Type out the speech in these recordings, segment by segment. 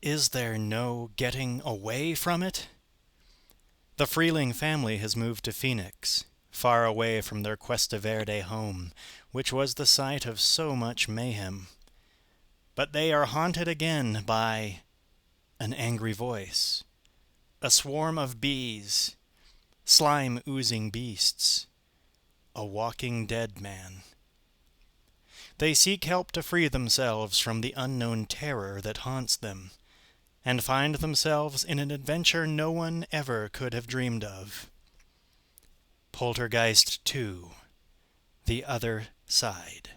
Is there no getting away from it? The Freeling family has moved to Phoenix, far away from their Cuesta Verde home, which was the site of so much mayhem. But they are haunted again by an angry voice, a swarm of bees, slime-oozing beasts, a walking dead man. They seek help to free themselves from the unknown terror that haunts them, and find themselves in an adventure no one ever could have dreamed of. Poltergeist II, The Other Side.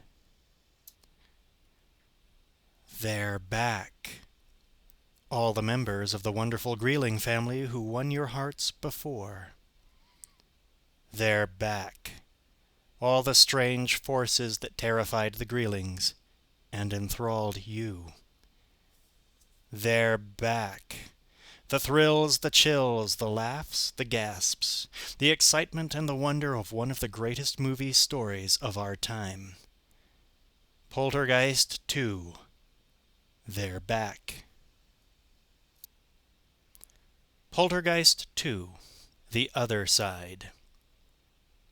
They're back. All the members of the wonderful Freeling family who won your hearts before. They're back. All the strange forces that terrified the Freelings and enthralled you. They're back. The thrills, the chills, the laughs, the gasps, the excitement and the wonder of one of the greatest movie stories of our time. Poltergeist II. They're back. Poltergeist II. The Other Side.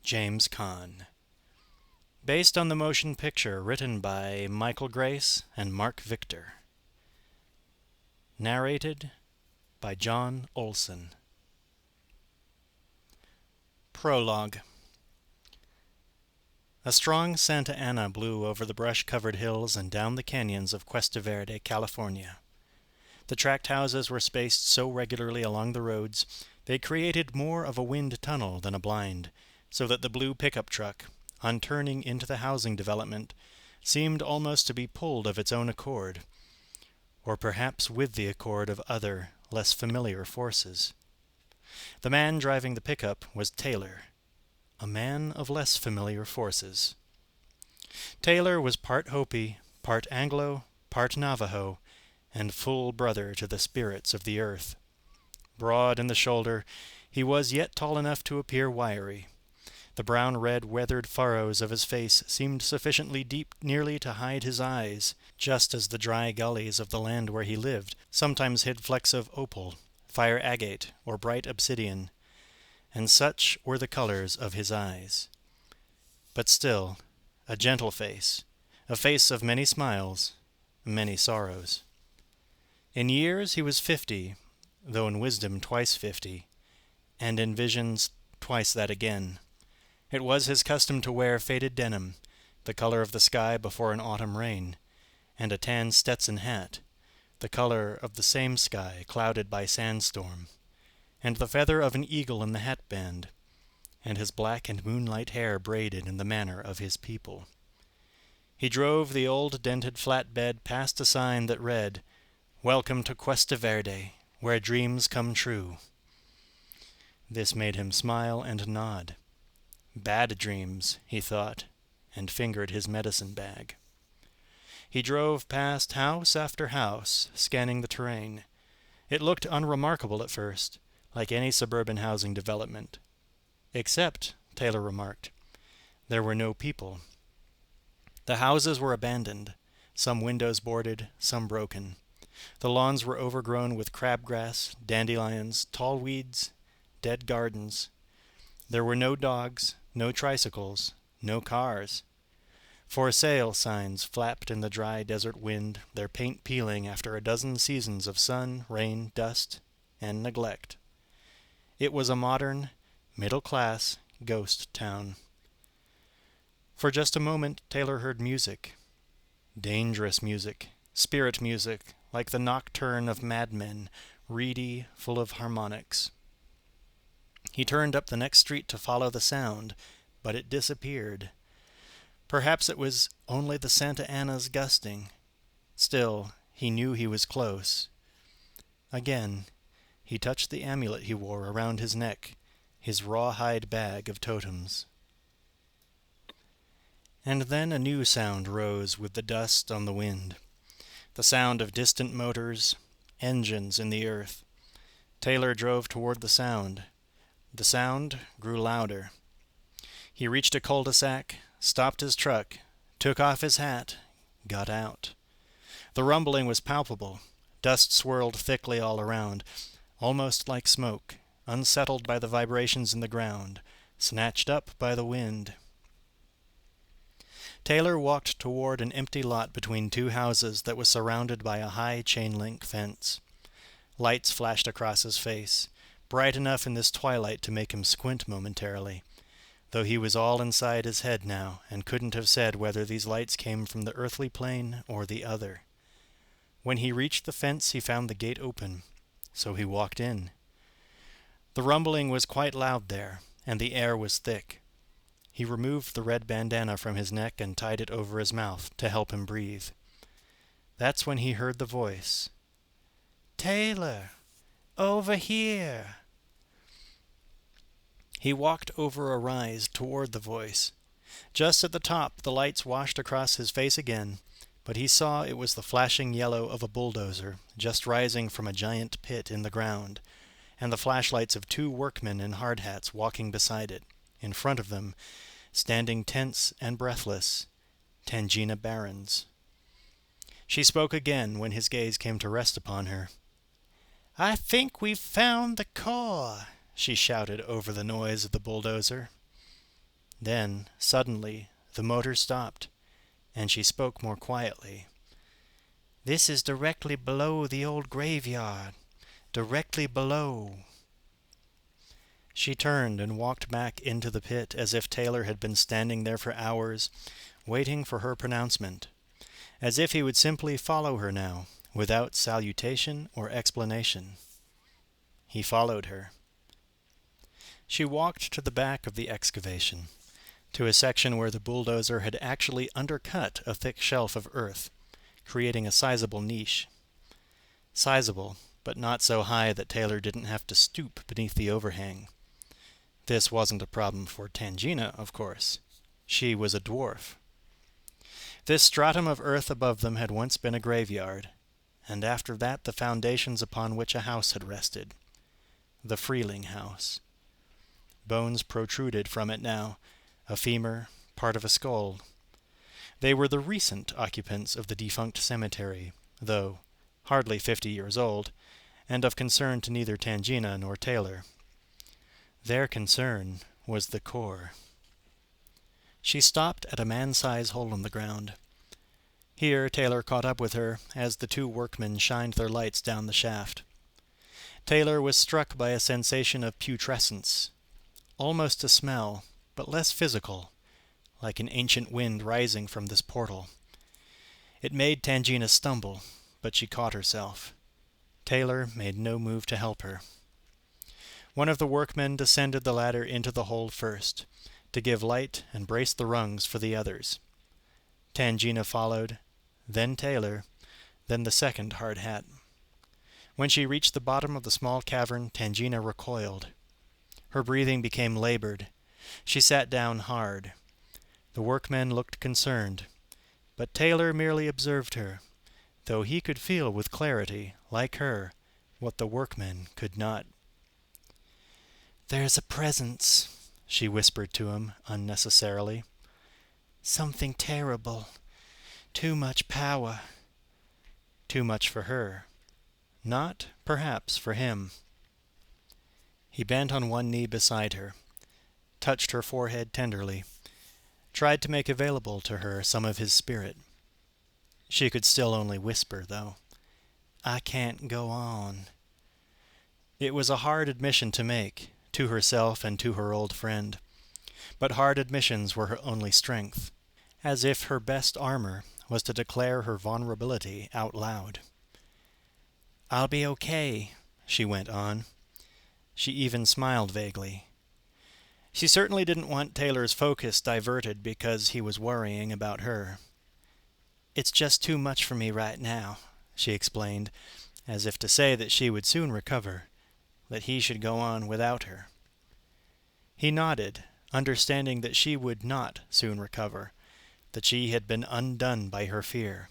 James Kahn. Based on the motion picture written by Michael Grais and Mark Victor. Narrated by Jon Olsen. Prologue. A strong Santa Ana blew over the brush-covered hills and down the canyons of Cuesta Verde, California. The tract houses were spaced so regularly along the roads they created more of a wind tunnel than a blind, so that the blue pickup truck, on turning into the housing development, seemed almost to be pulled of its own accord, or perhaps with the accord of other, less familiar forces. The man driving the pickup was Taylor, a man of less familiar forces. Taylor was part Hopi, part Anglo, part Navajo, and full brother to the spirits of the earth. Broad in the shoulder, he was yet tall enough to appear wiry. The brown-red weathered furrows of his face seemed sufficiently deep nearly to hide his eyes, just as the dry gullies of the land where he lived sometimes hid flecks of opal, fire agate, or bright obsidian, and such were the colors of his eyes. But still, a gentle face, a face of many smiles, many sorrows. In years he was 50, though in wisdom twice 50, and in visions twice that again. It was his custom to wear faded denim, the color of the sky before an autumn rain, and a tan Stetson hat, the color of the same sky clouded by sandstorm, and the feather of an eagle in the hatband, and his black and moonlight hair braided in the manner of his people. He drove the old dented flatbed past a sign that read, "Welcome to Cuesta Verde, where dreams come true." This made him smile and nod. Bad dreams, he thought, and fingered his medicine bag. He drove past house after house, scanning the terrain. It looked unremarkable at first, like any suburban housing development. Except, Taylor remarked, there were no people. The houses were abandoned, some windows boarded, some broken. The lawns were overgrown with crabgrass, dandelions, tall weeds, dead gardens. There were no dogs, no tricycles, no cars. For sale signs flapped in the dry desert wind, their paint peeling after a dozen seasons of sun, rain, dust, and neglect. It was a modern, middle-class ghost town. For just a moment Taylor heard music. Dangerous music, spirit music, like the nocturne of madmen, reedy, full of harmonics. He turned up the next street to follow the sound, but it disappeared. Perhaps it was only the Santa Ana's gusting. Still, he knew he was close. Again, he touched the amulet he wore around his neck, his rawhide bag of totems. And then a new sound rose with the dust on the wind. The sound of distant motors, engines in the earth. Taylor drove toward the sound. The sound grew louder. He reached a cul-de-sac, stopped his truck, took off his hat, got out. The rumbling was palpable, Dust swirled thickly all around, almost like smoke, unsettled by the vibrations in the ground, snatched up by the wind. Taylor walked toward an empty lot between two houses that was surrounded by a high chain-link fence. Lights flashed across his face, bright enough in this twilight to make him squint momentarily, though he was all inside his head now and couldn't have said whether these lights came from the earthly plane or the other. When he reached the fence, he found the gate open, so he walked in. The rumbling was quite loud there, and the air was thick. He removed the red bandana from his neck and tied it over his mouth to help him breathe. That's when he heard the voice. "Taylor, over here." He walked over a rise toward the voice. Just at the top, the lights washed across his face again, but he saw it was the flashing yellow of a bulldozer just rising from a giant pit in the ground, and the flashlights of two workmen in hard hats walking beside it. In front of them, standing tense and breathless, Tangina Barons. She spoke again when his gaze came to rest upon her. "I think we've found the core," she shouted over the noise of the bulldozer. Then, suddenly, the motor stopped, and she spoke more quietly. "This is directly below the old graveyard. Directly below." She turned and walked back into the pit as if Taylor had been standing there for hours, waiting for her pronouncement, as if he would simply follow her now, without salutation or explanation. He followed her. She walked to the back of the excavation, to a section where the bulldozer had actually undercut a thick shelf of earth, creating a sizable niche. Sizable, but not so high that Taylor didn't have to stoop beneath the overhang. This wasn't a problem for Tangina, of course. She was a dwarf. This stratum of earth above them had once been a graveyard, and after that the foundations upon which a house had rested. The Freeling house. Bones protruded from it now, a femur, part of a skull. They were the recent occupants of the defunct cemetery, though hardly 50 years old, and of concern to neither Tangina nor Taylor. Their concern was the core. She stopped at a man-size hole in the ground. Here Taylor caught up with her as the two workmen shined their lights down the shaft. Taylor was struck by a sensation of putrescence, almost a smell, but less physical, like an ancient wind rising from this portal. It made Tangina stumble, but she caught herself. Taylor made no move to help her. One of the workmen descended the ladder into the hole first, to give light and brace the rungs for the others. Tangina followed, then Taylor, then the second hard hat. When she reached the bottom of the small cavern, Tangina recoiled. Her breathing became labored. She sat down hard. The workmen looked concerned, but Taylor merely observed her, though he could feel with clarity, like her, what the workmen could not. "There's a presence," she whispered to him unnecessarily. "Something terrible. Too much power." Too much for her. Not, perhaps, for him. He bent on one knee beside her, touched her forehead tenderly, tried to make available to her some of his spirit. She could still only whisper, though. "I can't go on." It was a hard admission to make, to herself and to her old friend. But hard admissions were her only strength, as if her best armor was to declare her vulnerability out loud. "I'll be okay," she went on. She even smiled vaguely. She certainly didn't want Taylor's focus diverted because he was worrying about her. "It's just too much for me right now," she explained, as if to say that she would soon recover, that he should go on without her. He nodded, understanding that she would not soon recover, that she had been undone by her fear,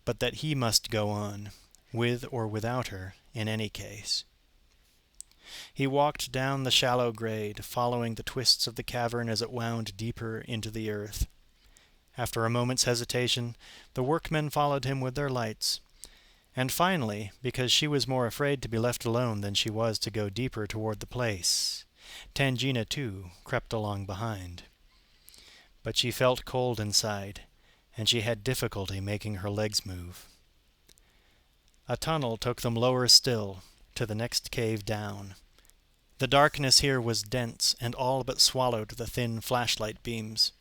but that he must go on, with or without her, in any case. He walked down the shallow grade, following the twists of the cavern as it wound deeper into the earth. After a moment's hesitation, the workmen followed him with their lights, And finally, because she was more afraid to be left alone than she was to go deeper toward the place, Tangina too crept along behind. But she felt cold inside, and she had difficulty making her legs move. A tunnel took them lower still, to the next cave down. The darkness here was dense and all but swallowed the thin flashlight beams.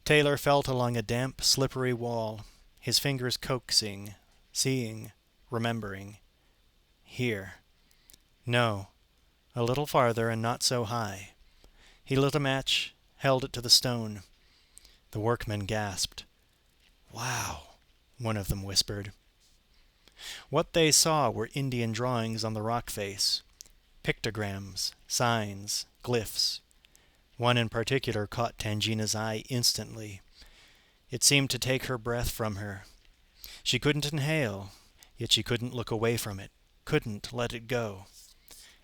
Taylor felt along a damp, slippery wall, his fingers coaxing, seeing, remembering. Here. No. A little farther and not so high. He lit a match, held it to the stone. The workmen gasped. "Wow," one of them whispered. What they saw were Indian drawings on the rock face. Pictograms, signs, glyphs. One in particular caught Tangina's eye instantly. It seemed to take her breath from her. She couldn't inhale, yet she couldn't look away from it, couldn't let it go.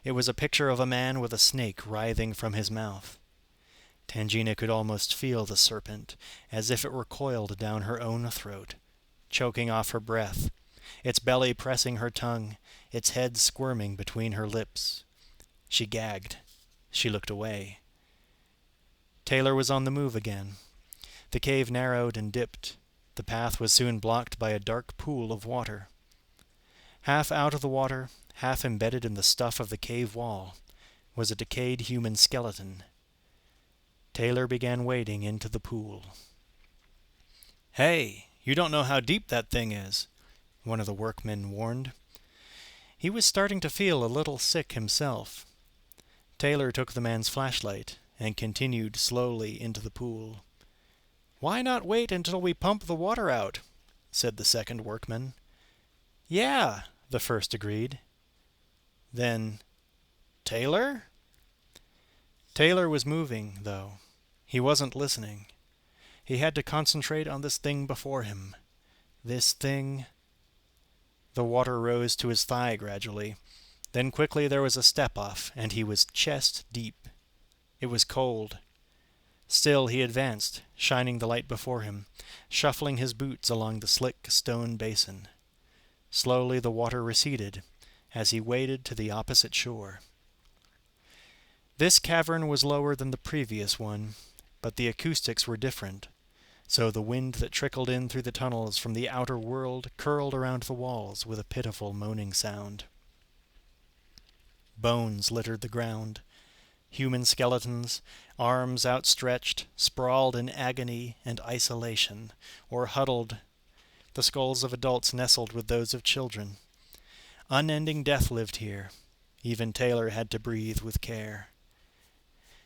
It was a picture of a man with a snake writhing from his mouth. Tangina could almost feel the serpent, as if it were coiled down her own throat, choking off her breath, its belly pressing her tongue, its head squirming between her lips. She gagged. She looked away. Taylor was on the move again. The cave narrowed and dipped. The path was soon blocked by a dark pool of water. Half out of the water, half embedded in the stuff of the cave wall, was a decayed human skeleton. Taylor began wading into the pool. "Hey, you don't know how deep that thing is," one of the workmen warned. He was starting to feel a little sick himself. Taylor took the man's flashlight and continued slowly into the pool. "Why not wait until we pump the water out?" said the second workman. "Yeah," the first agreed. Then, "Taylor?" Taylor was moving, though. He wasn't listening. He had to concentrate on this thing before him. This thing. The water rose to his thigh gradually. Then quickly there was a step-off, and he was chest deep. It was cold. Still he advanced, shining the light before him, shuffling his boots along the slick stone basin. Slowly the water receded, as he waded to the opposite shore. This cavern was lower than the previous one, but the acoustics were different, so the wind that trickled in through the tunnels from the outer world curled around the walls with a pitiful moaning sound. Bones littered the ground. Human skeletons, arms outstretched, sprawled in agony and isolation, or huddled. The skulls of adults nestled with those of children. Unending death lived here. Even Taylor had to breathe with care.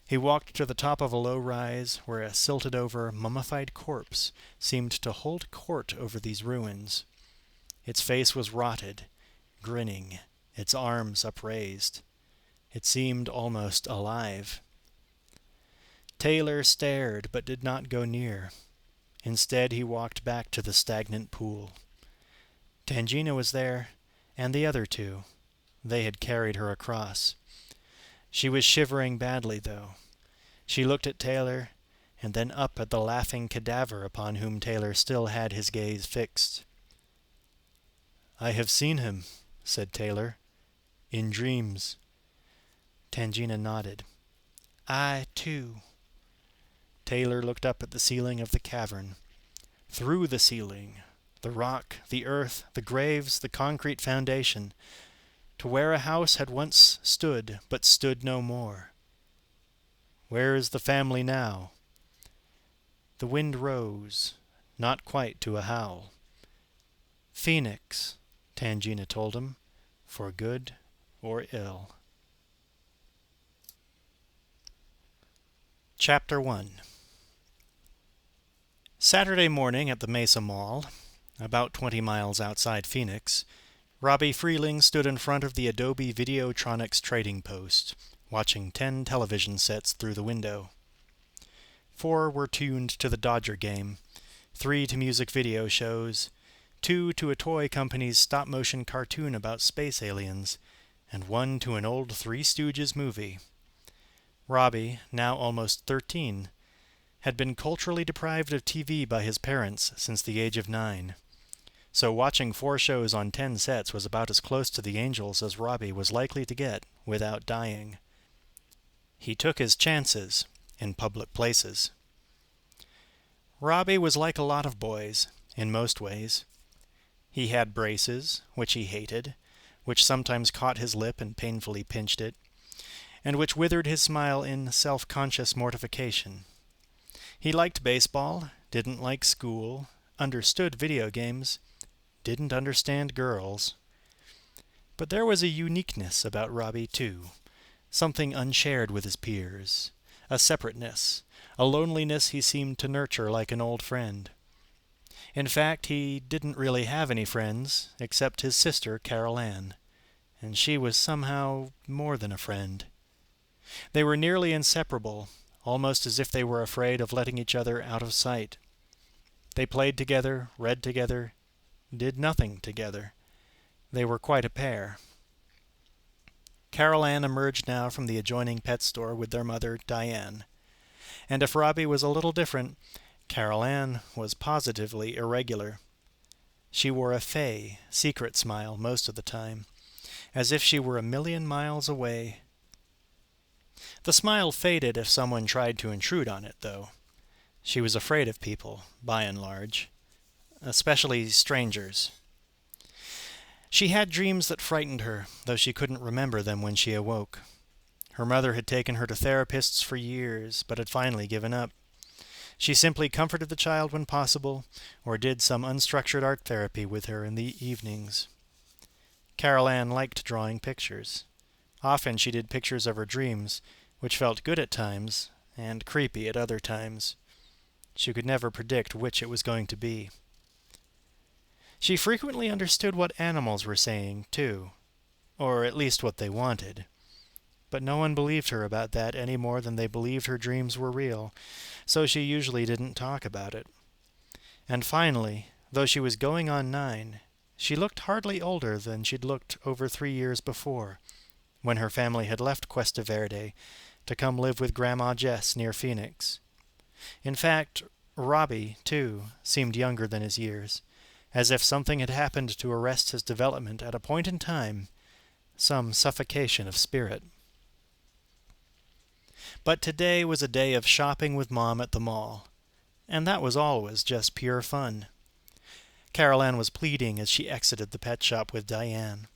He walked to the top of a low rise where a silted-over, mummified corpse seemed to hold court over these ruins. Its face was rotted, grinning, its arms upraised. It seemed almost alive. Taylor stared but did not go near. Instead he walked back to the stagnant pool. Tangina was there, and the other two. They had carried her across. She was shivering badly, though. She looked at Taylor, and then up at the laughing cadaver upon whom Taylor still had his gaze fixed. "I have seen him," said Taylor, "in dreams." Tangina nodded. "I, too." Taylor looked up at the ceiling of the cavern. Through the ceiling, the rock, the earth, the graves, the concrete foundation, to where a house had once stood, but stood no more. "Where is the family now?" The wind rose, not quite to a howl. "Phoenix," Tangina told him, "for good or ill." Chapter 1. Saturday morning at the Mesa Mall, about 20 miles outside Phoenix, Robbie Freeling stood in front of the Adobe Videotronics trading post, watching 10 television sets through the window. 4 were tuned to the Dodger game, 3 to music video shows, 2 to a toy company's stop-motion cartoon about space aliens, and 1 to an old Three Stooges movie. Robbie, now almost 13, had been culturally deprived of TV by his parents since the age of 9. so watching 4 shows on 10 sets was about as close to the angels as Robbie was likely to get without dying. He took his chances in public places. Robbie was like a lot of boys, in most ways. He had braces, which he hated, which sometimes caught his lip and painfully pinched it, and which withered his smile in self-conscious mortification. He liked baseball, didn't like school, understood video games, didn't understand girls. But there was a uniqueness about Robbie, too, something unshared with his peers, a separateness, a loneliness he seemed to nurture like an old friend. In fact, he didn't really have any friends, except his sister, Carol Ann, and she was somehow more than a friend. They were nearly inseparable, almost as if they were afraid of letting each other out of sight. They played together, read together, did nothing together. They were quite a pair. Carol Ann emerged now from the adjoining pet store with their mother, Diane. And if Robbie was a little different, Carol Ann was positively irregular. She wore a fey, secret smile most of the time, as if she were a million miles away. The smile faded if someone tried to intrude on it, though. She was afraid of people, by and large, especially strangers. She had dreams that frightened her, though she couldn't remember them when she awoke. Her mother had taken her to therapists for years, but had finally given up. She simply comforted the child when possible, or did some unstructured art therapy with her in the evenings. Carol Ann liked drawing pictures. Often she did pictures of her dreams, which felt good at times, and creepy at other times. She could never predict which it was going to be. She frequently understood what animals were saying, too, or at least what they wanted. But no one believed her about that any more than they believed her dreams were real, so she usually didn't talk about it. And finally, though she was going on 9, she looked hardly older than she'd looked over 3 years before, when her family had left Cuesta Verde to come live with Grandma Jess near Phoenix. In fact, Robbie, too, seemed younger than his years, as if something had happened to arrest his development at a point in time, some suffocation of spirit. But today was a day of shopping with Mom at the mall, and that was always just pure fun. Carol Ann was pleading as she exited the pet shop with Diane.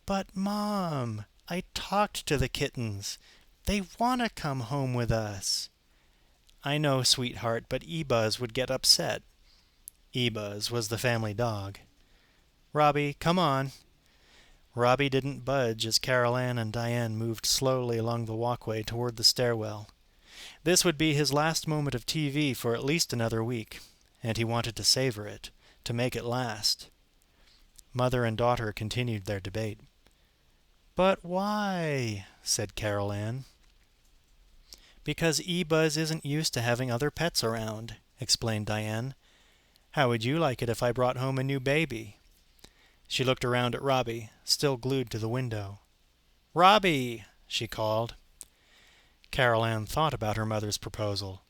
"But, Mom, I talked to the kittens. They want to come home with us." "I know, sweetheart, but E-Buzz would get upset." E-Buzz was the family dog. "Robbie, come on." Robbie didn't budge as Carol Ann and Diane moved slowly along the walkway toward the stairwell. This would be his last moment of TV for at least another week, and he wanted to savor it, to make it last. Mother and daughter continued their debate. "But why?" said Carol Ann. "Because E-Buzz isn't used to having other pets around," explained Diane. "How would you like it if I brought home a new baby?" She looked around at Robbie, still glued to the window. "Robbie!" she called. Carol Ann thought about her mother's proposal.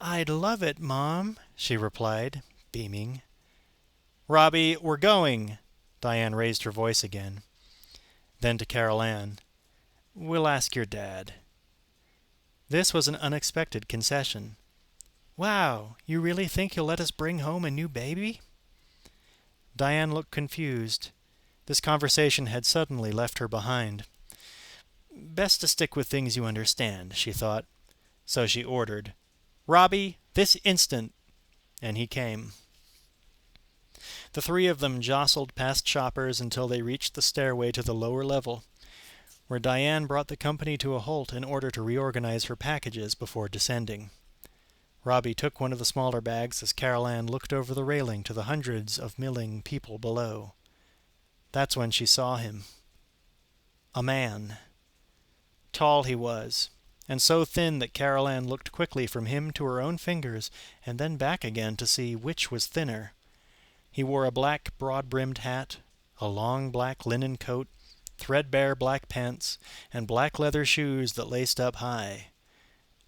"I'd love it, Mom," she replied, beaming. "Robbie, we're going!" Diane raised her voice again. Then to Carol Ann, "We'll ask your dad." This was an unexpected concession. "Wow, you really think he'll let us bring home a new baby?" Diane looked confused. This conversation had suddenly left her behind. Best to stick with things you understand, she thought. So she ordered, "Robbie, this instant!" And he came. The 3 of them jostled past shoppers until they reached the stairway to the lower level, where Diane brought the company to a halt in order to reorganize her packages before descending. Robbie took one of the smaller bags as Carol Ann looked over the railing to the hundreds of milling people below. That's when she saw him. A man. Tall he was, and so thin that Carol Ann looked quickly from him to her own fingers and then back again to see which was thinner. He wore a black broad-brimmed hat, a long black linen coat, threadbare black pants, and black leather shoes that laced up high.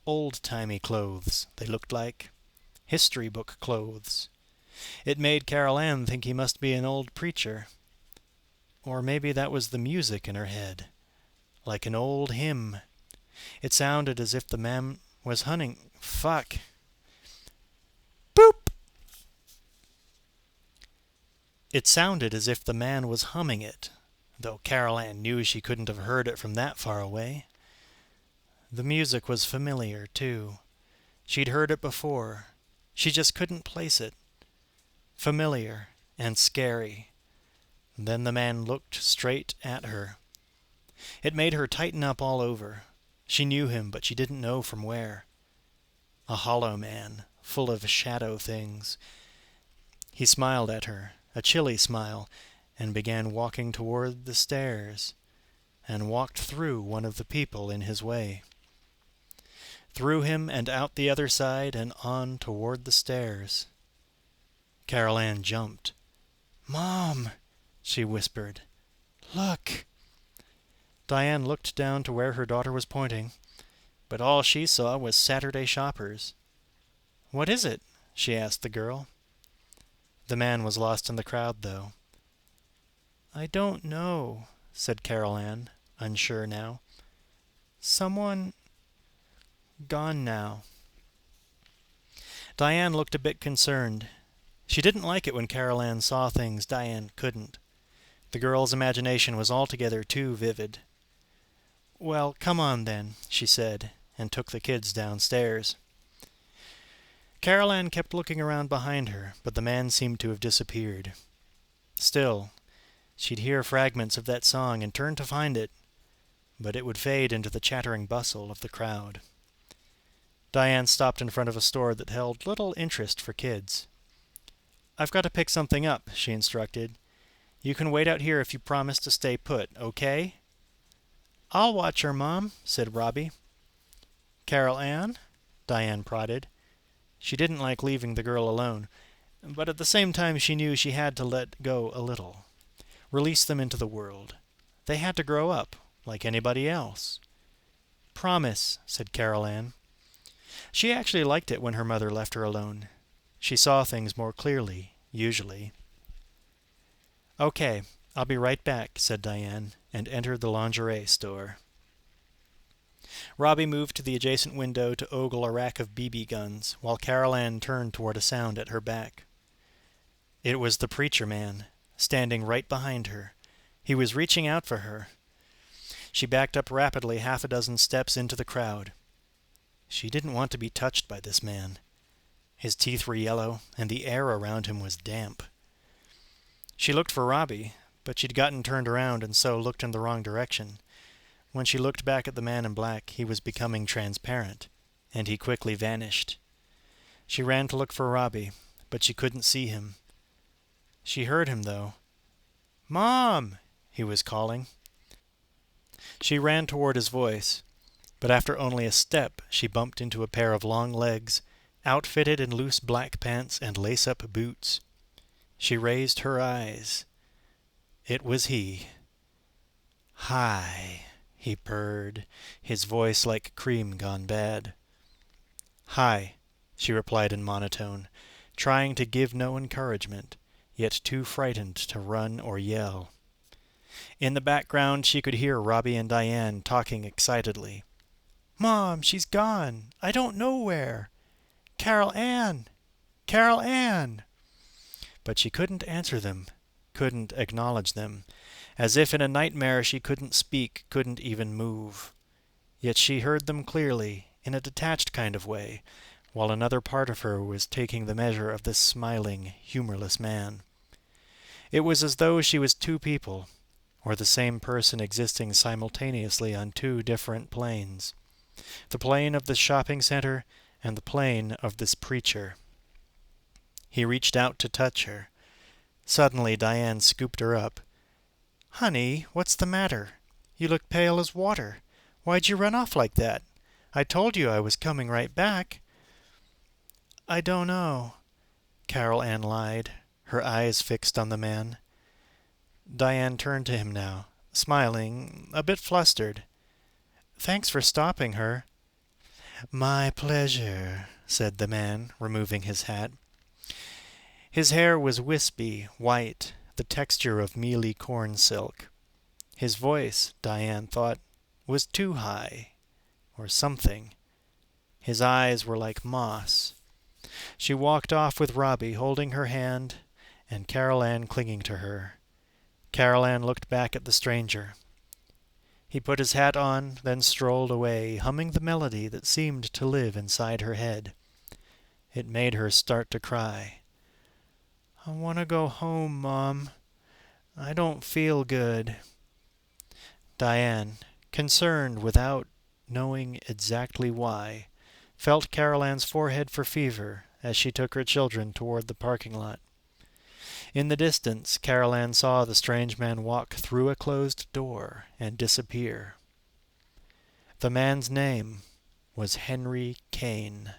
Old-timey clothes, they looked like. History book clothes. It made Carol Ann think he must be an old preacher. Or maybe that was the music in her head, like an old hymn. It sounded as if the man was hunting. Fuck. Boop! It sounded as if the man was humming it, though Carol Ann knew she couldn't have heard it from that far away. The music was familiar, too. She'd heard it before. She just couldn't place it. Familiar and scary. Then the man looked straight at her. It made her tighten up all over. She knew him, but she didn't know from where. A hollow man, full of shadow things. He smiled at her, a chilly smile, and began walking toward the stairs, and walked through one of the people in his way. Through him and out the other side and on toward the stairs. Carol Ann jumped. "Mom," she whispered. "Look." Diane looked down to where her daughter was pointing, but all she saw was Saturday shoppers. "What is it?" she asked the girl. The man was lost in the crowd, though. "I don't know," said Carol Ann, unsure now. "Someone gone now." Diane looked a bit concerned. She didn't like it when Carol Ann saw things Diane couldn't. The girl's imagination was altogether too vivid. "Well, come on then," she said, and took the kids downstairs. Carol Ann kept looking around behind her, but the man seemed to have disappeared. Still, she'd hear fragments of that song and turn to find it, but it would fade into the chattering bustle of the crowd. Diane stopped in front of a store that held little interest for kids. "I've got to pick something up," she instructed. "You can wait out here if you promise to stay put, okay?" "I'll watch her, Mom," said Robbie. "Carol Ann?" Diane prodded. She didn't like leaving the girl alone, but at the same time she knew she had to let go a little. Release them into the world. They had to grow up, like anybody else. "Promise," said Carol Ann. She actually liked it when her mother left her alone. She saw things more clearly, usually. "Okay, I'll be right back," said Diane, and entered the lingerie store. Robbie moved to the adjacent window to ogle a rack of BB guns, while Carol Ann turned toward a sound at her back. It was the preacher man, standing right behind her. He was reaching out for her. She backed up rapidly 6 steps into the crowd. She didn't want to be touched by this man. His teeth were yellow, and the air around him was damp. She looked for Robbie, but she'd gotten turned around and so looked in the wrong direction. When she looked back at the man in black, he was becoming transparent, and he quickly vanished. She ran to look for Robbie, but she couldn't see him. She heard him, though. "Mom!" he was calling. She ran toward his voice, but after only a step she bumped into a pair of long legs, outfitted in loose black pants and lace-up boots. She raised her eyes. It was he. "Hi," he purred, his voice like cream gone bad. "Hi," she replied in monotone, trying to give no encouragement, yet too frightened to run or yell. In the background she could hear Robbie and Diane talking excitedly. "Mom, she's gone. I don't know where. Carol Ann! Carol Ann!" But she couldn't answer them, couldn't acknowledge them. As if in a nightmare she couldn't speak, couldn't even move. Yet she heard them clearly, in a detached kind of way, while another part of her was taking the measure of this smiling, humorless man. It was as though she was two people, or the same person existing simultaneously on two different planes. The plane of the shopping center and the plane of this preacher. He reached out to touch her. Suddenly Diane scooped her up. "Honey, what's the matter? You look pale as water. Why'd you run off like that? I told you I was coming right back." "I don't know," Carol Ann lied, her eyes fixed on the man. Diane turned to him now, smiling, a bit flustered. "Thanks for stopping her." "My pleasure," said the man, removing his hat. His hair was wispy, white, the texture of mealy corn silk. His voice, Diane thought, was too high, or something. His eyes were like moss. She walked off with Robbie holding her hand and Carol Ann clinging to her. Carol Ann looked back at the stranger. He put his hat on, then strolled away, humming the melody that seemed to live inside her head. It made her start to cry. "I want to go home, Mom. I don't feel good." Diane, concerned without knowing exactly why, felt Carol Ann's forehead for fever as she took her children toward the parking lot. In the distance, Carol Ann saw the strange man walk through a closed door and disappear. The man's name was Henry Kane.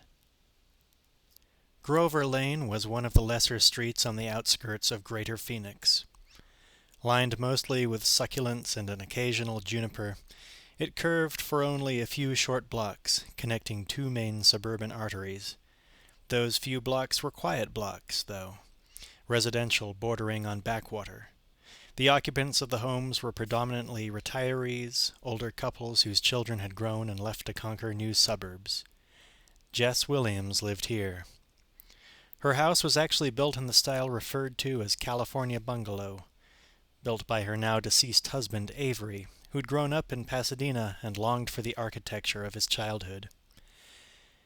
Grover Lane was one of the lesser streets on the outskirts of Greater Phoenix. Lined mostly with succulents and an occasional juniper, it curved for only a few short blocks, connecting two main suburban arteries. Those few blocks were quiet blocks, though, residential bordering on backwater. The occupants of the homes were predominantly retirees, older couples whose children had grown and left to conquer new suburbs. Jess Williams lived here. Her house was actually built in the style referred to as California bungalow, built by her now-deceased husband Avery, who'd grown up in Pasadena and longed for the architecture of his childhood.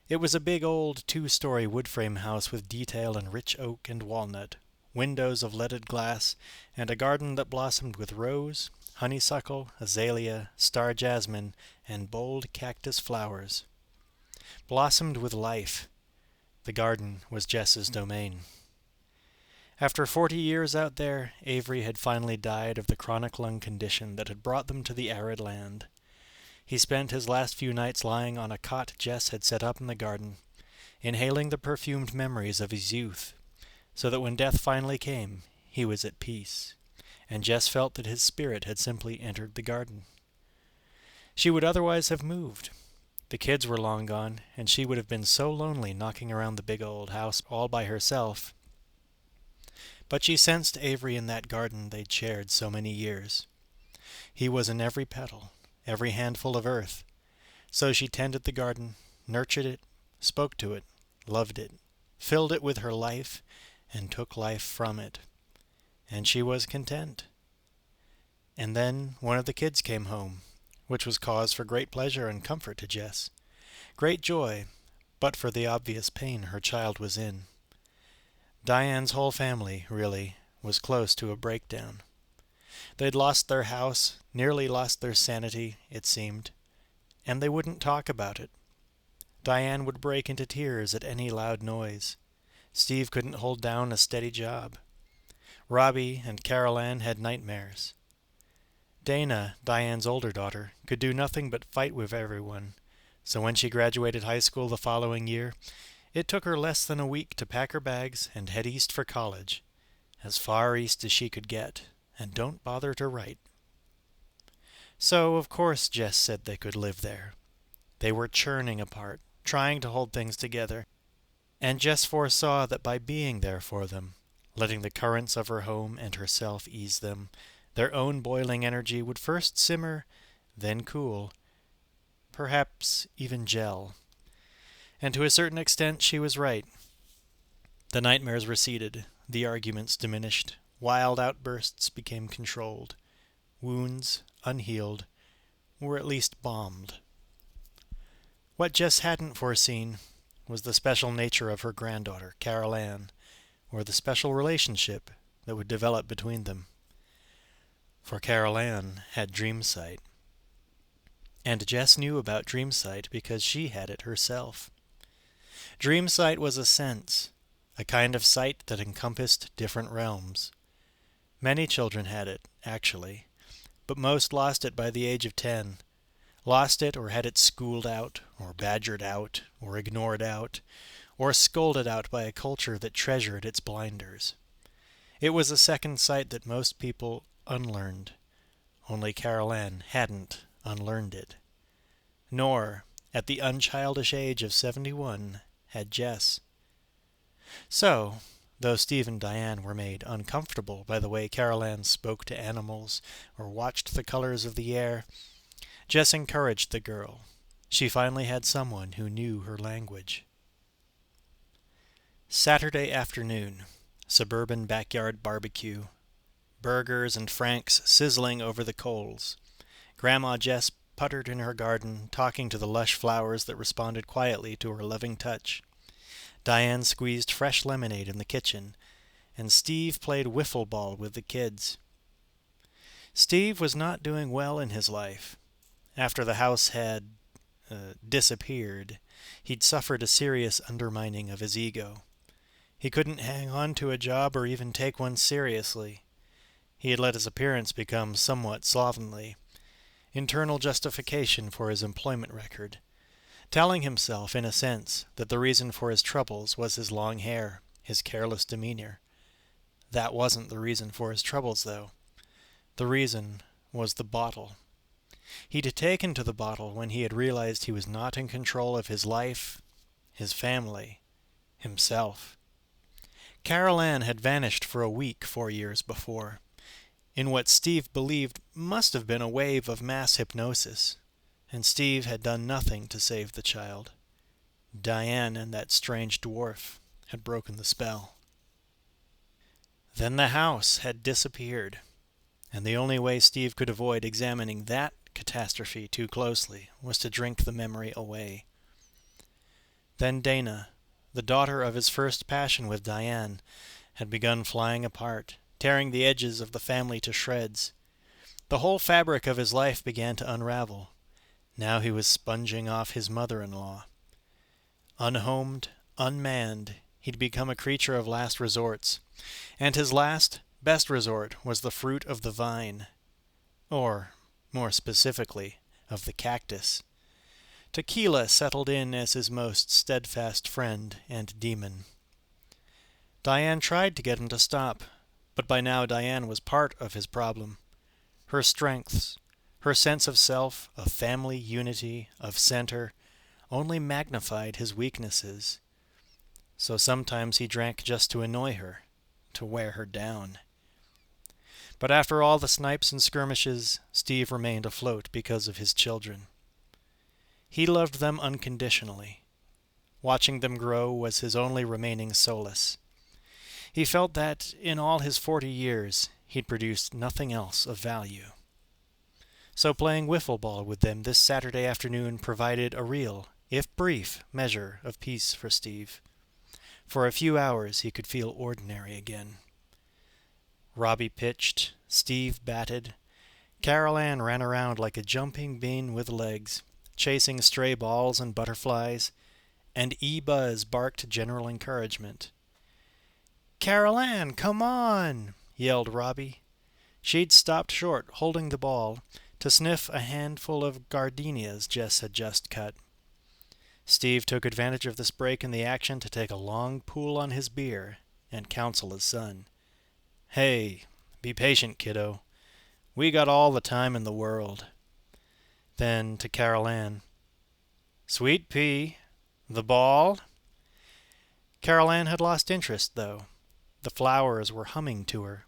It was a big old two-story wood-frame house with detail in rich oak and walnut, windows of leaded glass, and a garden that blossomed with rose, honeysuckle, azalea, star jasmine, and bold cactus flowers. Blossomed with life. The garden was Jess's domain. After 40 years out there, Avery had finally died of the chronic lung condition that had brought them to the arid land. He spent his last few nights lying on a cot Jess had set up in the garden, inhaling the perfumed memories of his youth, so that when death finally came, he was at peace, and Jess felt that his spirit had simply entered the garden. She would otherwise have moved. The kids were long gone, and she would have been so lonely knocking around the big old house all by herself. But she sensed Avery in that garden they'd shared so many years. He was in every petal, every handful of earth. So she tended the garden, nurtured it, spoke to it, loved it, filled it with her life, and took life from it. And she was content. And then one of the kids came home, which was cause for great pleasure and comfort to Jess. Great joy, but for the obvious pain her child was in. Diane's whole family, really, was close to a breakdown. They'd lost their house, nearly lost their sanity, it seemed, and they wouldn't talk about it. Diane would break into tears at any loud noise. Steve couldn't hold down a steady job. Robbie and Carol Ann had nightmares. Dana, Diane's older daughter, could do nothing but fight with everyone, so when she graduated high school the following year, it took her less than a week to pack her bags and head east for college, as far east as she could get, and don't bother to write. So, of course, Jess said they could live there. They were churning apart, trying to hold things together, and Jess foresaw that by being there for them, letting the currents of her home and herself ease them, their own boiling energy would first simmer, then cool, perhaps even gel. And to a certain extent she was right. The nightmares receded, the arguments diminished, wild outbursts became controlled. Wounds, unhealed, were at least balmed. What Jess hadn't foreseen was the special nature of her granddaughter, Carol Ann, or the special relationship that would develop between them. For Carol Ann had dream sight. And Jess knew about dream sight because she had it herself. Dream sight was a sense, a kind of sight that encompassed different realms. Many children had it, actually, but most lost it by the age of 10. Lost it or had it schooled out, or badgered out, or ignored out, or scolded out by a culture that treasured its blinders. It was a second sight that most people unlearned. Only Carol Ann hadn't unlearned it. Nor, at the unchildish age of 71, had Jess. So, though Steve and Diane were made uncomfortable by the way Carol Ann spoke to animals or watched the colors of the air. Jess encouraged the girl. She finally had someone who knew her language. Saturday afternoon. Suburban backyard barbecue. Burgers and franks sizzling over the coals. Grandma Jess puttered in her garden, talking to the lush flowers that responded quietly to her loving touch. Diane squeezed fresh lemonade in the kitchen, and Steve played wiffle ball with the kids. Steve was not doing well in his life. After the house had disappeared, he'd suffered a serious undermining of his ego. He couldn't hang on to a job or even take one seriously. He had let his appearance become somewhat slovenly. Internal justification for his employment record, telling himself, in a sense, that the reason for his troubles was his long hair, his careless demeanor. That wasn't the reason for his troubles, though. The reason was the bottle. He'd taken to the bottle when he had realized he was not in control of his life, his family, himself. Carol Ann had vanished for a week 4 years before, in what Steve believed must have been a wave of mass hypnosis, and Steve had done nothing to save the child. Diane and that strange dwarf had broken the spell. Then the house had disappeared, and the only way Steve could avoid examining that catastrophe too closely was to drink the memory away. Then Dana, the daughter of his first passion with Diane, had begun flying apart, tearing the edges of the family to shreds. The whole fabric of his life began to unravel. Now he was sponging off his mother-in-law. Unhomed, unmanned, he'd become a creature of last resorts, and his last, best resort was the fruit of the vine, or, more specifically, of the cactus. Tequila settled in as his most steadfast friend and demon. Diane tried to get him to stop, but by now Diane was part of his problem. Her strengths, her sense of self, of family unity, of center, only magnified his weaknesses. So sometimes he drank just to annoy her, to wear her down. But after all the snipes and skirmishes, Steve remained afloat because of his children. He loved them unconditionally. Watching them grow was his only remaining solace. He felt that, in all his 40 years, he'd produced nothing else of value. So playing wiffle ball with them this Saturday afternoon provided a real, if brief, measure of peace for Steve. For a few hours he could feel ordinary again. Robbie pitched, Steve batted. Carol Ann ran around like a jumping bean with legs, chasing stray balls and butterflies, and E-Buzz barked general encouragement. "Carol Ann, come on!" yelled Robbie. She'd stopped short, holding the ball, to sniff a handful of gardenias Jess had just cut. Steve took advantage of this break in the action to take a long pull on his beer and counsel his son. "Hey, be patient, kiddo. We got all the time in the world." Then to Carol Ann, "Sweet pea, the ball?" Carol Ann had lost interest, though. The flowers were humming to her.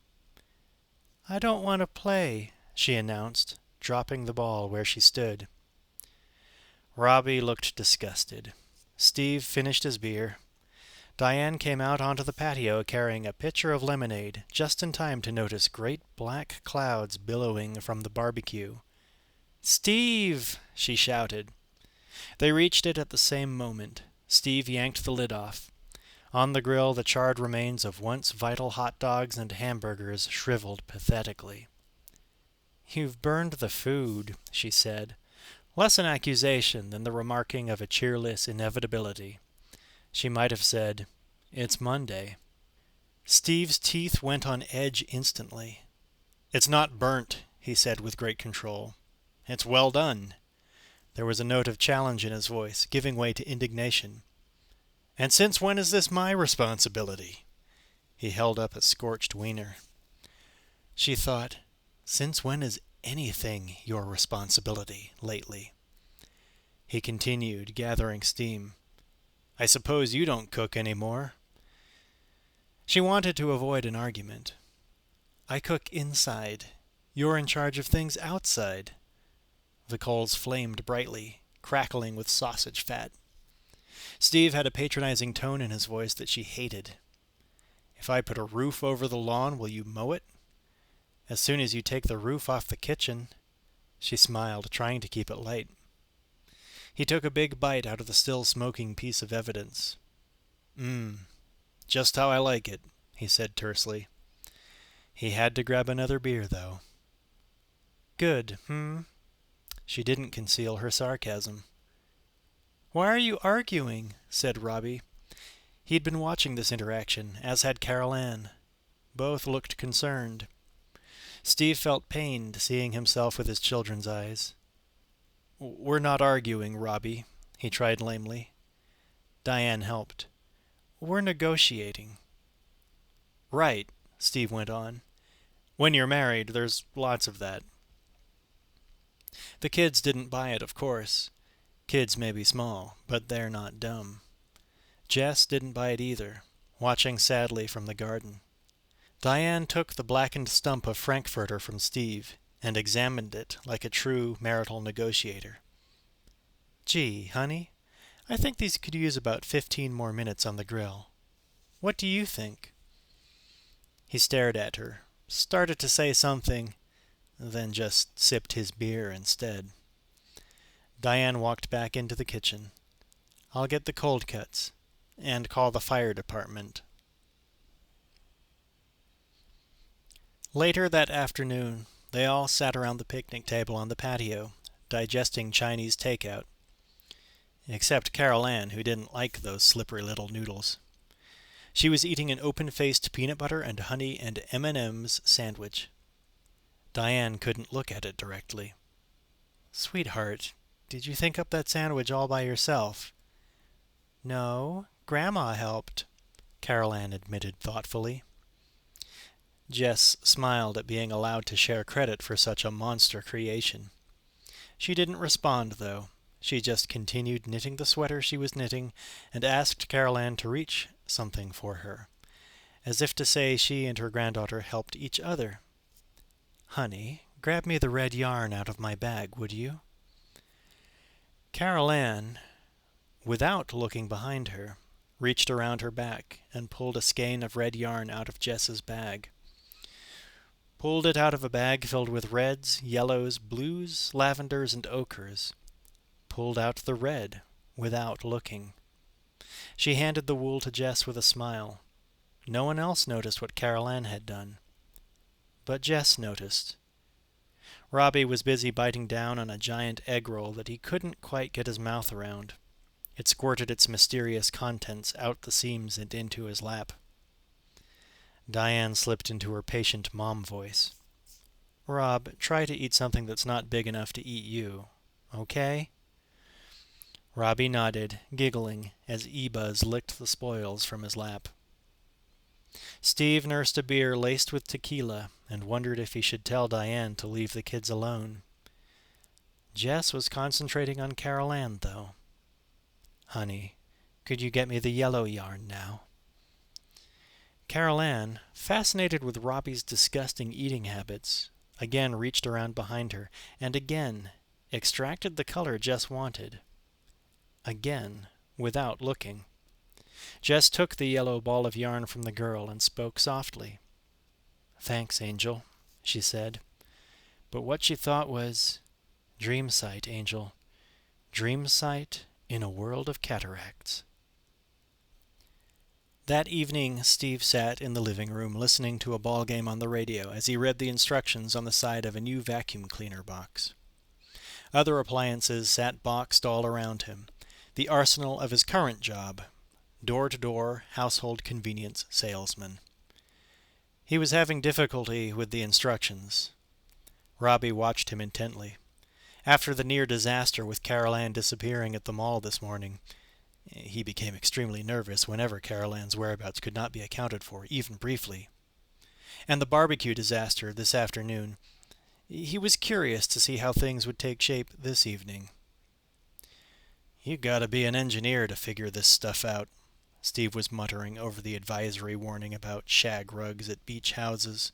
"I don't want to play," she announced, dropping the ball where she stood. Robbie looked disgusted. Steve finished his beer. Diane came out onto the patio carrying a pitcher of lemonade, just in time to notice great black clouds billowing from the barbecue. "Steve!" she shouted. They reached it at the same moment. Steve yanked the lid off. On the grill, the charred remains of once vital hot dogs and hamburgers shriveled pathetically. "You've burned the food," she said, less an accusation than the remarking of a cheerless inevitability. She might have said, "It's Monday." Steve's teeth went on edge instantly. "It's not burnt," he said with great control. "It's well done." There was a note of challenge in his voice, giving way to indignation. "And since when is this my responsibility?" He held up a scorched wiener. She thought, since when is anything your responsibility lately? He continued, gathering steam. "I suppose you don't cook anymore." She wanted to avoid an argument. "I cook inside. You're in charge of things outside." The coals flamed brightly, crackling with sausage fat. Steve had a patronizing tone in his voice that she hated. "If I put a roof over the lawn, will you mow it? As soon as you take the roof off the kitchen." She smiled, trying to keep it light. He took a big bite out of the still smoking piece of evidence. Just how I like it," he said tersely. He had to grab another beer, though. "Good, She didn't conceal her sarcasm. "Why are you arguing?" said Robbie. He'd been watching this interaction, as had Carol Ann. Both looked concerned. Steve felt pained, seeing himself with his children's eyes. "We're not arguing, Robbie," he tried lamely. Diane helped. "We're negotiating." "Right," Steve went on. "When you're married, there's lots of that." The kids didn't buy it, of course. Kids may be small, but they're not dumb. Jess didn't buy it either, watching sadly from the garden. Diane took the blackened stump of frankfurter from Steve and examined it like a true marital negotiator. "Gee, honey, I think these could use about 15 more minutes on the grill. What do you think?" He stared at her, started to say something, then just sipped his beer instead. Diane walked back into the kitchen. "I'll get the cold cuts and call the fire department." Later that afternoon, they all sat around the picnic table on the patio, digesting Chinese takeout. Except Carol Ann, who didn't like those slippery little noodles. She was eating an open-faced peanut butter and honey and M&M's sandwich. Diane couldn't look at it directly. "Sweetheart, did you think up that sandwich all by yourself?" "No, Grandma helped," Carol Ann admitted thoughtfully. Jess smiled at being allowed to share credit for such a monster creation. She didn't respond, though. She just continued knitting the sweater she was knitting and asked Carol Ann to reach something for her, as if to say she and her granddaughter helped each other. "Honey, grab me the red yarn out of my bag, would you?" Carol Ann, without looking behind her, reached around her back and pulled a skein of red yarn out of Jess's bag. Pulled it out of a bag filled with reds, yellows, blues, lavenders, and ochres. Pulled out the red, without looking. She handed the wool to Jess with a smile. No one else noticed what Carol Ann had done. But Jess noticed. Robbie was busy biting down on a giant egg roll that he couldn't quite get his mouth around. It squirted its mysterious contents out the seams and into his lap. Diane slipped into her patient mom voice. "Rob, try to eat something that's not big enough to eat you. Okay?" Robbie nodded, giggling, as E-Buzz licked the spoils from his lap. Steve nursed a beer laced with tequila and wondered if he should tell Diane to leave the kids alone. Jess was concentrating on Carol Ann, though. "Honey, could you get me the yellow yarn now?" Carol Ann, fascinated with Robbie's disgusting eating habits, again reached around behind her and again extracted the color Jess wanted. Again, without looking. Jess took the yellow ball of yarn from the girl and spoke softly. "Thanks, Angel," she said. But what she thought was, "Dream sight, Angel. Dream sight in a world of cataracts." That evening, Steve sat in the living room listening to a ball game on the radio as he read the instructions on the side of a new vacuum cleaner box. Other appliances sat boxed all around him, the arsenal of his current job, door-to-door household convenience salesman. He was having difficulty with the instructions. Robbie watched him intently. After the near disaster with Carol Ann disappearing at the mall this morning, he became extremely nervous whenever Carol Ann's whereabouts could not be accounted for, even briefly. And the barbecue disaster this afternoon. He was curious to see how things would take shape this evening. "You gotta be an engineer to figure this stuff out," Steve was muttering over the advisory warning about shag rugs at beach houses.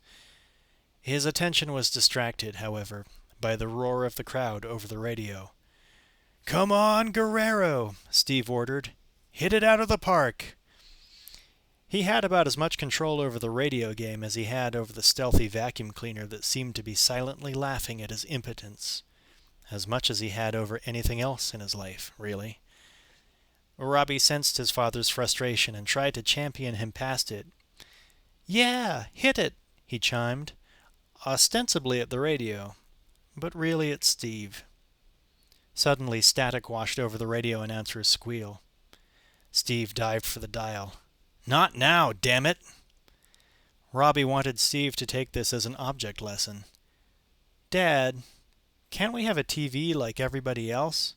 His attention was distracted, however, by the roar of the crowd over the radio. "Come on, Guerrero," Steve ordered. "Hit it out of the park." He had about as much control over the radio game as he had over the stealthy vacuum cleaner that seemed to be silently laughing at his impotence. As much as he had over anything else in his life, really. Robbie sensed his father's frustration and tried to champion him past it. "Yeah, hit it," he chimed, ostensibly at the radio, but really at Steve. Suddenly, static washed over the radio announcer's squeal. Steve dived for the dial. "Not now, damn it!" Robbie wanted Steve to take this as an object lesson. "Dad, can't we have a TV like everybody else?"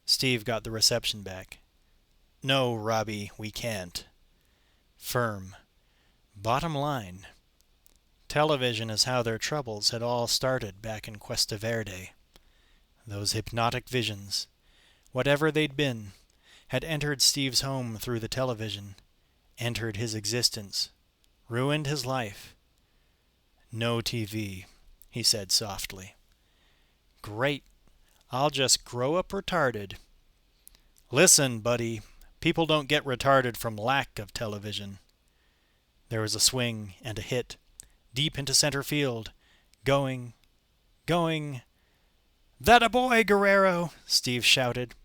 Steve got the reception back. "No, Robbie, we can't." Firm. Bottom line. Television is how their troubles had all started back in Cuesta Verde. Those hypnotic visions, whatever they'd been, had entered Steve's home through the television, entered his existence, ruined his life. "No TV," he said softly. "Great. I'll just grow up retarded." "Listen, buddy, people don't get retarded from lack of television." There was a swing and a hit, deep into center field. Going. "That a boy, Guerrero!" Steve shouted.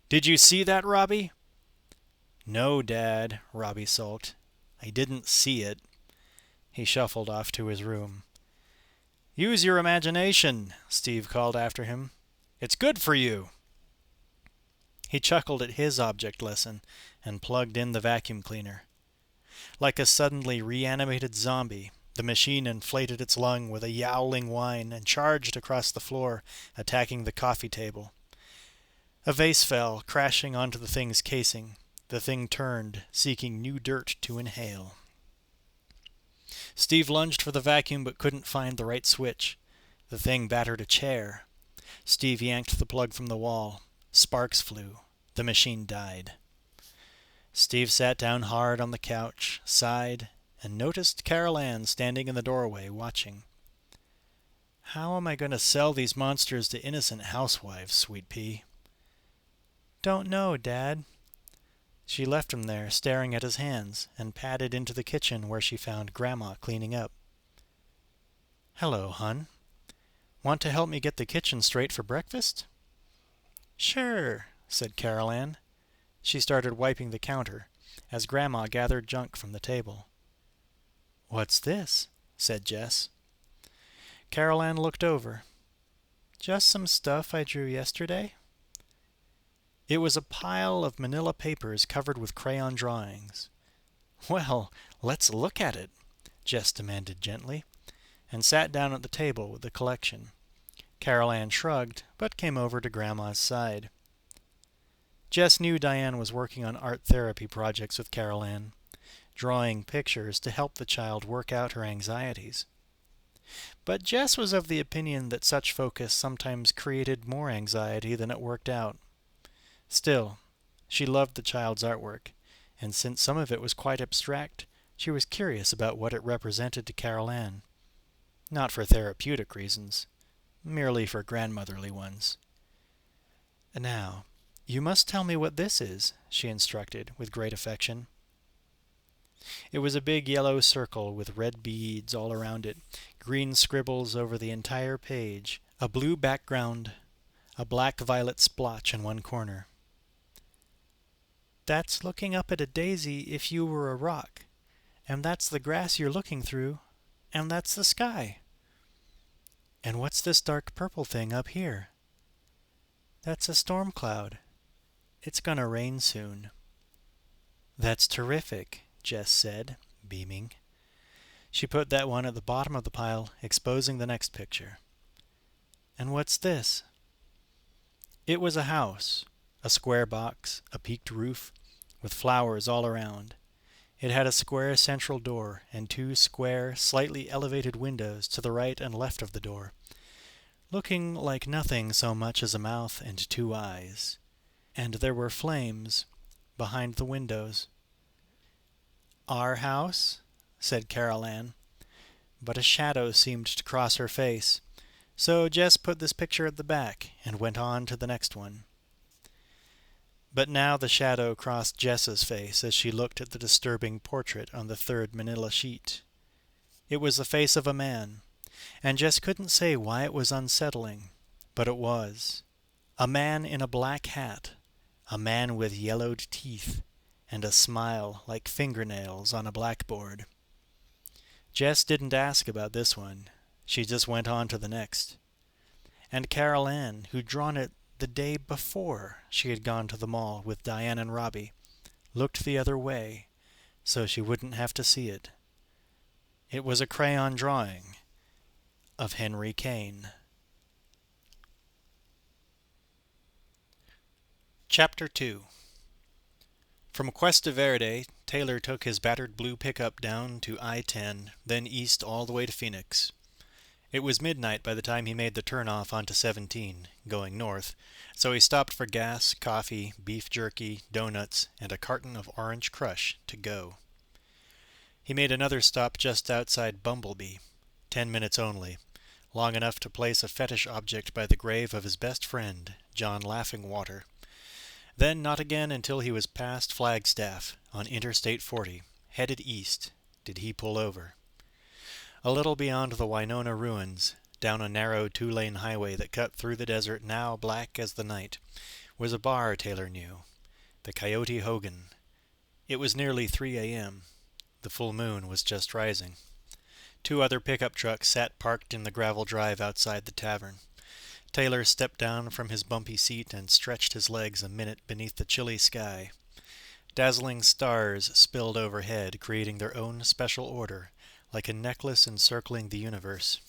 "Did you see that, Robbie?" "No, Dad," Robbie sulked. "I didn't see it." He shuffled off to his room. "Use your imagination," Steve called after him. "It's good for you." He chuckled at his object lesson and plugged in the vacuum cleaner. Like a suddenly reanimated zombie, the machine inflated its lung with a yowling whine and charged across the floor, attacking the coffee table. A vase fell, crashing onto the thing's casing. The thing turned, seeking new dirt to inhale. Steve lunged for the vacuum but couldn't find the right switch. The thing battered a chair. Steve yanked the plug from the wall. Sparks flew. The machine died. Steve sat down hard on the couch, sighed, and noticed Carol Ann standing in the doorway, watching. "How am I going to sell these monsters to innocent housewives, Sweet Pea?" "Don't know, Dad." She left him there, staring at his hands, and padded into the kitchen where she found Grandma cleaning up. "Hello, hon. Want to help me get the kitchen straight for breakfast?" "Sure," said Carol Ann. She started wiping the counter as Grandma gathered junk from the table. "What's this?" said Jess. Carol Ann looked over. "Just some stuff I drew yesterday." It was a pile of manila papers covered with crayon drawings. "Well, let's look at it," Jess demanded gently, and sat down at the table with the collection. Carol Ann shrugged, but came over to Grandma's side. Jess knew Diane was working on art therapy projects with Carol Ann, drawing pictures to help the child work out her anxieties. But Jess was of the opinion that such focus sometimes created more anxiety than it worked out. Still, she loved the child's artwork, and since some of it was quite abstract, she was curious about what it represented to Carol Ann. Not for therapeutic reasons, merely for grandmotherly ones. "Now, you must tell me what this is," she instructed, with great affection. It was a big yellow circle with red beads all around it, green scribbles over the entire page, a blue background, a black-violet splotch in one corner. "That's looking up at a daisy if you were a rock, and that's the grass you're looking through, and that's the sky. And what's this dark purple thing up here?" "That's a storm cloud. It's gonna rain soon." "That's terrific," Jess said, beaming. She put that one at the bottom of the pile, exposing the next picture. "And what's this?" It was a house, a square box, a peaked roof, with flowers all around. It had a square central door and two square, slightly elevated windows to the right and left of the door, looking like nothing so much as a mouth and two eyes. And there were flames behind the windows. "Our house?" said Carol Ann, but a shadow seemed to cross her face, so Jess put this picture at the back and went on to the next one. But now the shadow crossed Jess's face as she looked at the disturbing portrait on the third manila sheet. It was the face of a man, and Jess couldn't say why it was unsettling, but it was. A man in a black hat, a man with yellowed teeth, and a smile like fingernails on a blackboard. Jess didn't ask about this one. She just went on to the next. And Carol Ann, who'd drawn it the day before she had gone to the mall with Diane and Robbie, looked the other way so she wouldn't have to see it. It was a crayon drawing of Henry Kane. Chapter 2. From Cuesta Verde, Taylor took his battered blue pickup down to I-10, then east all the way to Phoenix. It was midnight by the time he made the turnoff onto 17, going north, so he stopped for gas, coffee, beef jerky, donuts, and a carton of Orange Crush to go. He made another stop just outside Bumblebee, 10 minutes only, long enough to place a fetish object by the grave of his best friend, John Laughingwater. Then not again until he was past Flagstaff, on Interstate 40, headed east, did he pull over. A little beyond the Winona ruins, down a narrow 2-lane highway that cut through the desert now black as the night, was a bar Taylor knew, the Coyote Hogan. It was nearly 3 a.m. The full moon was just rising. 2 other pickup trucks sat parked in the gravel drive outside the tavern. Taylor stepped down from his bumpy seat and stretched his legs a minute beneath the chilly sky. Dazzling stars spilled overhead, creating their own special order, like a necklace encircling the universe.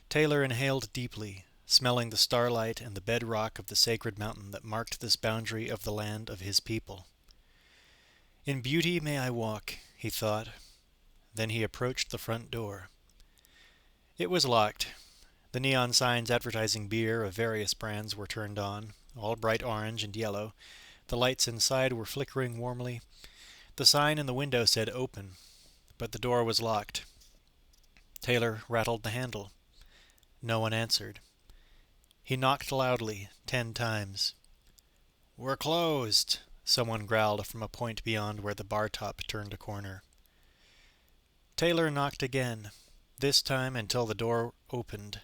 Taylor inhaled deeply, smelling the starlight and the bedrock of the sacred mountain that marked this boundary of the land of his people. In beauty may I walk, he thought. Then he approached the front door. It was locked. The neon signs advertising beer of various brands were turned on, all bright orange and yellow. The lights inside were flickering warmly. The sign in the window said open, but the door was locked. Taylor rattled the handle. No one answered. He knocked loudly, 10 times. "We're closed," someone growled from a point beyond where the bar top turned a corner. Taylor knocked again, this time until the door opened.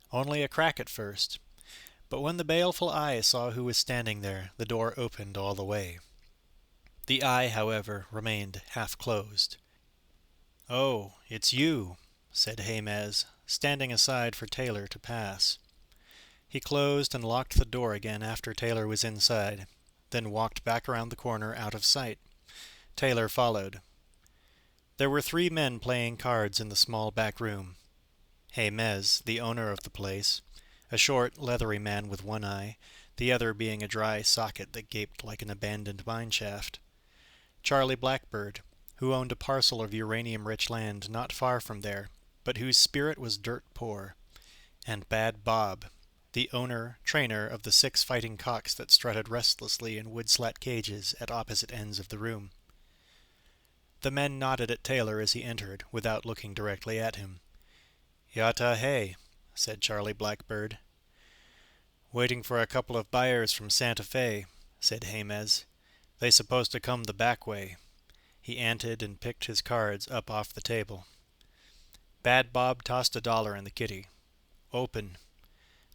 Only a crack at first, but when the baleful eye saw who was standing there, the door opened all the way. The eye, however, remained half-closed. "Oh, it's you," said Jemez, standing aside for Taylor to pass. He closed and locked the door again after Taylor was inside, then walked back around the corner out of sight. Taylor followed. There were 3 men playing cards in the small back room. Jemez, the owner of the place, a short, leathery man with one eye, the other being a dry socket that gaped like an abandoned mine shaft. Charlie Blackbird, who owned a parcel of uranium-rich land not far from there, but whose spirit was dirt poor. And Bad Bob, the trainer of the 6 fighting cocks that strutted restlessly in wood-slat cages at opposite ends of the room. The men nodded at Taylor as he entered, without looking directly at him. "Yata hey," said Charlie Blackbird. "Waiting for a couple of buyers from Santa Fe," said Jemez. "They supposed to come the back way." He anted and picked his cards up off the table. Bad Bob tossed $1 in the kitty. "Open."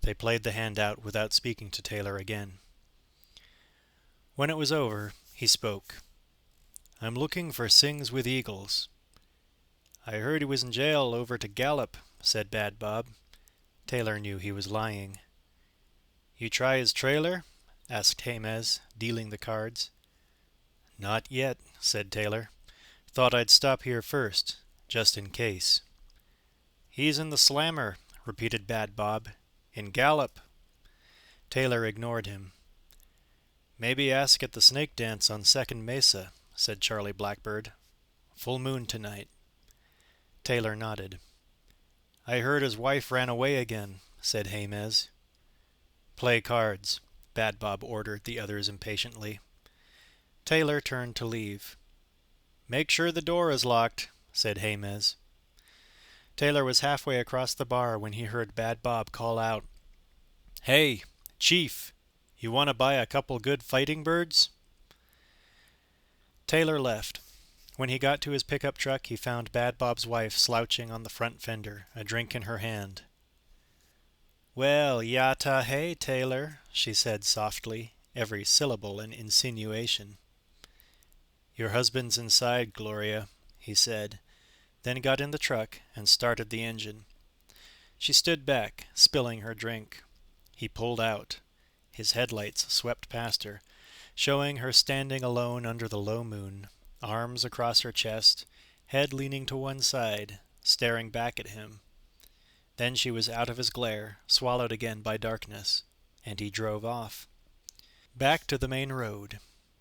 They played the hand out without speaking to Taylor again. When it was over, he spoke. "I'm looking for Sings with Eagles." "I heard he was in jail over to Gallup," said Bad Bob. Taylor knew he was lying. "You try his trailer?" asked Jemez, dealing the cards. "Not yet," said Taylor. "Thought I'd stop here first, just in case." "He's in the slammer," repeated Bad Bob. "In Gallup." Taylor ignored him. "Maybe ask at the snake dance on Second Mesa," said Charlie Blackbird. "Full moon tonight." Taylor nodded. "I heard his wife ran away again," said Jemez. "Play cards," Bad Bob ordered the others impatiently. Taylor turned to leave. "Make sure the door is locked," said Jemez. Taylor was halfway across the bar when he heard Bad Bob call out, "Hey, Chief, you want to buy a couple good fighting birds?" Taylor left. When he got to his pickup truck, he found Bad Bob's wife slouching on the front fender, a drink in her hand. "Well, yata hey, Taylor," she said softly, every syllable an insinuation. "Your husband's inside, Gloria," he said, then got in the truck and started the engine. She stood back, spilling her drink. He pulled out. His headlights swept past her, showing her standing alone under the low moon, arms across her chest, head leaning to one side, staring back at him. Then she was out of his glare, swallowed again by darkness, and he drove off. Back to the main road,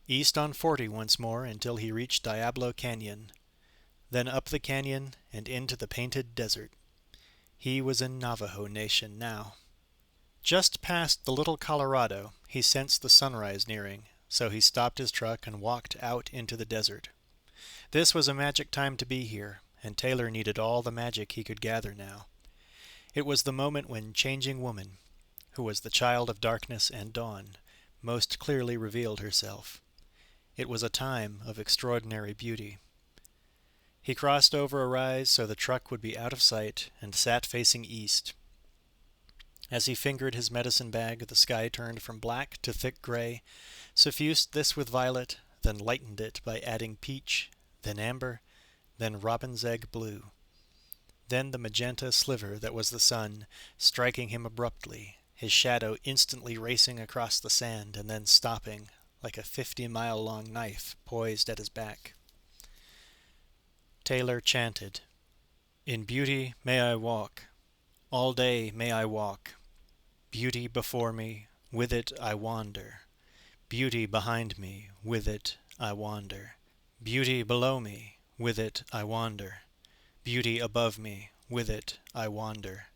east on 40 once more until he reached Diablo Canyon, then up the canyon and into the painted desert. He was in Navajo Nation now. Just past the Little Colorado, he sensed the sunrise nearing, so he stopped his truck and walked out into the desert. This was a magic time to be here, and Taylor needed all the magic he could gather now. It was the moment when Changing Woman, who was the child of darkness and dawn, most clearly revealed herself. It was a time of extraordinary beauty. He crossed over a rise so the truck would be out of sight and sat facing east. As he fingered his medicine bag, the sky turned from black to thick gray, suffused this with violet, then lightened it by adding peach, then amber, then robin's egg blue. Then the magenta sliver that was the sun, striking him abruptly, his shadow instantly racing across the sand and then stopping, like a 50-mile-long knife poised at his back. Taylor chanted, "In beauty may I walk, all day may I walk. Beauty before me, with it I wander. Beauty behind me, with it I wander. Beauty below me, with it I wander. Beauty above me, with it I wander.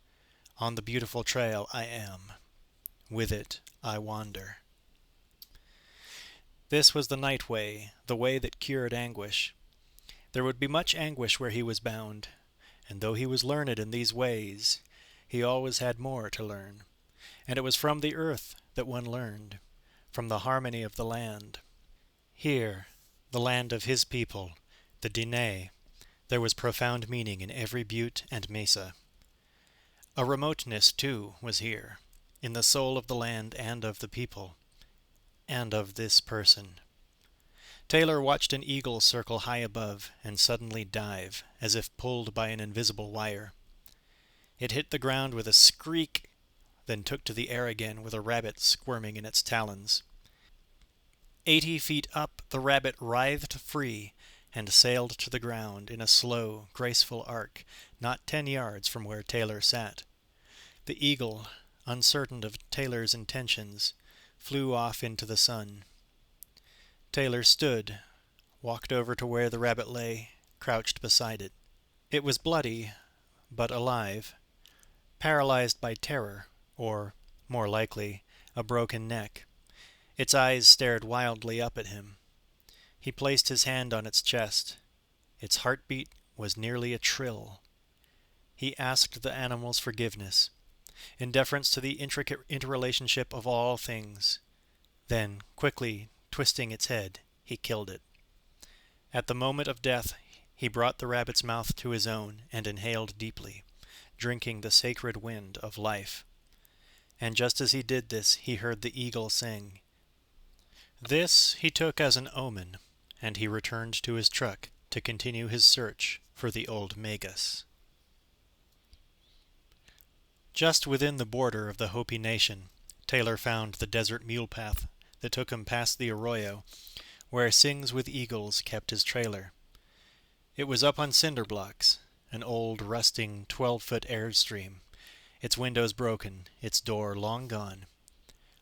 On the beautiful trail I am. With it I wander." This was the night way, the way that cured anguish. There would be much anguish where he was bound, and though he was learned in these ways, he always had more to learn. And it was from the earth that one learned, from the harmony of the land. Here, the land of his people, the Diné, there was profound meaning in every butte and mesa. A remoteness, too, was here, in the soul of the land and of the people, and of this person. Taylor watched an eagle circle high above and suddenly dive, as if pulled by an invisible wire. It hit the ground with a skreek, then took to the air again with a rabbit squirming in its talons. 80 feet up, the rabbit writhed free and sailed to the ground in a slow, graceful arc, not 10 yards from where Taylor sat. The eagle, uncertain of Taylor's intentions, flew off into the sun. Taylor stood, walked over to where the rabbit lay, crouched beside it. It was bloody, but alive, paralyzed by terror, or, more likely, a broken neck. Its eyes stared wildly up at him. He placed his hand on its chest. Its heartbeat was nearly a trill. He asked the animal's forgiveness, in deference to the intricate interrelationship of all things. Then, quickly twisting its head, he killed it. At the moment of death, he brought the rabbit's mouth to his own and inhaled deeply, drinking the sacred wind of life. And just as he did this, he heard the eagle sing. This he took as an omen, and he returned to his truck to continue his search for the old Magus. Just within the border of the Hopi Nation, Taylor found the desert mule path that took him past the arroyo, where Sings with Eagles kept his trailer. It was up on cinder blocks, an old, rusting 12-foot airstream, its windows broken, its door long gone.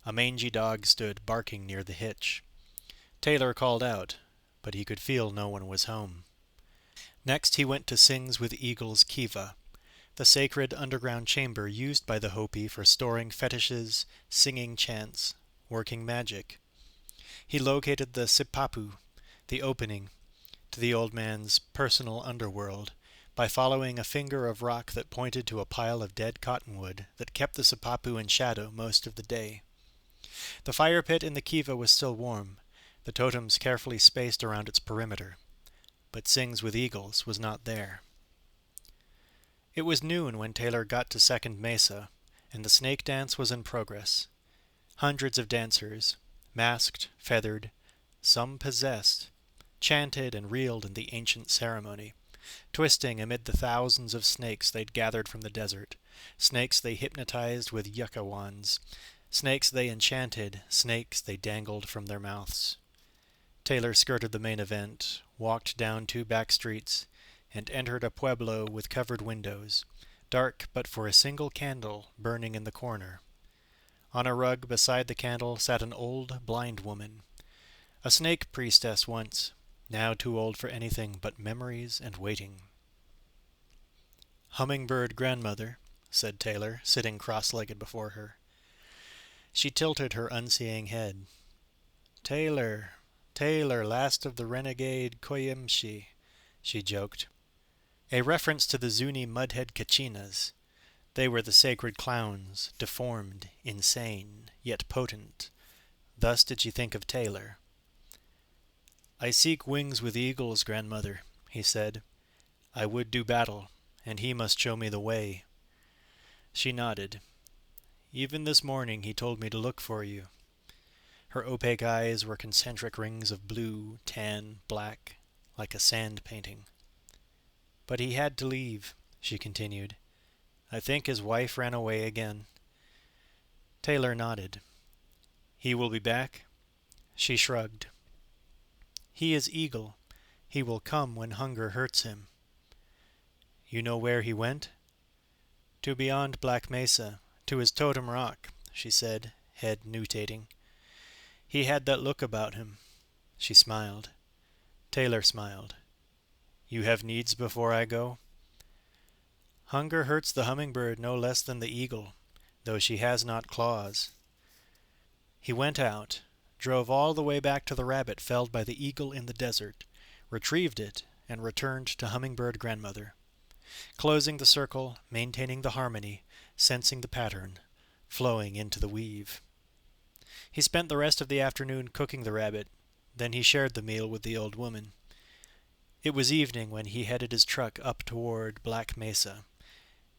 A mangy dog stood barking near the hitch. Taylor called out, but he could feel no one was home. Next he went to Sings with Eagles Kiva, the sacred underground chamber used by the Hopi for storing fetishes, singing chants, working magic. He located the sipapu, the opening, to the old man's personal underworld by following a finger of rock that pointed to a pile of dead cottonwood that kept the Sipapu in shadow most of the day. The fire pit in the kiva was still warm, the totems carefully spaced around its perimeter, but Sings with Eagles was not there. It was noon when Taylor got to Second Mesa, and the snake dance was in progress. Hundreds of dancers, masked, feathered, some possessed, chanted and reeled in the ancient ceremony, twisting amid the thousands of snakes they'd gathered from the desert, snakes they hypnotized with yucca wands, snakes they enchanted, snakes they dangled from their mouths. Taylor skirted the main event, walked down 2 back streets, and entered a pueblo with covered windows, dark but for a single candle burning in the corner. On a rug beside the candle sat an old, blind woman, a snake priestess once, now too old for anything but memories and waiting. "Hummingbird grandmother," said Taylor, sitting cross-legged before her. She tilted her unseeing head. "Taylor, Taylor, last of the renegade Koyimshi," she joked. A reference to the Zuni mudhead Kachinas. They were the sacred clowns, deformed, insane, yet potent. Thus did she think of Taylor. "I seek Wings with Eagles, grandmother," he said. "I would do battle, and he must show me the way." She nodded. "Even this morning he told me to look for you." Her opaque eyes were concentric rings of blue, tan, black, like a sand painting. "But he had to leave," she continued. "I think his wife ran away again." Taylor nodded. "He will be back?" She shrugged. "He is Eagle. He will come when hunger hurts him." "You know where he went?" "To beyond Black Mesa, to his totem rock," she said, head nutating. "He had that look about him." She smiled. Taylor smiled. "You have needs before I go?" "Hunger hurts the hummingbird no less than the eagle, though she has not claws." He went out, drove all the way back to the rabbit felled by the eagle in the desert, retrieved it, and returned to Hummingbird Grandmother, closing the circle, maintaining the harmony, sensing the pattern, flowing into the weave. He spent the rest of the afternoon cooking the rabbit, then he shared the meal with the old woman. It was evening when he headed his truck up toward Black Mesa,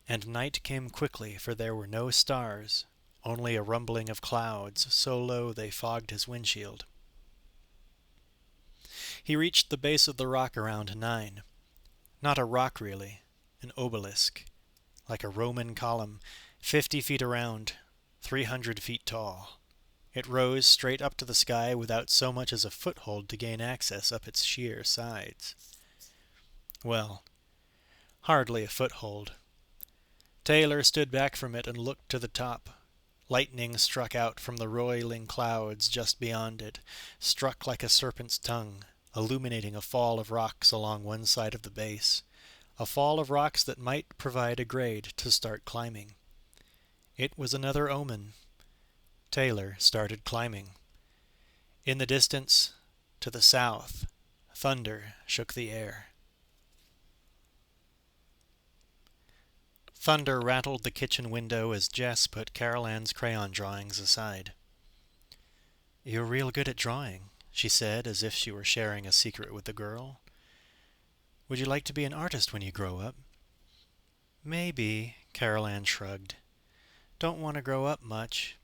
and night came quickly, for there were no stars, only a rumbling of clouds so low they fogged his windshield. He reached the base of the rock around 9. Not a rock, really, an obelisk, like a Roman column, 50 feet around, 300 feet tall. It rose straight up to the sky without so much as a foothold to gain access up its sheer sides. Well, hardly a foothold. Taylor stood back from it and looked to the top. Lightning struck out from the roiling clouds just beyond it, struck like a serpent's tongue, illuminating a fall of rocks along one side of the base, a fall of rocks that might provide a grade to start climbing. It was another omen. Taylor started climbing. In the distance, to the south, thunder shook the air. Thunder rattled the kitchen window as Jess put Carol Ann's crayon drawings aside. "You're real good at drawing," she said, as if she were sharing a secret with the girl. "Would you like to be an artist when you grow up?" "Maybe," Carol Ann shrugged. "Don't want to grow up much."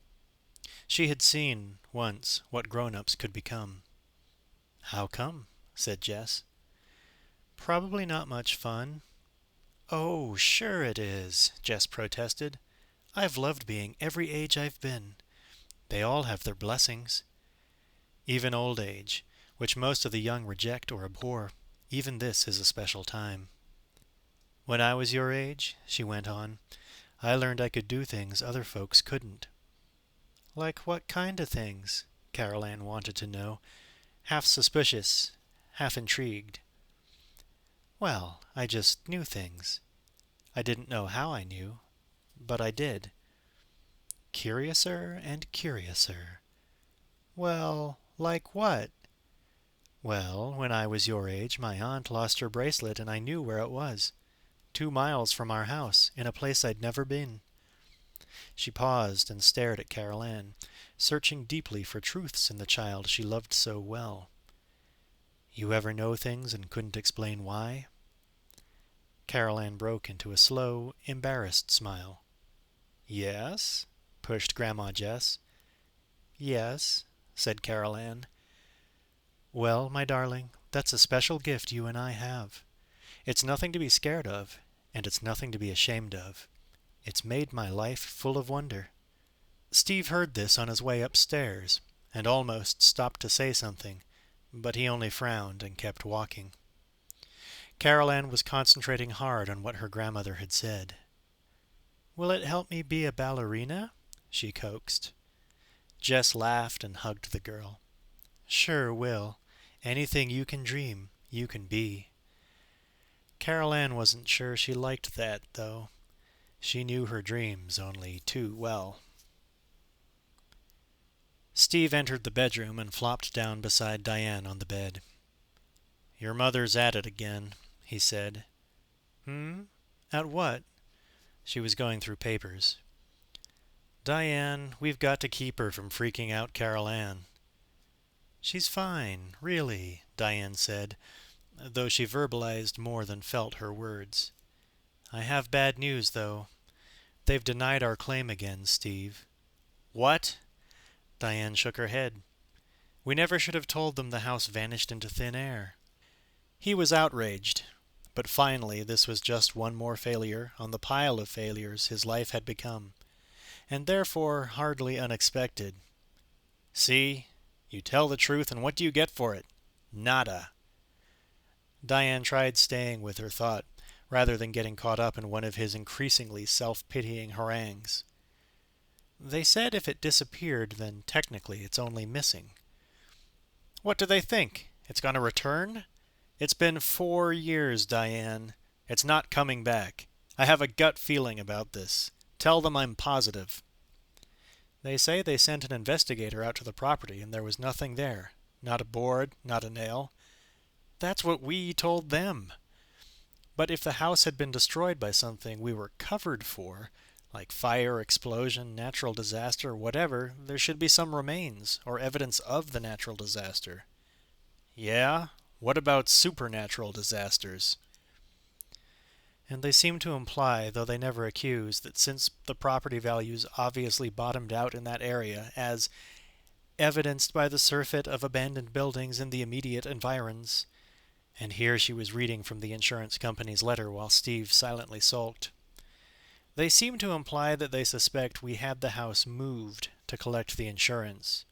She had seen, once, what grown-ups could become. "How come?" said Jess. "Probably not much fun." "Oh, sure it is," Jess protested. "I've loved being every age I've been. They all have their blessings. Even old age, which most of the young reject or abhor, even this is a special time. When I was your age," she went on, "I learned I could do things other folks couldn't." "Like what kind of things?" Carol Ann wanted to know, half suspicious, half intrigued. "Well, I just knew things. I didn't know how I knew, but I did." "Curiouser and curiouser." "Well, like what?" Well, when I was your age, my aunt lost her bracelet and I knew where it was. 2 miles from our house, in a place I'd never been. She paused and stared at Carol Ann, searching deeply for truths in the child she loved so well. You ever know things and couldn't explain why? Carol Ann broke into a slow, embarrassed smile. Yes? Pushed Grandma Jess. Yes, said Carol Ann. Well, my darling, that's a special gift you and I have. It's nothing to be scared of, and it's nothing to be ashamed of. It's made my life full of wonder. Steve heard this on his way upstairs, and almost stopped to say something, but he only frowned and kept walking. Carol Ann was concentrating hard on what her grandmother had said. Will it help me be a ballerina? She coaxed. Jess laughed and hugged the girl. Sure will. Anything you can dream, you can be. Carol Ann wasn't sure she liked that, though. She knew her dreams only too well. Steve entered the bedroom and flopped down beside Diane on the bed. Your mother's at it again, he said. At what? She was going through papers. Diane, we've got to keep her from freaking out Carol Ann. She's fine, really, Diane said, though she verbalized more than felt her words. I have bad news, though. They've denied our claim again, Steve. What? Diane shook her head. We never should have told them the house vanished into thin air. He was outraged, but finally this was just one more failure on the pile of failures his life had become, and therefore hardly unexpected. See? You tell the truth, and what do you get for it? Nada. Diane tried staying with her thought, rather than getting caught up in one of his increasingly self-pitying harangues. They said if it disappeared, then technically it's only missing. What do they think? It's going to return? It's been 4 years, Diane. It's not coming back. I have a gut feeling about this. Tell them I'm positive. They say they sent an investigator out to the property and there was nothing there. Not a board, not a nail. That's what we told them. But if the house had been destroyed by something we were covered for, like fire, explosion, natural disaster, whatever, there should be some remains or evidence of the natural disaster. Yeah? What about supernatural disasters? And they seem to imply, though they never accuse, that since the property values obviously bottomed out in that area, as evidenced by the surfeit of abandoned buildings in the immediate environs, and here she was reading from the insurance company's letter while Steve silently sulked, they seem to imply that they suspect we had the house moved to collect the insurance.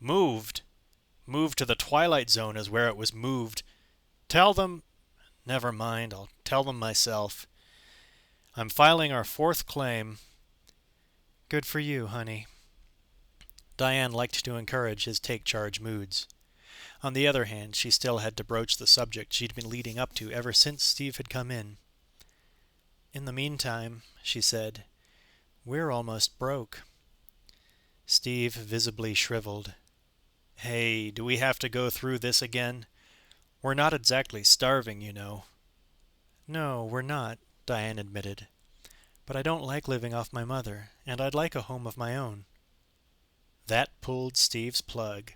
Moved? Moved to the Twilight Zone is where it was moved. Tell them... Never mind, I'll tell them myself. I'm filing our 4th claim. Good for you, honey. Diane liked to encourage his take-charge moods. On the other hand, she still had to broach the subject she'd been leading up to ever since Steve had come in. In the meantime, she said, we're almost broke. Steve visibly shriveled. Hey, do we have to go through this again? We're not exactly starving, you know. No, we're not, Diane admitted. But I don't like living off my mother, and I'd like a home of my own. That pulled Steve's plug.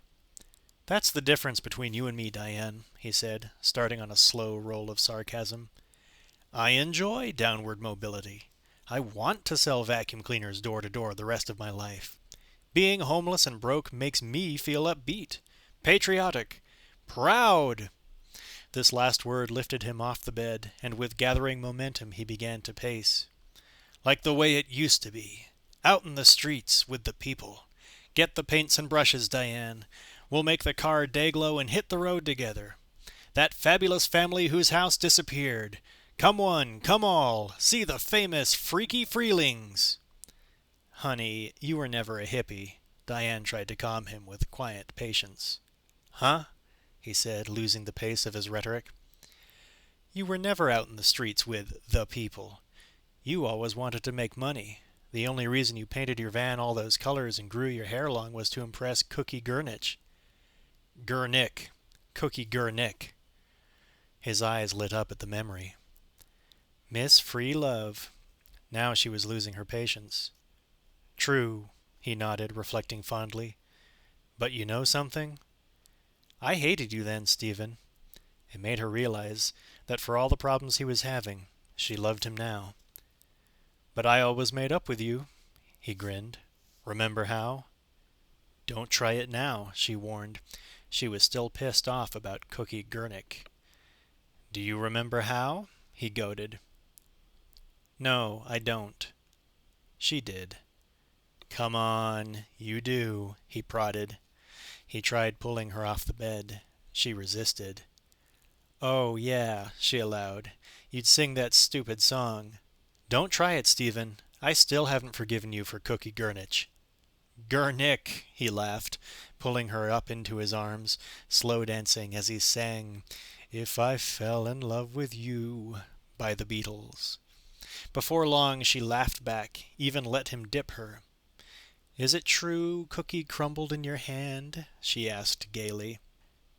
That's the difference between you and me, Diane, he said, starting on a slow roll of sarcasm. I enjoy downward mobility. I want to sell vacuum cleaners door to door the rest of my life. Being homeless and broke makes me feel upbeat, patriotic, proud. This last word lifted him off the bed, and with gathering momentum he began to pace. Like the way it used to be. Out in the streets with the people. Get the paints and brushes, Diane. We'll make the car day-glow and hit the road together. That fabulous family whose house disappeared. Come one, come all. See the famous freaky Freelings. Honey, you were never a hippie. Diane tried to calm him with quiet patience. Huh? He said, losing the pace of his rhetoric. You were never out in the streets with the people. You always wanted to make money. The only reason you painted your van all those colors and grew your hair long was to impress Cookie Gurnich. Gurnick. Cookie Gurnick. His eyes lit up at the memory. Miss Free Love. Now she was losing her patience. True, he nodded, reflecting fondly. But you know something? I hated you then, Stephen. It made her realize that for all the problems he was having, she loved him now. But I always made up with you, he grinned. Remember how? Don't try it now, she warned. She was still pissed off about Cookie Gurnick. Do you remember how? He goaded. No, I don't. She did. Come on, you do, he prodded. He tried pulling her off the bed. She resisted. Oh, yeah, she allowed. You'd sing that stupid song. Don't try it, Stephen. I still haven't forgiven you for Cookie Gurnick. Gurnick, he laughed, pulling her up into his arms, slow dancing as he sang If I Fell in Love with You by the Beatles. Before long she laughed back, even let him dip her. Is it true cookie crumbled in your hand? She asked gaily.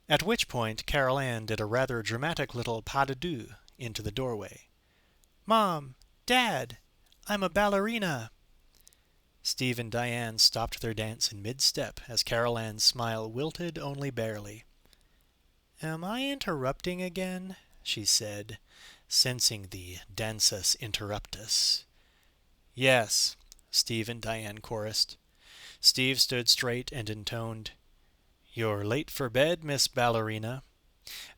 At which point Carol Ann did a rather dramatic little pas de deux into the doorway. Mom! Dad! I'm a ballerina! Steve and Diane stopped their dance in mid-step as Carol Ann's smile wilted only barely. Am I interrupting again? She said, sensing the dansus interruptus. Yes, Steve and Diane chorused. Steve stood straight and intoned, You're late for bed, Miss Ballerina.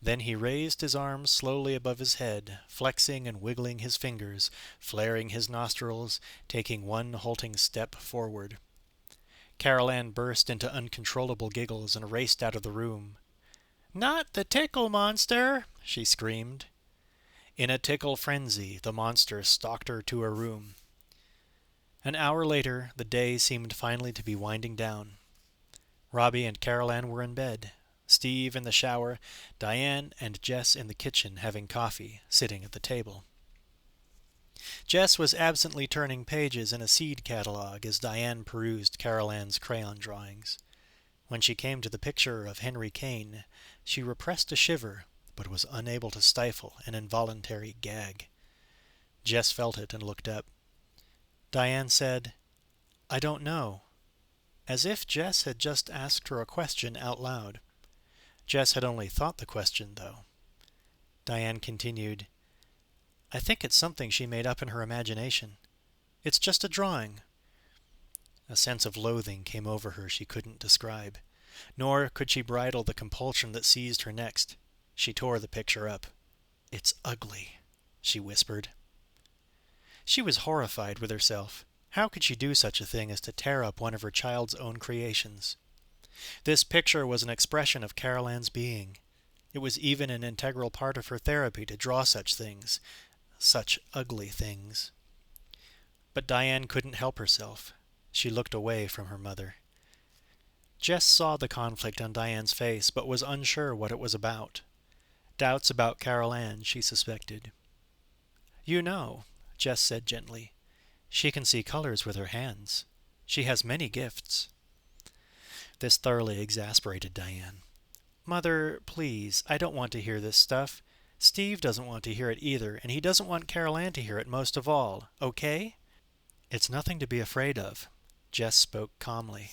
Then he raised his arms slowly above his head, flexing and wiggling his fingers, flaring his nostrils, taking one halting step forward. Carol Ann burst into uncontrollable giggles and raced out of the room. Not the tickle monster, she screamed. In a tickle frenzy, the monster stalked her to her room. An hour later, the day seemed finally to be winding down. Robbie and Carol Ann were in bed, Steve in the shower, Diane and Jess in the kitchen having coffee, sitting at the table. Jess was absently turning pages in a seed catalog as Diane perused Carol Ann's crayon drawings. When she came to the picture of Henry Kane, she repressed a shiver, but was unable to stifle an involuntary gag. Jess felt it and looked up. Diane said, I don't know, as if Jess had just asked her a question out loud. Jess had only thought the question, though. Diane continued, I think it's something she made up in her imagination. It's just a drawing. A sense of loathing came over her she couldn't describe, nor could she bridle the compulsion that seized her next. She tore the picture up. It's ugly, she whispered. She was horrified with herself. How could she do such a thing as to tear up one of her child's own creations? This picture was an expression of Carol Ann's being. It was even an integral part of her therapy to draw such things, such ugly things. But Diane couldn't help herself. She looked away from her mother. Jess saw the conflict on Diane's face, but was unsure what it was about. Doubts about Carol Ann, she suspected. You know, Jess said gently, she can see colors with her hands. She has many gifts. This thoroughly exasperated Diane. Mother, please, I don't want to hear this stuff. Steve doesn't want to hear it either, and he doesn't want Carol Ann to hear it most of all, okay? It's nothing to be afraid of, Jess spoke calmly.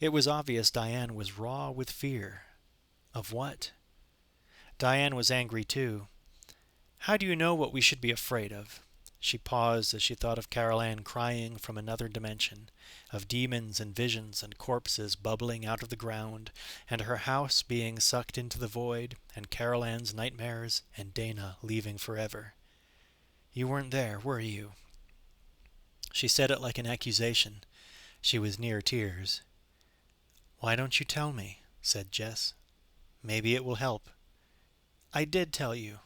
It was obvious Diane was raw with fear. Of what? Diane was angry too. How do you know what we should be afraid of? She paused as she thought of Carol Ann crying from another dimension, of demons and visions and corpses bubbling out of the ground, and her house being sucked into the void, and Carol Ann's nightmares, and Dana leaving forever. You weren't there, were you? She said it like an accusation. She was near tears. Why don't you tell me? Said Jess. Maybe it will help. I did tell you,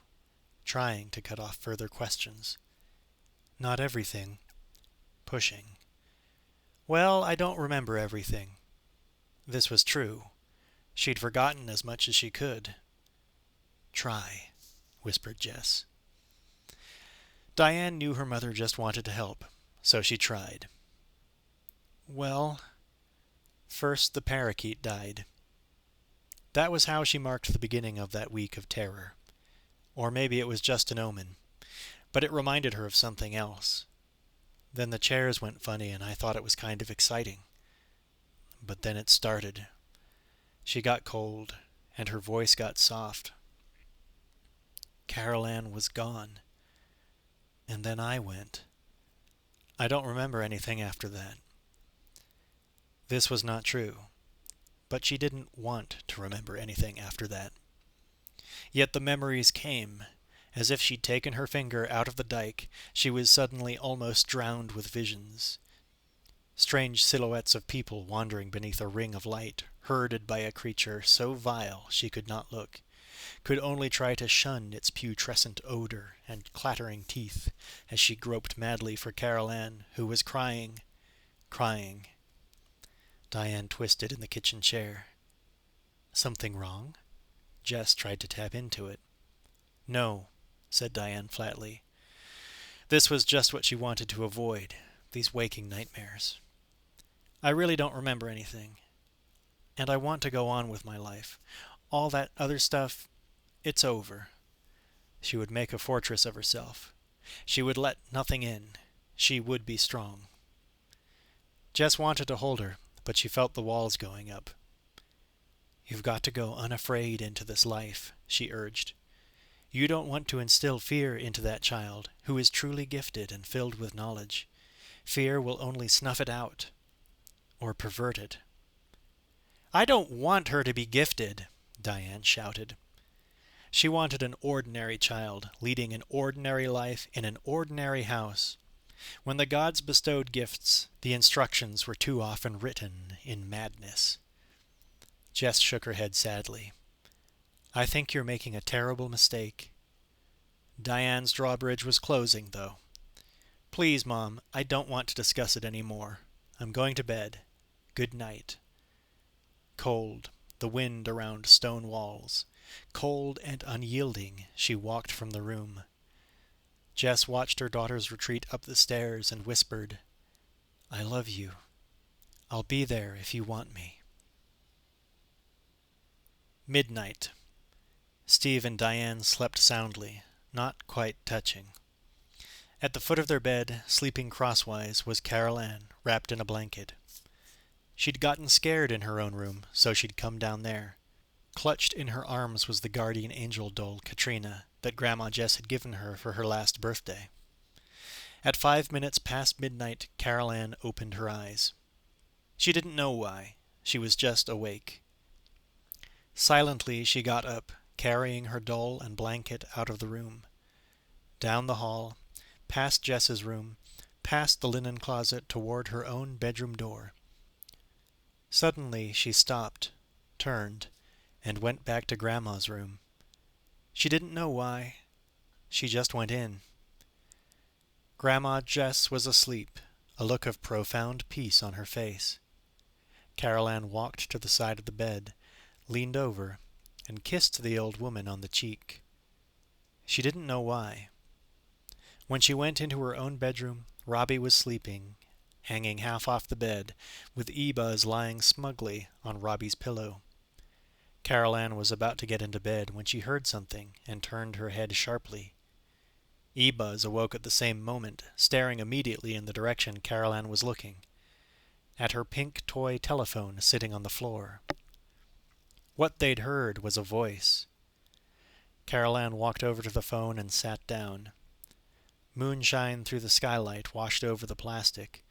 trying to cut off further questions. Not everything. Pushing. Well, I don't remember everything. This was true. She'd forgotten as much as she could. Try, whispered Jess. Diane knew her mother just wanted to help, so she tried. Well, first the parakeet died. That was how she marked the beginning of that week of terror. Or maybe it was just an omen, but it reminded her of something else. Then the chairs went funny and I thought it was kind of exciting. But then it started. She got cold, and her voice got soft. Carol Ann was gone. And then I went. I don't remember anything after that. This was not true, but she didn't want to remember anything after that. Yet the memories came. As if she'd taken her finger out of the dike, she was suddenly almost drowned with visions. Strange silhouettes of people wandering beneath a ring of light, herded by a creature so vile she could not look, could only try to shun its putrescent odor and clattering teeth as she groped madly for Carol Ann, who was crying. Diane twisted in the kitchen chair. Something wrong? Jess tried to tap into it. No, said Diane flatly. This was just what she wanted to avoid, these waking nightmares. I really don't remember anything. And I want to go on with my life. All that other stuff, it's over. She would make a fortress of herself. She would let nothing in. She would be strong. Jess wanted to hold her, but she felt the walls going up. You've got to go unafraid into this life, she urged. You don't want to instill fear into that child, who is truly gifted and filled with knowledge. Fear will only snuff it out, or pervert it. I don't want her to be gifted, Diane shouted. She wanted an ordinary child, leading an ordinary life in an ordinary house. When the gods bestowed gifts, the instructions were too often written in madness. Jess shook her head sadly. I think you're making a terrible mistake. Diane's drawbridge was closing, though. Please, Mom, I don't want to discuss it any more. I'm going to bed. Good night. Cold, the wind around stone walls. Cold and unyielding, she walked from the room. Jess watched her daughters retreat up the stairs and whispered, I love you. I'll be there if you want me. Midnight. Steve and Diane slept soundly, not quite touching. At the foot of their bed, sleeping crosswise, was Carol Ann, wrapped in a blanket. She'd gotten scared in her own room, so she'd come down there. Clutched in her arms was the guardian angel doll, Katrina, that Grandma Jess had given her for her last birthday. At 5 minutes past midnight, Carol Ann opened her eyes. She didn't know why. She was just awake. Silently she got up, carrying her doll and blanket out of the room. Down the hall, past Jess's room, past the linen closet toward her own bedroom door. Suddenly she stopped, turned, and went back to Grandma's room. She didn't know why. She just went in. Grandma Jess was asleep, a look of profound peace on her face. Carol Ann walked to the side of the bed, leaned over, and kissed the old woman on the cheek. She didn't know why. When she went into her own bedroom, Robbie was sleeping, hanging half off the bed, with E-Buzz lying smugly on Robbie's pillow. Carol Ann was about to get into bed when she heard something and turned her head sharply. E-Buzz awoke at the same moment, staring immediately in the direction Carol Ann was looking, at her pink toy telephone sitting on the floor. What they'd heard was a voice. Carol Ann walked over to the phone and sat down. Moonshine through the skylight washed over the plastic,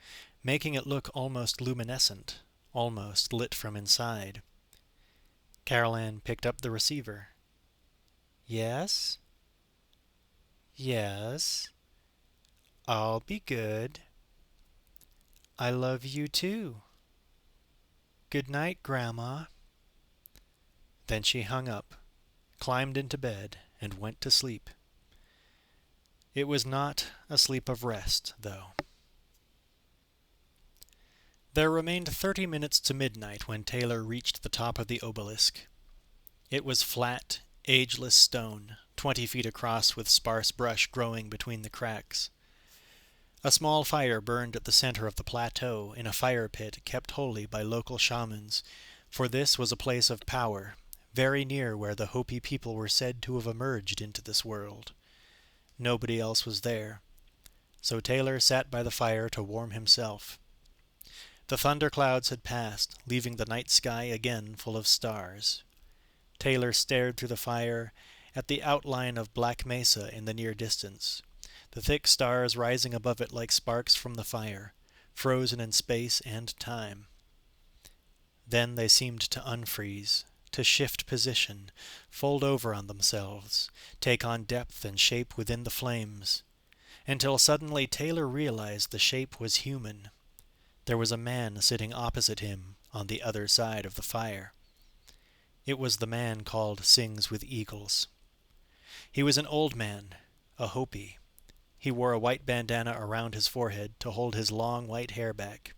making it look almost luminescent, almost lit from inside. Carol Ann picked up the receiver. Yes? Yes. I'll be good. I love you too. Good night, Grandma. Then she hung up, climbed into bed, and went to sleep. It was not a sleep of rest, though. There remained 30 minutes to midnight when Taylor reached the top of the obelisk. It was flat, ageless stone, 20 feet across with sparse brush growing between the cracks. A small fire burned at the center of the plateau in a fire pit kept holy by local shamans, for this was a place of power, very near where the Hopi people were said to have emerged into this world. Nobody else was there, so Taylor sat by the fire to warm himself. The thunderclouds had passed, leaving the night sky again full of stars. Taylor stared through the fire at the outline of Black Mesa in the near distance, the thick stars rising above it like sparks from the fire, frozen in space and time. Then they seemed to unfreeze, to shift position, fold over on themselves, take on depth and shape within the flames, until suddenly Taylor realized the shape was human. There was a man sitting opposite him on the other side of the fire. It was the man called Sings with Eagles. He was an old man, a Hopi. He wore a white bandana around his forehead to hold his long white hair back.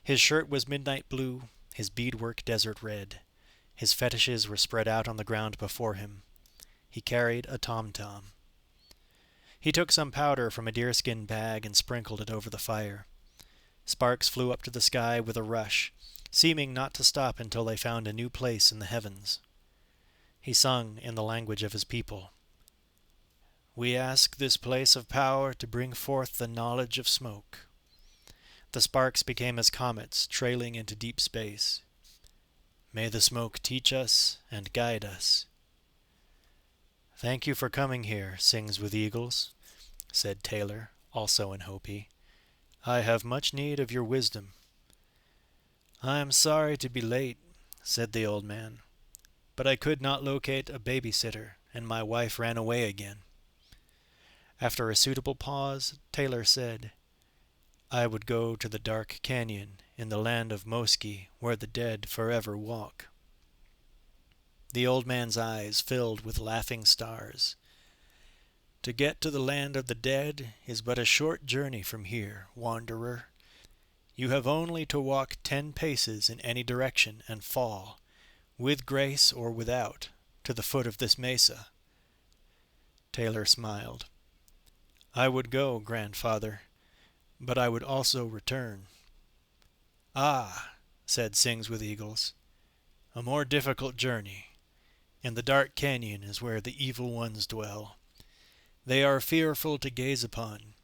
His shirt was midnight blue, his beadwork desert red. His fetishes were spread out on the ground before him. He carried a tom-tom. He took some powder from a deerskin bag and sprinkled it over the fire. Sparks flew up to the sky with a rush, seeming not to stop until they found a new place in the heavens. He sung in the language of his people. "We ask this place of power to bring forth the knowledge of smoke." The sparks became as comets trailing into deep space. "May the smoke teach us and guide us." "Thank you for coming here, Sings with Eagles," said Taylor, also in Hopi. "I have much need of your wisdom." "I am sorry to be late," said the old man, "but I could not locate a babysitter, and my wife ran away again." After a suitable pause, Taylor said, "I would go to the dark canyon in the land of Moski, where the dead forever walk." The old man's eyes filled with laughing stars. "To get to the land of the dead is but a short journey from here, wanderer. You have only to walk 10 paces in any direction and fall, with grace or without, to the foot of this mesa." Taylor smiled. "I would go, grandfather, but I would also return." "Ah," said Sings with Eagles, "a more difficult journey. In the dark canyon is where the evil ones dwell. They are fearful to gaze upon,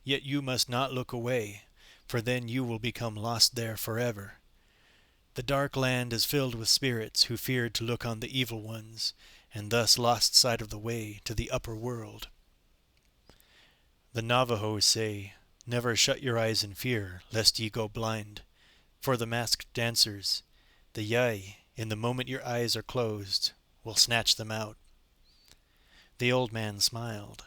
yet you must not look away, for then you will become lost there forever. The dark land is filled with spirits who feared to look on the evil ones, and thus lost sight of the way to the upper world. The Navajos say, 'Never shut your eyes in fear, lest ye go blind.' For the masked dancers, the Yai, in the moment your eyes are closed, will snatch them out." The old man smiled.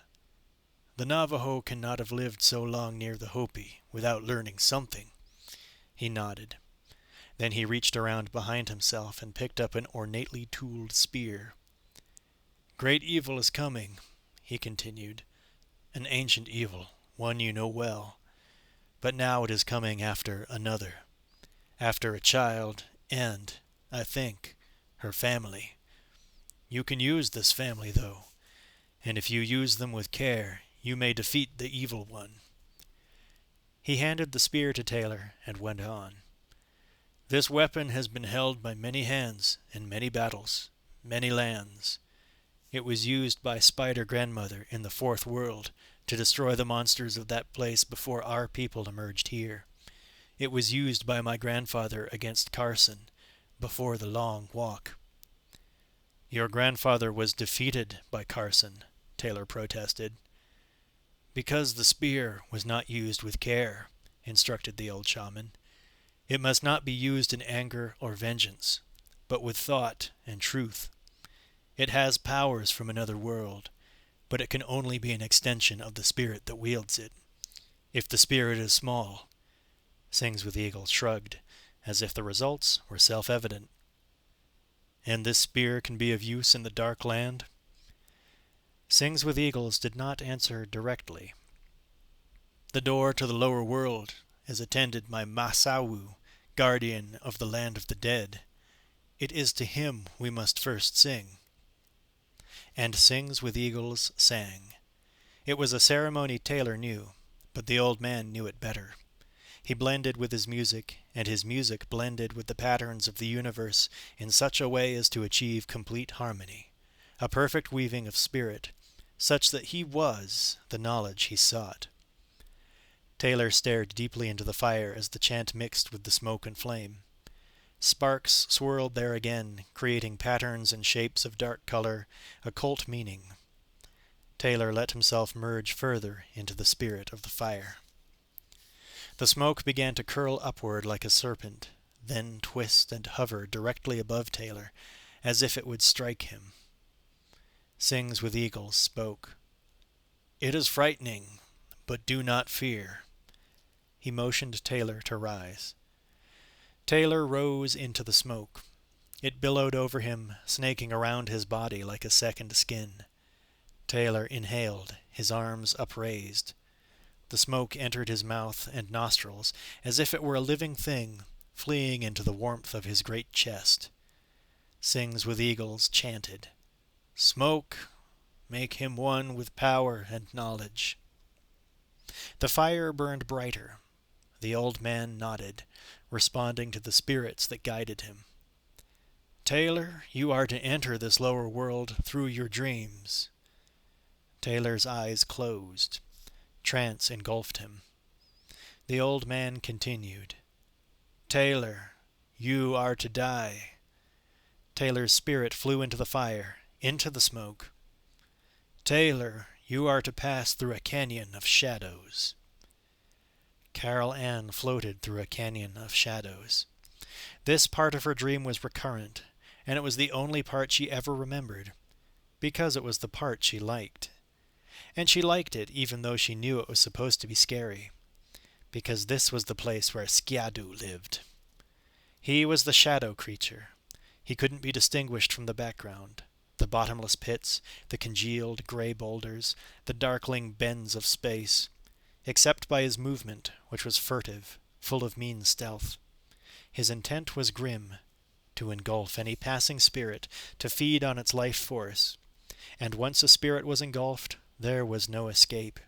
"The Navajo cannot have lived so long near the Hopi without learning something." He nodded. Then he reached around behind himself and picked up an ornately tooled spear. "Great evil is coming," he continued. "An ancient evil, one you know well. But now it is coming after another. After a child and, I think, her family. You can use this family, though, and if you use them with care, you may defeat the evil one." He handed the spear to Taylor and went on. "This weapon has been held by many hands in many battles, many lands. It was used by Spider Grandmother in the Fourth World to destroy the monsters of that place before our people emerged here. It was used by my grandfather against Carson before the Long Walk." "Your grandfather was defeated by Carson," Taylor protested. "Because the spear was not used with care," instructed the old shaman. "It must not be used in anger or vengeance, but with thought and truth. It has powers from another world, but it can only be an extension of the spirit that wields it. If the spirit is small—" Sings with Eagles shrugged, as if the results were self-evident. "And this spear can be of use in the dark land?" Sings with Eagles did not answer directly. "The door to the lower world is attended by Masawu, guardian of the land of the dead. It is to him we must first sing." And Sings with Eagles sang. It was a ceremony Taylor knew, but the old man knew it better. He blended with his music, and his music blended with the patterns of the universe in such a way as to achieve complete harmony, a perfect weaving of spirit, such that he was the knowledge he sought. Taylor stared deeply into the fire as the chant mixed with the smoke and flame. Sparks swirled there again, creating patterns and shapes of dark color, occult meaning. Taylor let himself merge further into the spirit of the fire. The smoke began to curl upward like a serpent, then twist and hover directly above Taylor, as if it would strike him. Sings with Eagles spoke. "It is frightening, but do not fear." He motioned Taylor to rise. Taylor rose into the smoke. It billowed over him, snaking around his body like a second skin. Taylor inhaled, his arms upraised. The smoke entered his mouth and nostrils, as if it were a living thing, fleeing into the warmth of his great chest. Sings with Eagles chanted, "Smoke, make him one with power and knowledge." The fire burned brighter. The old man nodded, responding to the spirits that guided him. "Taylor, you are to enter this lower world through your dreams." Taylor's eyes closed. Trance engulfed him. The old man continued. "Taylor, you are to die." Taylor's spirit flew into the fire, into the smoke. "Taylor, you are to pass through a canyon of shadows." Carol Ann floated through a canyon of shadows. This part of her dream was recurrent, and it was the only part she ever remembered, because it was the part she liked. And she liked it even though she knew it was supposed to be scary, because this was the place where Skiadu lived. He was the shadow creature. He couldn't be distinguished from the background, the bottomless pits, the congealed gray boulders, the darkling bends of space, except by his movement, which was furtive, full of mean stealth. His intent was grim, to engulf any passing spirit, to feed on its life force. And once a spirit was engulfed, there was no escape.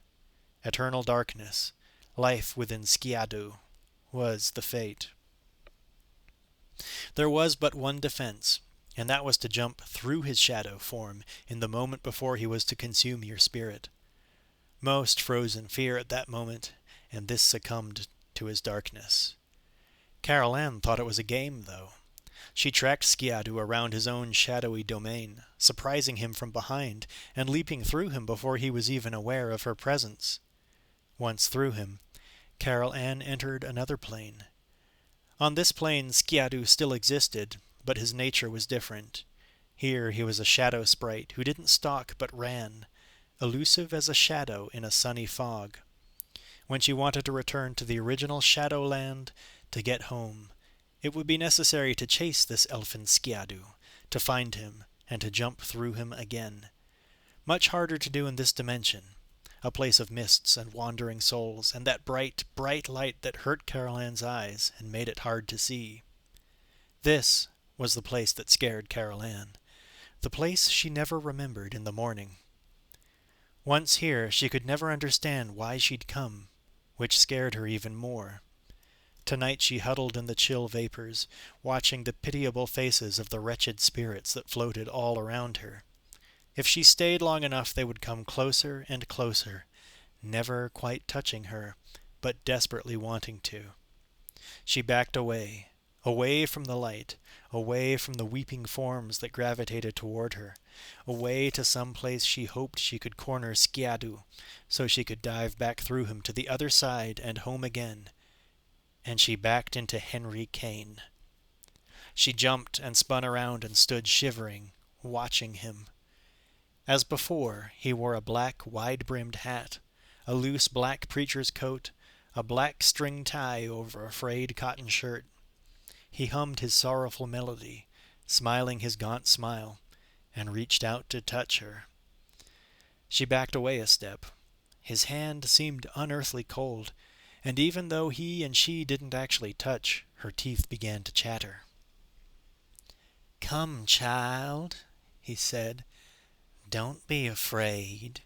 Eternal darkness, life within Skiadu, was the fate. There was but one defense, and that was to jump through his shadow form in the moment before he was to consume your spirit. Most froze in fear at that moment, and this succumbed to his darkness. Carol Ann thought it was a game, though. She tracked Skiadu around his own shadowy domain, surprising him from behind, and leaping through him before he was even aware of her presence. Once through him, Carol Ann entered another plane. On this plane Skiadu still existed, but his nature was different. Here he was a shadow sprite who didn't stalk but ran, elusive as a shadow in a sunny fog. When she wanted to return to the original Shadowland, to get home, it would be necessary to chase this elfin Skiadu, to find him, and to jump through him again. Much harder to do in this dimension, a place of mists and wandering souls, and that bright, bright light that hurt Carol Ann's eyes and made it hard to see. This was the place that scared Carol Ann, the place she never remembered in the morning. Once here, she could never understand why she'd come, which scared her even more. Tonight she huddled in the chill vapors, watching the pitiable faces of the wretched spirits that floated all around her. If she stayed long enough, they would come closer and closer, never quite touching her, but desperately wanting to. She backed away, away from the light, away from the weeping forms that gravitated toward her, away to some place she hoped she could corner Skiadu, so she could dive back through him to the other side and home again. And she backed into Henry Kane. She jumped and spun around and stood shivering, watching him. As before, he wore a black, wide-brimmed hat, a loose black preacher's coat, a black string tie over a frayed cotton shirt. He hummed his sorrowful melody, smiling his gaunt smile, and reached out to touch her. She backed away a step. His hand seemed unearthly cold, and even though he and she didn't actually touch, her teeth began to chatter. "Come, child," he said. "Don't be afraid.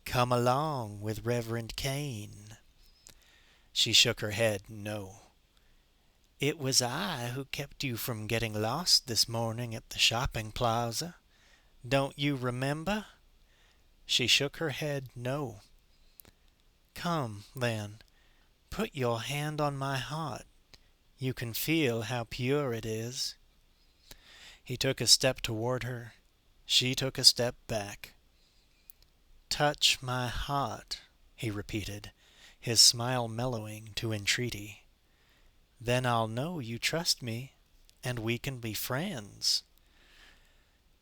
Come along with Reverend Kane." She shook her head no. "It was I who kept you from getting lost this morning at the shopping plaza. Don't you remember?" She shook her head no. "Come, then, put your hand on my heart. You can feel how pure it is." He took a step toward her. She took a step back. "Touch my heart," he repeated, his smile mellowing to entreaty. "Then I'll know you trust me, and we can be friends."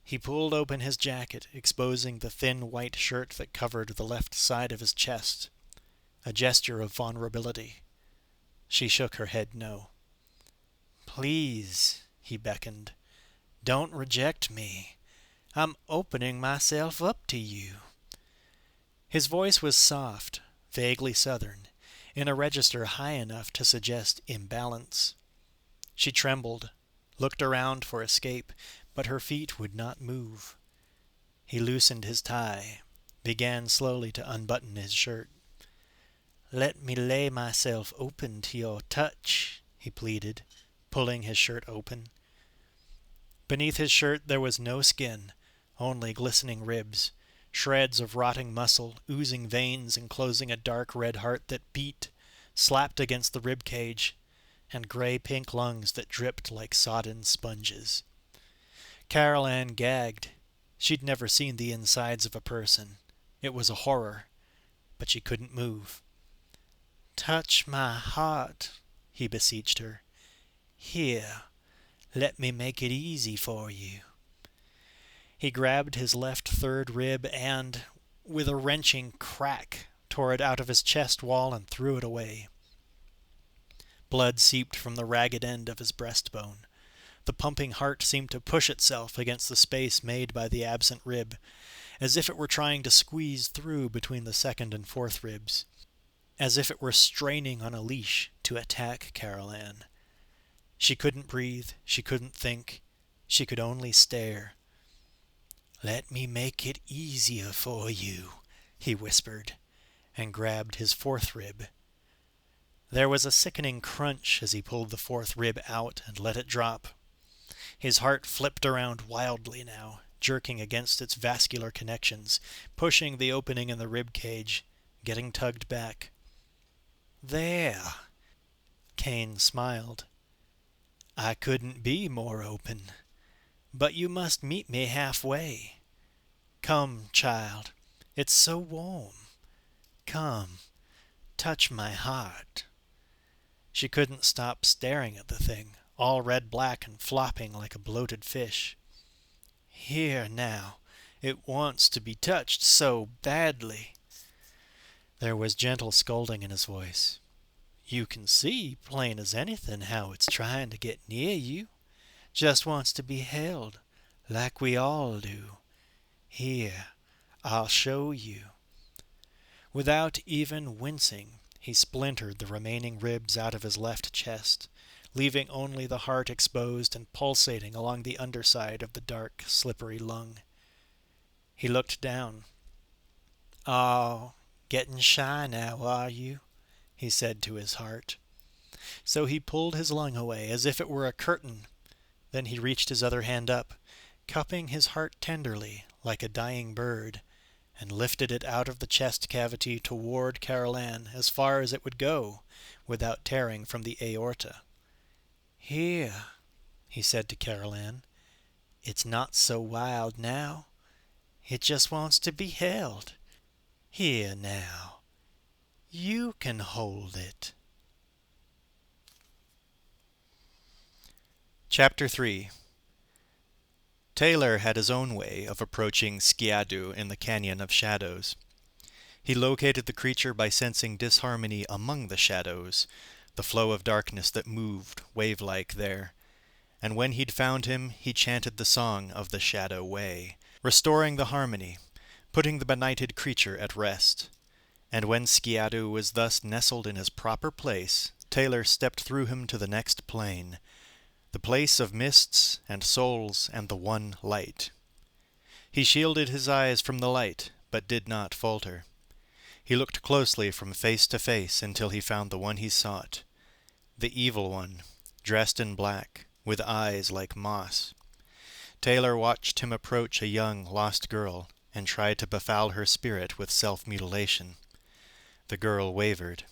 He pulled open his jacket, exposing the thin white shirt that covered the left side of his chest, a gesture of vulnerability. She shook her head no. "Please," he beckoned, "don't reject me. I'm opening myself up to you." His voice was soft, vaguely southern, in a register high enough to suggest imbalance. She trembled, looked around for escape, but her feet would not move. He loosened his tie, began slowly to unbutton his shirt. "Let me lay myself open to your touch," he pleaded, pulling his shirt open. Beneath his shirt there was no skin, only glistening ribs, shreds of rotting muscle, oozing veins enclosing a dark red heart that beat, slapped against the rib cage, and gray-pink lungs that dripped like sodden sponges. Carol Ann gagged. She'd never seen the insides of a person. It was a horror, but she couldn't move. "Touch my heart," he beseeched her. "Here, let me make it easy for you." He grabbed his left third rib and, with a wrenching crack, tore it out of his chest wall and threw it away. Blood seeped from the ragged end of his breastbone. The pumping heart seemed to push itself against the space made by the absent rib, as if it were trying to squeeze through between the second and fourth ribs, as if it were straining on a leash to attack Carol Ann. She couldn't breathe, she couldn't think, she could only stare. "Let me make it easier for you," he whispered, and grabbed his fourth rib. There was a sickening crunch as he pulled the fourth rib out and let it drop. His heart flipped around wildly now, jerking against its vascular connections, pushing the opening in the rib cage, getting tugged back. "There," Kane smiled. "I couldn't be more open. But you must meet me halfway. Come, child, it's so warm. Come, touch my heart." She couldn't stop staring at the thing, all red-black and flopping like a bloated fish. "Here now, it wants to be touched so badly." There was gentle scolding in his voice. "You can see, plain as anything, how it's trying to get near you. Just wants to be held, like we all do. Here, I'll show you." Without even wincing, he splintered the remaining ribs out of his left chest, leaving only the heart exposed and pulsating along the underside of the dark, slippery lung. He looked down. "Oh, getting shy now, are you?" he said to his heart. So he pulled his lung away as if it were a curtain. Then he reached his other hand up, cupping his heart tenderly like a dying bird, and lifted it out of the chest cavity toward Carol Ann as far as it would go, without tearing from the aorta. "Here," he said to Carol Ann. "It's not so wild now. It just wants to be held. Here now. You can hold it." Chapter 3. Taylor had his own way of approaching Skiadu in the Canyon of Shadows. He located the creature by sensing disharmony among the shadows, the flow of darkness that moved, wave-like, there. And when he'd found him, he chanted the song of the Shadow Way, restoring the harmony, putting the benighted creature at rest. And when Skiadu was thus nestled in his proper place, Taylor stepped through him to the next plane, the place of mists and souls and the one light. He shielded his eyes from the light, but did not falter. He looked closely from face to face until he found the one he sought. The evil one, dressed in black, with eyes like moss. Taylor watched him approach a young, lost girl and try to befoul her spirit with self-mutilation. The girl wavered.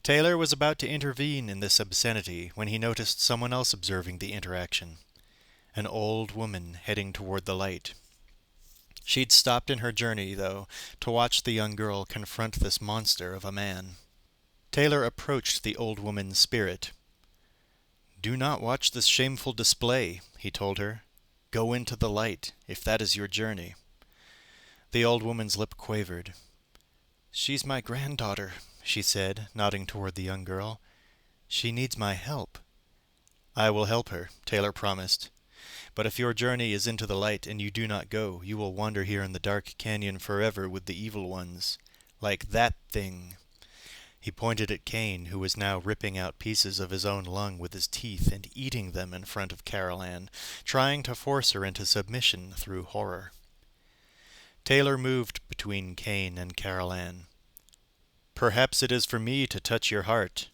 Taylor was about to intervene in this obscenity when he noticed someone else observing the interaction. An old woman heading toward the light. She'd stopped in her journey, though, to watch the young girl confront this monster of a man. Taylor approached the old woman's spirit. "Do not watch this shameful display," he told her. "Go into the light, if that is your journey." The old woman's lip quavered. "She's my granddaughter," she said, nodding toward the young girl. "She needs my help." "I will help her," Taylor promised. "But if your journey is into the light and you do not go, you will wander here in the dark canyon forever with the evil ones. Like that thing." He pointed at Kane, who was now ripping out pieces of his own lung with his teeth and eating them in front of Carol Ann, trying to force her into submission through horror. Taylor moved between Kane and Carol Ann. "Perhaps it is for me to touch your heart."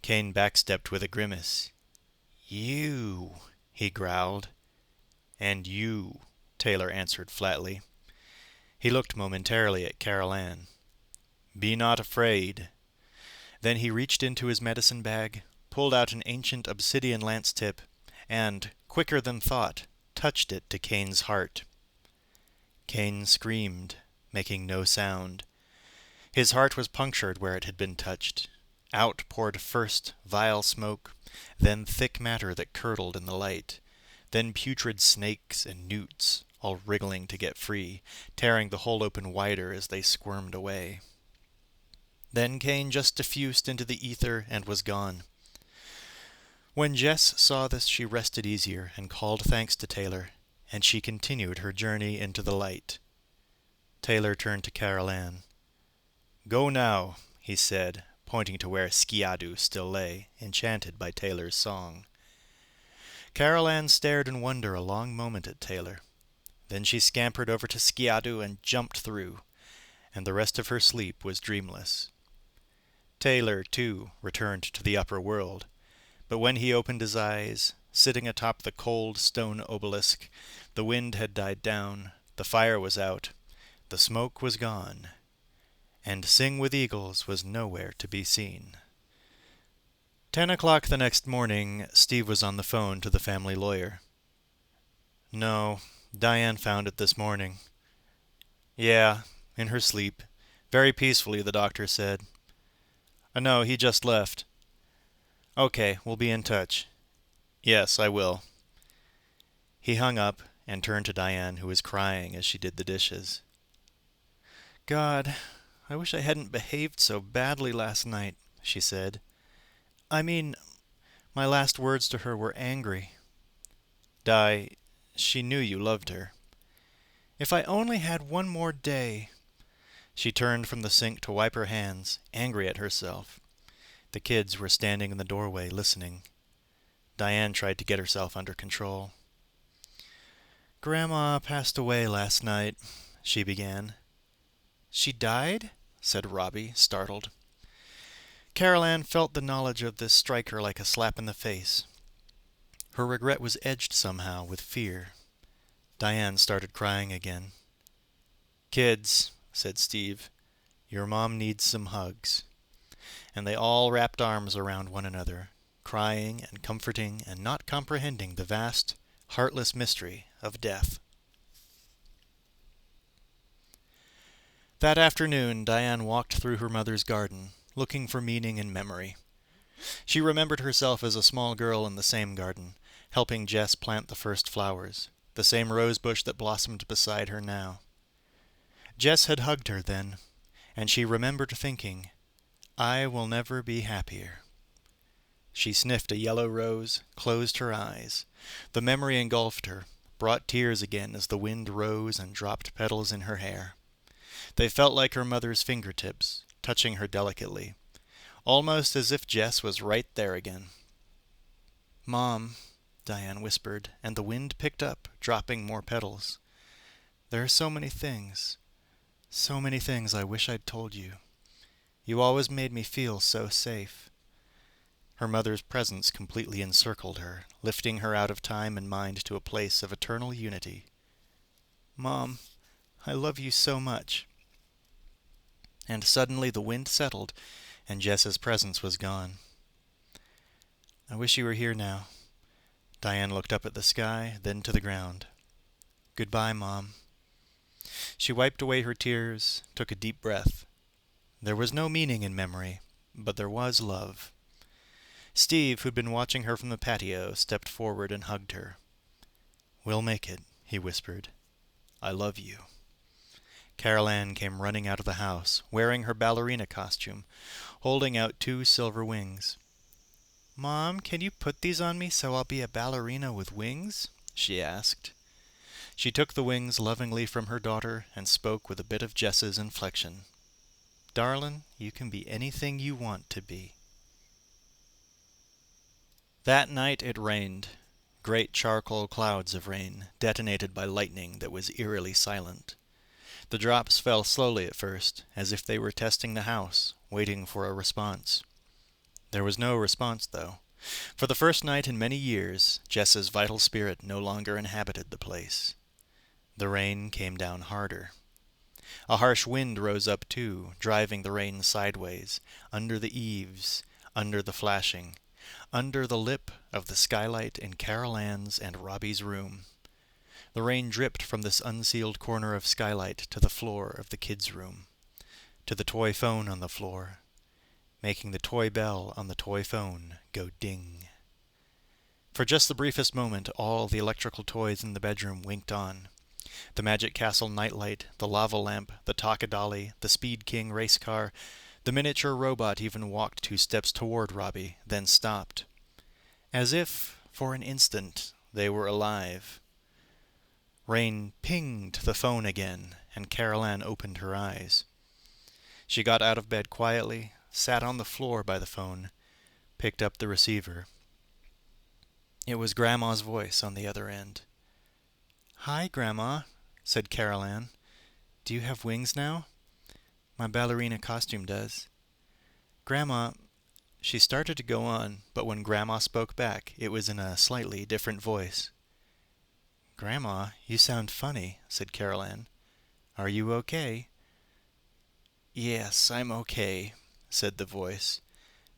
Kane backstepped with a grimace. "You," he growled. "And you," Taylor answered flatly. He looked momentarily at Carol Ann. "Be not afraid." Then he reached into his medicine bag, pulled out an ancient obsidian lance tip, and, quicker than thought, touched it to Kane's heart. Kane screamed, making no sound. His heart was punctured where it had been touched. Out poured first vile smoke, then thick matter that curdled in the light, then putrid snakes and newts, all wriggling to get free, tearing the hole open wider as they squirmed away. Then Kane just diffused into the ether and was gone. When Jess saw this, she rested easier and called thanks to Taylor, and she continued her journey into the light. Taylor turned to Carol Ann. "Go now," he said, pointing to where Skiadu still lay, enchanted by Taylor's song. Carol Ann stared in wonder a long moment at Taylor. Then she scampered over to Skiadu and jumped through, and the rest of her sleep was dreamless. Taylor, too, returned to the upper world, but when he opened his eyes, sitting atop the cold stone obelisk, the wind had died down, the fire was out, the smoke was gone, and Sing with Eagles was nowhere to be seen. 10 o'clock the next morning, Steve was on the phone to the family lawyer. "No, Diane found it this morning." "Yeah, in her sleep. Very peacefully, the doctor said." "No, he just left." "Okay, we'll be in touch." "Yes, I will." He hung up and turned to Diane, who was crying as she did the dishes. "God, I wish I hadn't behaved so badly last night," she said. "I mean, my last words to her were angry." "Di, she knew you loved her." "If I only had one more day." She turned from the sink to wipe her hands, angry at herself. The kids were standing in the doorway, listening. Diane tried to get herself under control. "Grandma passed away last night," she began. "She died?" said Robbie, startled. Carol Ann felt the knowledge of this strike her like a slap in the face. Her regret was edged somehow with fear. Diane started crying again. "Kids," said Steve, "your mom needs some hugs." And they all wrapped arms around one another, crying and comforting and not comprehending the vast, heartless mystery of death. That afternoon, Diane walked through her mother's garden, looking for meaning in memory. She remembered herself as a small girl in the same garden, helping Jess plant the first flowers, the same rose bush that blossomed beside her now. Jess had hugged her then, and she remembered thinking, "I will never be happier." She sniffed a yellow rose, closed her eyes. The memory engulfed her, brought tears again as the wind rose and dropped petals in her hair. They felt like her mother's fingertips, touching her delicately, almost as if Jess was right there again. "Mom," Diane whispered, and the wind picked up, dropping more petals. "There are so many things. So many things I wish I'd told you. You always made me feel so safe." Her mother's presence completely encircled her, lifting her out of time and mind to a place of eternal unity. "Mom, I love you so much." And suddenly the wind settled, and Jess's presence was gone. "I wish you were here now." Diane looked up at the sky, then to the ground. "Goodbye, Mom." She wiped away her tears, took a deep breath. There was no meaning in memory, but there was love. Steve, who'd been watching her from the patio, stepped forward and hugged her. "We'll make it," he whispered. "I love you." Carol Ann came running out of the house, wearing her ballerina costume, holding out 2 silver wings. "Mom, can you put these on me so I'll be a ballerina with wings?" she asked. She took the wings lovingly from her daughter and spoke with a bit of Jess's inflection. "Darlin', you can be anything you want to be." That night it rained. Great charcoal clouds of rain, detonated by lightning that was eerily silent. The drops fell slowly at first, as if they were testing the house, waiting for a response. There was no response, though. For the first night in many years, Jess's vital spirit no longer inhabited the place. The rain came down harder. A harsh wind rose up too, driving the rain sideways, under the eaves, under the flashing, under the lip of the skylight in Carol Ann's and Robbie's room. The rain dripped from this unsealed corner of skylight to the floor of the kids' room, to the toy phone on the floor, making the toy bell on the toy phone go ding. For just the briefest moment, all the electrical toys in the bedroom winked on. The Magic Castle nightlight, the lava lamp, the Taka-Dolly, the Speed King race car, the miniature robot even walked 2 steps toward Robbie, then stopped. As if, for an instant, they were alive. Rain pinged the phone again, and Carol Ann opened her eyes. She got out of bed quietly, sat on the floor by the phone, picked up the receiver. It was Grandma's voice on the other end. "Hi, Grandma," said Carol Ann. "Do you have wings now?" "My ballerina costume does." "Grandma—" She started to go on, but when Grandma spoke back, it was in a slightly different voice. "Grandma, you sound funny," said Carol Ann. "Are you okay?" "Yes, I'm okay," said the voice,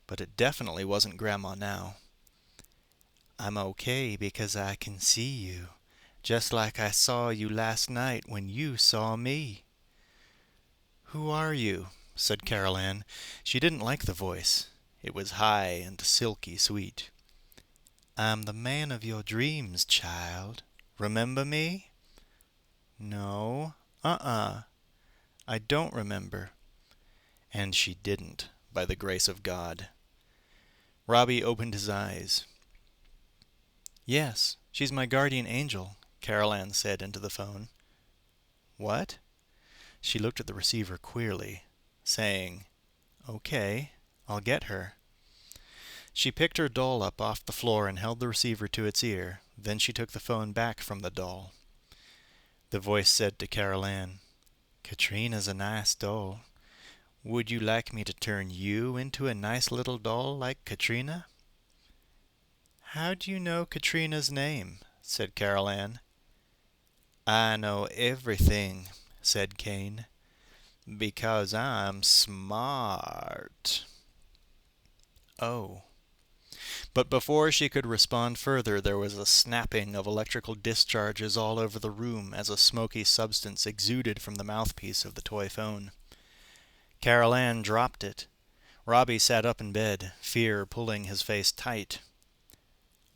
but it definitely wasn't Grandma now. "I'm okay because I can see you, just like I saw you last night when you saw me." "Who are you?" said Carol Ann. She didn't like the voice. It was high and silky sweet. "I'm the man of your dreams, child. Remember me?" "No. I don't remember." And she didn't, by the grace of God. Robbie opened his eyes. "Yes, she's my guardian angel," Carol Ann said into the phone. "What?" She looked at the receiver queerly, saying, "Okay, I'll get her." She picked her doll up off the floor and held the receiver to its ear. Then she took the phone back from the doll. The voice said to Carol Ann, "Katrina's a nice doll. Would you like me to turn you into a nice little doll like Katrina?" "How do you know Katrina's name?" said Carol Ann. "I know everything," said Kane, "because I'm smart." "Oh." But before she could respond further, there was a snapping of electrical discharges all over the room as a smoky substance exuded from the mouthpiece of the toy phone. Carol Ann dropped it. Robbie sat up in bed, fear pulling his face tight.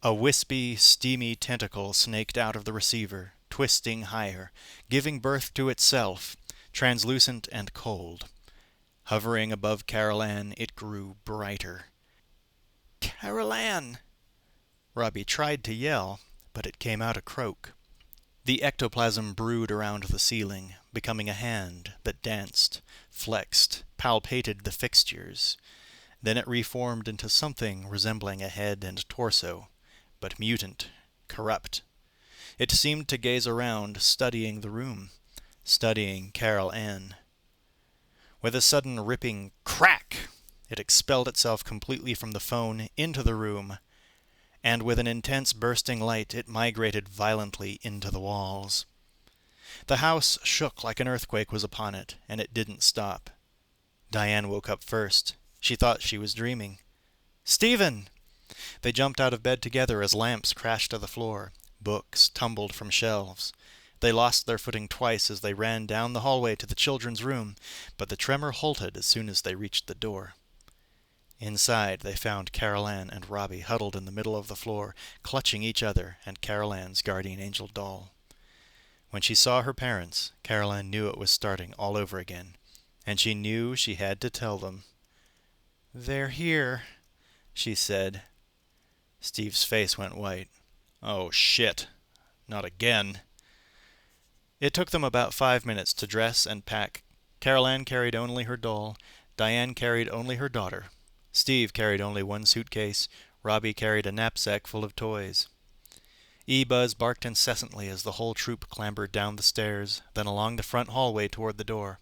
A wispy, steamy tentacle snaked out of the receiver, twisting higher, giving birth to itself, translucent and cold. Hovering above Carol Ann, it grew brighter. "Carol Ann!" Robbie tried to yell, but it came out a croak. The ectoplasm brewed around the ceiling, becoming a hand that danced, flexed, palpated the fixtures. Then it reformed into something resembling a head and torso, but mutant, corrupt. It seemed to gaze around, studying the room, studying Carol Ann. With a sudden ripping crack, it expelled itself completely from the phone into the room, and with an intense bursting light it migrated violently into the walls. The house shook like an earthquake was upon it, and it didn't stop. Diane woke up first. She thought she was dreaming. "Stephen!" They jumped out of bed together as lamps crashed to the floor. Books tumbled from shelves. They lost their footing twice as they ran down the hallway to the children's room, but the tremor halted as soon as they reached the door. Inside, they found Carol Ann and Robbie huddled in the middle of the floor, clutching each other and Carol Ann's guardian angel doll. When she saw her parents, Carol Ann knew it was starting all over again, and she knew she had to tell them. "They're here," she said. Steve's face went white. "Oh, shit. Not again." It took them about 5 minutes to dress and pack. Carol Ann carried only her doll. Diane carried only her daughter. Steve carried only one suitcase. Robbie carried a knapsack full of toys. E-Buzz barked incessantly as the whole troop clambered down the stairs, then along the front hallway toward the door.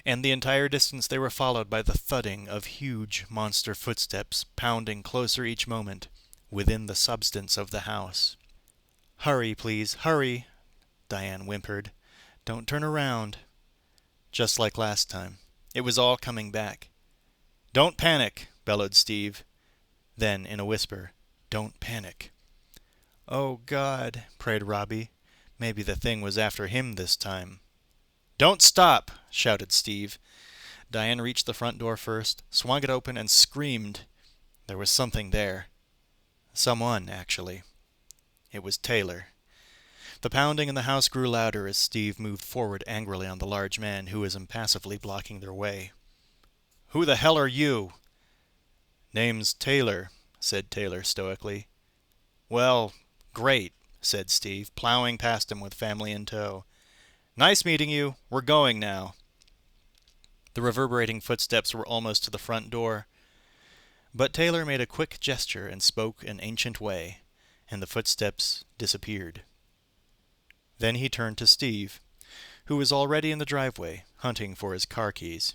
And the entire distance they were followed by the thudding of huge monster footsteps, pounding closer each moment, within the substance of the house. "Hurry, please, hurry," Diane whimpered. "Don't turn around." Just like last time. It was all coming back. "Don't panic," bellowed Steve. Then, in a whisper, "Don't panic." "Oh, God," prayed Robbie. Maybe the thing was after him this time. "Don't stop," shouted Steve. Diane reached the front door first, swung it open, and screamed. There was something there. Someone, actually. It was Taylor. The pounding in the house grew louder as Steve moved forward angrily on the large man who was impassively blocking their way. "Who the hell are you?" "Name's Taylor," said Taylor stoically. "Well, great," said Steve, plowing past him with family in tow. "Nice meeting you. We're going now." The reverberating footsteps were almost to the front door. But Taylor made a quick gesture and spoke an ancient way, and the footsteps disappeared. Then he turned to Steve, who was already in the driveway, hunting for his car keys.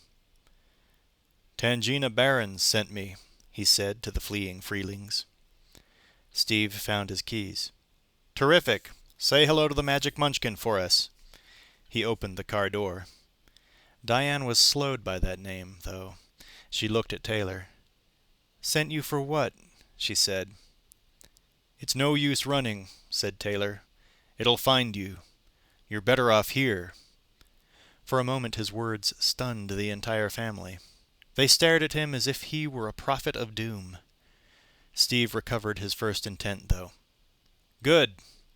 "Tangina Barons sent me," he said to the fleeing Freelings. Steve found his keys. "Terrific. Say hello to the Magic Munchkin for us." He opened the car door. Diane was slowed by that name, though. She looked at Taylor. "Sent you for what?" she said. "It's no use running," said Taylor. "It'll find you. You're better off here." For a moment his words stunned the entire family. They stared at him as if he were a prophet of doom. Steve recovered his first intent, though. "Good."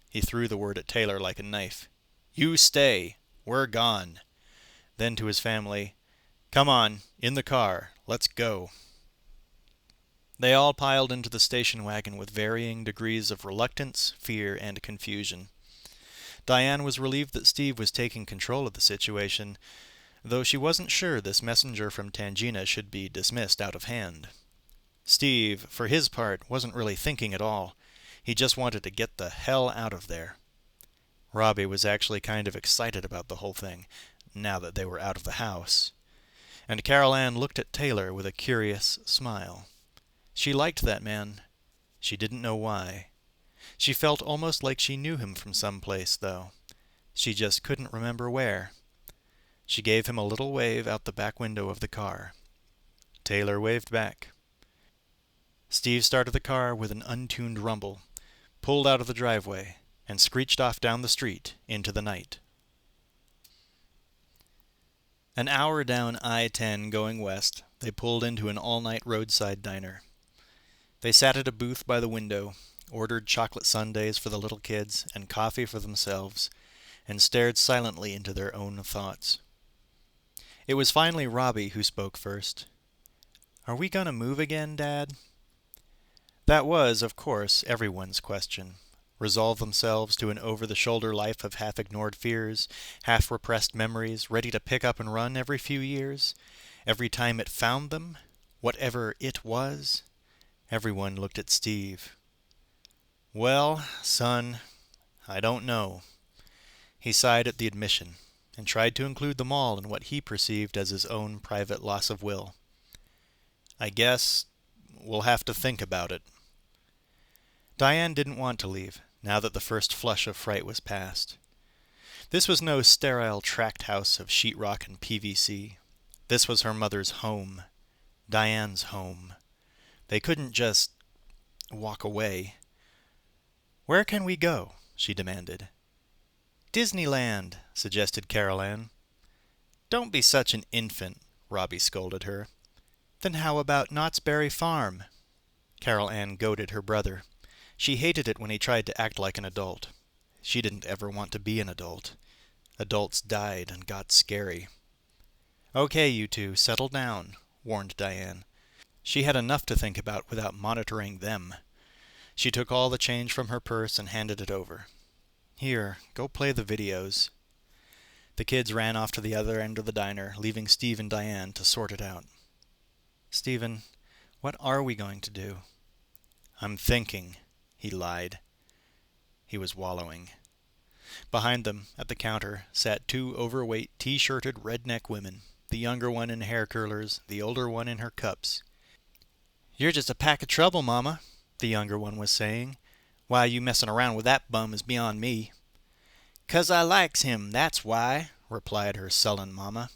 He threw the word at Taylor like a knife. "You stay. We're gone." Then to his family, "Come on, in the car. Let's go." They all piled into the station wagon with varying degrees of reluctance, fear, and confusion. Diane was relieved that Steve was taking control of the situation, though she wasn't sure this messenger from Tangina should be dismissed out of hand. Steve, for his part, wasn't really thinking at all. He just wanted to get the hell out of there. Robbie was actually kind of excited about the whole thing, now that they were out of the house. And Carol Ann looked at Taylor with a curious smile. She liked that man. She didn't know why. She felt almost like she knew him from some place, though. She just couldn't remember where. She gave him a little wave out the back window of the car. Taylor waved back. Steve started the car with an untuned rumble, pulled out of the driveway, and screeched off down the street into the night. An hour down I-10 going west, they pulled into an all-night roadside diner. They sat at a booth by the window, ordered chocolate sundaes for the little kids and coffee for themselves, and stared silently into their own thoughts. It was finally Robbie who spoke first. "Are we gonna move again, Dad?" That was, of course, everyone's question. Resolve themselves to an over-the-shoulder life of half-ignored fears, half-repressed memories, ready to pick up and run every few years? Every time it found them? Whatever it was? Everyone looked at Steve. "Well, son, I don't know." He sighed at the admission. and tried to include them all in what he perceived as his own private loss of will. "I guess we'll have to think about it." Diane didn't want to leave, now that the first flush of fright was past. This was no sterile tract house of sheetrock and PVC. This was her mother's home. Diane's home. They couldn't just walk away. "Where can we go?" she demanded. "Disneyland," suggested Carol Ann. "Don't be such an infant," Robbie scolded her. "Then how about Knott's Berry Farm?" Carol Ann goaded her brother. She hated it when he tried to act like an adult. She didn't ever want to be an adult. Adults died and got scary. "Okay, you two, settle down," warned Diane. She had enough to think about without monitoring them. She took all the change from her purse and handed it over. "Here, go play the videos." The kids ran off to the other end of the diner, leaving Steve and Diane to sort it out. "Stephen, what are we going to do?" "I'm thinking," he lied. He was wallowing. Behind them, at the counter, sat two overweight, t-shirted redneck women, the younger one in hair curlers, the older one in her cups. "You're just a pack of trouble, Mama," the younger one was saying. "Why you messin' around with that bum is beyond me." "'Cause I likes him, that's why," replied her sullen Mama.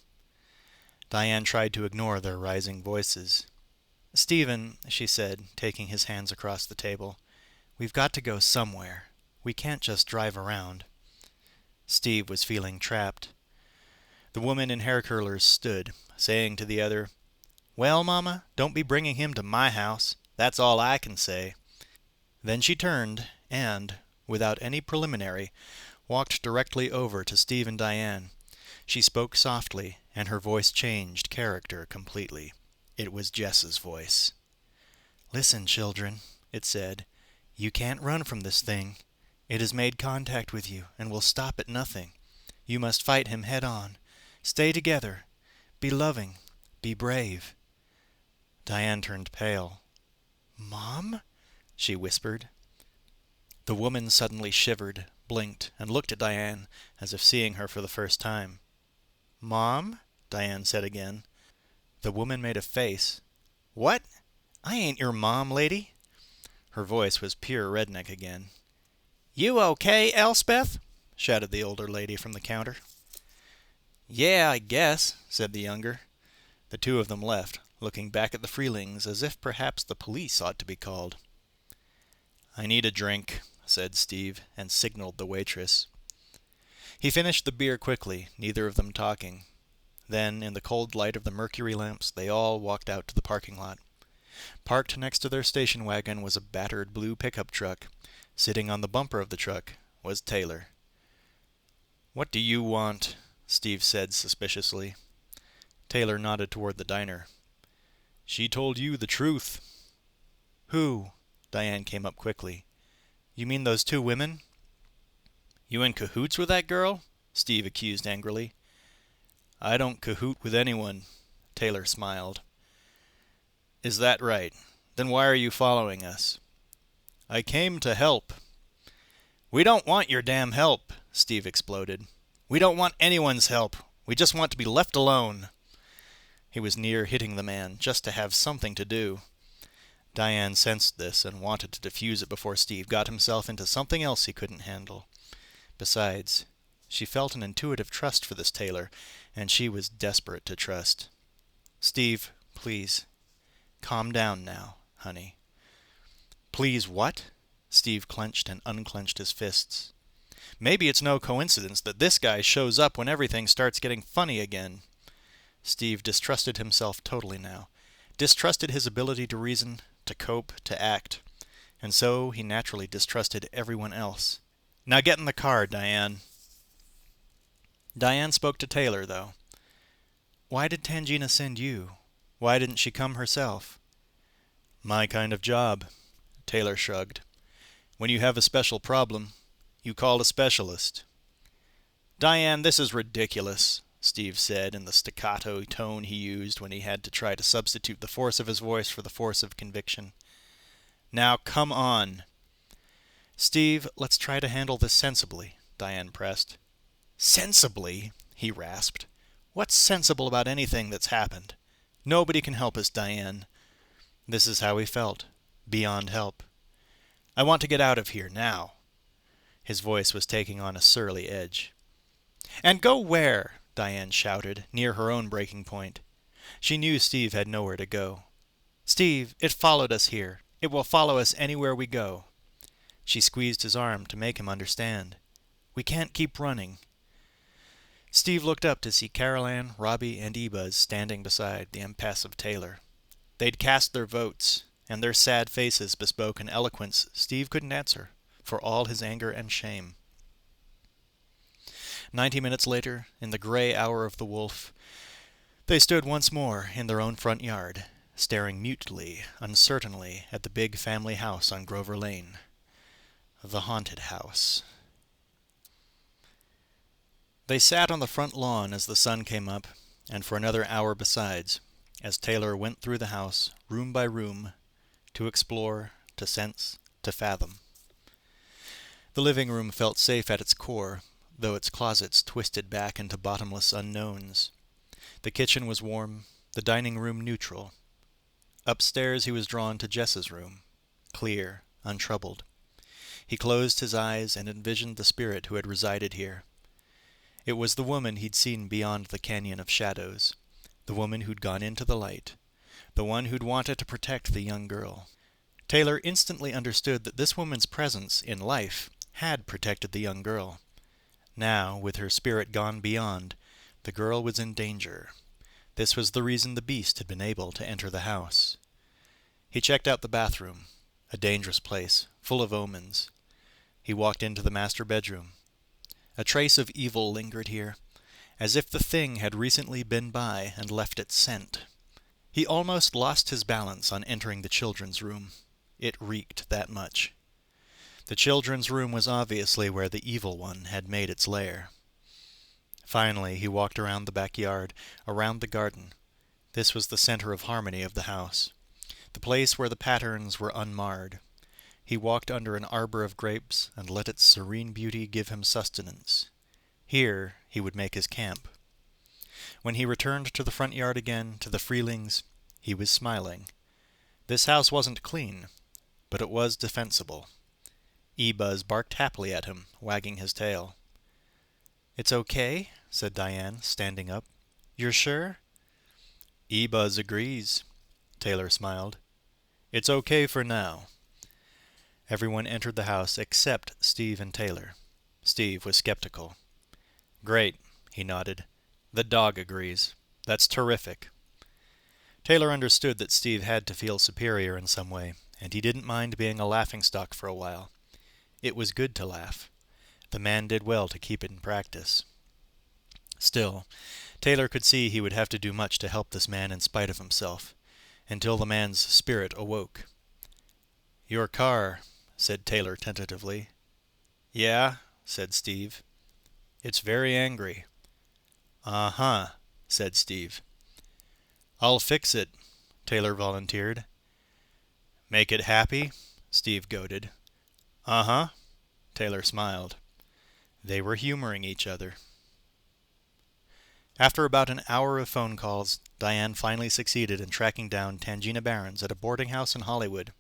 Diane tried to ignore their rising voices. "Stephen," she said, taking his hands across the table, "we've got to go somewhere. We can't just drive around." Steve was feeling trapped. The woman in hair curlers stood, saying to the other, "Well, Mama, don't be bringing him to my house. That's all I can say." Then she turned and, without any preliminary, walked directly over to Steve and Diane. She spoke softly, and her voice changed character completely. It was Jess's voice. "Listen, children," it said. "You can't run from this thing. It has made contact with you and will stop at nothing. You must fight him head on. Stay together. Be loving. Be brave." Diane turned pale. "Mom?" she whispered. The woman suddenly shivered, blinked, and looked at Diane as if seeing her for the first time. "Mom?" Diane said again. The woman made a face. "What? I ain't your mom, lady." Her voice was pure redneck again. "You okay, Elspeth?" shouted the older lady from the counter. "Yeah, I guess," said the younger. The two of them left, looking back at the Freelings as if perhaps the police ought to be called. "I need a drink," said Steve, and signaled the waitress. He finished the beer quickly, neither of them talking. Then, in the cold light of the mercury lamps, they all walked out to the parking lot. Parked next to their station wagon was a battered blue pickup truck. Sitting on the bumper of the truck was Taylor. "What do you want?" Steve said suspiciously. Taylor nodded toward the diner. "She told you the truth." "Who?" Diane came up quickly. "You mean those two women?" "You in cahoots with that girl?" Steve accused angrily. "I don't cahoot with anyone," Taylor smiled. "Is that right? Then why are you following us?" "I came to help." "We don't want your damn help," Steve exploded. "We don't want anyone's help. We just want to be left alone." He was near hitting the man, just to have something to do. Diane sensed this and wanted to defuse it before Steve got himself into something else he couldn't handle. Besides, she felt an intuitive trust for this Taylor, and she was desperate to trust. "Steve, please, calm down now, honey." "Please what?" Steve clenched and unclenched his fists. "Maybe it's no coincidence that this guy shows up when everything starts getting funny again." Steve distrusted himself totally now. Distrusted his ability to reason, to cope, to act. And so he naturally distrusted everyone else. "Now get in the car, Diane." Diane spoke to Taylor, though. "Why did Tangina send you? Why didn't she come herself?" "My kind of job," Taylor shrugged. "When you have a special problem, you call a specialist." "Diane, this is ridiculous," Steve said in the staccato tone he used when he had to try to substitute the force of his voice for the force of conviction. "Now, come on." "Steve, let's try to handle this sensibly," Diane pressed. "Sensibly?" he rasped. "What's sensible about anything that's happened? Nobody can help us, Diane." This is how he felt, beyond help. "I want to get out of here, now." His voice was taking on a surly edge. "And go where?" Diane shouted, near her own breaking point. She knew Steve had nowhere to go. "Steve, it followed us here. It will follow us anywhere we go." She squeezed his arm to make him understand. "We can't keep running." Steve looked up to see Carol Ann, Robbie, and Ebuzz standing beside the impassive Taylor. They'd cast their votes, and their sad faces bespoke an eloquence Steve couldn't answer, for all his anger and shame. 90 minutes later, in the gray hour of the wolf, they stood once more in their own front yard, staring mutely, uncertainly at the big family house on Grover Lane. The haunted house. They sat on the front lawn as the sun came up, and for another hour besides, as Taylor went through the house, room by room, to explore, to sense, to fathom. The living room felt safe at its core, though its closets twisted back into bottomless unknowns. The kitchen was warm, the dining room neutral. Upstairs he was drawn to Jess's room, clear, untroubled. He closed his eyes and envisioned the spirit who had resided here. It was the woman he'd seen beyond the canyon of shadows, the woman who'd gone into the light, the one who'd wanted to protect the young girl. Taylor instantly understood that this woman's presence in life had protected the young girl. Now, with her spirit gone beyond, the girl was in danger. This was the reason the beast had been able to enter the house. He checked out the bathroom, a dangerous place, full of omens. He walked into the master bedroom. A trace of evil lingered here, as if the thing had recently been by and left its scent. He almost lost his balance on entering the children's room. It reeked that much. The children's room was obviously where the evil one had made its lair. Finally, he walked around the backyard, around the garden. This was the center of harmony of the house, the place where the patterns were unmarred. He walked under an arbor of grapes and let its serene beauty give him sustenance. Here he would make his camp. When he returned to the front yard again, to the Freelings, he was smiling. This house wasn't clean, but it was defensible. Ebuzz barked happily at him, wagging his tail. "It's okay," said Diane, standing up. "You're sure?" "Ebuzz agrees," Taylor smiled. "It's okay for now." Everyone entered the house except Steve and Taylor. Steve was skeptical. "Great," he nodded. "The dog agrees. That's terrific." Taylor understood that Steve had to feel superior in some way, and he didn't mind being a laughingstock for a while. It was good to laugh. The man did well to keep it in practice. Still, Taylor could see he would have to do much to help this man in spite of himself, until the man's spirit awoke. "Your car," said Taylor tentatively. "Yeah," said Steve. "It's very angry." "Uh-huh," said Steve. "I'll fix it," Taylor volunteered. "Make it happy?" Steve goaded. "Uh-huh," Taylor smiled. They were humoring each other. After about an hour of phone calls, Diane finally succeeded in tracking down Tangina Barons at a boarding house in Hollywood.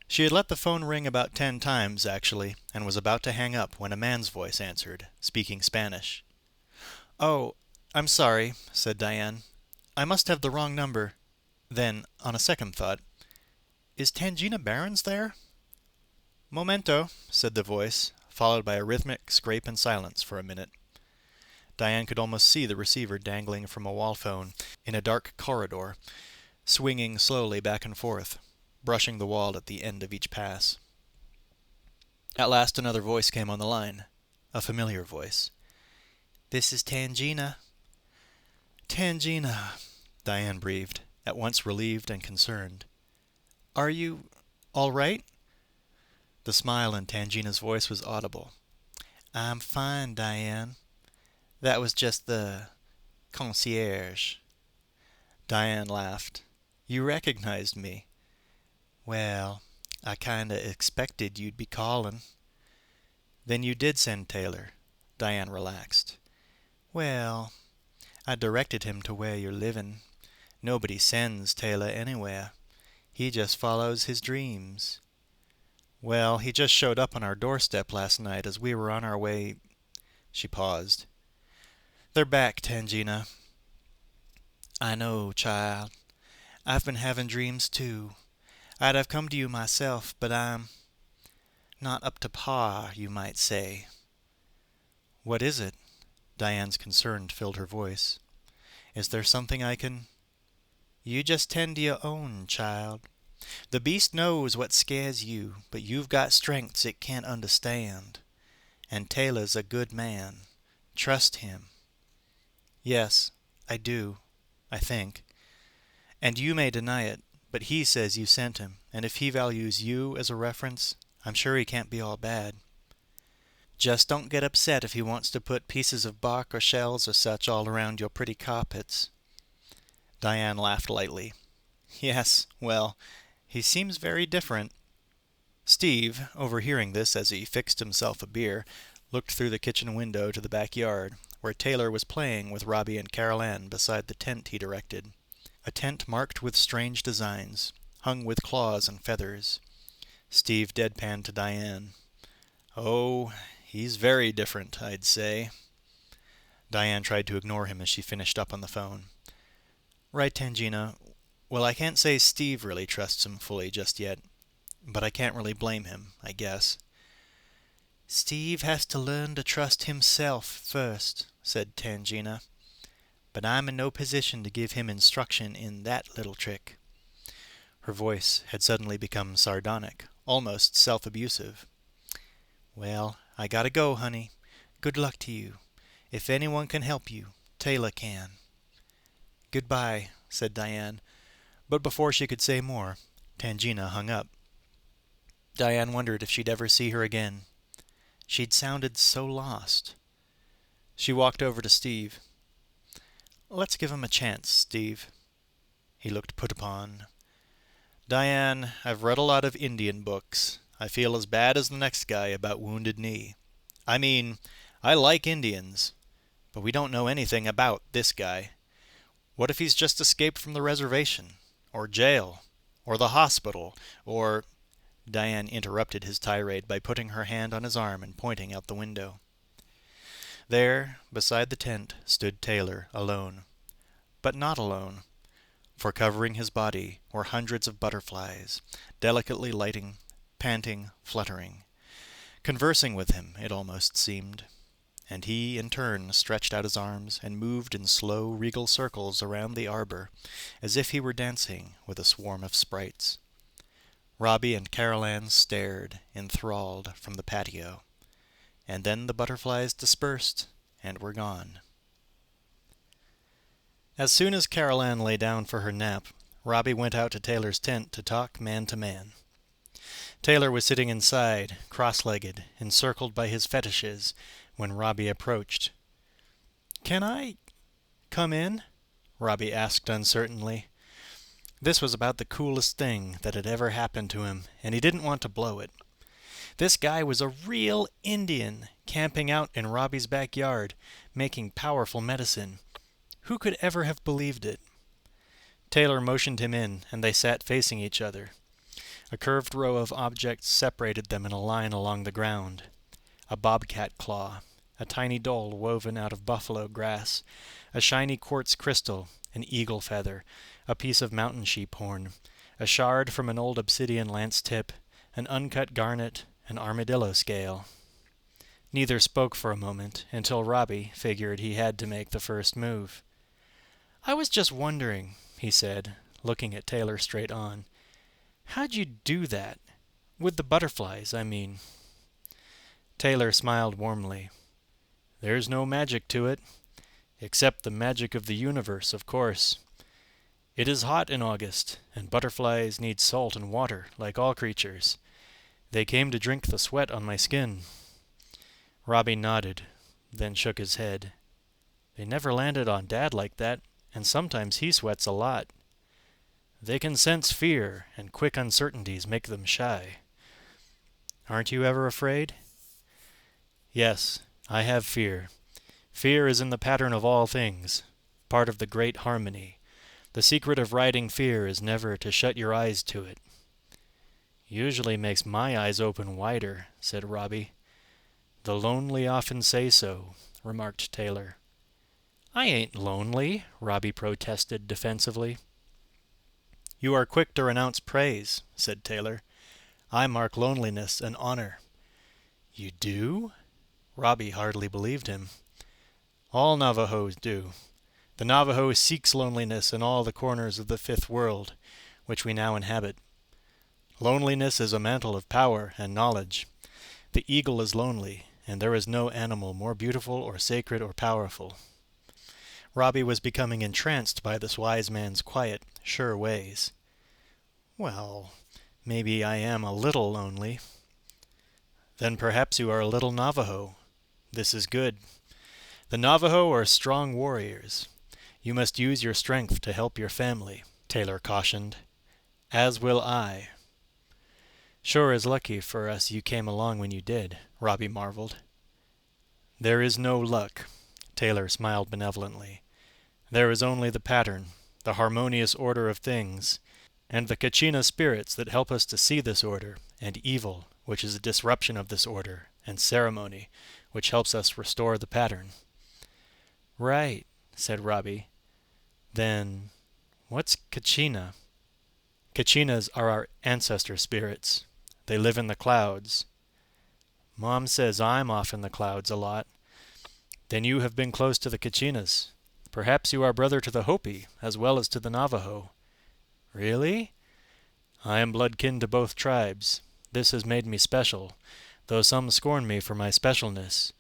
She had let the phone ring about 10 times, actually, and was about to hang up when a man's voice answered, speaking Spanish. "Oh, I'm sorry," said Diane. "I must have the wrong number." Then, on a second thought, "Is Tangina Barons there?" "Momento," said the voice, followed by a rhythmic scrape and silence for a minute. Diane could almost see the receiver dangling from a wall phone in a dark corridor, swinging slowly back and forth, brushing the wall at the end of each pass. At last another voice came on the line, a familiar voice. "This is Tangina." "Tangina," Diane breathed, at once relieved and concerned. "Are you all right?" The smile in Tangina's voice was audible. "I'm fine, Diane. That was just the concierge." Diane laughed. "You recognized me." "Well, I kinda expected you'd be calling." "Then you did send Taylor." Diane relaxed. "Well, I directed him to where you're living. Nobody sends Taylor anywhere. He just follows his dreams. Well, he just showed up on our doorstep last night as we were on our way—" She paused. "They're back, Tangina." "I know, child. I've been having dreams too. I'd have come to you myself, but I'm not up to par, you might say." "What is it?" Diane's concern filled her voice. "Is there something I can—" "You just tend to your own, child. The beast knows what scares you, but you've got strengths it can't understand. And Taylor's a good man. Trust him." "Yes, I do, I think. And you may deny it, but he says you sent him, and if he values you as a reference, I'm sure he can't be all bad. Just don't get upset if he wants to put pieces of bark or shells or such all around your pretty carpets." Diane laughed lightly. "Yes, well, he seems very different." Steve, overhearing this as he fixed himself a beer, looked through the kitchen window to the backyard, where Taylor was playing with Robbie and Carol Ann beside the tent he directed. A tent marked with strange designs, hung with claws and feathers. Steve deadpanned to Diane. "Oh, he's very different, I'd say." Diane tried to ignore him as she finished up on the phone. "Right, Tangina. Well, I can't say Steve really trusts him fully just yet, but I can't really blame him, I guess." "Steve has to learn to trust himself first," said Tangina. "But I'm in no position to give him instruction in that little trick." Her voice had suddenly become sardonic, almost self-abusive. "Well, I gotta go, honey. Good luck to you. If anyone can help you, Taylor can." "Goodbye," said Diane, but before she could say more, Tangina hung up. Diane wondered if she'd ever see her again. She'd sounded so lost. She walked over to Steve. "Let's give him a chance, Steve." He looked put upon. "Diane, I've read a lot of Indian books. I feel as bad as the next guy about Wounded Knee. I mean, I like Indians, but we don't know anything about this guy. What if he's just escaped from the reservation, or jail, or the hospital, or—" Diane interrupted his tirade by putting her hand on his arm and pointing out the window. There, beside the tent, stood Taylor, alone. But not alone, for covering his body were hundreds of butterflies, delicately lighting, panting, fluttering, conversing with him, it almost seemed. And he, in turn, stretched out his arms and moved in slow, regal circles around the arbor, as if he were dancing with a swarm of sprites. Robbie and Carol Ann stared, enthralled, from the patio. And then the butterflies dispersed and were gone. As soon as Carol Ann lay down for her nap, Robbie went out to Taylor's tent to talk man to man. Taylor was sitting inside, cross-legged, encircled by his fetishes, when Robbie approached. "Can I come in?" Robbie asked uncertainly. This was about the coolest thing that had ever happened to him, and he didn't want to blow it. This guy was a real Indian, camping out in Robbie's backyard, making powerful medicine. Who could ever have believed it? Taylor motioned him in, and they sat facing each other. A curved row of objects separated them in a line along the ground. A bobcat claw, a tiny doll woven out of buffalo grass, a shiny quartz crystal, an eagle feather, a piece of mountain sheep horn, a shard from an old obsidian lance tip, an uncut garnet, an armadillo scale. Neither spoke for a moment, until Robbie figured he had to make the first move. "I was just wondering," he said, looking at Taylor straight on. "How'd you do that? With the butterflies, I mean." Taylor smiled warmly. "There's no magic to it. Except the magic of the universe, of course. It is hot in August, and butterflies need salt and water, like all creatures. They came to drink the sweat on my skin." Robbie nodded, then shook his head. "They never landed on Dad like that, and sometimes he sweats a lot. They can sense fear, and quick uncertainties make them shy. Aren't you ever afraid?" "Yes, I have fear. Fear is in the pattern of all things. part of the great harmony. The secret of riding fear is never to shut your eyes to it." "Usually makes my eyes open wider," said Robbie. "The lonely often say so," remarked Taylor. "I ain't lonely," Robbie protested defensively. "You are quick to renounce praise," said Taylor. "I mark loneliness an honor." "You do?" Robbie hardly believed him. "All Navajos do. The Navajo seeks loneliness in all the corners of the fifth world, which we now inhabit. Loneliness is a mantle of power and knowledge. The eagle is lonely, and there is no animal more beautiful or sacred or powerful." Robbie was becoming entranced by this wise man's quiet, sure ways. "Well, maybe I am a little lonely." "Then perhaps you are a little Navajo. This is good. The Navajo are strong warriors. You must use your strength to help your family," Taylor cautioned. "As will I." "Sure is lucky for us you came along when you did," Robbie marveled. "There is no luck," Taylor smiled benevolently. "There is only the pattern, the harmonious order of things, and the Kachina spirits that help us to see this order, and evil, which is a disruption of this order, and ceremony, which helps us restore the pattern." "Right," said Robbie. "Then what's Kachina?" "Kachinas are our ancestor spirits. They live in the clouds." "Mom says I'm off in the clouds a lot." "Then you have been close to the Kachinas. Perhaps you are brother to the Hopi as well as to the Navajo." "Really?" "I am blood kin to both tribes. This has made me special, though some scorn me for my specialness.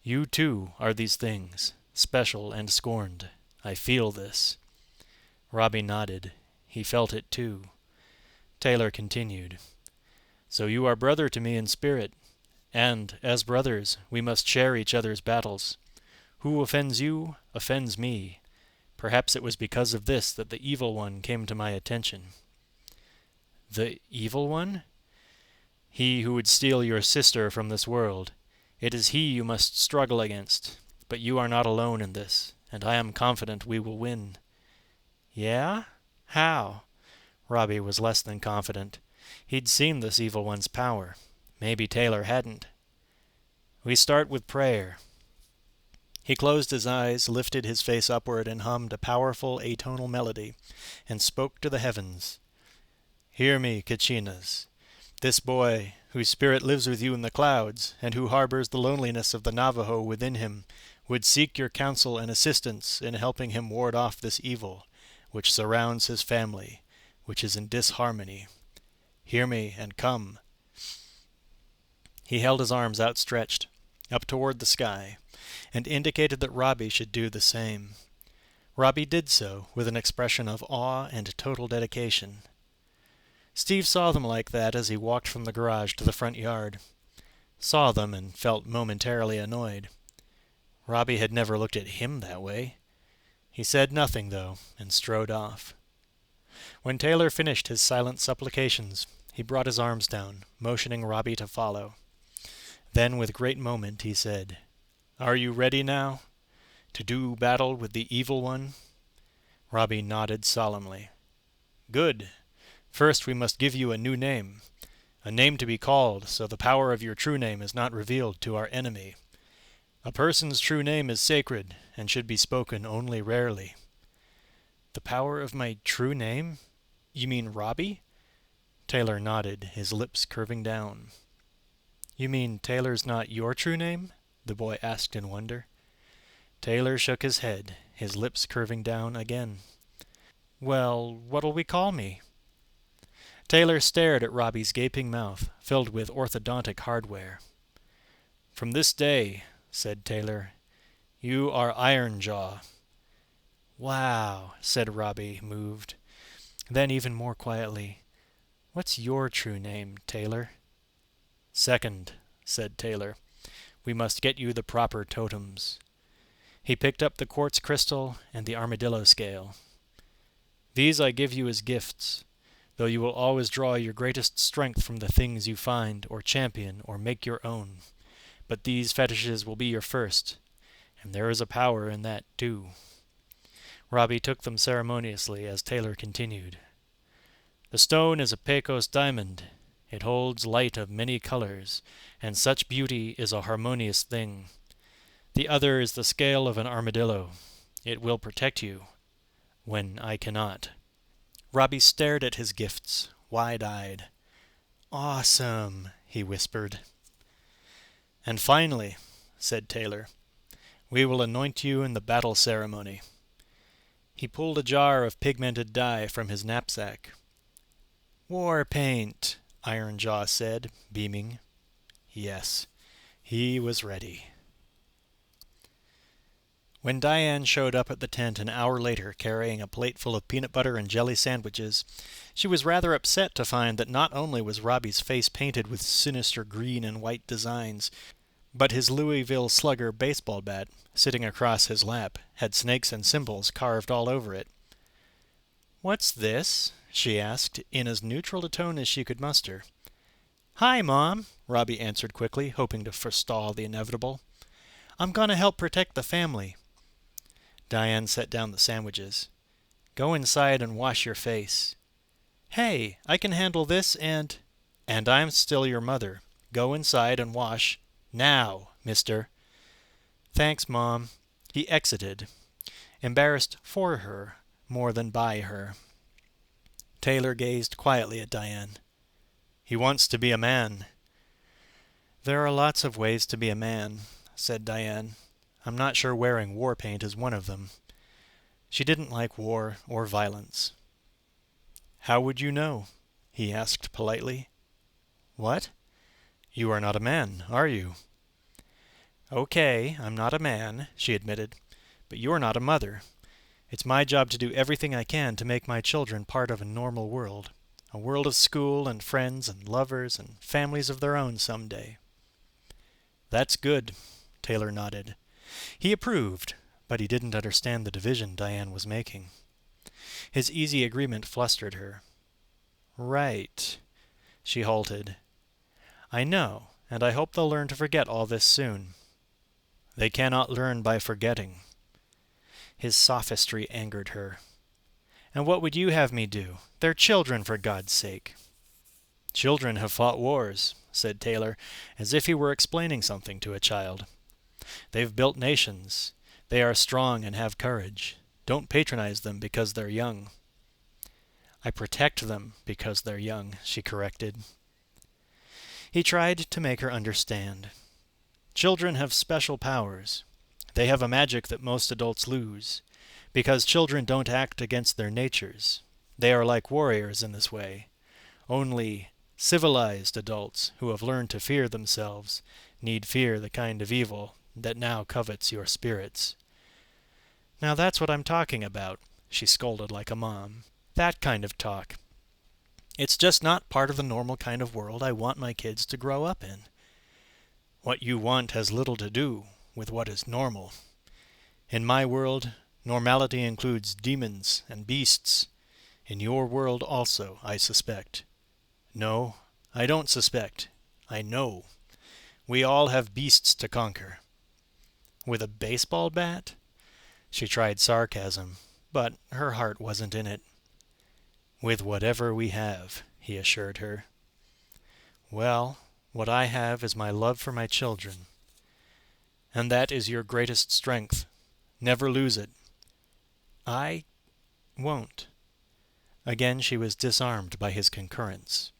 You, too, are these things, special and scorned. I feel this." Robbie nodded. He felt it, too. Taylor continued. "So you are brother to me in spirit, and, as brothers, we must share each other's battles. Who offends you, offends me. Perhaps it was because of this that the evil one came to my attention." "The evil one?" "He who would steal your sister from this world. It is he you must struggle against. But you are not alone in this, and I am confident we will win." "Yeah? How?" Robbie was less than confident. He'd seen this evil one's power. Maybe Taylor hadn't. "We start with prayer." He closed his eyes, lifted his face upward, and hummed a powerful atonal melody, and spoke to the heavens. "Hear me, Kachinas. This boy, whose spirit lives with you in the clouds, and who harbors the loneliness of the Navajo within him, would seek your counsel and assistance in helping him ward off this evil, which surrounds his family, which is in disharmony. Hear me and come." He held his arms outstretched, up toward the sky, and indicated that Robbie should do the same. Robbie did so, with an expression of awe and total dedication. Steve saw them like that as he walked from the garage to the front yard. Saw them and felt momentarily annoyed. Robbie had never looked at him that way. He said nothing, though, and strode off. When Taylor finished his silent supplications, he brought his arms down, motioning Robbie to follow. Then, with great moment, he said, "Are you ready now? To do battle with the evil one?" Robbie nodded solemnly. "Good. First we must give you a new name. A name to be called, so the power of your true name is not revealed to our enemy. A person's true name is sacred, and should be spoken only rarely." "The power of my true name? You mean Robbie?" Taylor nodded, his lips curving down. "You mean Taylor's not your true name?" the boy asked in wonder. Taylor shook his head, his lips curving down again. "Well, what'll we call me?" Taylor stared at Robbie's gaping mouth, filled with orthodontic hardware. "From this day," said Taylor, "you are Iron Jaw." "Wow," said Robbie, moved. Then even more quietly, "What's your true name, Taylor?" "Second," said Taylor. "We must get you the proper totems." He picked up the quartz crystal and the armadillo scale. "These I give you as gifts, though you will always draw your greatest strength from the things you find or champion or make your own. But these fetishes will be your first, and there is a power in that too." Robbie took them ceremoniously as Taylor continued. The stone is a Pecos diamond. It holds light of many colors, and such beauty is a harmonious thing. The other is the scale of an armadillo. It will protect you, when I cannot. Robbie stared at his gifts, wide-eyed. Awesome, he whispered. And finally, said Taylor, we will anoint you in the battle ceremony. He pulled a jar of pigmented dye from his knapsack. War paint, Ironjaw said, beaming. Yes, he was ready. When Diane showed up at the tent an hour later carrying a plate full of peanut butter and jelly sandwiches, she was rather upset to find that not only was Robbie's face painted with sinister green and white designs, but his Louisville Slugger baseball bat, sitting across his lap, had snakes and symbols carved all over it. "What's this?" she asked, in as neutral a tone as she could muster. "Hi, Mom," Robbie answered quickly, hoping to forestall the inevitable. "I'm going to help protect the family." Diane set down the sandwiches. "Go inside and wash your face." "Hey, I can handle this and I'm still your mother. Go inside and wash. Now, mister." "Thanks, Mom." He exited, embarrassed for her more than by her. Taylor gazed quietly at Diane. "He wants to be a man." "There are lots of ways to be a man," said Diane. "I'm not sure wearing war paint is one of them." She didn't like war or violence. "How would you know?" he asked politely. "What? You are not a man, are you?" "Okay, I'm not a man," she admitted, "but you're not a mother. It's my job to do everything I can to make my children part of a normal world. A world of school and friends and lovers and families of their own someday." "That's good," Taylor nodded. He approved, but he didn't understand the division Diane was making. His easy agreement flustered her. "Right." She halted. "I know, and I hope they'll learn to forget all this soon." "They cannot learn by forgetting." His sophistry angered her. "And what would you have me do? They're children, for God's sake." "Children have fought wars," said Taylor, as if he were explaining something to a child. "They've built nations. They are strong and have courage. Don't patronize them because they're young." "I protect them because they're young," she corrected. He tried to make her understand. Children have special powers. They have a magic that most adults lose, because children don't act against their natures. They are like warriors in this way. Only civilized adults who have learned to fear themselves need fear the kind of evil that now covets your spirits. "Now that's what I'm talking about," she scolded like a mom. "That kind of talk. It's just not part of the normal kind of world I want my kids to grow up in." "What you want has little to do with what is normal. In my world, normality includes demons and beasts. In your world also, I suspect. No, I don't suspect. I know. We all have beasts to conquer." "With a baseball bat?" She tried sarcasm, but her heart wasn't in it. "With whatever we have," he assured her. "Well, what I have is my love for my children. And that is your greatest strength. Never lose it." "I won't." Again she was disarmed by his concurrence.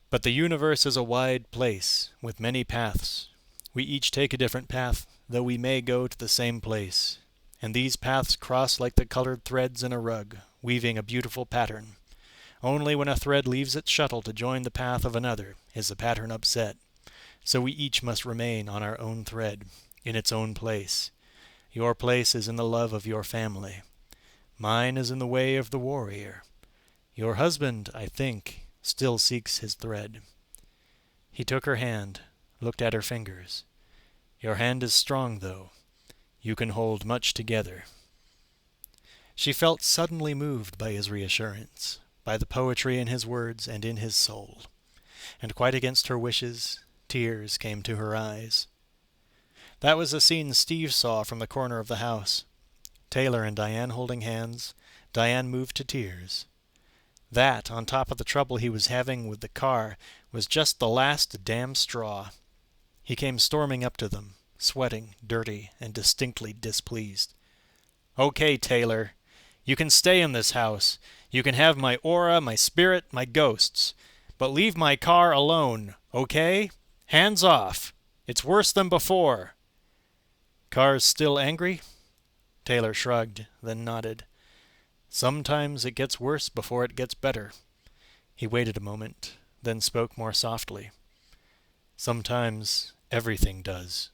"But the universe is a wide place, with many paths. We each take a different path, though we may go to the same place. And these paths cross like the colored threads in a rug, weaving a beautiful pattern. Only when a thread leaves its shuttle to join the path of another is the pattern upset. So we each must remain on our own thread, in its own place. Your place is in the love of your family. Mine is in the way of the warrior. Your husband, I think, still seeks his thread." He took her hand, looked at her fingers. "Your hand is strong, though. You can hold much together." She felt suddenly moved by his reassurance, by the poetry in his words and in his soul. And quite against her wishes, tears came to her eyes. That was a scene Steve saw from the corner of the house. Taylor and Diane holding hands, Diane moved to tears. That, on top of the trouble he was having with the car, was just the last damn straw. He came storming up to them, sweating, dirty, and distinctly displeased. "Okay, Taylor. You can stay in this house. You can have my aura, my spirit, my ghosts. But leave my car alone, okay? Hands off. It's worse than before." "Car's still angry?" Taylor shrugged, then nodded. "Sometimes it gets worse before it gets better." He waited a moment, then spoke more softly. "Sometimes everything does."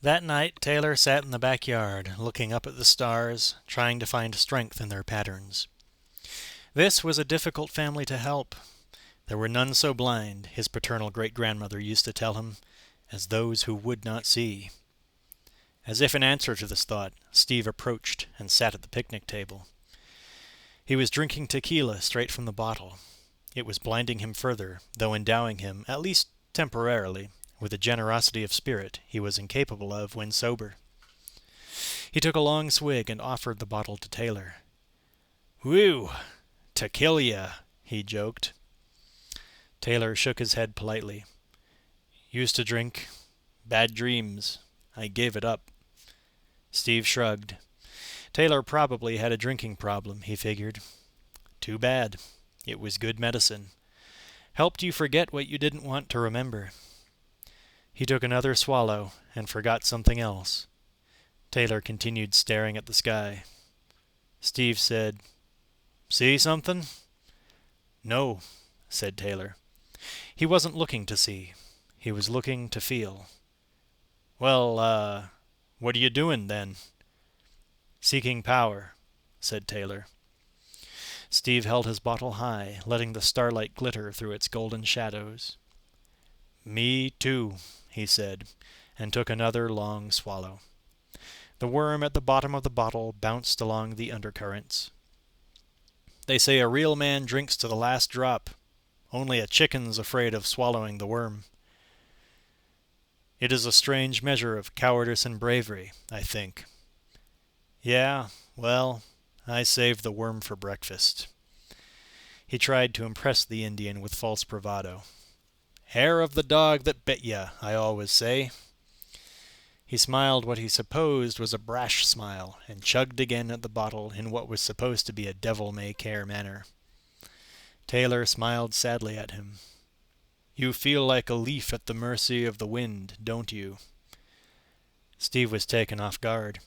That night Taylor sat in the backyard, looking up at the stars, trying to find strength in their patterns. This was a difficult family to help. There were none so blind, his paternal great-grandmother used to tell him, as those who would not see. As if in answer to this thought, Steve approached and sat at the picnic table. He was drinking tequila straight from the bottle. It was blinding him further, though endowing him, at least temporarily, with a generosity of spirit he was incapable of when sober. He took a long swig and offered the bottle to Taylor. "Whew! To kill ya," he joked. Taylor shook his head politely. "Used to drink. Bad dreams. I gave it up." Steve shrugged. Taylor probably had a drinking problem, he figured. Too bad. It was good medicine. Helped you forget what you didn't want to remember. He took another swallow and forgot something else. Taylor continued staring at the sky. Steve said, "See something?" "No," said Taylor. He wasn't looking to see. He was looking to feel. "Well, what are you doing, then?" "Seeking power," said Taylor. Steve held his bottle high, letting the starlight glitter through its golden shadows. "Me too," he said, and took another long swallow. The worm at the bottom of the bottle bounced along the undercurrents. "They say a real man drinks to the last drop. Only a chicken's afraid of swallowing the worm." "It is a strange measure of cowardice and bravery, I think." "Yeah, well, I saved the worm for breakfast." He tried to impress the Indian with false bravado. "Hair of the dog that bit ya, I always say." He smiled what he supposed was a brash smile, and chugged again at the bottle in what was supposed to be a devil-may-care manner. Taylor smiled sadly at him. "You feel like a leaf at the mercy of the wind, don't you?" Steve was taken off guard.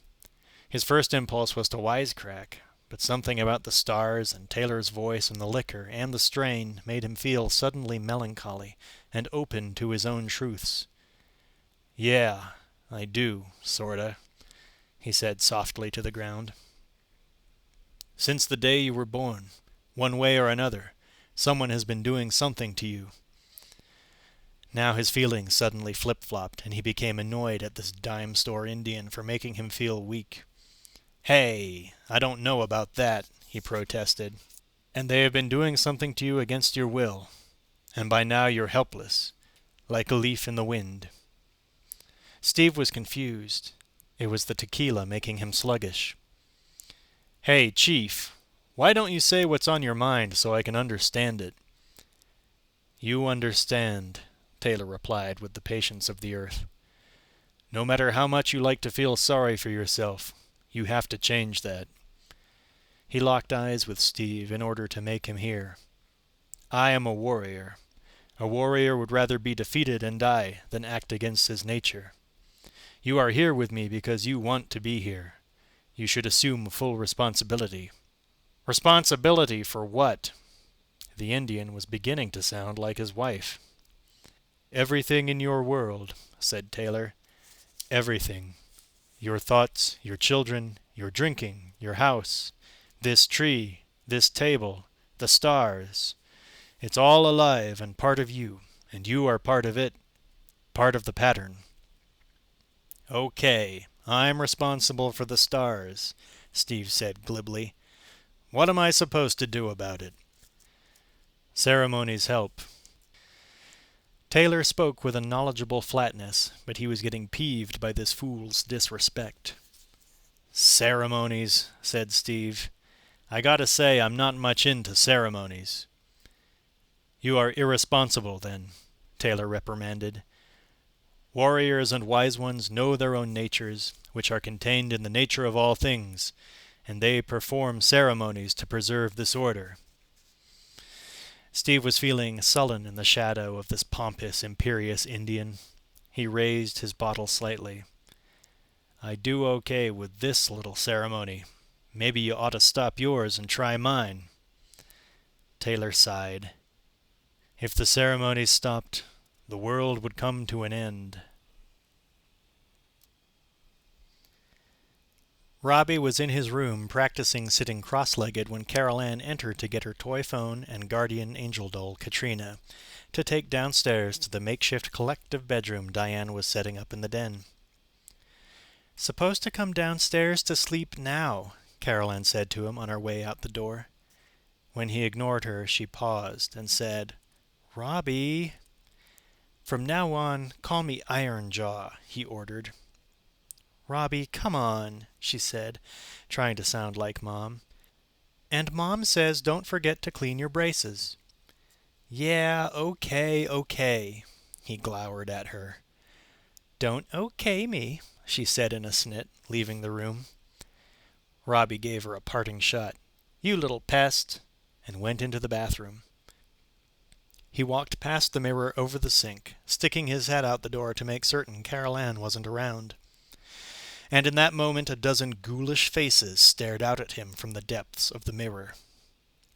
His first impulse was to wisecrack, but something about the stars and Taylor's voice and the liquor and the strain made him feel suddenly melancholy and open to his own truths. "Yeah, I do, sorta," he said softly to the ground. "Since the day you were born, one way or another, someone has been doing something to you." Now his feelings suddenly flip-flopped, and he became annoyed at this dime-store Indian for making him feel weak. "Hey, I don't know about that," he protested. "And they have been doing something to you against your will, and by now you're helpless, like a leaf in the wind." Steve was confused. It was the tequila making him sluggish. "Hey, Chief, why don't you say what's on your mind so I can understand it?" "You understand," Taylor replied with the patience of the earth. "No matter how much you like to feel sorry for yourself, you have to change that." He locked eyes with Steve in order to make him hear. "I am a warrior. A warrior would rather be defeated and die than act against his nature. You are here with me because you want to be here. You should assume full responsibility." "Responsibility for what?" The Indian was beginning to sound like his wife. "Everything in your world," said Taylor. "Everything. Your thoughts, your children, your drinking, your house, this tree, this table, the stars. It's all alive and part of you, and you are part of it, part of the pattern." "Okay, I'm responsible for the stars," Steve said glibly. "What am I supposed to do about it?" "Ceremonies help." Taylor spoke with a knowledgeable flatness, but he was getting peeved by this fool's disrespect. "Ceremonies," said Steve. "I gotta say I'm not much into ceremonies." "You are irresponsible, then," Taylor reprimanded. "Warriors and wise ones know their own natures, which are contained in the nature of all things, and they perform ceremonies to preserve this order." Steve was feeling sullen in the shadow of this pompous, imperious Indian. He raised his bottle slightly. "I do okay with this little ceremony. Maybe you ought to stop yours and try mine." Taylor sighed. If the ceremonies stopped, the world would come to an end. Robbie was in his room practicing sitting cross-legged when Carol Ann entered to get her toy phone and guardian angel doll, Katrina, to take downstairs to the makeshift collective bedroom Diane was setting up in the den. "Supposed to come downstairs to sleep now," Carol Ann said to him on her way out the door. When he ignored her, she paused and said, "Robbie." "From now on, call me Iron Jaw," he ordered. "Robbie, come on," she said, trying to sound like Mom. "And Mom says don't forget to clean your braces." "Yeah, okay," he glowered at her. "Don't okay me," she said in a snit, leaving the room. Robbie gave her a parting shot. "You little pest," and went into the bathroom. He walked past the mirror over the sink, sticking his head out the door to make certain Carol Ann wasn't around. And in that moment a dozen ghoulish faces stared out at him from the depths of the mirror.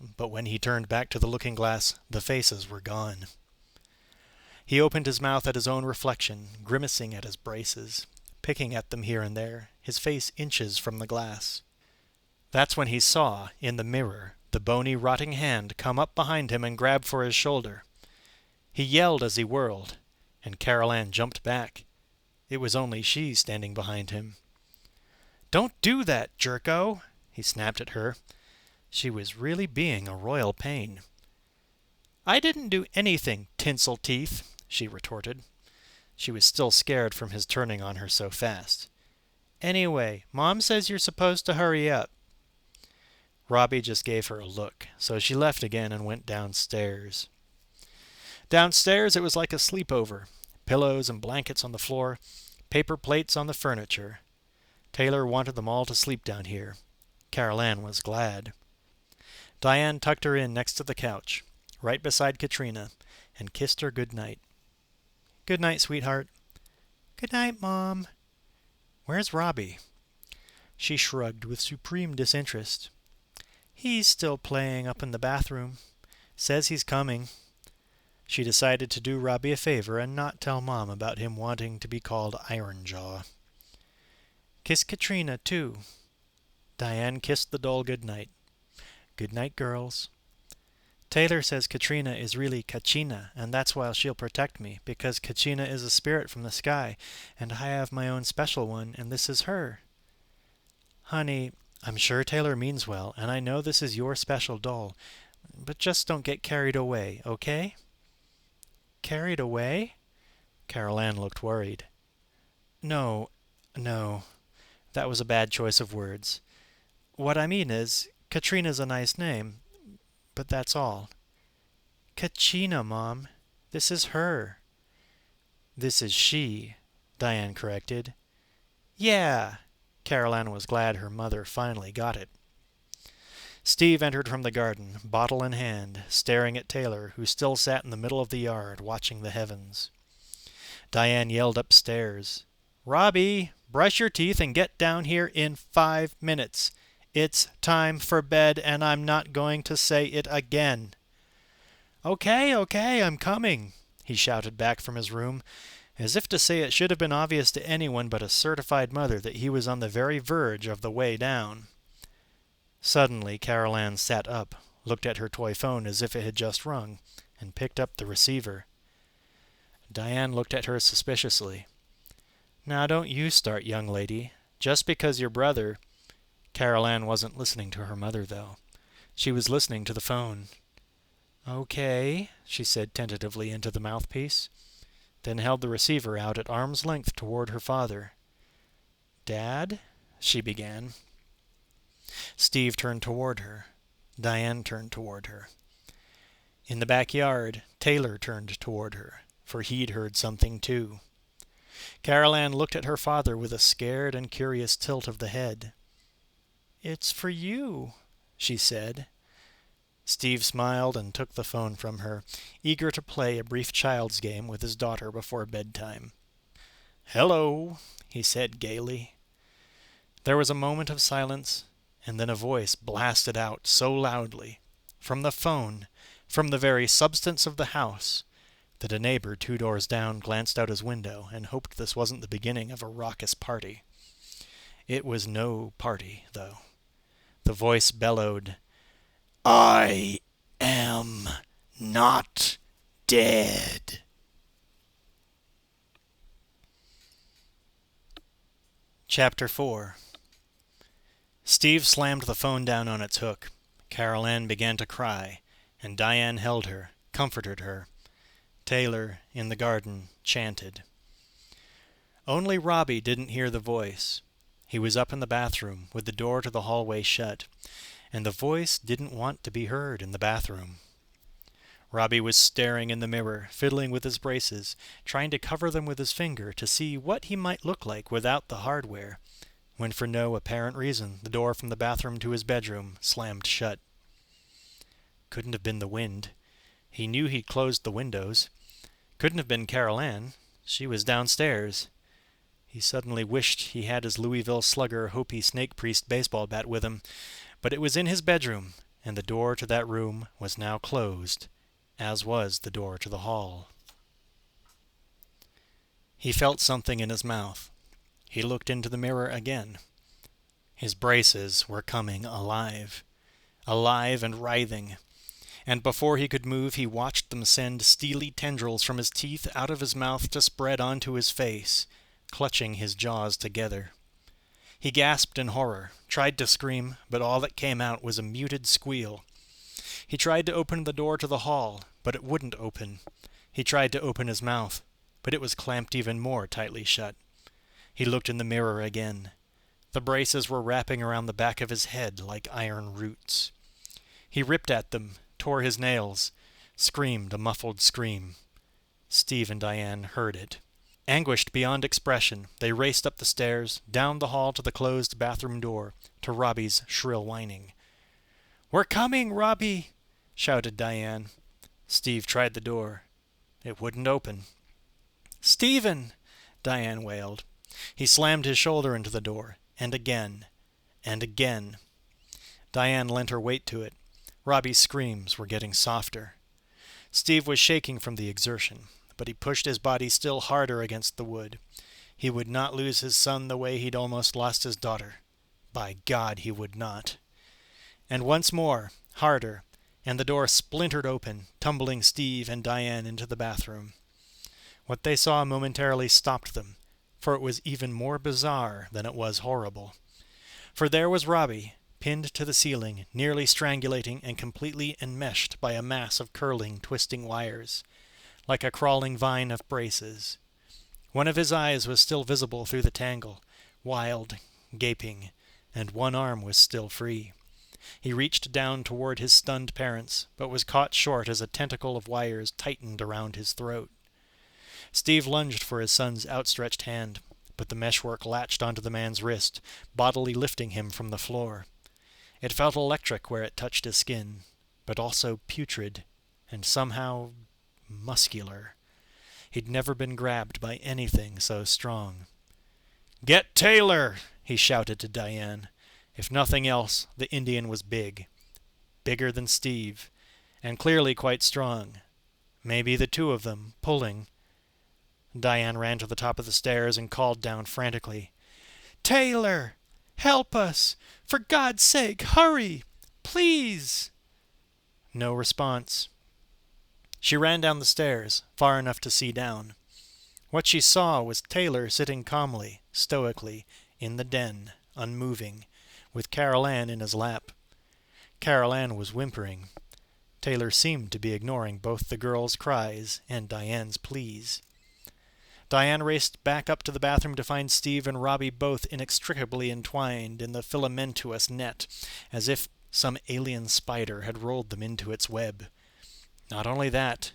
But when he turned back to the looking-glass, the faces were gone. He opened his mouth at his own reflection, grimacing at his braces, picking at them here and there, his face inches from the glass. That's when he saw, in the mirror, the bony, rotting hand come up behind him and grab for his shoulder. He yelled as he whirled, and Carol Ann jumped back. It was only she standing behind him. "Don't do that, jerko!" he snapped at her. She was really being a royal pain. "I didn't do anything, tinsel teeth," she retorted. She was still scared from his turning on her so fast. "Anyway, Mom says you're supposed to hurry up." Robbie just gave her a look, so she left again and went downstairs. Downstairs it was like a sleepover. Pillows and blankets on the floor, paper plates on the furniture. Taylor wanted them all to sleep down here. Carol Ann was glad. Diane tucked her in next to the couch, right beside Katrina, and kissed her good night. "Good night, sweetheart." "Good night, Mom." "Where's Robbie?" She shrugged with supreme disinterest. "He's still playing up in the bathroom. Says he's coming." She decided to do Robbie a favor and not tell Mom about him wanting to be called Iron Jaw. "Kiss Katrina, too." Diane kissed the doll good night. "Good night, girls." "Taylor says Katrina is really Kachina, and that's why she'll protect me, because Kachina is a spirit from the sky, and I have my own special one, and this is her." "Honey, I'm sure Taylor means well, and I know this is your special doll, but just don't get carried away, okay?" "Carried away?" Carol Ann looked worried. No. That was a bad choice of words. What I mean is, Katrina's a nice name, but that's all." "Kachina, Mom. This is her." "This is she," Diane corrected. "Yeah." Carol Ann was glad her mother finally got it. Steve entered from the garden, bottle in hand, staring at Taylor, who still sat in the middle of the yard, watching the heavens. Diane yelled upstairs, "Robbie, brush your teeth and get down here in 5 minutes. It's time for bed, and I'm not going to say it again." Okay, I'm coming," he shouted back from his room, as if to say it should have been obvious to anyone but a certified mother that he was on the very verge of the way down. Suddenly Carol Ann sat up, looked at her toy phone as if it had just rung, and picked up the receiver. Diane looked at her suspiciously. "Now don't you start, young lady. Just because your brother—" Carol Ann wasn't listening to her mother, though. She was listening to the phone. "Okay," she said tentatively into the mouthpiece. then held the receiver out at arm's length toward her father. "Dad?" she began. Steve turned toward her. Diane turned toward her. In the backyard, Taylor turned toward her, for he'd heard something too. Carol Ann looked at her father with a scared and curious tilt of the head. "It's for you," she said. Steve smiled and took the phone from her, eager to play a brief child's game with his daughter before bedtime. "Hello," he said gaily. There was a moment of silence, and then a voice blasted out so loudly, from the phone, from the very substance of the house, that a neighbor 2 doors down glanced out his window and hoped this wasn't the beginning of a raucous party. It was no party, though. The voice bellowed, "I am not dead." Chapter 4. Steve slammed the phone down on its hook. Carol Ann began to cry, and Diane held her, comforted her. Taylor, in the garden, chanted. Only Robbie didn't hear the voice. He was up in the bathroom, with the door to the hallway shut, and the voice didn't want to be heard in the bathroom. Robbie was staring in the mirror, fiddling with his braces, trying to cover them with his finger to see what he might look like without the hardware, when for no apparent reason the door from the bathroom to his bedroom slammed shut. Couldn't have been the wind. He knew he'd closed the windows. Couldn't have been Carol Ann. She was downstairs. He suddenly wished he had his Louisville Slugger Hopi Snake Priest baseball bat with him, but it was in his bedroom, and the door to that room was now closed, as was the door to the hall. He felt something in his mouth. He looked into the mirror again. His braces were coming alive. Alive and writhing. And before he could move, he watched them send steely tendrils from his teeth out of his mouth to spread onto his face, clutching his jaws together. He gasped in horror, tried to scream, but all that came out was a muted squeal. He tried to open the door to the hall, but it wouldn't open. He tried to open his mouth, but it was clamped even more tightly shut. He looked in the mirror again. The braces were wrapping around the back of his head like iron roots. He ripped at them, tore his nails, screamed a muffled scream. Steve and Diane heard it. Anguished beyond expression, they raced up the stairs, down the hall to the closed bathroom door, to Robbie's shrill whining. "We're coming, Robbie!" shouted Diane. Steve tried the door. It wouldn't open. "Stephen!" Diane wailed. He slammed his shoulder into the door, and again, and again. Diane lent her weight to it. Robbie's screams were getting softer. Steve was shaking from the exertion, but he pushed his body still harder against the wood. He would not lose his son the way he'd almost lost his daughter. By God, he would not. And once more, harder, and the door splintered open, tumbling Steve and Diane into the bathroom. What they saw momentarily stopped them, for it was even more bizarre than it was horrible. For there was Robbie, pinned to the ceiling, nearly strangulating and completely enmeshed by a mass of curling, twisting wires, like a crawling vine of braces. One of his eyes was still visible through the tangle, wild, gaping, and one arm was still free. He reached down toward his stunned parents, but was caught short as a tentacle of wires tightened around his throat. Steve lunged for his son's outstretched hand, but the meshwork latched onto the man's wrist, bodily lifting him from the floor. It felt electric where it touched his skin, but also putrid, and somehow muscular. He'd never been grabbed by anything so strong. "Get Taylor!" he shouted to Diane. If nothing else, the Indian was big. Bigger than Steve, and clearly quite strong. Maybe the two of them, pulling. Diane ran to the top of the stairs and called down frantically, "Taylor! Help us! For God's sake, hurry! Please!" No response. She ran down the stairs, far enough to see down. What she saw was Taylor sitting calmly, stoically, in the den, unmoving, with Carol Ann in his lap. Carol Ann was whimpering. Taylor seemed to be ignoring both the girl's cries and Diane's pleas. Diane raced back up to the bathroom to find Steve and Robbie both inextricably entwined in the filamentous net, as if some alien spider had rolled them into its web. Not only that,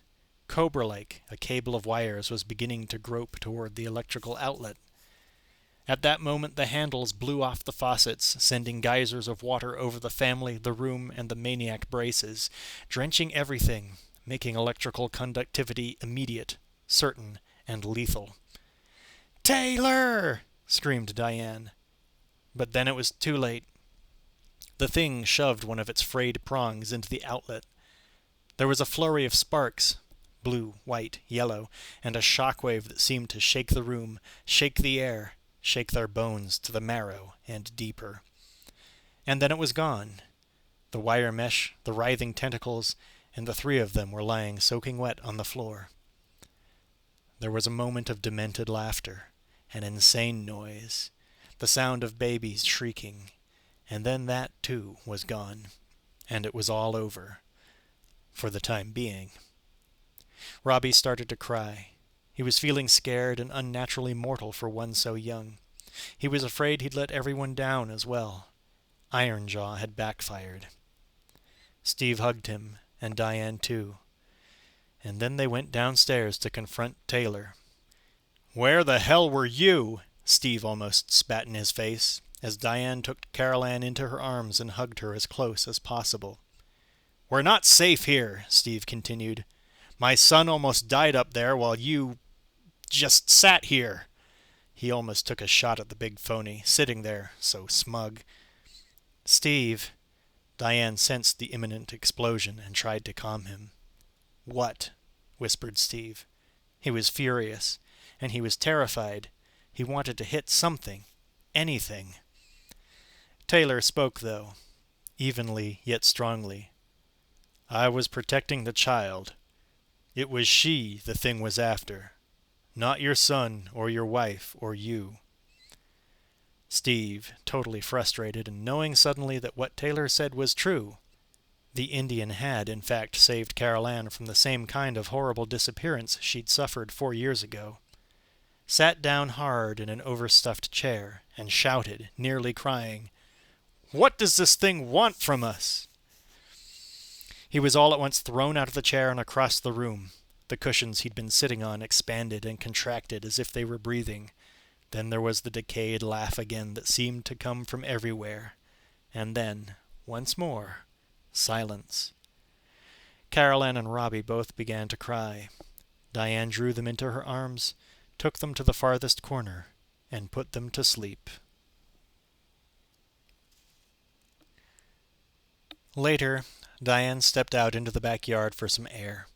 cobra-like, a cable of wires was beginning to grope toward the electrical outlet. At that moment the handles blew off the faucets, sending geysers of water over the family, the room, and the maniac braces, drenching everything, making electrical conductivity immediate, certain, and lethal. "Taylor!" screamed Diane. But then it was too late. The thing shoved one of its frayed prongs into the outlet. There was a flurry of sparks, blue, white, yellow, and a shockwave that seemed to shake the room, shake the air, shake their bones to the marrow and deeper. And then it was gone. The wire mesh, the writhing tentacles, and the three of them were lying soaking wet on the floor. There was a moment of demented laughter, an insane noise, the sound of babies shrieking, and then that, too, was gone, and it was all over, for the time being. Robbie started to cry. He was feeling scared and unnaturally mortal for one so young. He was afraid he'd let everyone down as well. Ironjaw had backfired. Steve hugged him, and Diane too. And then they went downstairs to confront Taylor. "Where the hell were you?" Steve almost spat in his face, as Diane took Carol Ann into her arms and hugged her as close as possible. "We're not safe here," Steve continued. "My son almost died up there while you just sat here." He almost took a shot at the big phony, sitting there, so smug. "Steve," Diane sensed the imminent explosion and tried to calm him. "What?" whispered Steve. He was furious, and he was terrified. He wanted to hit something, anything. Taylor spoke, though, evenly yet strongly. "I was protecting the child. It was she the thing was after. Not your son or your wife or you." Steve, totally frustrated and knowing suddenly that what Taylor said was true, the Indian had, in fact, saved Carol Ann from the same kind of horrible disappearance she'd suffered 4 years ago, sat down hard in an overstuffed chair and shouted, nearly crying, "What does this thing want from us?" He was all at once thrown out of the chair and across the room. The cushions he'd been sitting on expanded and contracted as if they were breathing. Then there was the decayed laugh again that seemed to come from everywhere. And then, once more, silence. Carol Ann and Robbie both began to cry. Diane drew them into her arms, took them to the farthest corner, and put them to sleep. Later, Diane stepped out into the backyard for some air.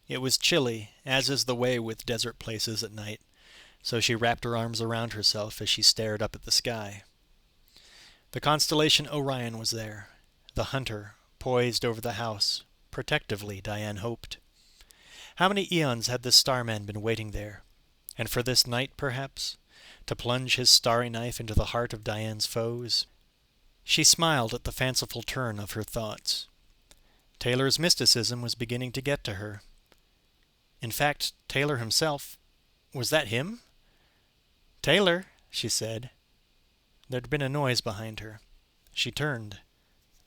It was chilly, as is the way with desert places at night, so she wrapped her arms around herself as she stared up at the sky. The constellation Orion was there, the hunter poised over the house, protectively, Diane hoped. How many eons had this starman been waiting there? And for this night, perhaps? To plunge his starry knife into the heart of Diane's foes? She smiled at the fanciful turn of her thoughts. Taylor's mysticism was beginning to get to her. In fact, Taylor himself, was that him? "Taylor," she said. There'd been a noise behind her. She turned.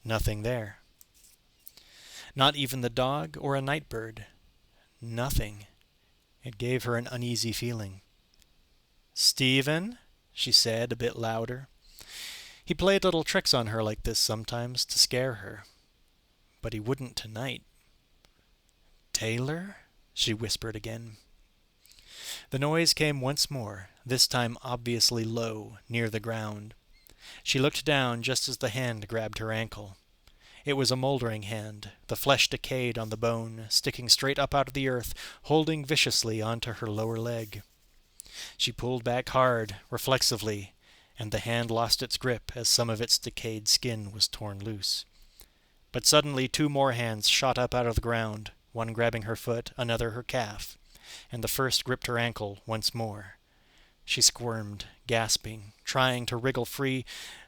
Nothing there. Not even the dog or a night bird. Nothing. It gave her an uneasy feeling. "Stephen," she said, a bit louder. He played little tricks on her like this sometimes to scare her. But he wouldn't tonight. "Taylor?" she whispered again. The noise came once more, this time obviously low, near the ground. She looked down just as the hand grabbed her ankle. It was a moldering hand, the flesh decayed on the bone, sticking straight up out of the earth, holding viciously onto her lower leg. She pulled back hard, reflexively, and the hand lost its grip as some of its decayed skin was torn loose. But suddenly 2 more hands shot up out of the ground, one grabbing her foot, another her calf, and the first gripped her ankle once more. She squirmed, gasping, trying to wriggle free,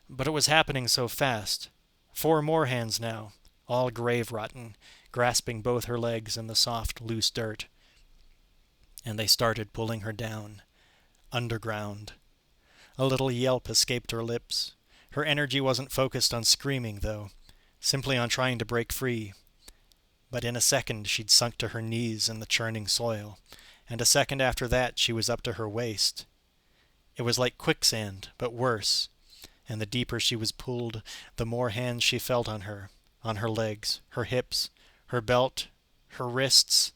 but it was happening so fast. 4 more hands now, all grave-rotten, grasping both her legs in the soft, loose dirt. and they started pulling her down, underground. A little yelp escaped her lips. Her energy wasn't focused on screaming, though, simply on trying to break free. But in a second she'd sunk to her knees in the churning soil, and a second after that she was up to her waist. It was like quicksand, but worse, and the deeper she was pulled, the more hands she felt on her legs, her hips, her belt, her wrists,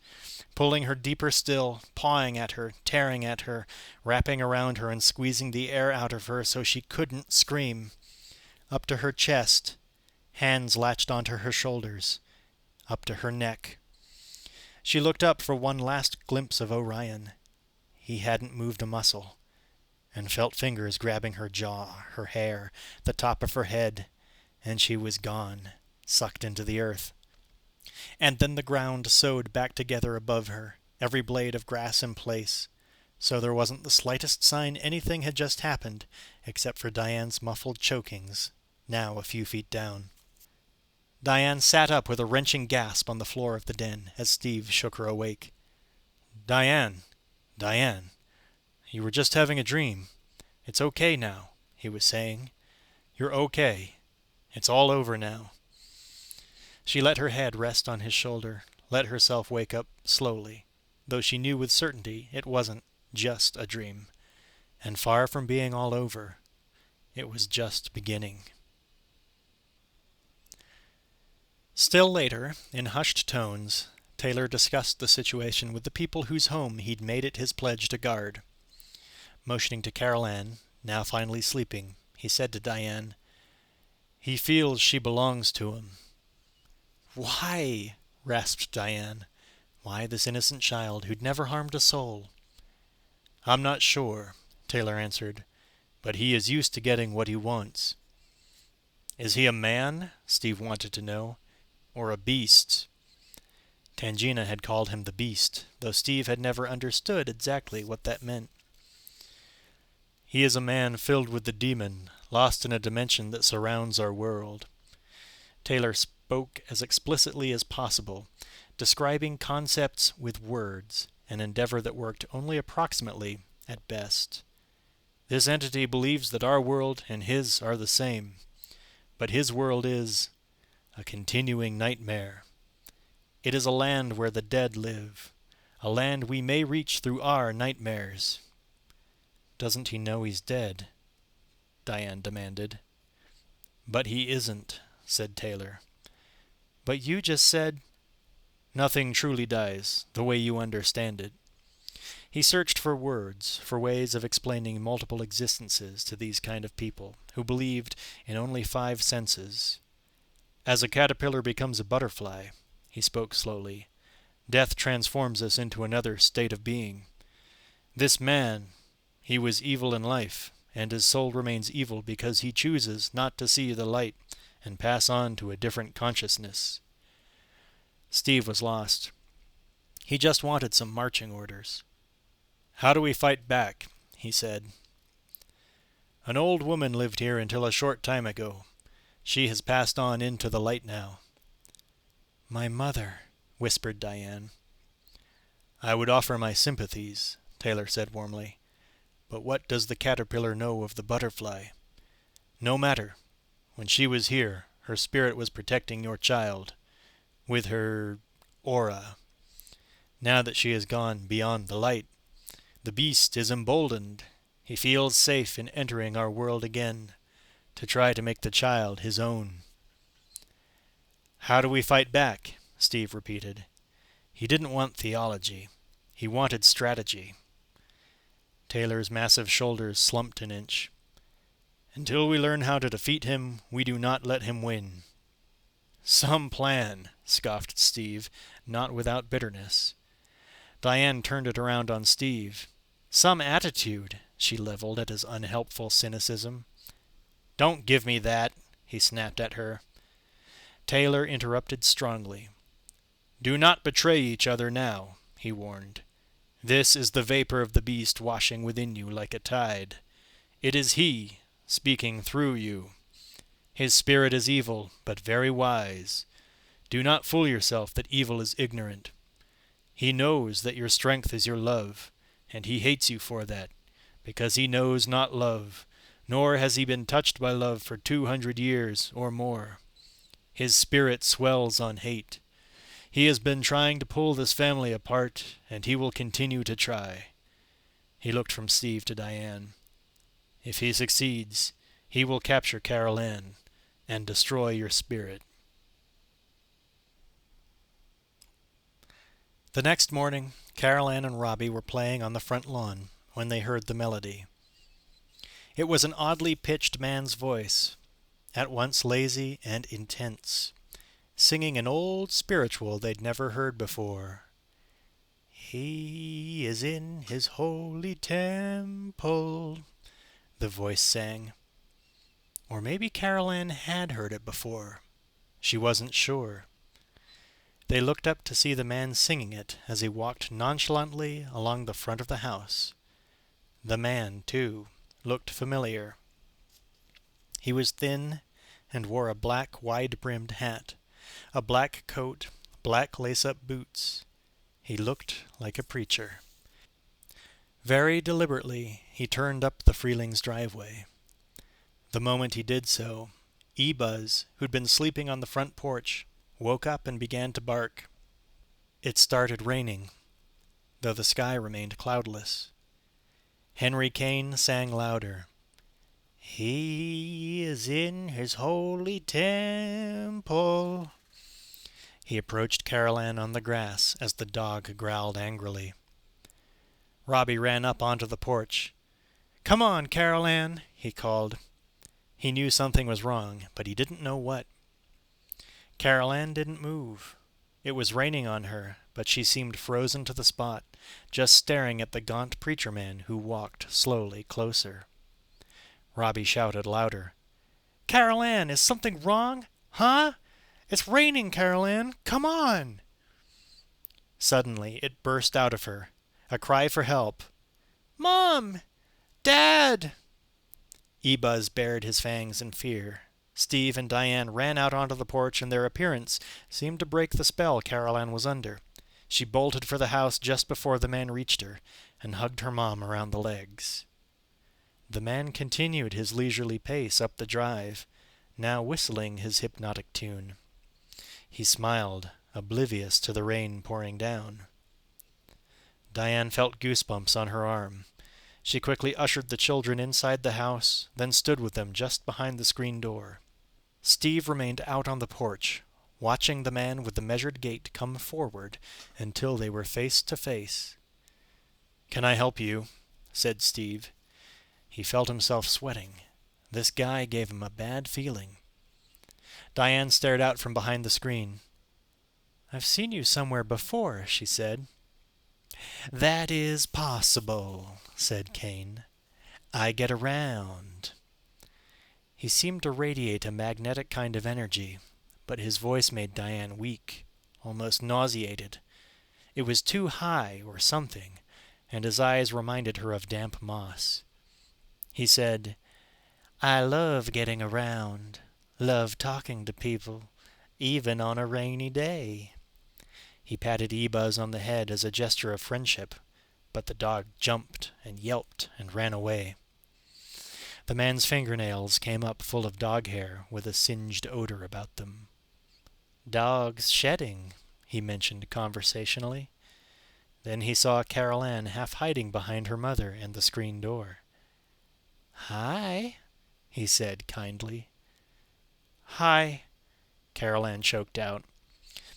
pulling her deeper still, pawing at her, tearing at her, wrapping around her and squeezing the air out of her so she couldn't scream. Up to her chest, hands latched onto her shoulders, up to her neck. She looked up for one last glimpse of Orion. He hadn't moved a muscle, and felt fingers grabbing her jaw, her hair, the top of her head, and she was gone, sucked into the earth. And then the ground sewed back together above her, every blade of grass in place, so there wasn't the slightest sign anything had just happened, except for Diane's muffled chokings, now a few feet down. Diane sat up with a wrenching gasp on the floor of the den as Steve shook her awake. Diane, you were just having a dream. It's okay now, he was saying. You're okay. It's all over now. She let her head rest on his shoulder, let herself wake up slowly, though she knew with certainty it wasn't just a dream. And far from being all over, it was just beginning. Still later, in hushed tones, Taylor discussed the situation with the people whose home he'd made it his pledge to guard. Motioning to Carol Ann, now finally sleeping, he said to Diane, "He feels she belongs to him." "Why?" rasped Diane. Why this innocent child who'd never harmed a soul? "I'm not sure," Taylor answered, "but he is used to getting what he wants." "Is he a man?" Steve wanted to know. "Or a beast?" Tangina had called him the Beast, though Steve had never understood exactly what that meant. "He is a man filled with the demon, lost in a dimension that surrounds our world." Taylor spoke as explicitly as possible, describing concepts with words, an endeavor that worked only approximately at best. "This entity believes that our world and his are the same, but his world is a continuing nightmare. It is a land where the dead live, a land we may reach through our nightmares." "Doesn't he know he's dead?" Diane demanded. "But he isn't," said Taylor. "But you just said—" "Nothing truly dies, the way you understand it." He searched for words, for ways of explaining multiple existences to these kind of people, who believed in only 5 senses. "As a caterpillar becomes a butterfly," he spoke slowly, "death transforms us into another state of being. This man, he was evil in life, and his soul remains evil because he chooses not to see the light and pass on to a different consciousness." Steve was lost. He just wanted some marching orders. "How do we fight back?" he said. "An old woman lived here until a short time ago. She has passed on into the light now." "My mother," whispered Diane. "I would offer my sympathies," Taylor said warmly. "But what does the caterpillar know of the butterfly? No matter. When she was here, her spirit was protecting your child, with her aura. Now that she has gone beyond the light, the beast is emboldened. He feels safe in entering our world again, to try to make the child his own." "How do we fight back?" Steve repeated. He didn't want theology. He wanted strategy. Taylor's massive shoulders slumped an inch. "Until we learn how to defeat him, we do not let him win." "Some plan," scoffed Steve, not without bitterness. Diane turned it around on Steve. "Some attitude," she leveled at his unhelpful cynicism. "Don't give me that," he snapped at her. Taylor interrupted strongly. "Do not betray each other now," he warned. "This is the vapor of the beast washing within you like a tide. It is he, speaking through you. His spirit is evil, but very wise. Do not fool yourself that evil is ignorant. He knows that your strength is your love, and he hates you for that, because he knows not love, nor has he been touched by love for 200 years or more. His spirit swells on hate. He has been trying to pull this family apart, and he will continue to try. He looked from Steve to Diane. If he succeeds, he will capture Carol Ann and destroy your spirit. The next morning, Carol Ann and Robbie were playing on the front lawn when they heard the melody. It was an oddly pitched man's voice, at once lazy and intense, singing an old spiritual they'd never heard before. "He is in his holy temple," the voice sang. Or maybe Carol Ann had heard it before. She wasn't sure. They looked up to see the man singing it as he walked nonchalantly along the front of the house. The man, too, looked familiar. He was thin and wore a black wide-brimmed hat, a black coat, black lace-up boots. He looked like a preacher. Very deliberately, he turned up the Freeling's driveway. The moment he did so, E-Buzz, who'd been sleeping on the front porch, woke up and began to bark. It started raining, though the sky remained cloudless. Henry Kane sang louder. "He is in his holy temple." He approached Carol Ann on the grass as the dog growled angrily. Robbie ran up onto the porch. "Come on, Carol Ann," he called. He knew something was wrong, but he didn't know what. Carol Ann didn't move. It was raining on her, but she seemed frozen to the spot, just staring at the gaunt preacher man who walked slowly closer. Robbie shouted louder. "Carol Ann, is something wrong? Huh? It's raining, Carol Ann. Come on!" Suddenly it burst out of her, a cry for help. "Mom! Dad!" E-Buzz bared his fangs in fear. Steve and Diane ran out onto the porch, and their appearance seemed to break the spell Carol Ann was under. She bolted for the house just before the man reached her, and hugged her mom around the legs. The man continued his leisurely pace up the drive, now whistling his hypnotic tune. He smiled, oblivious to the rain pouring down. Diane felt goosebumps on her arm. She quickly ushered the children inside the house, then stood with them just behind the screen door. Steve remained out on the porch, watching the man with the measured gait come forward until they were face to face. "Can I help you?" said Steve. He felt himself sweating. This guy gave him a bad feeling. Diane stared out from behind the screen. "I've seen you somewhere before," she said. "That is possible," said Kane. "I get around." He seemed to radiate a magnetic kind of energy, but his voice made Diane weak, almost nauseated. It was too high or something, and his eyes reminded her of damp moss. He said, "I love getting around, love talking to people, even on a rainy day." He patted E-Buzz on the head as a gesture of friendship, but the dog jumped and yelped and ran away. The man's fingernails came up full of dog hair with a singed odor about them. "Dogs shedding," he mentioned conversationally. Then he saw Carol Ann half hiding behind her mother and the screen door. "Hi," he said kindly. "Hi," Carol Ann choked out,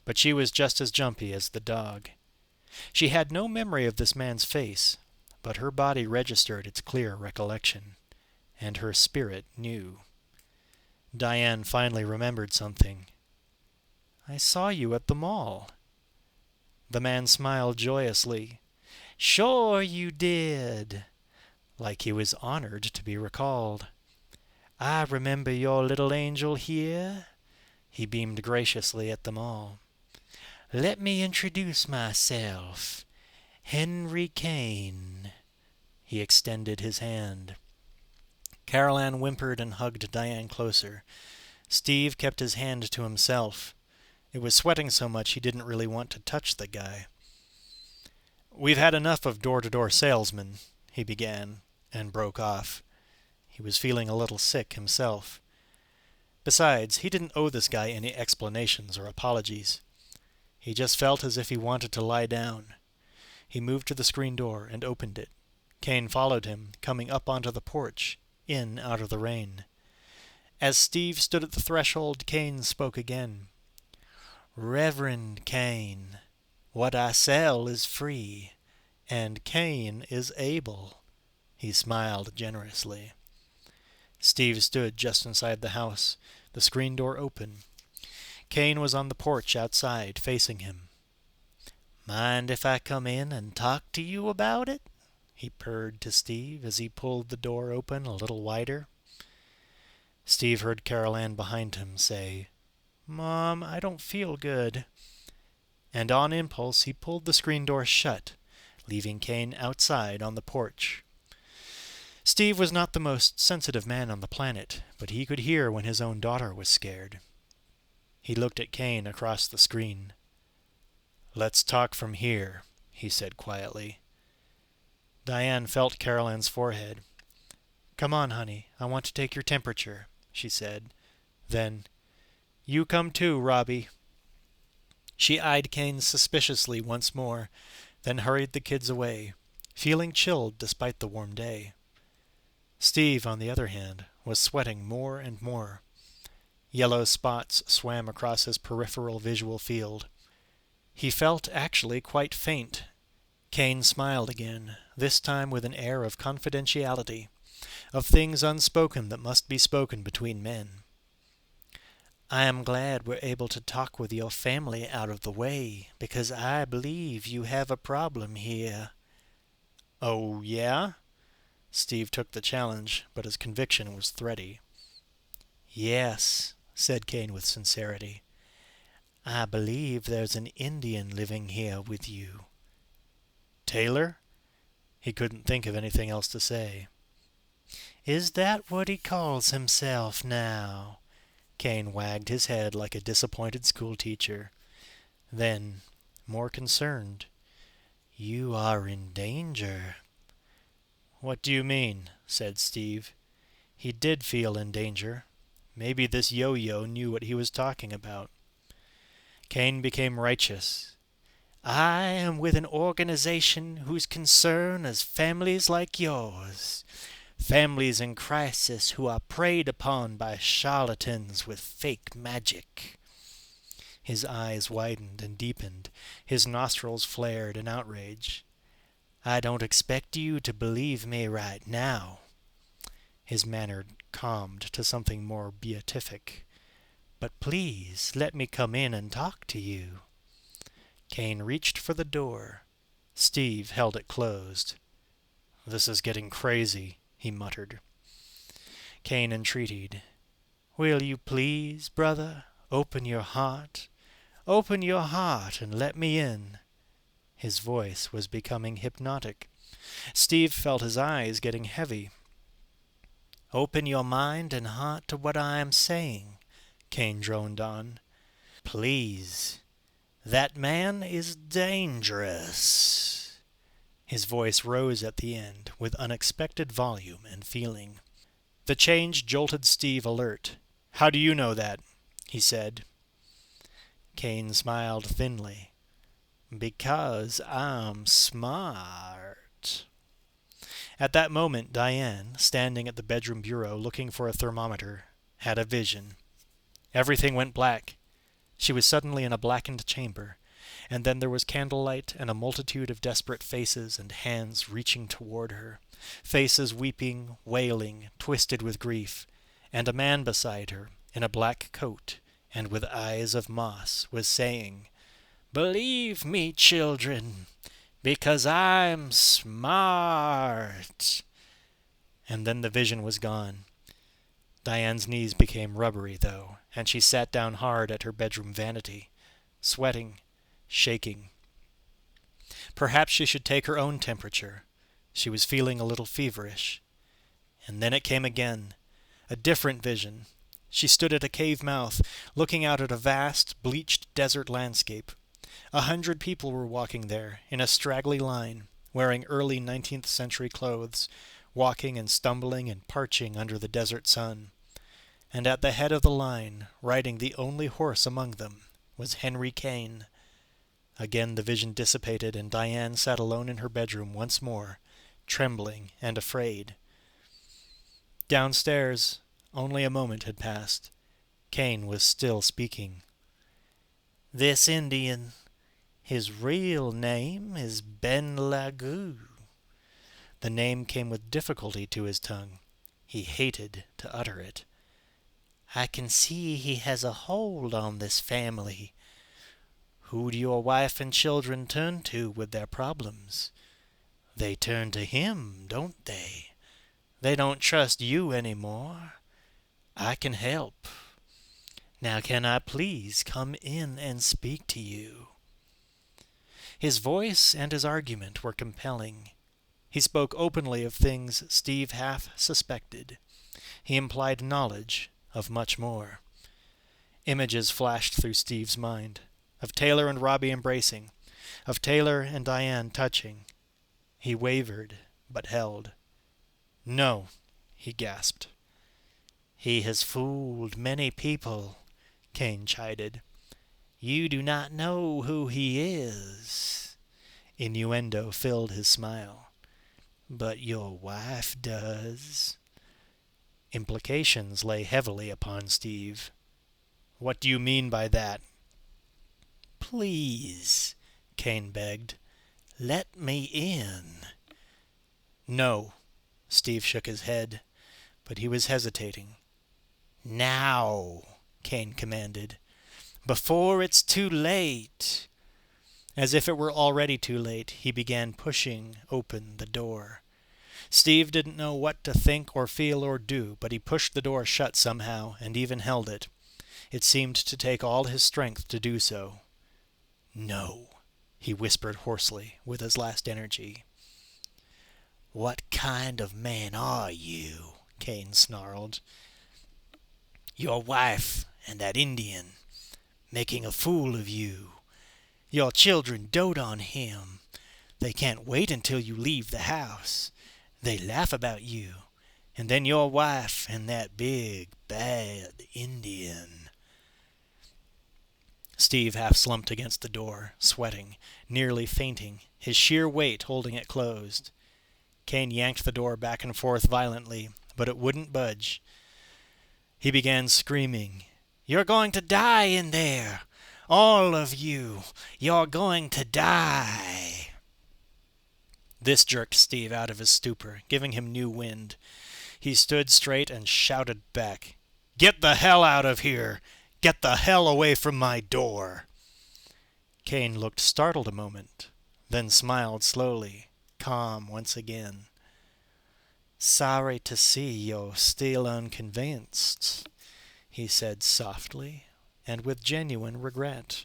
but she was just as jumpy as the dog. She had no memory of this man's face, but her body registered its clear recollection, and her spirit knew. Diane finally remembered something. "I saw you at the mall." The man smiled joyously. "Sure you did," like he was honored to be recalled. "I remember your little angel here." He beamed graciously at them all. "Let me introduce myself. Henry Kane." He extended his hand. Carol Ann whimpered and hugged Diane closer. Steve kept his hand to himself. It was sweating so much he didn't really want to touch the guy. "We've had enough of door-to-door salesmen," he began, and broke off. He was feeling a little sick himself. Besides, he didn't owe this guy any explanations or apologies. He just felt as if he wanted to lie down. He moved to the screen door and opened it. Kane followed him, coming up onto the porch, in out of the rain. As Steve stood at the threshold, Kane spoke again. "Reverend Kane, what I sell is free, and Kane is able." He smiled generously. Steve stood just inside the house, the screen door open. Kane was on the porch outside, facing him. "Mind if I come in and talk to you about it?" he purred to Steve as he pulled the door open a little wider. Steve heard Carol Ann behind him say, "Mom, I don't feel good." And on impulse he pulled the screen door shut, leaving Kane outside on the porch. Steve was not the most sensitive man on the planet, but he could hear when his own daughter was scared. He looked at Kane across the screen. "Let's talk from here," he said quietly. Diane felt Carol Ann's forehead. "Come on, honey, I want to take your temperature," she said. Then, "You come too, Robbie." She eyed Kane suspiciously once more, then hurried the kids away, feeling chilled despite the warm day. Steve, on the other hand, was sweating more and more. Yellow spots swam across his peripheral visual field. He felt actually quite faint. Kane smiled again, this time with an air of confidentiality, of things unspoken that must be spoken between men. "I am glad we're able to talk with your family out of the way, because I believe you have a problem here." "Oh, yeah?" Steve took the challenge, but his conviction was thready. "Yes," said Kane with sincerity. "I believe there's an Indian living here with you." "Taylor?" He couldn't think of anything else to say. "Is that what he calls himself now?" Kane wagged his head like a disappointed schoolteacher. Then, more concerned, "You are in danger." "What do you mean?" said Steve. He did feel in danger. Maybe this yo-yo knew what he was talking about. Kane became righteous. "I am with an organization whose concern is families like yours. Families in crisis who are preyed upon by charlatans with fake magic." His eyes widened and deepened. His nostrils flared in outrage. "I don't expect you to believe me right now." His manner calmed to something more beatific. "But please let me come in and talk to you." Kane reached for the door. Steve held it closed. "This is getting crazy," he muttered. Kane entreated. "Will you please, brother, open your heart? Open your heart and let me in." His voice was becoming hypnotic. Steve felt his eyes getting heavy. "Open your mind and heart to what I am saying," Kane droned on. "Please. That man is dangerous." His voice rose at the end with unexpected volume and feeling. The change jolted Steve alert. "How do you know that?" he said. Kane smiled thinly. "Because I'm smart." At that moment, Diane, standing at the bedroom bureau looking for a thermometer, had a vision. Everything went black. She was suddenly in a blackened chamber, and then there was candlelight and a multitude of desperate faces and hands reaching toward her, faces weeping, wailing, twisted with grief, and a man beside her, in a black coat and with eyes of moss, was saying, "Believe me, children, because I'm smart." And then the vision was gone. Diane's knees became rubbery, though, and she sat down hard at her bedroom vanity, sweating, shaking. Perhaps she should take her own temperature. She was feeling a little feverish. And then it came again, a different vision. She stood at a cave mouth, looking out at a vast, bleached desert landscape. 100 people were walking there, in a straggly line, wearing early 19th century clothes, walking and stumbling and parching under the desert sun. And at the head of the line, riding the only horse among them, was Henry Kane. Again the vision dissipated, and Diane sat alone in her bedroom once more, trembling and afraid. Downstairs, only a moment had passed. Kane was still speaking. "This Indian, his real name is Ben Lagoo." The name came with difficulty to his tongue. He hated to utter it. "I can see he has a hold on this family. Who do your wife and children turn to with their problems? They turn to him, don't they? They don't trust you anymore. I can help. Now can I please come in and speak to you?" His voice and his argument were compelling. He spoke openly of things Steve half suspected. He implied knowledge of much more. Images flashed through Steve's mind, of Taylor and Robbie embracing, of Taylor and Diane touching. He wavered, but held. "No," he gasped. "He has fooled many people," Kane chided. "You do not know who he is." Innuendo filled his smile. "But your wife does." Implications lay heavily upon Steve. "What do you mean by that?" "Please," Kane begged, "let me in." "No." Steve shook his head, but he was hesitating. "Now," Kane commanded, "before it's too late." As if it were already too late, he began pushing open the door. Steve didn't know what to think or feel or do, but he pushed the door shut somehow, and even held it. It seemed to take all his strength to do so. "No," he whispered hoarsely, with his last energy. "What kind of man are you?" Kane snarled. "Your wife and that Indian, making a fool of you. Your children dote on him. They can't wait until you leave the house. They laugh about you. And then your wife and that big, bad Indian." Steve half slumped against the door, sweating, nearly fainting, his sheer weight holding it closed. Kane yanked the door back and forth violently, but it wouldn't budge. He began screaming, "You're going to die in there! All of you! You're going to die!" This jerked Steve out of his stupor, giving him new wind. He stood straight and shouted back, "Get the hell out of here! Get the hell away from my door!" Kane looked startled a moment, then smiled slowly, calm once again. "Sorry to see you're still unconvinced," he said softly, and with genuine regret.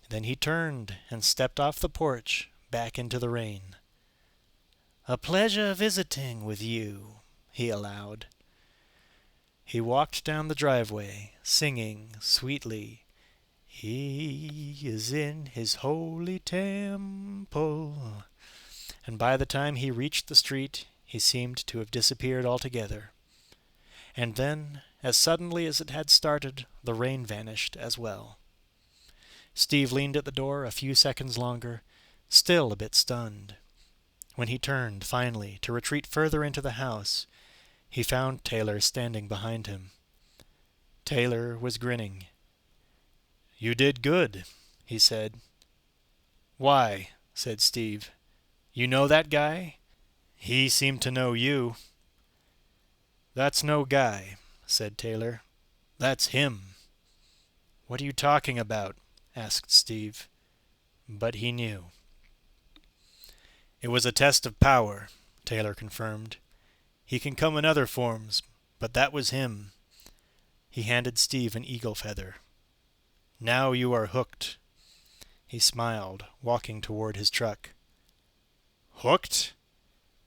Then he turned and stepped off the porch, back into the rain. "A pleasure visiting with you," he allowed. He walked down the driveway, singing sweetly, "He is in his holy temple," and by the time he reached the street, he seemed to have disappeared altogether. And then, as suddenly as it had started, the rain vanished as well. Steve leaned at the door a few seconds longer, still a bit stunned. When he turned, finally, to retreat further into the house, he found Taylor standing behind him. Taylor was grinning. "You did good," he said. "Why?" said Steve. "You know that guy? He seemed to know you." "That's no guy," said Taylor. "That's him." "What are you talking about?" asked Steve. But he knew. "It was a test of power," Taylor confirmed. "He can come in other forms, but that was him." He handed Steve an eagle feather. "Now you are hooked." He smiled, walking toward his truck. "Hooked?"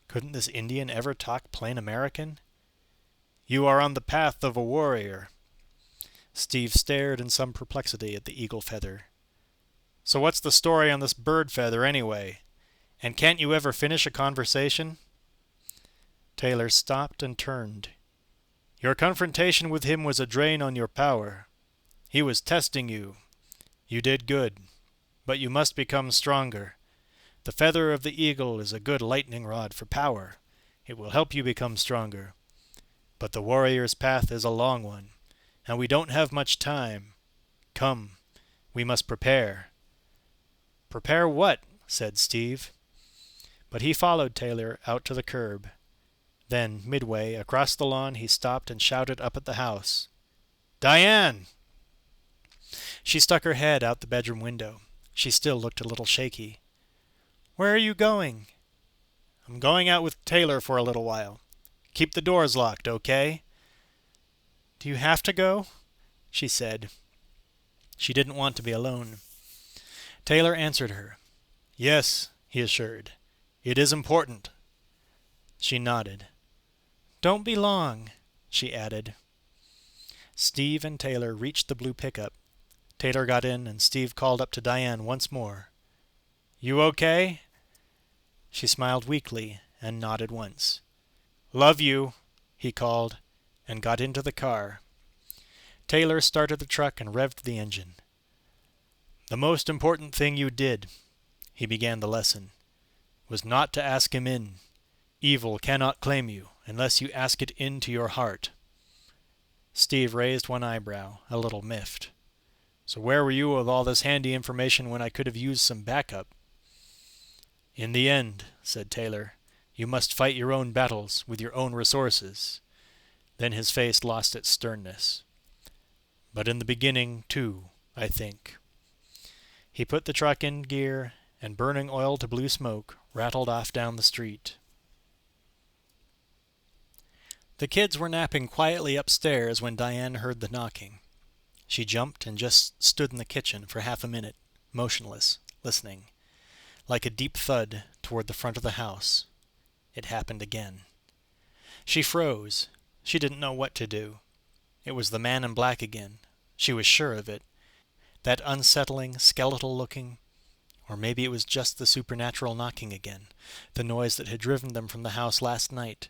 Couldn't this Indian ever talk plain American? "You are on the path of a warrior." Steve stared in some perplexity at the eagle feather. So what's the story on this bird feather, anyway? And can't you ever finish a conversation?" Taylor stopped and turned. "Your confrontation with him was a drain on your power. He was testing you. You did good. But you must become stronger. The feather of the eagle is a good lightning rod for power. It will help you become stronger. But the warrior's path is a long one, and we don't have much time. Come, we must prepare." "Prepare what?" said Steve. But he followed Taylor out to the curb. Then, midway, across the lawn, he stopped and shouted up at the house. "Diane!" She stuck her head out the bedroom window. She still looked a little shaky. "Where are you going?" "I'm going out with Taylor for a little while. Keep the doors locked, okay?" "Do you have to go?" she said. She didn't want to be alone. Taylor answered her. "Yes," he assured. "It is important." She nodded. "Don't be long," she added. Steve and Taylor reached the blue pickup. Taylor got in, and Steve called up to Diane once more. "You okay?" She smiled weakly and nodded once. "Love you," he called, and got into the car. Taylor started the truck and revved the engine. "The most important thing you did," he began the lesson, "was not to ask him in. Evil cannot claim you unless you ask it into your heart." Steve raised one eyebrow, a little miffed. "So where were you with all this handy information when I could have used some backup?" "In the end," said Taylor, "you must fight your own battles with your own resources." Then his face lost its sternness. "But in the beginning, too, I think." He put the truck in gear, and burning oil to blue smoke, rattled off down the street. The kids were napping quietly upstairs when Diane heard the knocking. She jumped and just stood in the kitchen for half a minute, motionless, listening. Like a deep thud toward the front of the house. It happened again. She froze. She didn't know what to do. It was the man in black again. She was sure of it. That unsettling, skeletal-looking, or maybe it was just the supernatural knocking again, the noise that had driven them from the house last night,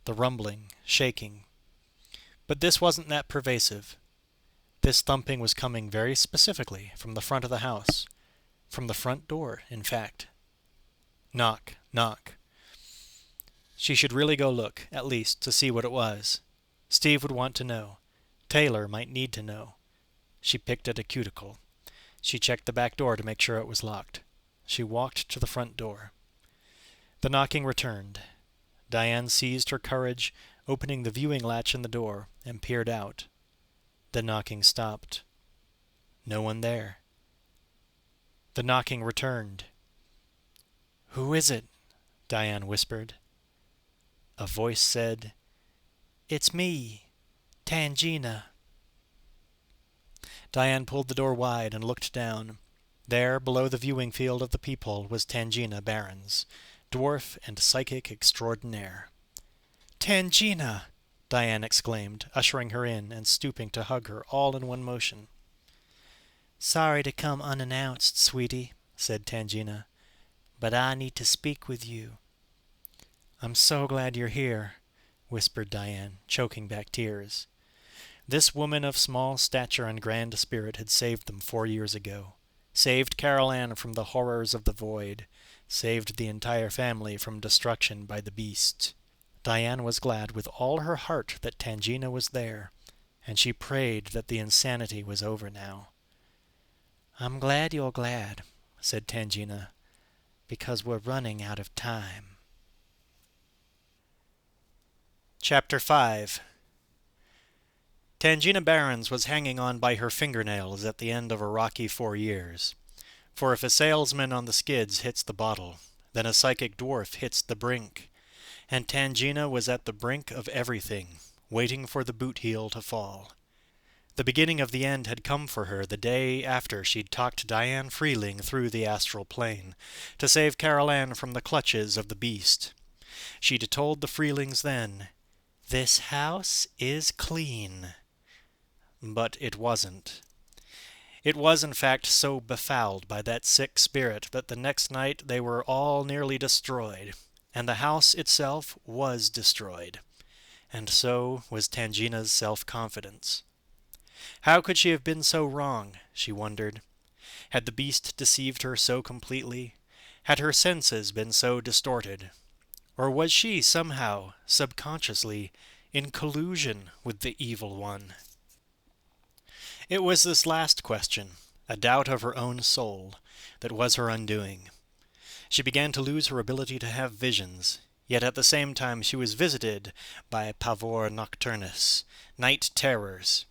the rumbling, shaking. But this wasn't that pervasive. This thumping was coming very specifically from the front of the house. From the front door, in fact. Knock, knock. She should really go look, at least, to see what it was. Steve would want to know. Taylor might need to know. She picked at a cuticle. She checked the back door to make sure it was locked. She walked to the front door. The knocking returned. Diane seized her courage, opening the viewing latch in the door, and peered out. The knocking stopped. No one there. The knocking returned. "Who is it?" Diane whispered. A voice said, "It's me, Tangina." Diane pulled the door wide and looked down. There, below the viewing field of the peephole, was Tangina Barrons, dwarf and psychic extraordinaire. "Tangina!" Diane exclaimed, ushering her in and stooping to hug her all in one motion. "Sorry to come unannounced, sweetie," said Tangina, "but I need to speak with you." "I'm so glad you're here," whispered Diane, choking back tears. This woman of small stature and grand spirit had saved them 4 years ago, saved Carol Ann from the horrors of the void, saved the entire family from destruction by the beast. Diane was glad with all her heart that Tangina was there, and she prayed that the insanity was over now. "I'm glad you're glad," said Tangina, "because we're running out of time." Chapter 5. Tangina Barrons was hanging on by her fingernails at the end of a rocky 4 years. For if a salesman on the skids hits the bottle, then a psychic dwarf hits the brink. And Tangina was at the brink of everything, waiting for the boot heel to fall. The beginning of the end had come for her the day after she'd talked Diane Freeling through the astral plane, to save Carol Ann from the clutches of the beast. She'd told the Freelings then, "This house is clean." But it wasn't. It was in fact so befouled by that sick spirit that the next night they were all nearly destroyed, and the house itself was destroyed, and so was Tangina's self-confidence. How could she have been so wrong, she wondered? Had the beast deceived her so completely? Had her senses been so distorted? Or was she somehow, subconsciously, in collusion with the evil one? It was this last question, a doubt of her own soul, that was her undoing. She began to lose her ability to have visions, yet at the same time she was visited by pavor nocturnus, night terrors.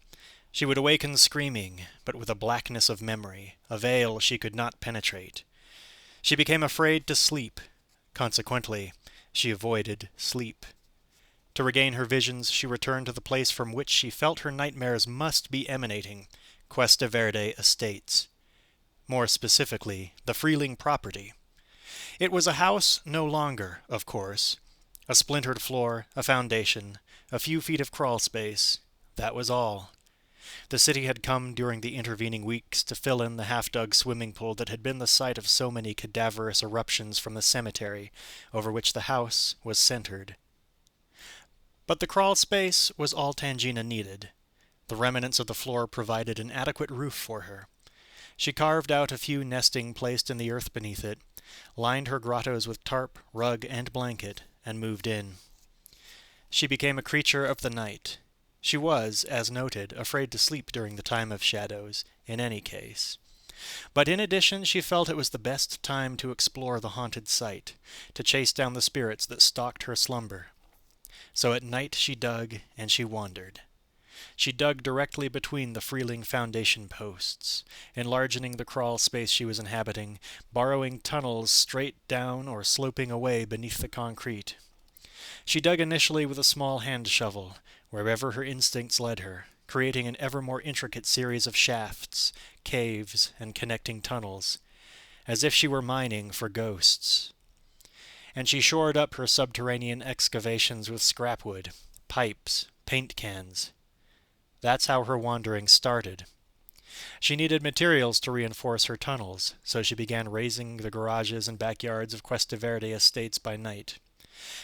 She would awaken screaming, but with a blackness of memory, a veil she could not penetrate. She became afraid to sleep. Consequently, she avoided sleep. To regain her visions, she returned to the place from which she felt her nightmares must be emanating, Cuesta Verde Estates. More specifically, the Freeling property. It was a house no longer, of course. A splintered floor, a foundation, a few feet of crawl space. That was all. The city had come during the intervening weeks to fill in the half-dug swimming pool that had been the site of so many cadaverous eruptions from the cemetery over which the house was centered. But the crawl space was all Tangina needed. The remnants of the floor provided an adequate roof for her. She carved out a few nesting placed in the earth beneath it, lined her grottos with tarp, rug, and blanket, and moved in. She became a creature of the night. She was, as noted, afraid to sleep during the time of shadows, in any case. But in addition, she felt it was the best time to explore the haunted site, to chase down the spirits that stalked her slumber. So at night she dug, and she wandered. She dug directly between the Freeling foundation posts, enlarging the crawl space she was inhabiting, borrowing tunnels straight down or sloping away beneath the concrete. She dug initially with a small hand shovel, wherever her instincts led her, creating an ever more intricate series of shafts, caves, and connecting tunnels, as if she were mining for ghosts. And she shored up her subterranean excavations with scrapwood, pipes, paint cans. That's how her wandering started. She needed materials to reinforce her tunnels, so she began raising the garages and backyards of Cuesta Verde Estates by night.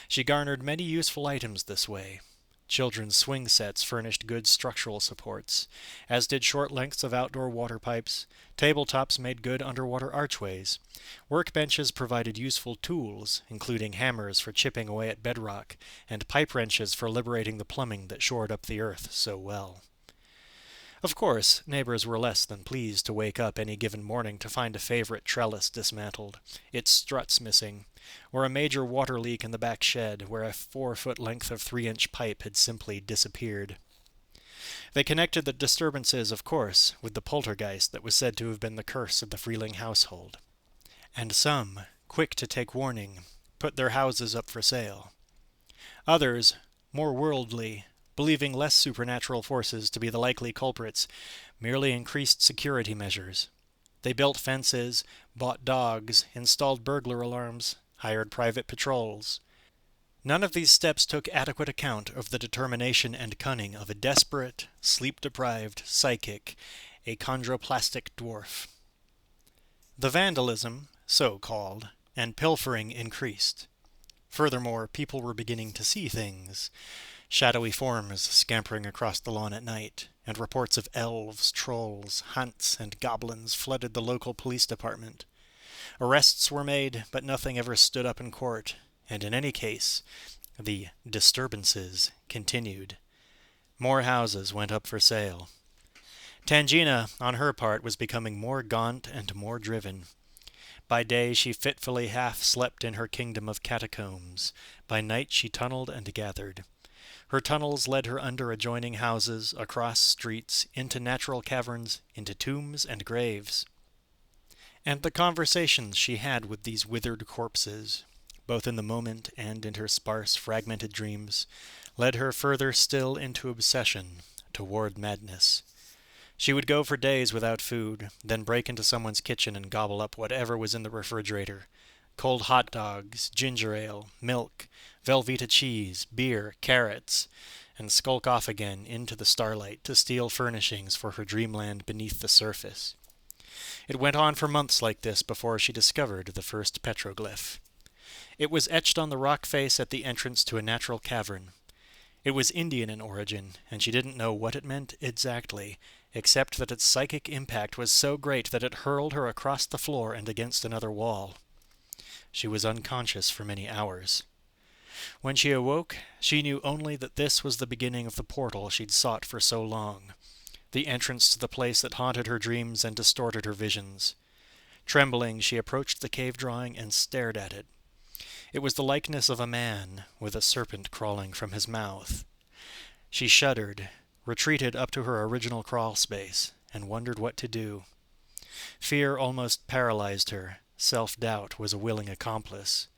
She garnered many useful items this way. Children's swing sets furnished good structural supports, as did short lengths of outdoor water pipes. Tabletops made good underwater archways. Workbenches provided useful tools, including hammers for chipping away at bedrock, and pipe wrenches for liberating the plumbing that shored up the earth so well. Of course, neighbors were less than pleased to wake up any given morning to find a favorite trellis dismantled, its struts missing, or a major water leak in the back shed where a 4-foot length of 3-inch pipe had simply disappeared. They connected the disturbances, of course, with the poltergeist that was said to have been the curse of the Freeling household. And some, quick to take warning, put their houses up for sale. Others, more worldly, believing less supernatural forces to be the likely culprits, merely increased security measures. They built fences, bought dogs, installed burglar alarms, hired private patrols. None of these steps took adequate account of the determination and cunning of a desperate, sleep-deprived psychic, a chondroplastic dwarf. The vandalism, so called, and pilfering increased. Furthermore, people were beginning to see things. Shadowy forms scampering across the lawn at night, and reports of elves, trolls, hunts, and goblins flooded the local police department. Arrests were made, but nothing ever stood up in court, and in any case, the disturbances continued. More houses went up for sale. Tangina, on her part, was becoming more gaunt and more driven. By day she fitfully half-slept in her kingdom of catacombs. By night she tunneled and gathered. Her tunnels led her under adjoining houses, across streets, into natural caverns, into tombs and graves. And the conversations she had with these withered corpses, both in the moment and in her sparse, fragmented dreams, led her further still into obsession, toward madness. She would go for days without food, then break into someone's kitchen and gobble up whatever was in the refrigerator. Cold hot dogs, ginger ale, milk, Velveeta cheese, beer, carrots, and skulk off again into the starlight to steal furnishings for her dreamland beneath the surface. It went on for months like this before she discovered the first petroglyph. It was etched on the rock face at the entrance to a natural cavern. It was Indian in origin, and she didn't know what it meant exactly, except that its psychic impact was so great that it hurled her across the floor and against another wall. She was unconscious for many hours. When she awoke, she knew only that this was the beginning of the portal she'd sought for so long, the entrance to the place that haunted her dreams and distorted her visions. Trembling, she approached the cave drawing and stared at it. It was the likeness of a man, with a serpent crawling from his mouth. She shuddered, retreated up to her original crawl space, and wondered what to do. Fear almost paralyzed her. Self-doubt was a willing accomplice.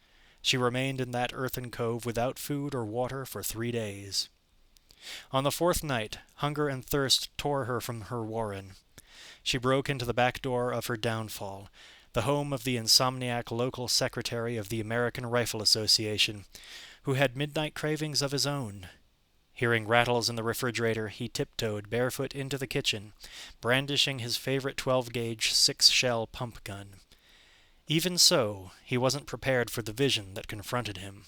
She remained in that earthen cove without food or water for 3 days. On the 4th night, hunger and thirst tore her from her warren. She broke into the back door of her downfall, the home of the insomniac local secretary of the American Rifle Association, who had midnight cravings of his own. Hearing rattles in the refrigerator, he tiptoed barefoot into the kitchen, brandishing his favorite 12-gauge 6-shell pump gun. Even so, he wasn't prepared for the vision that confronted him,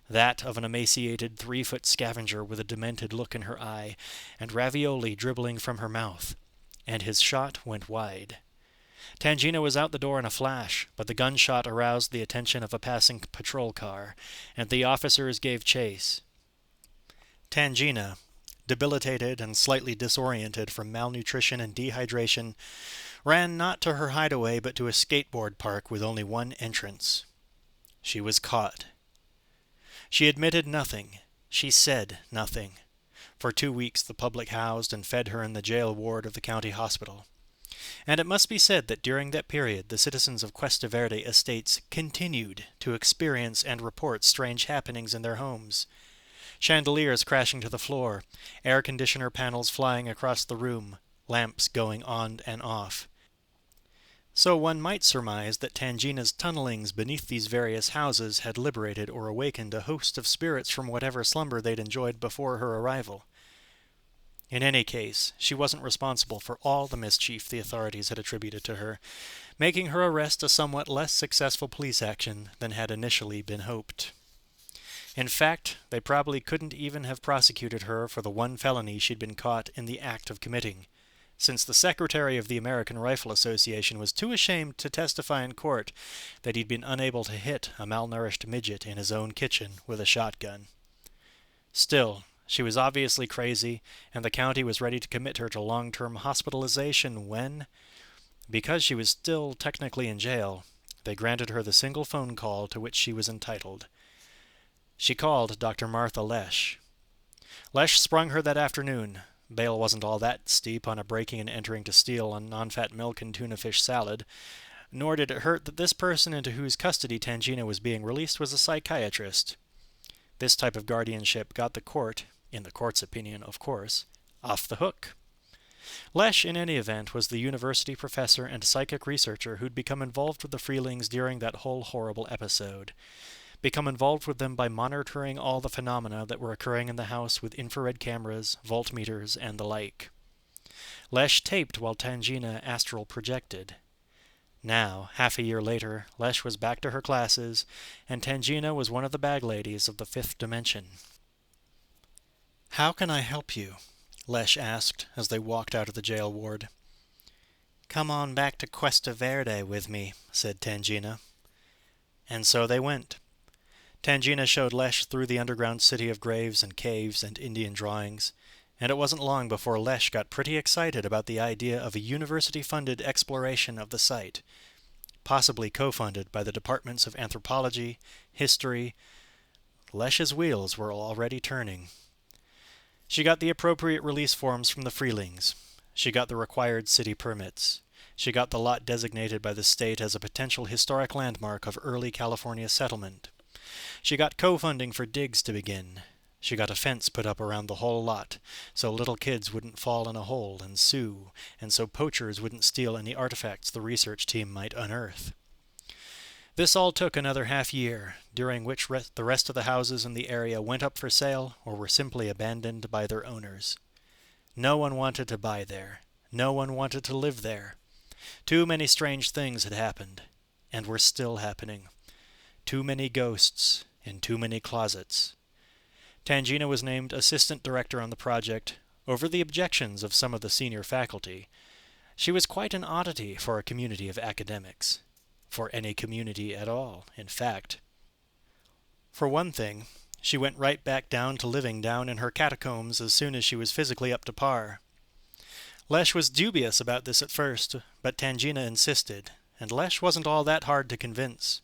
that of an emaciated 3-foot scavenger with a demented look in her eye and ravioli dribbling from her mouth. And his shot went wide. Tangina was out the door in a flash, but the gunshot aroused the attention of a passing patrol car, and the officers gave chase. Tangina, debilitated and slightly disoriented from malnutrition and dehydration, ran not to her hideaway but to a skateboard park with only one entrance. She was caught. She admitted nothing. She said nothing. For 2 weeks the public housed and fed her in the jail ward of the county hospital. And it must be said that during that period the citizens of Cuesta Verde estates continued to experience and report strange happenings in their homes. Chandeliers crashing to the floor, air conditioner panels flying across the room, lamps going on and off. So one might surmise that Tangina's tunnelings beneath these various houses had liberated or awakened a host of spirits from whatever slumber they'd enjoyed before her arrival. In any case, she wasn't responsible for all the mischief the authorities had attributed to her, making her arrest a somewhat less successful police action than had initially been hoped. In fact, they probably couldn't even have prosecuted her for the one felony she'd been caught in the act of committing, since the secretary of the American Rifle Association was too ashamed to testify in court that he'd been unable to hit a malnourished midget in his own kitchen with a shotgun. Still, she was obviously crazy, and the county was ready to commit her to long-term hospitalization when, because she was still technically in jail, they granted her the single phone call to which she was entitled. She called Dr. Martha Lesh. Lesh sprung her that afternoon. Bail wasn't all that steep on a breaking and entering to steal on non-fat milk and tuna fish salad, nor did it hurt that this person into whose custody Tangina was being released was a psychiatrist. This type of guardianship got the court, in the court's opinion, of course, off the hook. Lesh, in any event, was the university professor and psychic researcher who'd become involved with the Freelings during that whole horrible episode. Become involved with them by monitoring all the phenomena that were occurring in the house with infrared cameras, voltmeters, and the like. Lesh taped while Tangina astral projected. Now, half a year later, Lesh was back to her classes, and Tangina was one of the bag ladies of the 5th dimension. "How can I help you?" Lesh asked as they walked out of the jail ward. "Come on back to Cuesta Verde with me," said Tangina. And so they went. Tangina showed Lesh through the underground city of graves and caves and Indian drawings, and it wasn't long before Lesh got pretty excited about the idea of a university-funded exploration of the site, possibly co-funded by the departments of anthropology, history. Lesh's wheels were already turning. She got the appropriate release forms from the Freelings. She got the required city permits. She got the lot designated by the state as a potential historic landmark of early California settlement. She got co-funding for digs to begin. She got a fence put up around the whole lot, so little kids wouldn't fall in a hole and sue, and so poachers wouldn't steal any artifacts the research team might unearth. This all took another half-year, during which the rest of the houses in the area went up for sale or were simply abandoned by their owners. No one wanted to buy there. No one wanted to live there. Too many strange things had happened, and were still happening. Too many ghosts in too many closets. Tangina was named assistant director on the project, over the objections of some of the senior faculty. She was quite an oddity for a community of academics. For any community at all, in fact. For one thing, she went right back down to living down in her catacombs as soon as she was physically up to par. Lesh was dubious about this at first, but Tangina insisted, and Lesh wasn't all that hard to convince.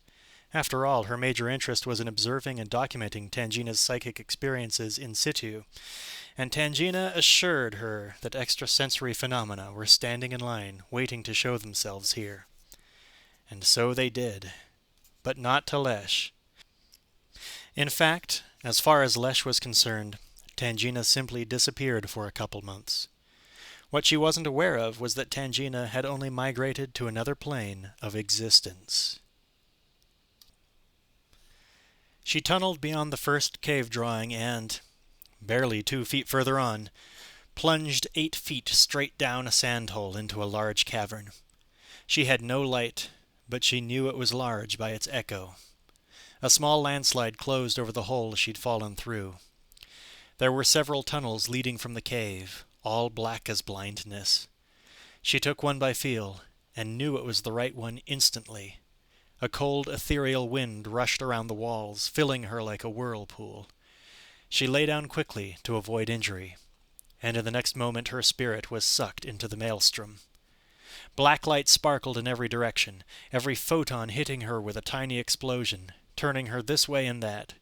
After all, her major interest was in observing and documenting Tangina's psychic experiences in situ, and Tangina assured her that extrasensory phenomena were standing in line, waiting to show themselves here. And so they did, but not to Lesh. In fact, as far as Lesh was concerned, Tangina simply disappeared for a couple months. What she wasn't aware of was that Tangina had only migrated to another plane of existence. She tunneled beyond the first cave drawing and, barely 2 feet further on, plunged 8 feet straight down a sand hole into a large cavern. She had no light, but she knew it was large by its echo. A small landslide closed over the hole she'd fallen through. There were several tunnels leading from the cave, all black as blindness. She took one by feel, and knew it was the right one instantly. A cold, ethereal wind rushed around the walls, filling her like a whirlpool. She lay down quickly to avoid injury, and in the next moment her spirit was sucked into the maelstrom. Black light sparkled in every direction, every photon hitting her with a tiny explosion, turning her this way and that.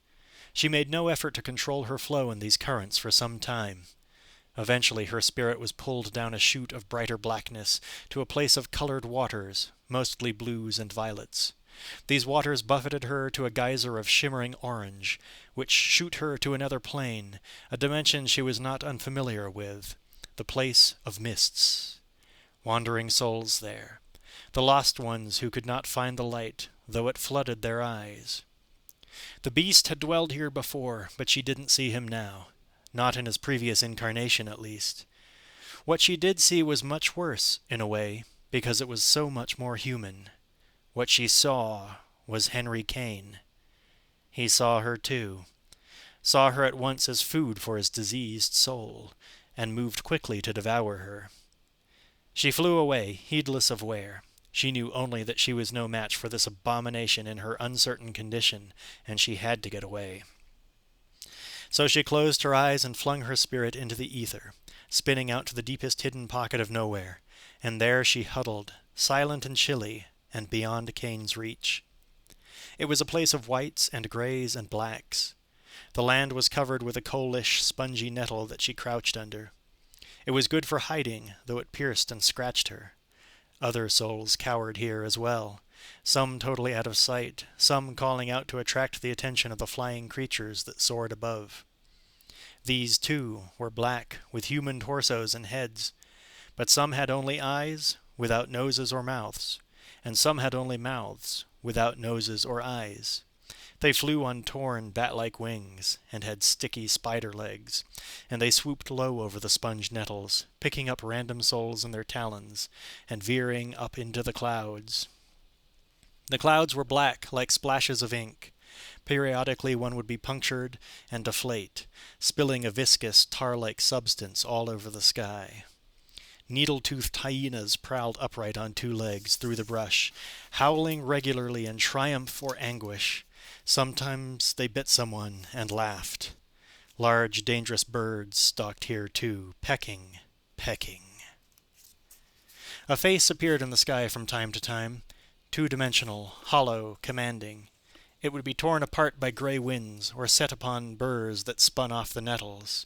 She made no effort to control her flow in these currents for some time. Eventually her spirit was pulled down a chute of brighter blackness to a place of colored waters, mostly blues and violets. These waters buffeted her to a geyser of shimmering orange, which shoot her to another plane, a dimension she was not unfamiliar with, the place of mists. Wandering souls there, the lost ones who could not find the light, though it flooded their eyes. The beast had dwelled here before, but she didn't see him now, not in his previous incarnation at least. What she did see was much worse, in a way, because it was so much more human. What she saw was Henry Kane. He saw her too, saw her at once as food for his diseased soul, and moved quickly to devour her. She flew away, heedless of where. She knew only that she was no match for this abomination in her uncertain condition, and she had to get away. So she closed her eyes and flung her spirit into the ether, spinning out to the deepest hidden pocket of nowhere, and there she huddled, silent and chilly, and beyond Kane's reach. It was a place of whites and grays and blacks. The land was covered with a coalish, spongy nettle that she crouched under. It was good for hiding, though it pierced and scratched her. Other souls cowered here as well, some totally out of sight, some calling out to attract the attention of the flying creatures that soared above. These, too, were black, with human torsos and heads, but some had only eyes, without noses or mouths, and some had only mouths, without noses or eyes. They flew on torn, bat-like wings, and had sticky spider legs, and they swooped low over the sponge nettles, picking up random souls in their talons, and veering up into the clouds. The clouds were black, like splashes of ink. Periodically one would be punctured and deflate, spilling a viscous, tar-like substance all over the sky. Needle-toothed hyenas prowled upright on 2 legs through the brush, howling regularly in triumph or anguish. Sometimes they bit someone and laughed. Large, dangerous birds stalked here too, pecking. A face appeared in the sky from time to time, 2-dimensional, hollow, commanding. It would be torn apart by gray winds, or set upon burrs that spun off the nettles.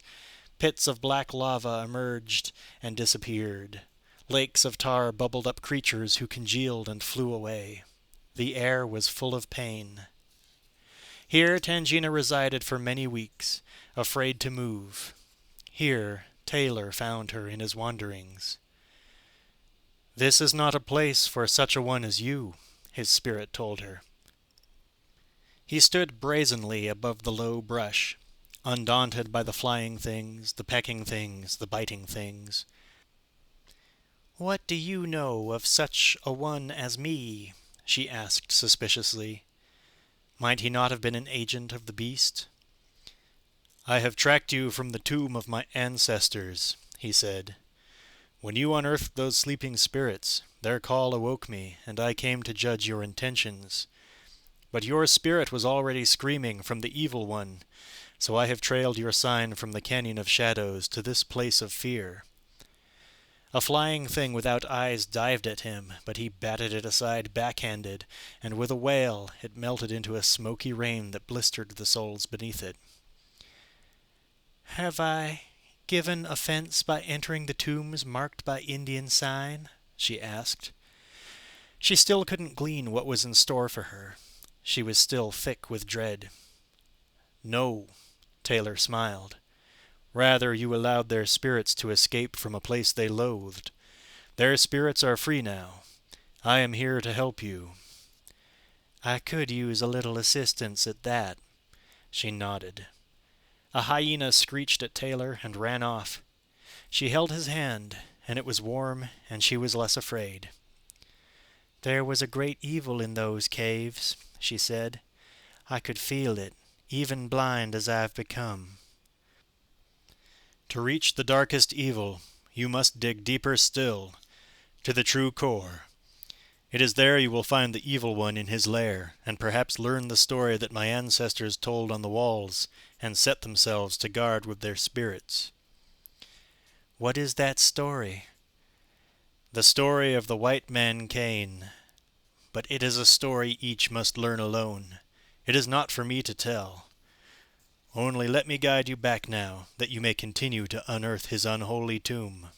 Pits of black lava emerged and disappeared. Lakes of tar bubbled up creatures who congealed and flew away. The air was full of pain. Here Tangina resided for many weeks, afraid to move. Here Taylor found her in his wanderings. "This is not a place for such a one as you," his spirit told her. He stood brazenly above the low brush, undaunted by the flying things, the pecking things, the biting things. "What do you know of such a one as me?" she asked suspiciously. Might he not have been an agent of the beast? "I have tracked you from the tomb of my ancestors," he said. "When you unearthed those sleeping spirits, their call awoke me, and I came to judge your intentions. But your spirit was already screaming from the evil one, so I have trailed your sign from the Canyon of Shadows to this place of fear." A flying thing without eyes dived at him, but he batted it aside backhanded, and with a wail it melted into a smoky rain that blistered the souls beneath it. "Have I given offense by entering the tombs marked by Indian sign?" she asked. She still couldn't glean what was in store for her. She was still thick with dread. "No," Taylor smiled. "Rather, you allowed their spirits to escape from a place they loathed. Their spirits are free now. I am here to help you." "I could use a little assistance at that." She nodded. A hyena screeched at Taylor and ran off. She held his hand, and it was warm, and she was less afraid. "There was a great evil in those caves," she said. "I could feel it, even blind as I've become." "To reach the darkest evil, you must dig deeper still, to the true core. It is there you will find the evil one in his lair, and perhaps learn the story that my ancestors told on the walls, and set themselves to guard with their spirits." "What is that story?" "The story of the white man Kane. But it is a story each must learn alone. It is not for me to tell. Only let me guide you back now, that you may continue to unearth his unholy tomb."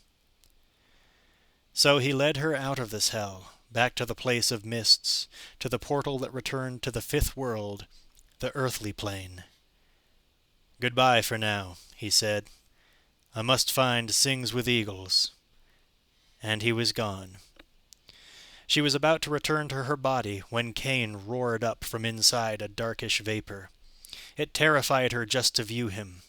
So he led her out of this hell, back to the place of mists, to the portal that returned to the fifth world, the earthly plane. "Goodbye for now," he said. "I must find Sings with Eagles." And he was gone. She was about to return to her body when Kane roared up from inside a darkish vapor. It terrified her just to view him.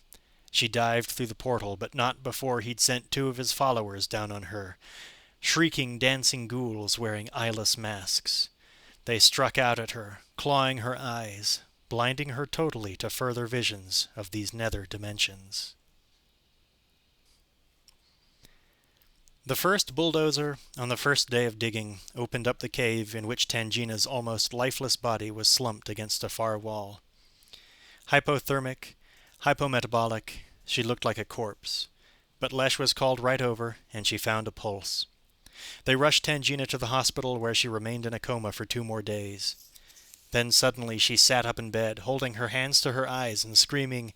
She dived through the portal, but not before he'd sent 2 of his followers down on her, shrieking dancing ghouls wearing eyeless masks. They struck out at her, clawing her eyes, blinding her totally to further visions of these nether dimensions. The first bulldozer, on the first day of digging, opened up the cave in which Tangina's almost lifeless body was slumped against a far wall. Hypothermic, hypometabolic, she looked like a corpse. But Lesh was called right over, and she found a pulse. They rushed Tangina to the hospital, where she remained in a coma for 2 more days. Then suddenly she sat up in bed, holding her hands to her eyes and screaming,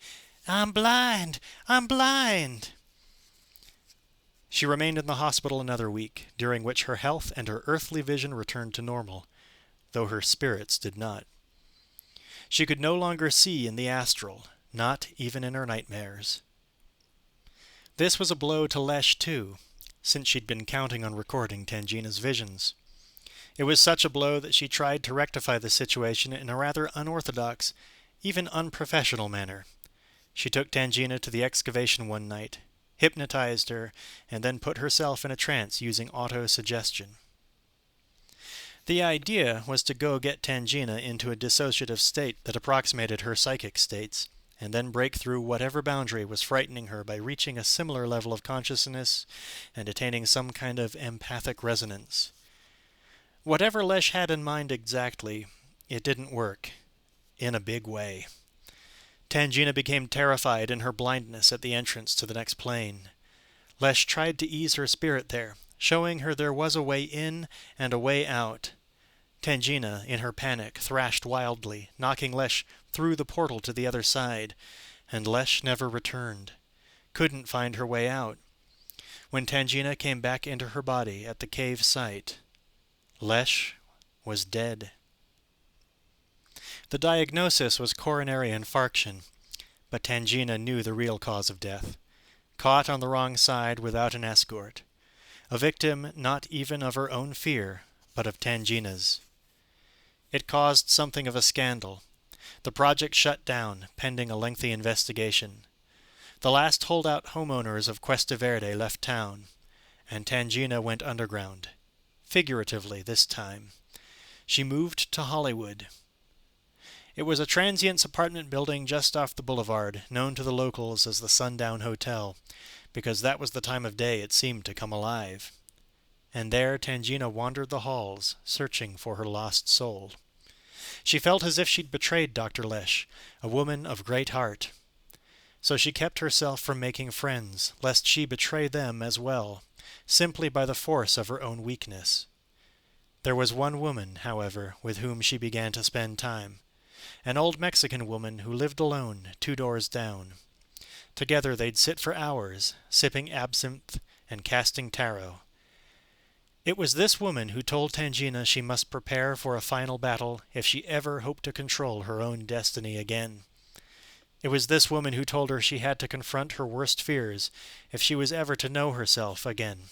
"I'm blind! I'm blind!" She remained in the hospital another week, during which her health and her earthly vision returned to normal, though her spirits did not. She could no longer see in the astral, not even in her nightmares. This was a blow to Lesh, too, since she'd been counting on recording Tangina's visions. It was such a blow that she tried to rectify the situation in a rather unorthodox, even unprofessional manner. She took Tangina to the excavation one night, hypnotized her, and then put herself in a trance using auto-suggestion. The idea was to go get Tangina into a dissociative state that approximated her psychic states, and then break through whatever boundary was frightening her by reaching a similar level of consciousness and attaining some kind of empathic resonance. Whatever Lesh had in mind exactly, it didn't work. In a big way. Tangina became terrified in her blindness at the entrance to the next plane. Lesh tried to ease her spirit there, showing her there was a way in and a way out. Tangina, in her panic, thrashed wildly, knocking Lesh through the portal to the other side, and Lesh never returned. Couldn't find her way out. When Tangina came back into her body at the cave site, Lesh was dead. The diagnosis was coronary infarction, but Tangina knew the real cause of death. Caught on the wrong side without an escort. A victim not even of her own fear, but of Tangina's. It caused something of a scandal. The project shut down, pending a lengthy investigation. The last holdout homeowners of Cuesta Verde left town, and Tangina went underground. Figuratively this time. She moved to Hollywood. It was a transient's apartment building just off the boulevard, known to the locals as the Sundown Hotel, because that was the time of day it seemed to come alive. And there Tangina wandered the halls, searching for her lost soul. She felt as if she'd betrayed Dr. Lesh, a woman of great heart. So she kept herself from making friends, lest she betray them as well, simply by the force of her own weakness. There was one woman, however, with whom she began to spend time, an old Mexican woman who lived alone 2 doors down. Together they'd sit for hours, sipping absinthe and casting tarot. It was this woman who told Tangina she must prepare for a final battle if she ever hoped to control her own destiny again. It was this woman who told her she had to confront her worst fears if she was ever to know herself again.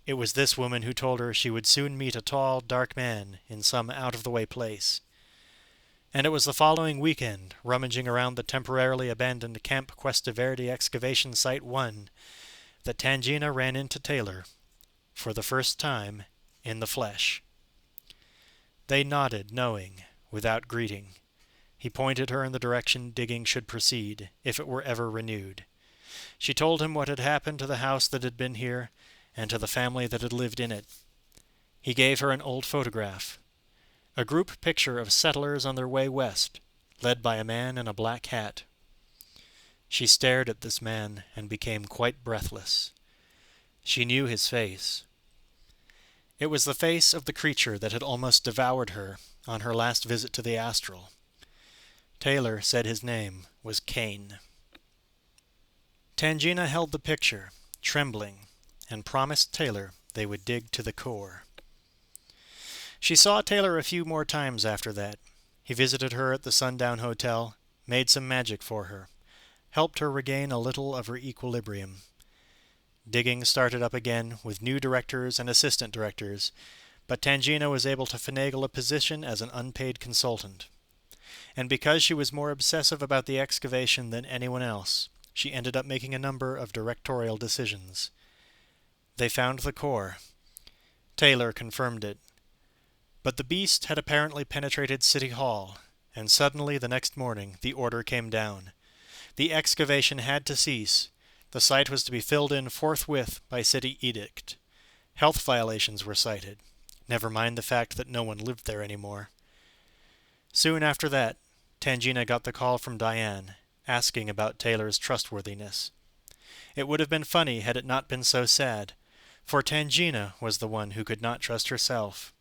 It was this woman who told her she would soon meet a tall, dark man in some out-of-the-way place. And it was the following weekend, rummaging around the temporarily abandoned Camp Cuesta Verde Excavation Site 1, that Tangina ran into Taylor, for the first time, in the flesh. They nodded, knowing, without greeting. He pointed her in the direction digging should proceed, if it were ever renewed. She told him what had happened to the house that had been here, and to the family that had lived in it. He gave her an old photograph, a group picture of settlers on their way west, led by a man in a black hat. She stared at this man and became quite breathless. She knew his face. It was the face of the creature that had almost devoured her on her last visit to the astral. Taylor said his name was Kane. Tangina held the picture, trembling, and promised Taylor they would dig to the core. She saw Taylor a few more times after that. He visited her at the Sundown Hotel, made some magic for her, helped her regain a little of her equilibrium. Digging started up again with new directors and assistant directors, but Tangina was able to finagle a position as an unpaid consultant. And because she was more obsessive about the excavation than anyone else, she ended up making a number of directorial decisions. They found the core. Taylor confirmed it. But the beast had apparently penetrated City Hall, and suddenly the next morning the order came down. The excavation had to cease. The site was to be filled in forthwith by city edict. Health violations were cited. Never mind the fact that no one lived there anymore. Soon after that, Tangina got the call from Diane, asking about Taylor's trustworthiness. It would have been funny had it not been so sad, for Tangina was the one who could not trust herself.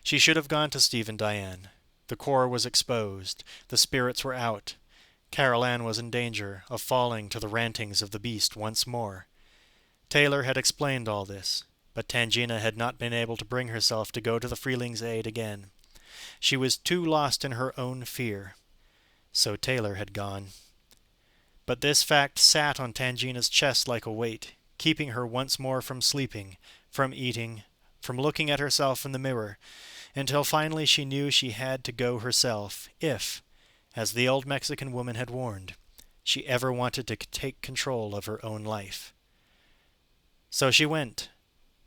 She should have gone to Steve and Diane. The core was exposed. The spirits were out. Carol Ann was in danger of falling to the rantings of the beast once more. Taylor had explained all this, but Tangina had not been able to bring herself to go to the Freeling's aid again. She was too lost in her own fear. So Taylor had gone. But this fact sat on Tangina's chest like a weight, keeping her once more from sleeping, from eating, from looking at herself in the mirror, until finally she knew she had to go herself, if, as the old Mexican woman had warned, she ever wanted to take control of her own life. So she went.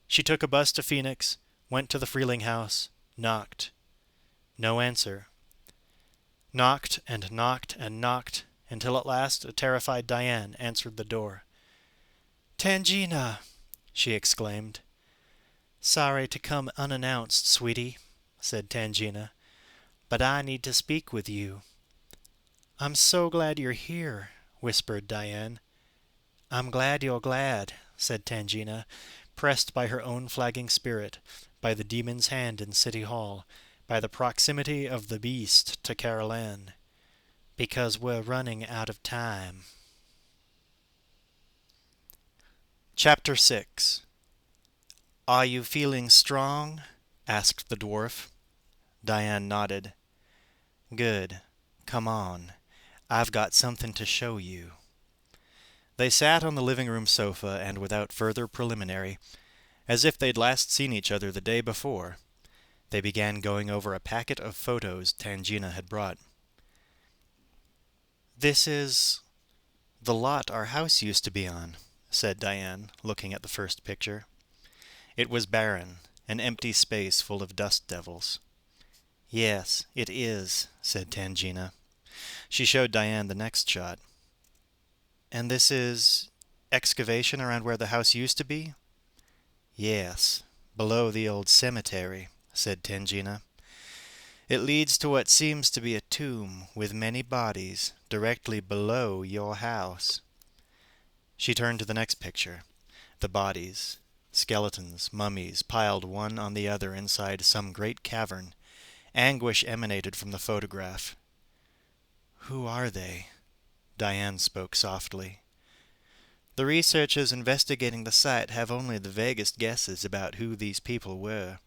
She took a bus to Phoenix, went to the Freeling house, knocked. No answer. Knocked and knocked and knocked, until at last a terrified Diane answered the door. "Tangina!" she exclaimed. "Sorry to come unannounced, sweetie," said Tangina, "but I need to speak with you." "I'm so glad you're here," whispered Diane. "I'm glad you're glad," said Tangina, pressed by her own flagging spirit, by the demon's hand in City Hall, by the proximity of the beast to Carol Ann. "Because we're running out of time." Chapter 6. "Are you feeling strong?" asked the dwarf. Diane nodded. "Good. Come on. I've got something to show you." They sat on the living room sofa, and without further preliminary, as if they'd last seen each other the day before, they began going over a packet of photos Tangina had brought. "This is the lot our house used to be on," said Diane, looking at the first picture. It was barren, an empty space full of dust devils. "Yes, it is," said Tangina. She showed Diane the next shot. "And this is excavation around where the house used to be?" "Yes, below the old cemetery," said Tangina. "It leads to what seems to be a tomb with many bodies directly below your house." She turned to the next picture. The bodies, skeletons, mummies, piled one on the other inside some great cavern. Anguish emanated from the photograph. "Who are they?" Diane spoke softly. "The researchers investigating the site have only the vaguest guesses about who these people were.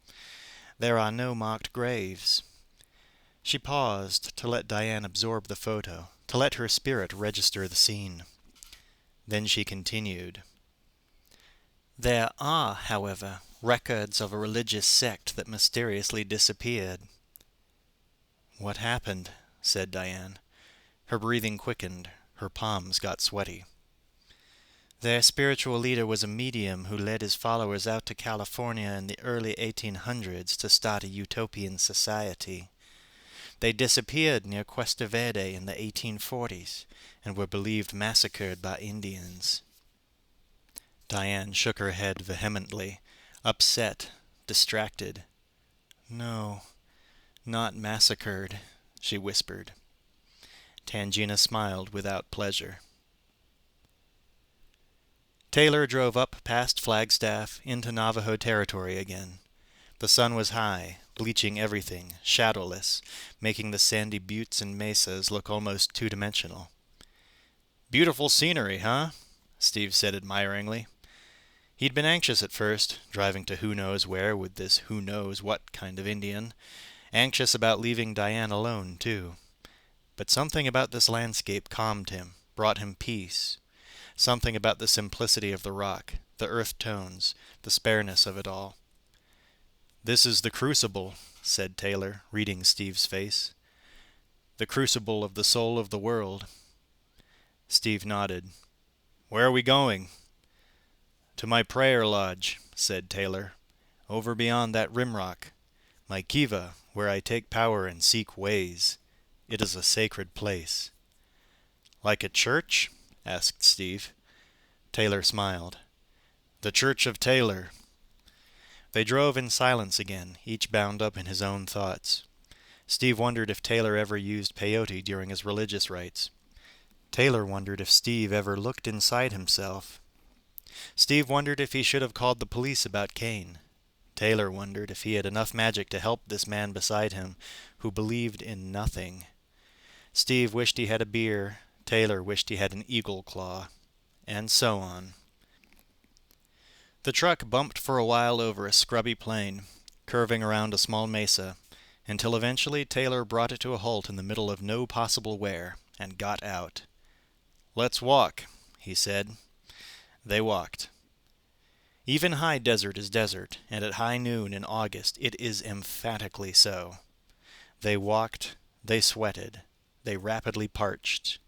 There are no marked graves." She paused to let Diane absorb the photo, to let her spirit register the scene. Then she continued. "There are, however, records of a religious sect that mysteriously disappeared." "What happened?" said Diane. Her breathing quickened. Her palms got sweaty. "Their spiritual leader was a medium who led his followers out to California in the early 1800s to start a utopian society. They disappeared near Cuesta Verde in the 1840s and were believed massacred by Indians." Diane shook her head vehemently, upset, distracted. "No, not massacred," she whispered. Tangina smiled without pleasure. Taylor drove up past Flagstaff into Navajo territory again. The sun was high, bleaching everything, shadowless, making the sandy buttes and mesas look almost two-dimensional. "Beautiful scenery, huh?" Steve said admiringly. He'd been anxious at first, driving to who knows where with this who knows what kind of Indian. Anxious about leaving Diane alone, too. But something about this landscape calmed him, brought him peace. Something about the simplicity of the rock, the earth tones, the spareness of it all. "This is the crucible," said Taylor, reading Steve's face. "The crucible of the soul of the world." Steve nodded. "Where are we going?" "To my prayer lodge," said Taylor. "Over beyond that rimrock. My kiva, where I take power and seek ways. It is a sacred place." "Like a church?" asked Steve. Taylor smiled. "The Church of Taylor." They drove in silence again, each bound up in his own thoughts. Steve wondered if Taylor ever used peyote during his religious rites. Taylor wondered if Steve ever looked inside himself. Steve wondered if he should have called the police about Kane. Taylor wondered if he had enough magic to help this man beside him, who believed in nothing. Steve wished he had a beer. Taylor wished he had an eagle claw. And so on. The truck bumped for a while over a scrubby plain, curving around a small mesa, until eventually Taylor brought it to a halt in the middle of no possible where, and got out. "Let's walk," he said. They walked. Even high desert is desert, and at high noon in August it is emphatically so. They walked, they sweated, they rapidly parched.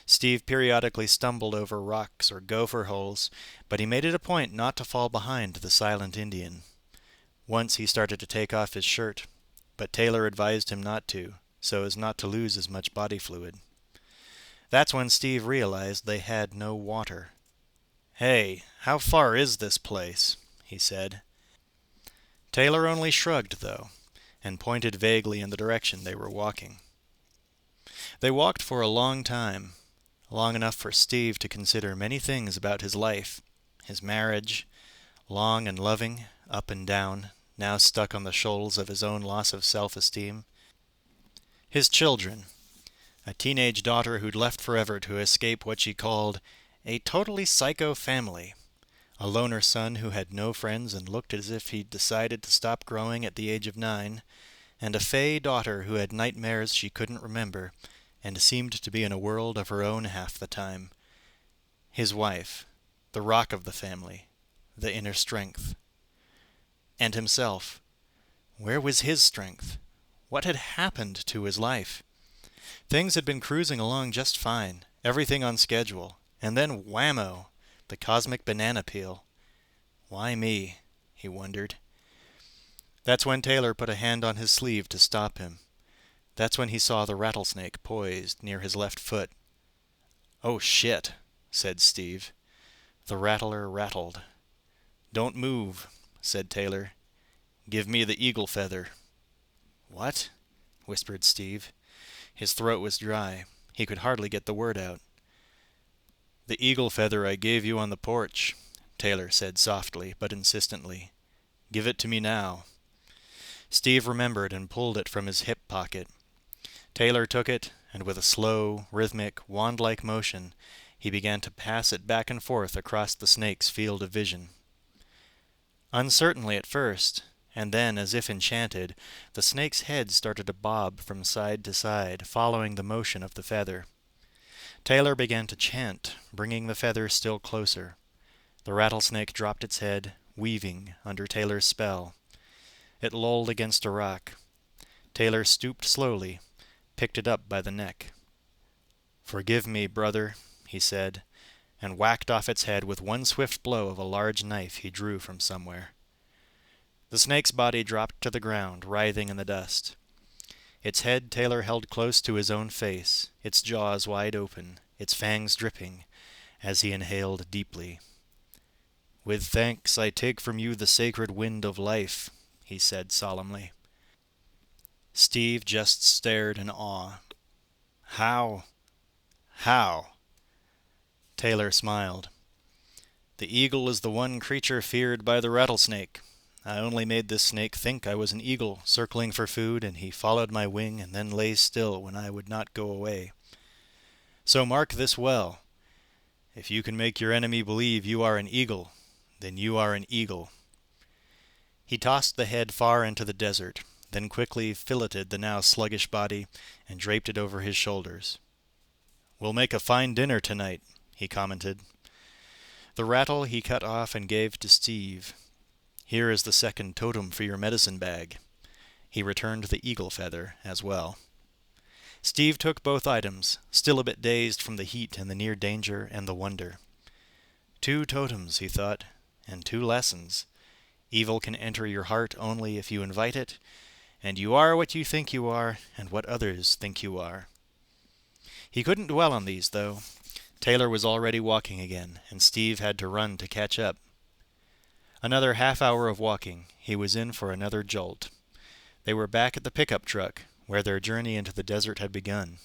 Steve periodically stumbled over rocks or gopher holes, but he made it a point not to fall behind the silent Indian. Once he started to take off his shirt, but Taylor advised him not to, so as not to lose as much body fluid. That's when Steve realized they had no water. "Hey, how far is this place?" he said. Taylor only shrugged, though, and pointed vaguely in the direction they were walking. They walked for a long time, long enough for Steve to consider many things about his life, his marriage, long and loving, up and down, now stuck on the shoals of his own loss of self-esteem. His children, a teenage daughter who'd left forever to escape what she called a totally psycho family, a loner son who had no friends and looked as if he'd decided to stop growing at the age of 9, and a fey daughter who had nightmares she couldn't remember, and seemed to be in a world of her own half the time. His wife, the rock of the family, the inner strength. And himself. Where was his strength? What had happened to his life? Things had been cruising along just fine, everything on schedule, and then whammo, the cosmic banana peel. Why me? He wondered. That's when Taylor put a hand on his sleeve to stop him. That's when he saw the rattlesnake poised near his left foot. "Oh shit," said Steve. The rattler rattled. "Don't move," said Taylor. "Give me the eagle feather." "What?" whispered Steve. His throat was dry. He could hardly get the word out. "The eagle feather I gave you on the porch," Taylor said softly but insistently. "Give it to me now." Steve remembered and pulled it from his hip pocket. Taylor took it, and with a slow, rhythmic, wand-like motion, he began to pass it back and forth across the snake's field of vision. Uncertainly at first, and then, as if enchanted, the snake's head started to bob from side to side, following the motion of the feather. Taylor began to chant, bringing the feather still closer. The rattlesnake dropped its head, weaving under Taylor's spell. It lolled against a rock. Taylor stooped slowly, picked it up by the neck. "Forgive me, brother," he said, and whacked off its head with one swift blow of a large knife he drew from somewhere. The snake's body dropped to the ground, writhing in the dust. Its head Taylor held close to his own face, its jaws wide open, its fangs dripping, as he inhaled deeply. "With thanks I take from you the sacred wind of life," he said solemnly. Steve just stared in awe. "How? How?" Taylor smiled. "The eagle is the one creature feared by the rattlesnake. I only made this snake think I was an eagle, circling for food, and he followed my wing and then lay still when I would not go away. So mark this well. If you can make your enemy believe you are an eagle, then you are an eagle." He tossed the head far into the desert, then quickly filleted the now sluggish body and draped it over his shoulders. "We'll make a fine dinner tonight," he commented. The rattle he cut off and gave to Steve. "Here is the second totem for your medicine bag." He returned the eagle feather as well. Steve took both items, still a bit dazed from the heat and the near danger and the wonder. 2 totems, he thought, and 2 lessons. Evil can enter your heart only if you invite it, and you are what you think you are and what others think you are. He couldn't dwell on these, though. Taylor was already walking again, and Steve had to run to catch up. Another half-hour of walking. He was in for another jolt. They were back at the pickup truck, where their journey into the desert had begun.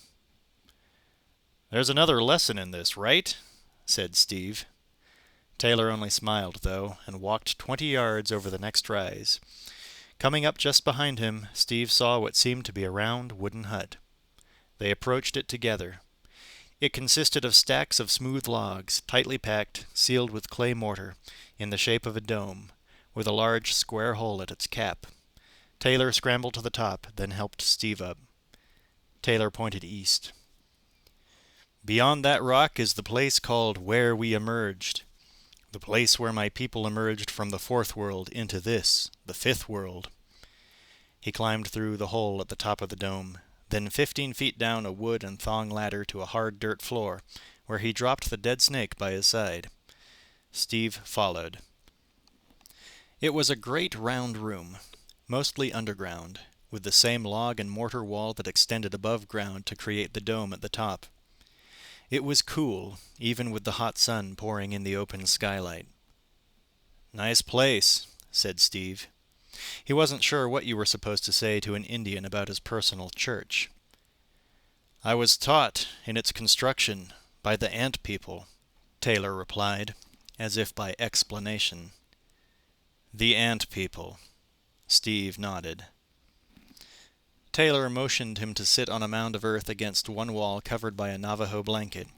"There's another lesson in this, right?" said Steve. Taylor only smiled, though, and walked 20 yards over the next rise. Coming up just behind him, Steve saw what seemed to be a round wooden hut. They approached it together. It consisted of stacks of smooth logs, tightly packed, sealed with clay mortar, in the shape of a dome, with a large square hole at its cap. Taylor scrambled to the top, then helped Steve up. Taylor pointed east. "Beyond that rock is the place called Where We Emerged. The place where my people emerged from the 4th world into this, the 5th world." He climbed through the hole at the top of the dome, then 15 feet down a wood and thong ladder to a hard dirt floor, where he dropped the dead snake by his side. Steve followed. It was a great round room, mostly underground, with the same log and mortar wall that extended above ground to create the dome at the top. It was cool, even with the hot sun pouring in the open skylight. "Nice place," said Steve. He wasn't sure what you were supposed to say to an Indian about his personal church. "I was taught, in its construction, by the ant people," Taylor replied, as if by explanation. "The ant people." Steve nodded. Taylor motioned him to sit on a mound of earth against one wall covered by a Navajo blanket.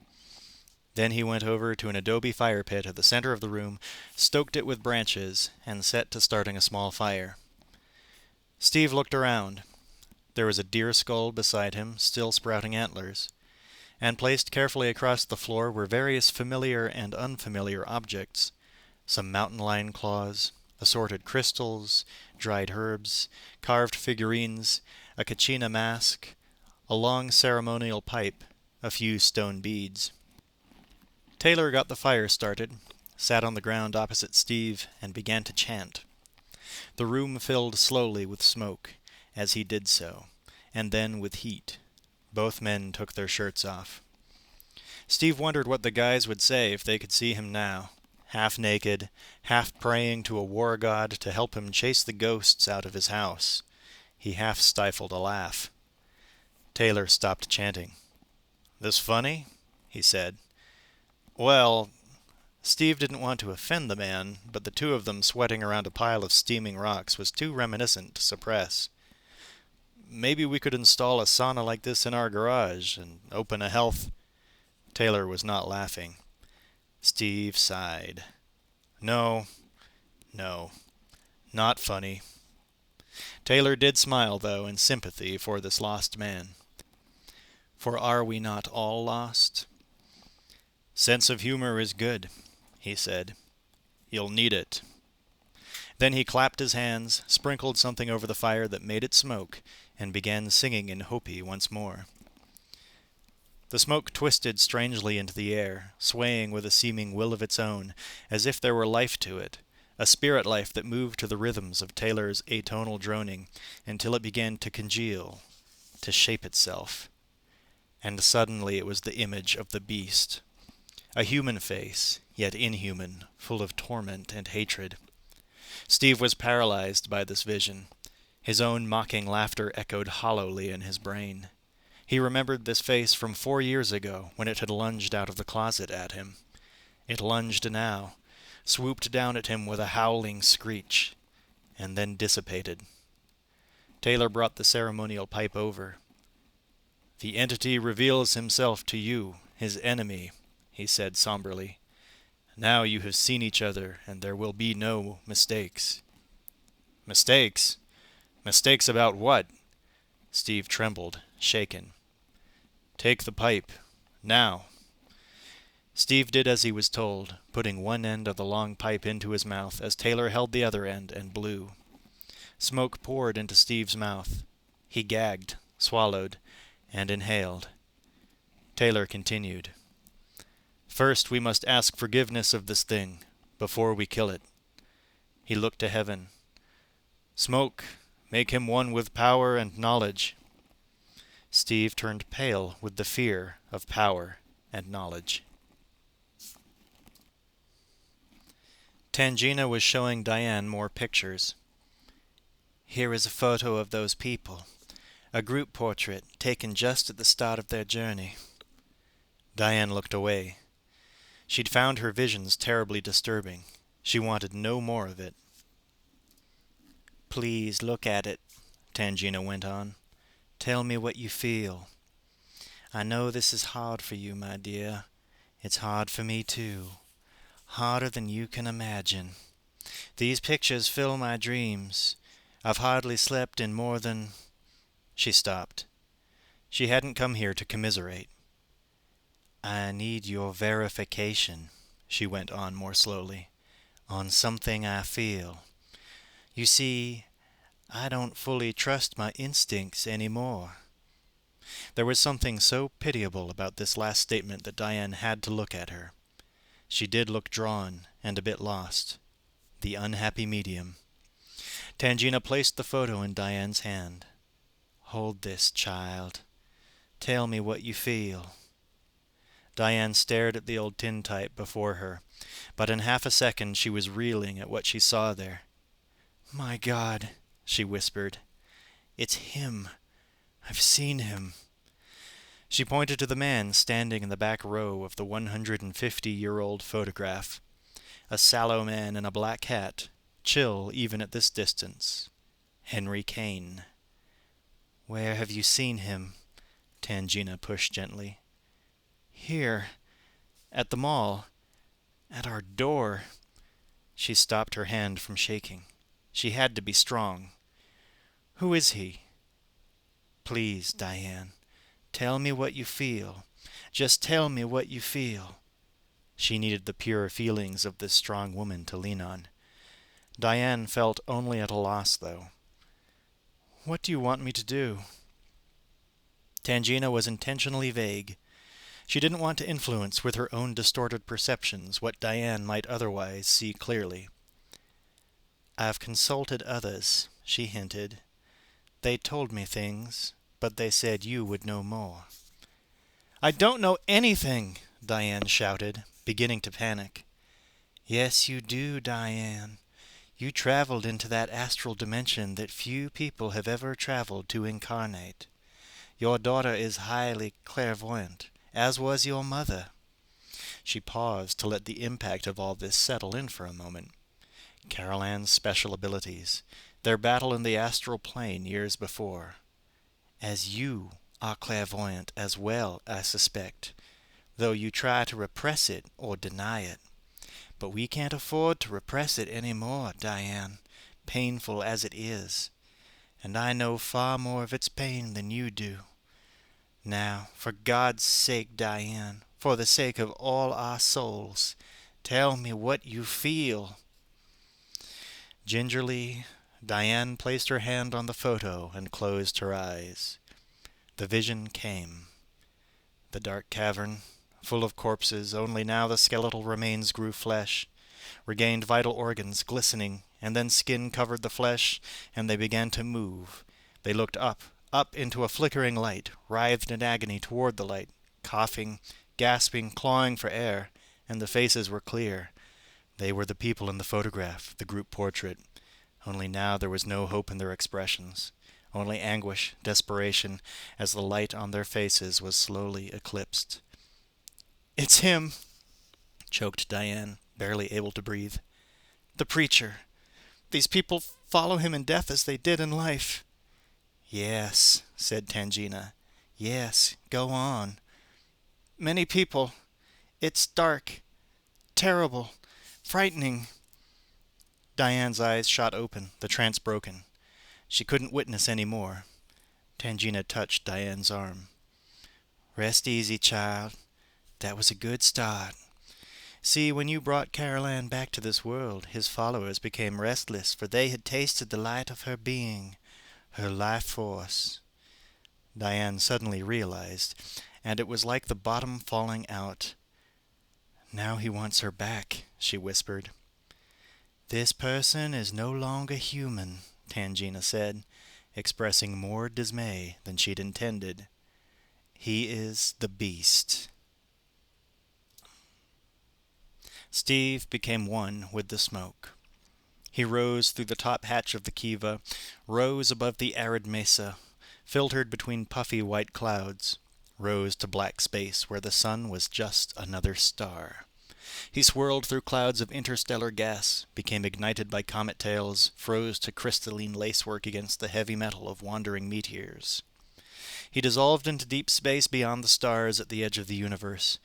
Then he went over to an adobe fire pit at the center of the room, stoked it with branches, and set to starting a small fire. Steve looked around. There was a deer skull beside him, still sprouting antlers, and placed carefully across the floor were various familiar and unfamiliar objects, some mountain lion claws, assorted crystals, dried herbs, carved figurines, a kachina mask, a long ceremonial pipe, a few stone beads. Taylor got the fire started, sat on the ground opposite Steve, and began to chant. The room filled slowly with smoke as he did so, and then with heat. Both men took their shirts off. Steve wondered what the guys would say if they could see him now, half naked, half praying to a war god to help him chase the ghosts out of his house. He half stifled a laugh. Taylor stopped chanting. "This funny?" he said. "Well," Steve didn't want to offend the man, but the two of them sweating around a pile of steaming rocks was too reminiscent to suppress. "Maybe we could install a sauna like this in our garage and open a health—" Taylor was not laughing. Steve sighed. No, not funny." Taylor did smile, though, in sympathy for this lost man. "For are we not all lost?" "Sense of humor is good," he said. "You'll need it." Then he clapped his hands, sprinkled something over the fire that made it smoke, and began singing in Hopi once more. The smoke twisted strangely into the air, swaying with a seeming will of its own, as if there were life to it, a spirit life that moved to the rhythms of Taylor's atonal droning, until it began to congeal, to shape itself. And suddenly it was the image of the beast. A human face, yet inhuman, full of torment and hatred. Steve was paralyzed by this vision. His own mocking laughter echoed hollowly in his brain. He remembered this face from 4 years ago, when it had lunged out of the closet at him. It lunged now, swooped down at him with a howling screech, and then dissipated. Taylor brought the ceremonial pipe over. "The entity reveals himself to you, his enemy," he said somberly. "Now you have seen each other, and there will be no mistakes." "Mistakes? Mistakes about what?" Steve trembled, shaken. "Take the pipe. Now." Steve did as he was told, putting one end of the long pipe into his mouth as Taylor held the other end and blew. Smoke poured into Steve's mouth. He gagged, swallowed, and inhaled. Taylor continued. "First we must ask forgiveness of this thing, before we kill it." He looked to heaven. "Smoke, make him one with power and knowledge." Steve turned pale with the fear of power and knowledge. Tangina was showing Diane more pictures. "Here is a photo of those people. A group portrait taken just at the start of their journey." Diane looked away. She'd found her visions terribly disturbing. She wanted no more of it. "Please look at it," Tangina went on. "Tell me what you feel. I know this is hard for you, my dear. It's hard for me, too. Harder than you can imagine. These pictures fill my dreams. I've hardly slept in more than—" She stopped. She hadn't come here to commiserate. "I need your verification," she went on more slowly, "on something I feel. You see, I don't fully trust my instincts anymore." There was something so pitiable about this last statement that Diane had to look at her. She did look drawn and a bit lost. The unhappy medium. Tangina placed the photo in Diane's hand. "Hold this, child. Tell me what you feel." Diane stared at the old tintype before her, but in half a second she was reeling at what she saw there. "My God," she whispered. "It's him. I've seen him." She pointed to the man standing in the back row of the 150-year-old photograph. A sallow man in a black hat, chill even at this distance. Henry Kane. "Where have you seen him?" Tangina pushed gently. "Here. At the mall. At our door." She stopped her hand from shaking. She had to be strong. "Who is he?" "Please, Diane, tell me what you feel. Just tell me what you feel." She needed the pure feelings of this strong woman to lean on. Diane felt only at a loss, though. "What do you want me to do?" Tangina was intentionally vague. She didn't want to influence with her own distorted perceptions what Diane might otherwise see clearly. "I've consulted others," she hinted. "They told me things, but they said you would know more." "I don't know anything!" Diane shouted, beginning to panic. "Yes, you do, Diane. You traveled into that astral dimension that few people have ever traveled to incarnate. Your daughter is highly clairvoyant, as was your mother." She paused to let the impact of all this settle in for a moment. Carol Ann's special abilities, their battle in the astral plane years before. "As you are clairvoyant as well, I suspect, though you try to repress it or deny it. But we can't afford to repress it any more, Diane, painful as it is. And I know far more of its pain than you do. Now, for God's sake, Diane, for the sake of all our souls, tell me what you feel." Gingerly, Diane placed her hand on the photo and closed her eyes. The vision came. The dark cavern, full of corpses, only now the skeletal remains grew flesh, regained vital organs, glistening, and then skin covered the flesh, and they began to move. They looked up into a flickering light, writhed in agony toward the light, coughing, gasping, clawing for air, and the faces were clear. They were the people in the photograph, the group portrait. Only now there was no hope in their expressions, only anguish, desperation, as the light on their faces was slowly eclipsed. "It's him," choked Diane, barely able to breathe. "The preacher. These people follow him in death as they did in life." "Yes," said Tangina. "Yes, go on." "Many people. It's dark, terrible, frightening." Diane's eyes shot open, the trance broken. She couldn't witness any more. Tangina touched Diane's arm. "Rest easy, child. That was a good start. See, when you brought Carol Ann back to this world, his followers became restless, for they had tasted the light of her being, her life force." Diane suddenly realized, and it was like the bottom falling out. "Now he wants her back," she whispered. "This person is no longer human," Tangina said, expressing more dismay than she'd intended. "He is the beast." Steve became one with the smoke. He rose through the top hatch of the kiva, rose above the arid mesa, filtered between puffy white clouds, rose to black space where the sun was just another star. He swirled through clouds of interstellar gas, became ignited by comet tails, froze to crystalline lacework against the heavy metal of wandering meteors. He dissolved into deep space beyond the stars at the edge of the universe,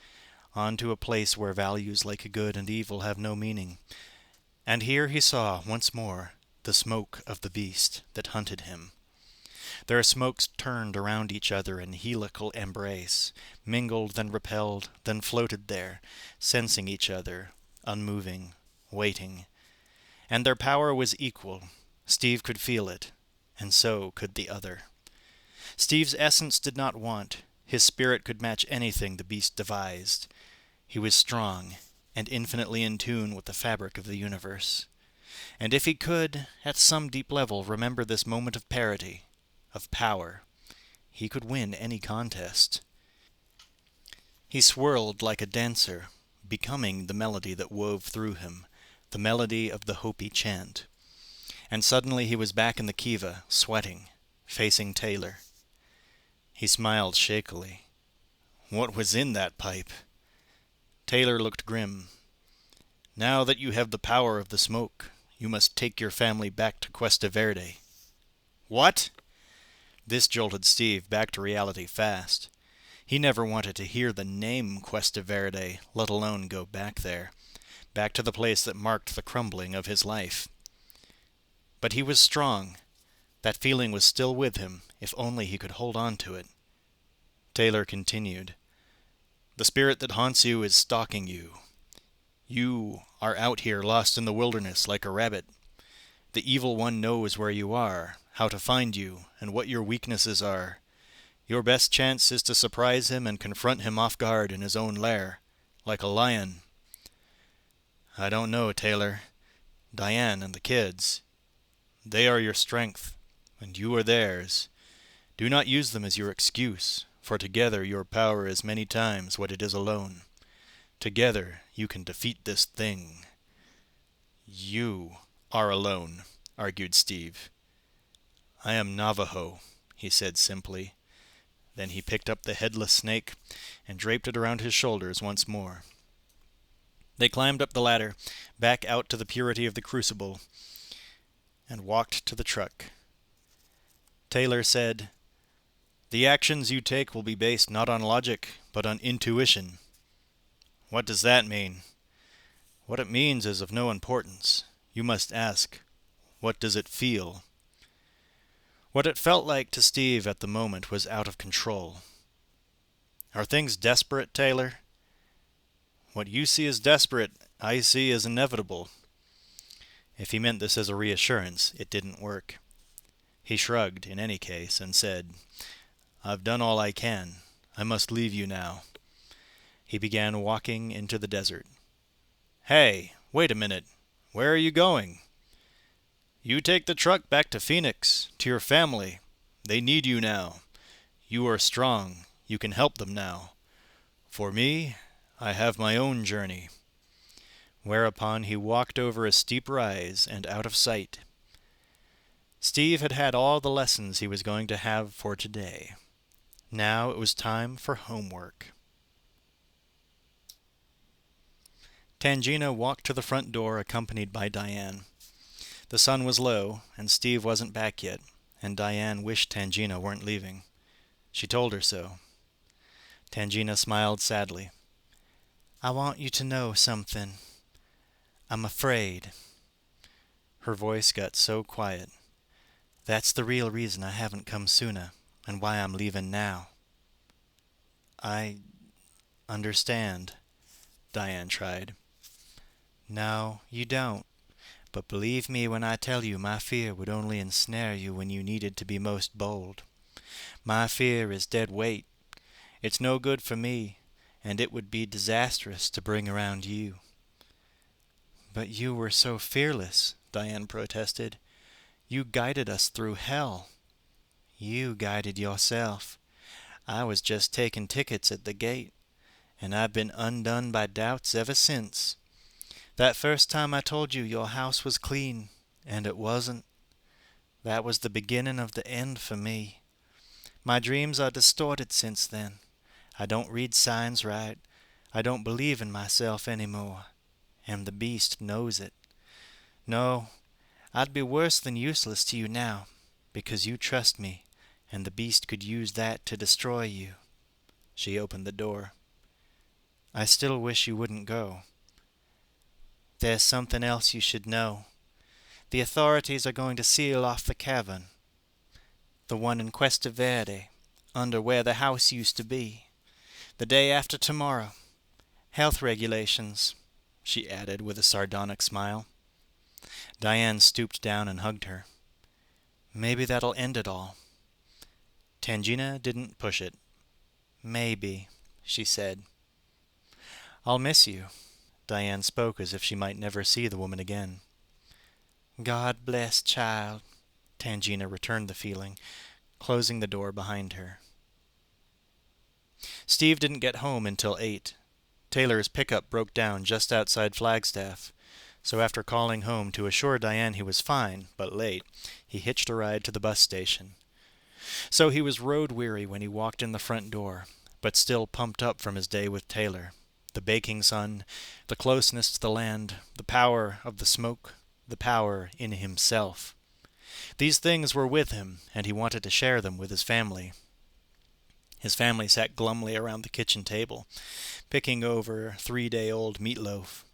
onto a place where values like good and evil have no meaning. And here he saw, once more, the smoke of the beast that hunted him. Their smokes turned around each other in helical embrace, mingled, then repelled, then floated there, sensing each other, unmoving, waiting. And their power was equal. Steve could feel it, and so could the other. Steve's essence did not want. His spirit could match anything the beast devised. He was strong, and infinitely in tune with the fabric of the universe. And if he could, at some deep level, remember this moment of parity, of power, he could win any contest. He swirled like a dancer, becoming the melody that wove through him, the melody of the Hopi chant. And suddenly he was back in the kiva, sweating, facing Taylor. He smiled shakily. What was in that pipe? Taylor looked grim. "Now that you have the power of the smoke, you must take your family back to Cuesta Verde." "What?" This jolted Steve back to reality fast. He never wanted to hear the name Cuesta Verde, let alone go back there, back to the place that marked the crumbling of his life. But he was strong. That feeling was still with him, if only he could hold on to it. Taylor continued. "The spirit that haunts you is stalking you. You are out here lost in the wilderness like a rabbit. The evil one knows where you are, how to find you, and what your weaknesses are. Your best chance is to surprise him and confront him off guard in his own lair, like a lion. I don't know, Taylor. Diane and the kids. They are your strength, and you are theirs. Do not use them as your excuse, for together your power is many times what it is alone. Together you can defeat this thing. You are alone, argued Steve. I am Navajo, he said simply. Then he picked up the headless snake and draped it around his shoulders once more. They climbed up the ladder, back out to the purity of the crucible, and walked to the truck. Taylor said, "The actions you take will be based not on logic, but on intuition." What does that mean? What it means is of no importance. You must ask, what does it feel? What it felt like to Steve at the moment was out of control. Are things desperate, Taylor? What you see as desperate, I see as inevitable. If he meant this as a reassurance, it didn't work. He shrugged, in any case, and said, "I've done all I can. I must leave you now." He began walking into the desert. "Hey, wait a minute. Where are you going?" "You take the truck back to Phoenix, to your family. They need you now. You are strong. You can help them now. For me, I have my own journey." Whereupon he walked over a steep rise and out of sight. Steve had had all the lessons he was going to have for today. Now it was time for homework. Tangina walked to the front door accompanied by Diane. The sun was low, and Steve wasn't back yet, and Diane wished Tangina weren't leaving. She told her so. Tangina smiled sadly. "I want you to know something. I'm afraid." Her voice got so quiet. "That's the real reason I haven't come sooner, and why I'm leaving now." "I understand," Diane tried. "No, you don't. But believe me when I tell you my fear would only ensnare you when you needed to be most bold. My fear is dead weight. It's no good for me, and it would be disastrous to bring around you." "But you were so fearless," Diane protested. "You guided us through hell." "You guided yourself. I was just taking tickets at the gate, and I've been undone by doubts ever since. That first time I told you your house was clean, and it wasn't. That was the beginning of the end for me. My dreams are distorted since then. I don't read signs right. I don't believe in myself anymore, and the beast knows it. No, I'd be worse than useless to you now, because you trust me, and the beast could use that to destroy you." She opened the door. "I still wish you wouldn't go." "There's something else you should know. The authorities are going to seal off the cavern, the one in Cuesta Verde, under where the house used to be, the day after tomorrow. Health regulations," she added with a sardonic smile. Diane stooped down and hugged her. "Maybe that'll end it all." Tangina didn't push it. "Maybe," she said. "I'll miss you." Diane spoke as if she might never see the woman again. "God bless, child." Tangina returned the feeling, closing the door behind her. Steve didn't get home until 8. Taylor's pickup broke down just outside Flagstaff, so after calling home to assure Diane he was fine, but late, he hitched a ride to the bus station. So he was road-weary when he walked in the front door, but still pumped up from his day with Taylor. The baking sun, the closeness to the land, the power of the smoke, the power in himself. These things were with him, and he wanted to share them with his family. His family sat glumly around the kitchen table, picking over 3-day-old meatloaf.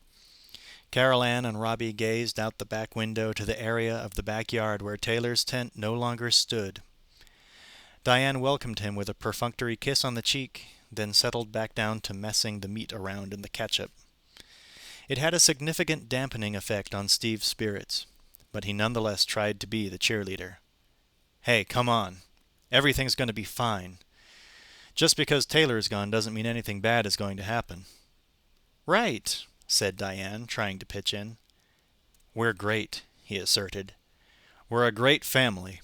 Carol Ann and Robbie gazed out the back window to the area of the backyard where Taylor's tent no longer stood. Diane welcomed him with a perfunctory kiss on the cheek, then settled back down to messing the meat around in the ketchup. It had a significant dampening effect on Steve's spirits, but he nonetheless tried to be the cheerleader. "Hey, come on. Everything's going to be fine. Just because Taylor's gone doesn't mean anything bad is going to happen. Right, said Diane, trying to pitch in. We're great, he asserted. We're a great family.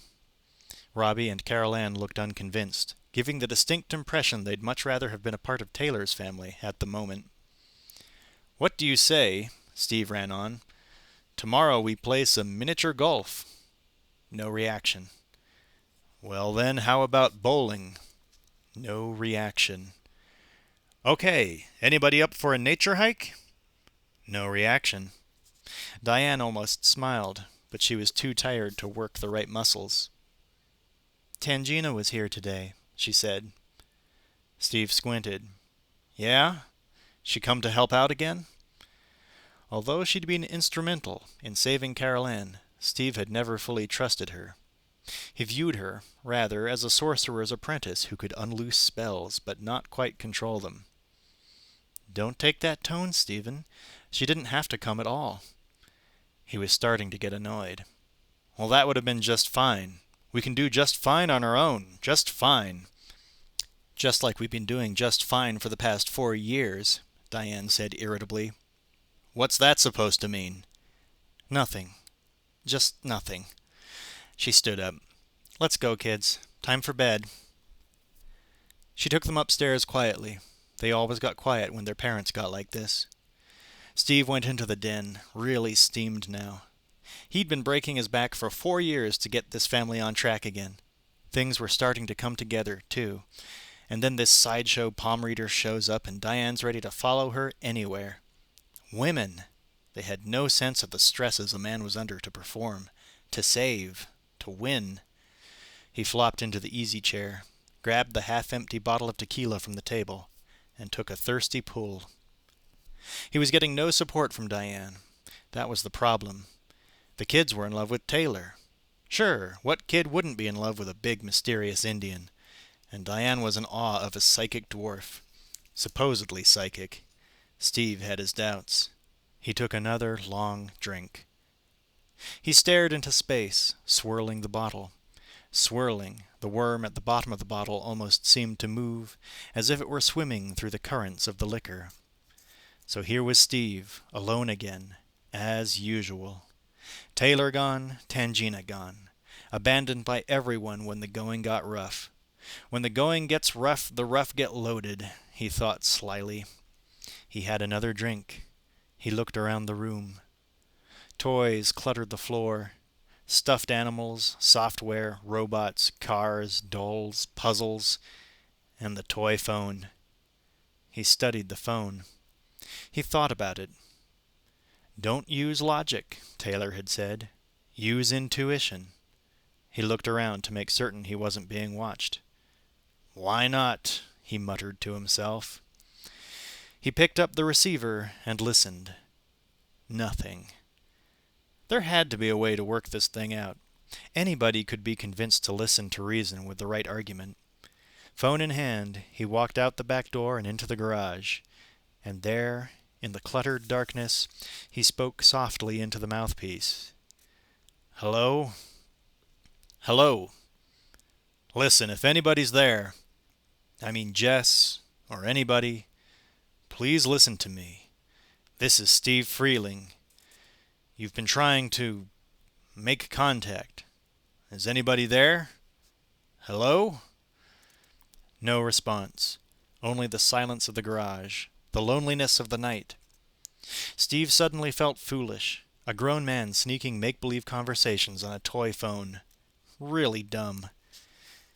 Robbie and Carol Ann looked unconvinced, giving the distinct impression they'd much rather have been a part of Taylor's family at the moment. What do you say, Steve ran on, tomorrow we play some miniature golf? No reaction. Well then, how about bowling? No reaction. Okay, anybody up for a nature hike? No reaction. Diane almost smiled, but she was too tired to work the right muscles. Tangina was here today, she said. Steve squinted. Yeah? She come to help out again? Although she'd been instrumental in saving Carol Ann, Steve had never fully trusted her. He viewed her, rather, as a sorcerer's apprentice who could unloose spells, but not quite control them. Don't take that tone, Stephen. She didn't have to come at all. He was starting to get annoyed. Well, that would have been just fine. We can do just fine on our own. Just fine. Just like we've been doing just fine for the past 4 years, Diane said irritably. What's that supposed to mean? Nothing. Just nothing. She stood up. Let's go, kids. Time for bed. She took them upstairs quietly. They always got quiet when their parents got like this. Steve went into the den, really steamed now. He'd been breaking his back for 4 years to get this family on track again. Things were starting to come together, too. And then this sideshow palm reader shows up and Diane's ready to follow her anywhere. Women! They had no sense of the stresses a man was under to perform, to save, to win. He flopped into the easy chair, grabbed the half-empty bottle of tequila from the table, and took a thirsty pull. He was getting no support from Diane. That was the problem. The kids were in love with Taylor. Sure, what kid wouldn't be in love with a big, mysterious Indian? And Diane was in awe of a psychic dwarf. Supposedly psychic. Steve had his doubts. He took another long drink. He stared into space, swirling the bottle. Swirling, the worm at the bottom of the bottle almost seemed to move, as if it were swimming through the currents of the liquor. So here was Steve, alone again, as usual. Taylor gone, Tangina gone. Abandoned by everyone when the going got rough. When the going gets rough, the rough get loaded, he thought slyly. He had another drink. He looked around the room. Toys cluttered the floor. Stuffed animals, software, robots, cars, dolls, puzzles, and the toy phone. He studied the phone. He thought about it. Don't use logic, Taylor had said. Use intuition. He looked around to make certain he wasn't being watched. Why not? He muttered to himself. He picked up the receiver and listened. Nothing. There had to be a way to work this thing out. Anybody could be convinced to listen to reason with the right argument. Phone in hand, he walked out the back door and into the garage. And there, in the cluttered darkness, he spoke softly into the mouthpiece. Hello? Hello? Listen, if anybody's there, I mean Jess, or anybody, please listen to me. This is Steve Freeling. You've been trying to make contact. Is anybody there? Hello? No response. Only the silence of the garage. The loneliness of the night. Steve suddenly felt foolish. A grown man sneaking make-believe conversations on a toy phone. Really dumb.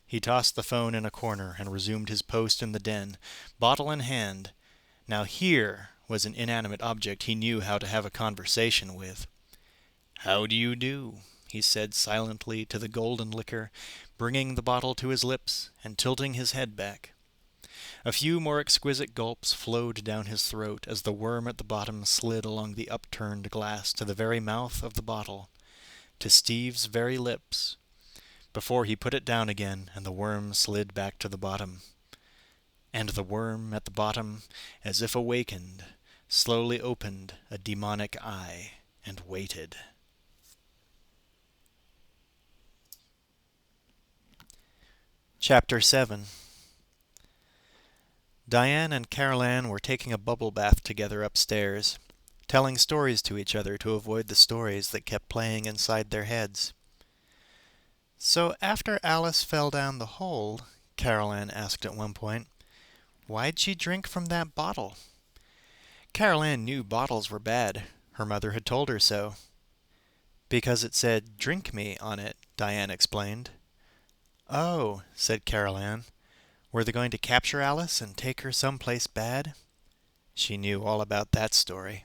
He tossed the phone in a corner and resumed his post in the den, bottle in hand. Now here was an inanimate object he knew how to have a conversation with. How do you do? He said silently to the golden liquor, bringing the bottle to his lips and tilting his head back. A few more exquisite gulps flowed down his throat as the worm at the bottom slid along the upturned glass to the very mouth of the bottle, to Steve's very lips, before he put it down again and the worm slid back to the bottom. And the worm at the bottom, as if awakened, slowly opened a demonic eye and waited. Chapter 7. Diane and Carol Ann were taking a bubble bath together upstairs, telling stories to each other to avoid the stories that kept playing inside their heads. "So after Alice fell down the hole," Carol Ann asked at one point, "why'd she drink from that bottle?" Carol Ann knew bottles were bad. Her mother had told her so. "Because it said 'Drink me' on it," Diane explained. "Oh," said Carol Ann. Were they going to capture Alice and take her someplace bad? She knew all about that story.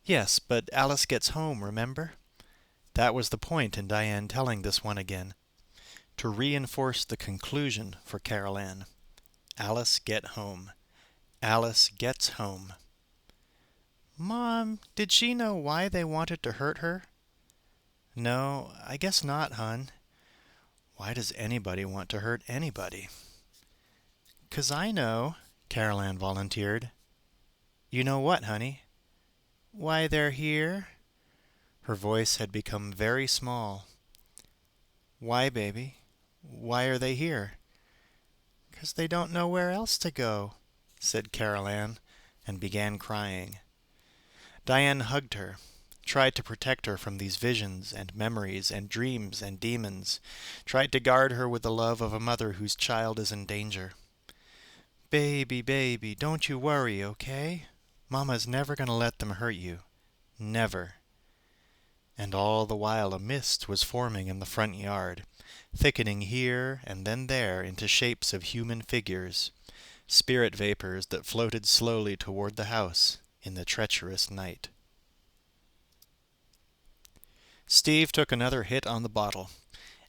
"Yes, but Alice gets home, remember?" That was the point in Diane telling this one again, to reinforce the conclusion for Carol Ann. Alice get home. Alice gets home. "Mom, did she know why they wanted to hurt her?" "No, I guess not, hon." Why does anybody want to hurt anybody? "'Cause I know," Carol Ann volunteered. "You know what, honey?" "Why they're here." Her voice had become very small. "Why, baby? Why are they here?" "'Cause they don't know where else to go," said Carol Ann, and began crying. Diane hugged her, tried to protect her from these visions and memories and dreams and demons, tried to guard her with the love of a mother whose child is in danger. "Baby, baby, don't you worry, okay? Mama's never going to let them hurt you. Never." And all the while a mist was forming in the front yard, thickening here and then there into shapes of human figures, spirit vapors that floated slowly toward the house in the treacherous night. Steve took another hit on the bottle,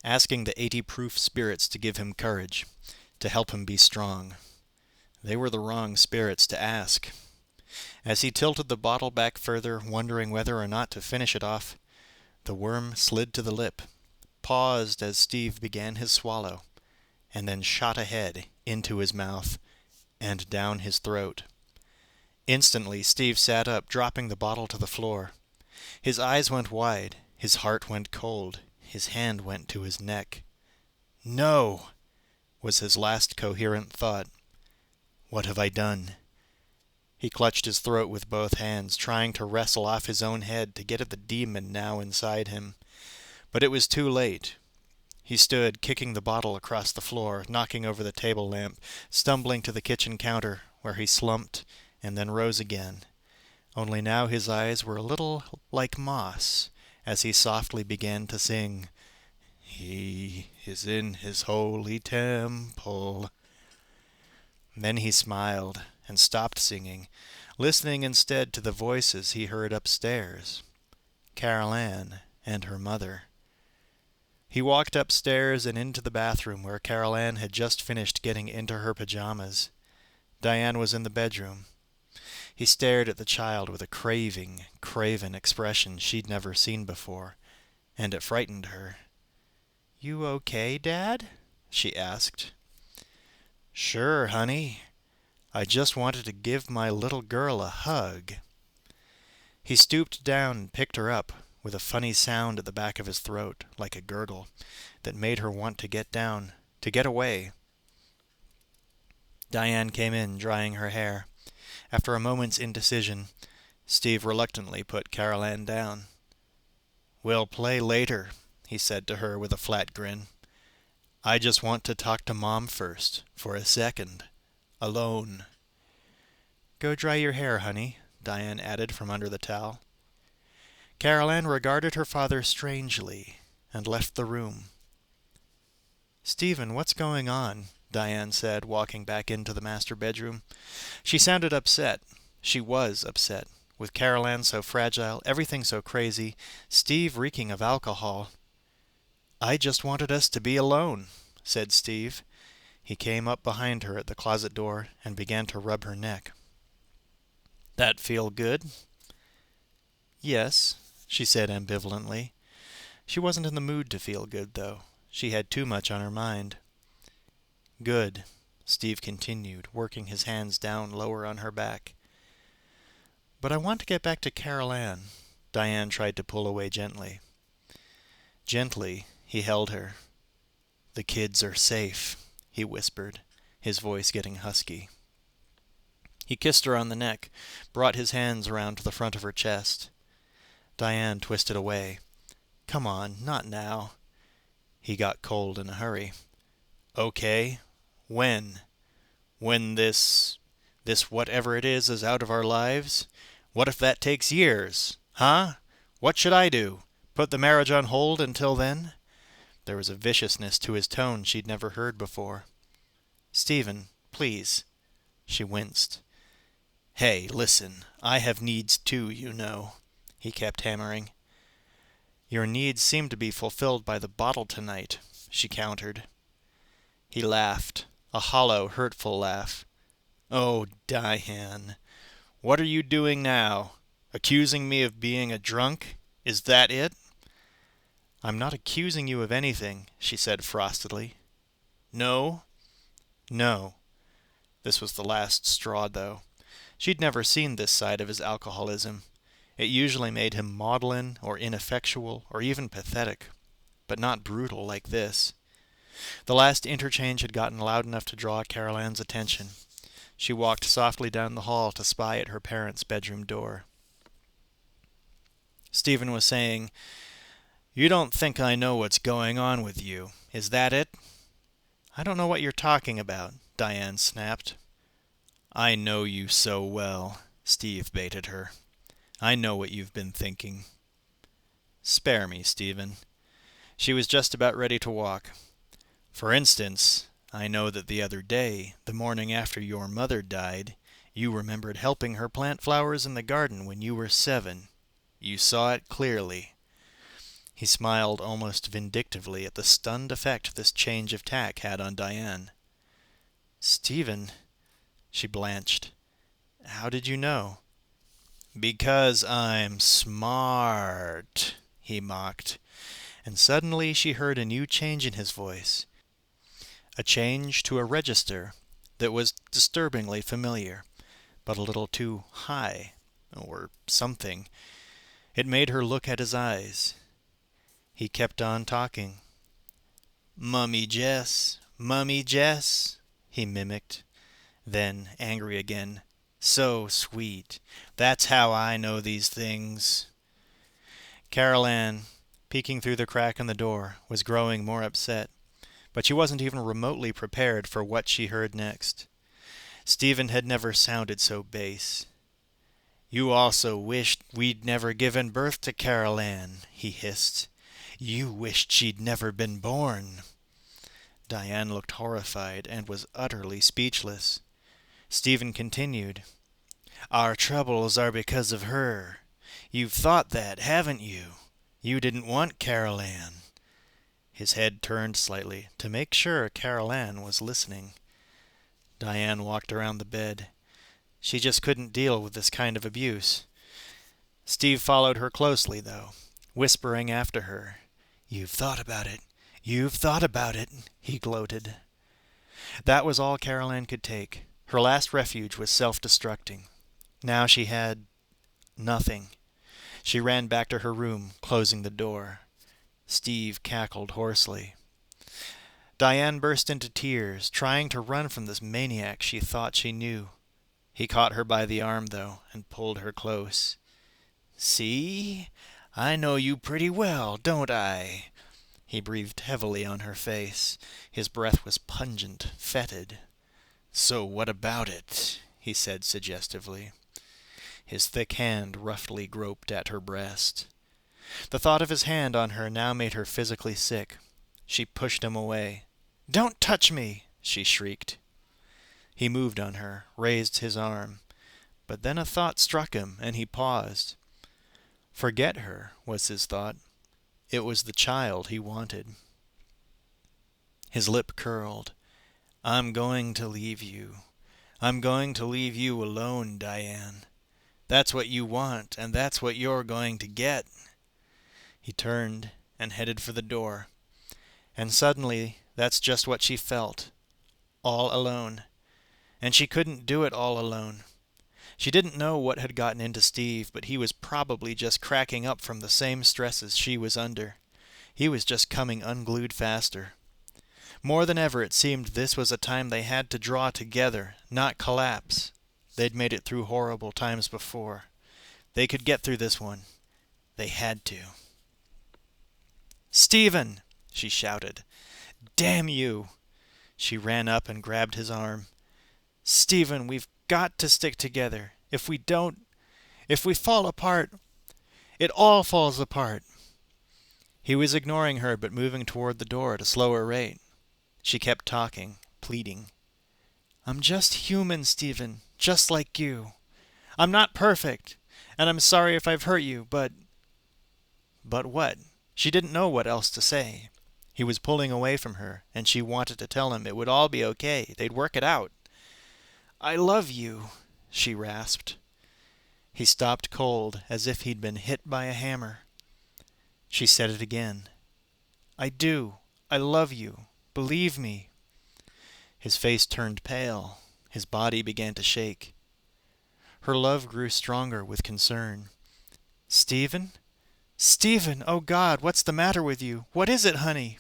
asking the 80-proof spirits to give him courage, to help him be strong. They were the wrong spirits to ask. As he tilted the bottle back further, wondering whether or not to finish it off, the worm slid to the lip, paused as Steve began his swallow, and then shot ahead into his mouth and down his throat. Instantly, Steve sat up, dropping the bottle to the floor. His eyes went wide, his heart went cold, his hand went to his neck. "No!" was his last coherent thought. "What have I done?" He clutched his throat with both hands, trying to wrestle off his own head to get at the demon now inside him. But it was too late. He stood, kicking the bottle across the floor, knocking over the table lamp, stumbling to the kitchen counter, where he slumped and then rose again. Only now his eyes were a little like moss, as he softly began to sing, "He is in his holy temple." Then he smiled and stopped singing, listening instead to the voices he heard upstairs, Carol Ann and her mother. He walked upstairs and into the bathroom where Carol Ann had just finished getting into her pajamas. Diane was in the bedroom. He stared at the child with a craven expression she'd never seen before, and it frightened her. "You okay, Dad?" she asked. "Sure, honey. I just wanted to give my little girl a hug." He stooped down and picked her up, with a funny sound at the back of his throat, like a gurgle, that made her want to get down, to get away. Diane came in, drying her hair. After a moment's indecision, Steve reluctantly put Carol Ann down. "We'll play later," he said to her with a flat grin. "I just want to talk to Mom first, for a second. Alone." "Go dry your hair, honey," Diane added from under the towel. Carol Ann regarded her father strangely and left the room. "Stephen, what's going on?" Diane said, walking back into the master bedroom. She sounded upset. She was upset. With Carol Ann so fragile, everything so crazy, Steve reeking of alcohol. "I just wanted us to be alone," said Steve. He came up behind her at the closet door and began to rub her neck. "That feel good?" "Yes," she said ambivalently. She wasn't in the mood to feel good, though. She had too much on her mind. "Good," Steve continued, working his hands down lower on her back. "But I want to get back to Carol Ann." Diane tried to pull away gently. Gently, he held her. "The kids are safe," he whispered, his voice getting husky. He kissed her on the neck, brought his hands around to the front of her chest. Diane twisted away. "Come on, not now." He got cold in a hurry. "Okay. When? When this whatever it is out of our lives? What if that takes years? Huh? What should I do? Put the marriage on hold until then?" There was a viciousness to his tone she'd never heard before. "Stephen, please." She winced. "Hey, listen, I have needs too, you know," he kept hammering. "Your needs seem to be fulfilled by the bottle tonight," she countered. He laughed, a hollow, hurtful laugh. "Oh, Diane, what are you doing now? Accusing me of being a drunk? Is that it?" "I'm not accusing you of anything," she said frostedly. "No?" "No." This was the last straw, though. She'd never seen this side of his alcoholism. It usually made him maudlin or ineffectual or even pathetic, but not brutal like this. The last interchange had gotten loud enough to draw Carol Ann's attention. She walked softly down the hall to spy at her parents' bedroom door. Stephen was saying, "You don't think I know what's going on with you. Is that it?" "I don't know what you're talking about," Diane snapped. "I know you so well," Steve baited her. "I know what you've been thinking." "Spare me, Stephen." She was just about ready to walk. "For instance, I know that the other day, the morning after your mother died, you remembered helping her plant flowers in the garden when you were 7. You saw it clearly." He smiled almost vindictively at the stunned effect this change of tack had on Diane. "Stephen," she blanched. "How did you know?" "Because I'm smart," he mocked, and suddenly she heard a new change in his voice. A change to a register that was disturbingly familiar, but a little too high, or something. It made her look at his eyes. He kept on talking. Mummy Jess, he mimicked. Then, angry again, "So sweet. That's how I know these things." Carol Ann, peeking through the crack in the door, was growing more upset, but she wasn't even remotely prepared for what she heard next. Stephen had never sounded so base. "You also wished we'd never given birth to Carol Ann," he hissed. "You wished she'd never been born." Diane looked horrified and was utterly speechless. Stephen continued, "Our troubles are because of her. You've thought that, haven't you? You didn't want Carol Ann." His head turned slightly to make sure Carol Ann was listening. Diane walked around the bed. She just couldn't deal with this kind of abuse. Steve followed her closely, though, whispering after her. "You've thought about it. You've thought about it," he gloated. That was all Carol Ann could take. Her last refuge was self-destructing. Now she had nothing. She ran back to her room, closing the door. Steve cackled hoarsely. Diane burst into tears, trying to run from this maniac she thought she knew. He caught her by the arm, though, and pulled her close. "See? I know you pretty well, don't I?" He breathed heavily on her face. His breath was pungent, fetid. "So what about it?" he said suggestively. His thick hand roughly groped at her breast. The thought of his hand on her now made her physically sick. She pushed him away. "Don't touch me!" she shrieked. He moved on her, raised his arm. But then a thought struck him, and he paused. Forget her, was his thought. It was the child he wanted. His lip curled. "I'm going to leave you. I'm going to leave you alone, Diane. That's what you want, and that's what you're going to get." He turned and headed for the door. And suddenly, that's just what she felt. All alone. And she couldn't do it all alone. She didn't know what had gotten into Steve, but he was probably just cracking up from the same stresses she was under. He was just coming unglued faster. More than ever, it seemed this was a time they had to draw together, not collapse. They'd made it through horrible times before. They could get through this one. They had to. "Stephen!" she shouted. "Damn you!" She ran up and grabbed his arm. "Stephen, we've got to stick together. If we don't, if we fall apart, it all falls apart." He was ignoring her but moving toward the door at a slower rate. She kept talking, pleading. "I'm just human, Stephen, just like you. I'm not perfect, and I'm sorry if I've hurt you, but—" But what? She didn't know what else to say. He was pulling away from her, and she wanted to tell him it would all be okay. They'd work it out. "I love you," she rasped. He stopped cold, as if he'd been hit by a hammer. She said it again. "I do. I love you. Believe me." His face turned pale. His body began to shake. Her love grew stronger with concern. "Stephen? Stephen! Oh, God, what's the matter with you? What is it, honey?"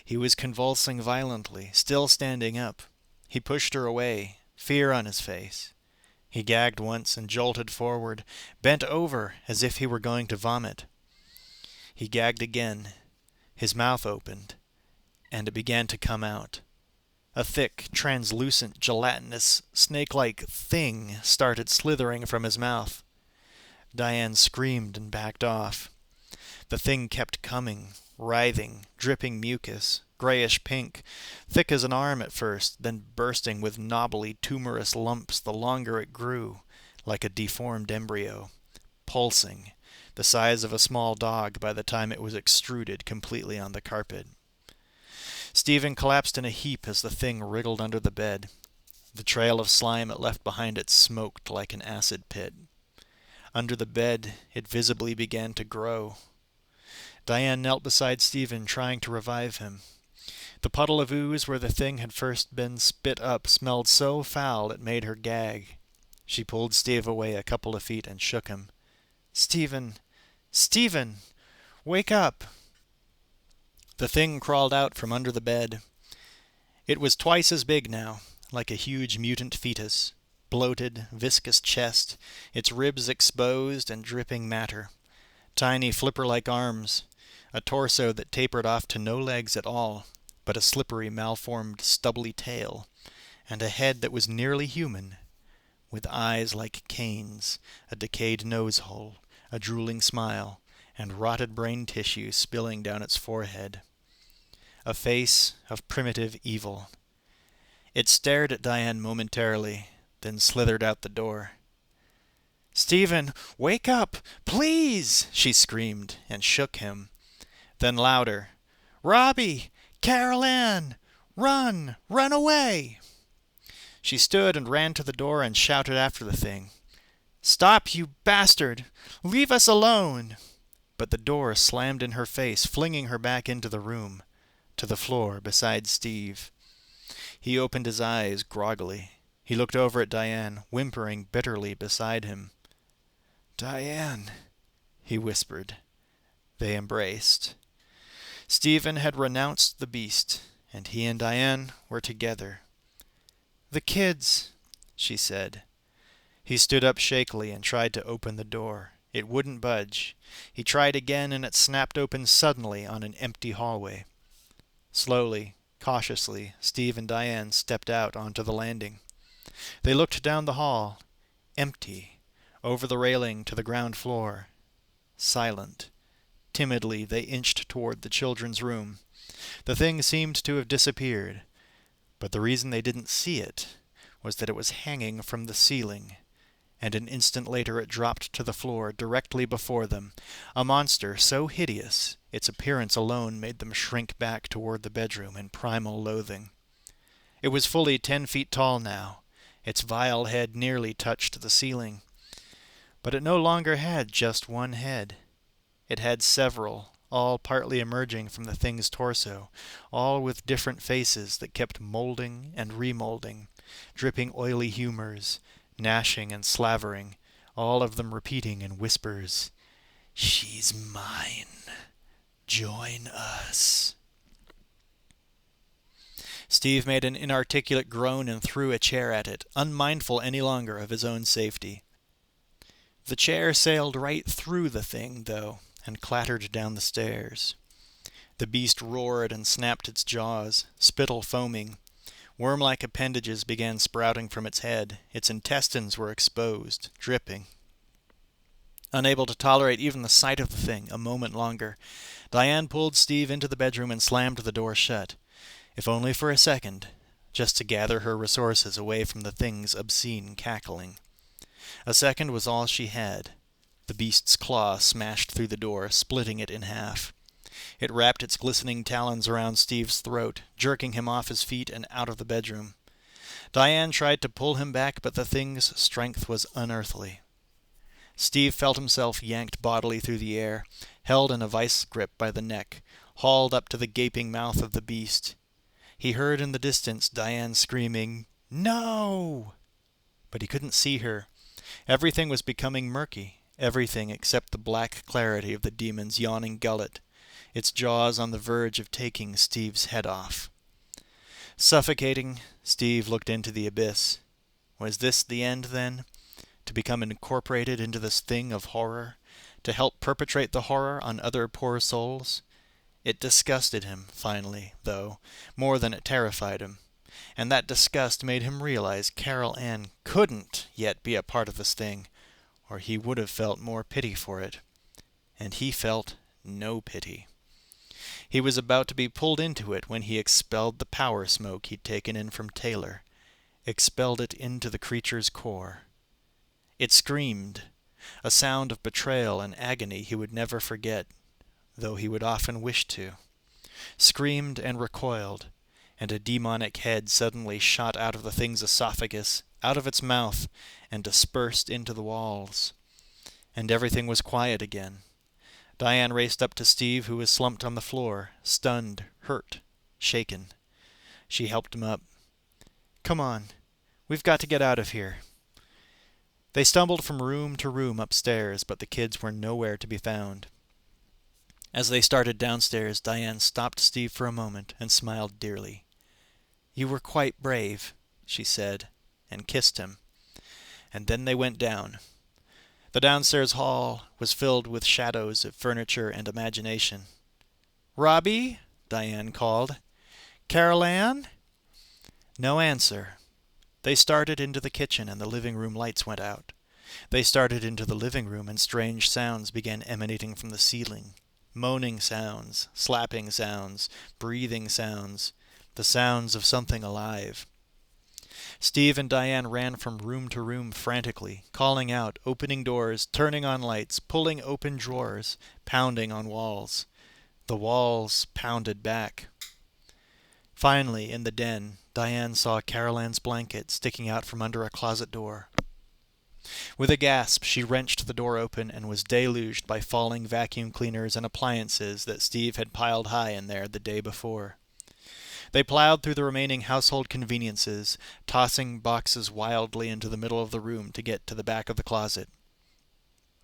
He was convulsing violently, still standing up. He pushed her away, fear on his face. He gagged once and jolted forward, bent over as if he were going to vomit. He gagged again. His mouth opened, and it began to come out. A thick, translucent, gelatinous, snake-like thing started slithering from his mouth. Diane screamed and backed off. The thing kept coming, writhing, dripping mucus, grayish-pink, thick as an arm at first, then bursting with knobbly, tumorous lumps the longer it grew, like a deformed embryo, pulsing, the size of a small dog by the time it was extruded completely on the carpet. Stephen collapsed in a heap as the thing wriggled under the bed. The trail of slime it left behind it smoked like an acid pit. Under the bed, it visibly began to grow. Diane knelt beside Stephen, trying to revive him. The puddle of ooze where the thing had first been spit up smelled so foul it made her gag. She pulled Steve away a couple of feet and shook him. "Stephen! Stephen! Wake up!" The thing crawled out from under the bed. It was twice as big now, like a huge mutant fetus. Bloated, viscous chest, its ribs exposed and dripping matter. Tiny flipper-like arms, a torso that tapered off to no legs at all, but a slippery, malformed, stubbly tail, and a head that was nearly human, with eyes like Kane's, a decayed nose-hole, a drooling smile, and rotted brain tissue spilling down its forehead. A face of primitive evil. It stared at Diane momentarily, then slithered out the door. "Stephen, wake up! Please!" she screamed, and shook him. Then louder, "Robbie! Carol Ann! Run! Run away!" She stood and ran to the door and shouted after the thing. "Stop, you bastard! Leave us alone!" But the door slammed in her face, flinging her back into the room, to the floor beside Steve. He opened his eyes groggily. He looked over at Diane, whimpering bitterly beside him. "Diane," he whispered. They embraced. Stephen had renounced the beast, and he and Diane were together. "The kids," she said. He stood up shakily and tried to open the door. It wouldn't budge. He tried again, and it snapped open suddenly on an empty hallway. Slowly, cautiously, Steve and Diane stepped out onto the landing. They looked down the hall, empty, over the railing to the ground floor. Silent. Timidly, they inched toward the children's room. The thing seemed to have disappeared, but the reason they didn't see it was that it was hanging from the ceiling, and an instant later it dropped to the floor directly before them, a monster so hideous its appearance alone made them shrink back toward the bedroom in primal loathing. It was fully 10 feet tall now. Its vile head nearly touched the ceiling. But it no longer had just one head. It had several, all partly emerging from the thing's torso, all with different faces that kept molding and remolding, dripping oily humors, gnashing and slavering, all of them repeating in whispers, "She's mine. Join us." Steve made an inarticulate groan and threw a chair at it, unmindful any longer of his own safety. The chair sailed right through the thing, though, and clattered down the stairs. The beast roared and snapped its jaws, spittle foaming. Worm-like appendages began sprouting from its head. Its intestines were exposed, dripping. Unable to tolerate even the sight of the thing a moment longer, Diane pulled Steve into the bedroom and slammed the door shut, if only for a second, just to gather her resources away from the thing's obscene cackling. A second was all she had. The beast's claw smashed through the door, splitting it in half. It wrapped its glistening talons around Steve's throat, jerking him off his feet and out of the bedroom. Diane tried to pull him back, but the thing's strength was unearthly. Steve felt himself yanked bodily through the air, held in a vice grip by the neck, hauled up to the gaping mouth of the beast. He heard in the distance Diane screaming, "No!" But he couldn't see her. Everything was becoming murky, everything except the black clarity of the demon's yawning gullet, its jaws on the verge of taking Steve's head off. Suffocating, Steve looked into the abyss. Was this the end, then? To become incorporated into this thing of horror? To help perpetrate the horror on other poor souls? It disgusted him, finally, though, more than it terrified him. And that disgust made him realize Carol Ann couldn't yet be a part of this thing, or he would have felt more pity for it. And he felt no pity. He was about to be pulled into it when he expelled the power smoke he'd taken in from Taylor, expelled it into the creature's core. It screamed, a sound of betrayal and agony he would never forget, though he would often wish to. Screamed and recoiled, and a demonic head suddenly shot out of the thing's esophagus, out of its mouth, and dispersed into the walls. And everything was quiet again. Diane raced up to Steve, who was slumped on the floor, stunned, hurt, shaken. She helped him up. "Come on. We've got to get out of here." They stumbled from room to room upstairs, but the kids were nowhere to be found. As they started downstairs, Diane stopped Steve for a moment and smiled dearly. "You were quite brave," she said, and kissed him. And then they went down. The downstairs hall was filled with shadows of furniture and imagination. "Robbie?" Diane called. "Carol Ann?" No answer. They started into the kitchen and the living room lights went out. They started into the living room and strange sounds began emanating from the ceiling. Moaning sounds, slapping sounds, breathing sounds, the sounds of something alive. Steve and Diane ran from room to room frantically, calling out, opening doors, turning on lights, pulling open drawers, pounding on walls. The walls pounded back. Finally, in the den, Diane saw Carol Ann's blanket sticking out from under a closet door. With a gasp, she wrenched the door open and was deluged by falling vacuum cleaners and appliances that Steve had piled high in there the day before. They plowed through the remaining household conveniences, tossing boxes wildly into the middle of the room to get to the back of the closet.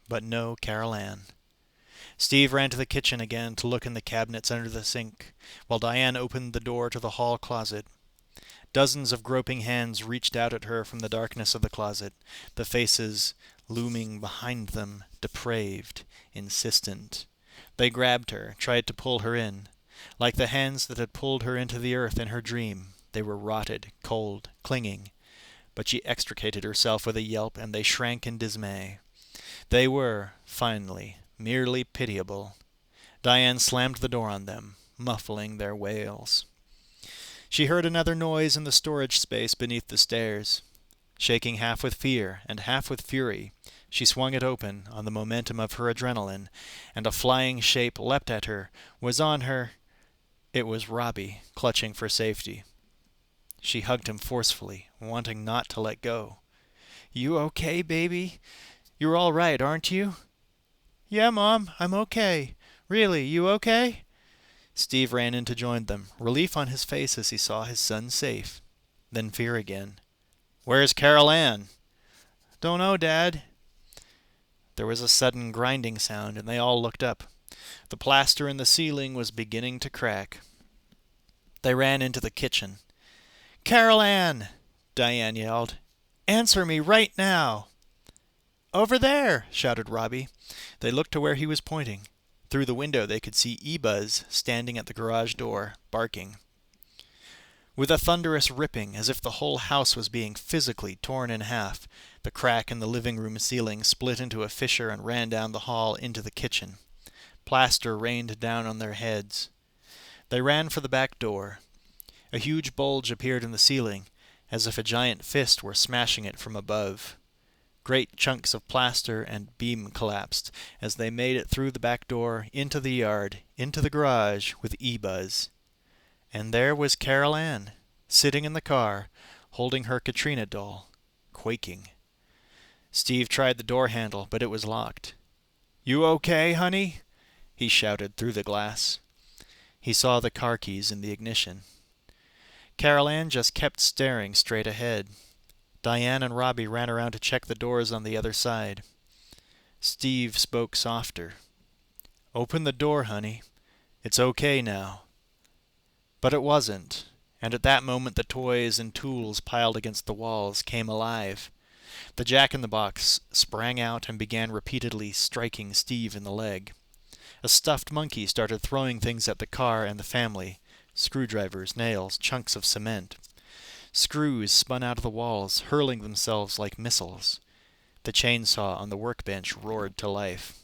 But no Carol Ann. Steve ran to the kitchen again to look in the cabinets under the sink, while Diane opened the door to the hall closet. Dozens of groping hands reached out at her from the darkness of the closet, the faces looming behind them, depraved, insistent. They grabbed her, tried to pull her in. Like the hands that had pulled her into the earth in her dream, they were rotted, cold, clinging. But she extricated herself with a yelp, and they shrank in dismay. They were, finally, merely pitiable. Diane slammed the door on them, muffling their wails. She heard another noise in the storage space beneath the stairs. Shaking half with fear and half with fury, she swung it open on the momentum of her adrenaline, and a flying shape leapt at her, was on her. It was Robbie, clutching for safety. She hugged him forcefully, wanting not to let go. "You okay, baby? You're all right, aren't you?" "Yeah, Mom, I'm okay. Really, you okay?" Steve ran in to join them, relief on his face as he saw his son safe. Then fear again. "Where's Carol Ann?" "Don't know, Dad." There was a sudden grinding sound, and they all looked up. The plaster in the ceiling was beginning to crack. They ran into the kitchen. "Carol Ann!" Diane yelled. "Answer me right now!" "Over there!" shouted Robbie. They looked to where he was pointing. Through the window they could see E-Buzz standing at the garage door, barking. With a thunderous ripping, as if the whole house was being physically torn in half, the crack in the living room ceiling split into a fissure and ran down the hall into the kitchen. Plaster rained down on their heads. They ran for the back door. A huge bulge appeared in the ceiling, as if a giant fist were smashing it from above. Great chunks of plaster and beam collapsed as they made it through the back door, into the yard, into the garage with E-Buzz. And there was Carol Ann, sitting in the car, holding her Katrina doll, quaking. Steve tried the door handle, but it was locked. "You okay, honey?" he shouted through the glass. He saw the car keys in the ignition. Carol Ann just kept staring straight ahead. Diane and Robbie ran around to check the doors on the other side. Steve spoke softer. "Open the door, honey. It's okay now." But it wasn't, and at that moment the toys and tools piled against the walls came alive. The jack-in-the-box sprang out and began repeatedly striking Steve in the leg. A stuffed monkey started throwing things at the car and the family: screwdrivers, nails, chunks of cement. Screws spun out of the walls, hurling themselves like missiles. The chainsaw on the workbench roared to life.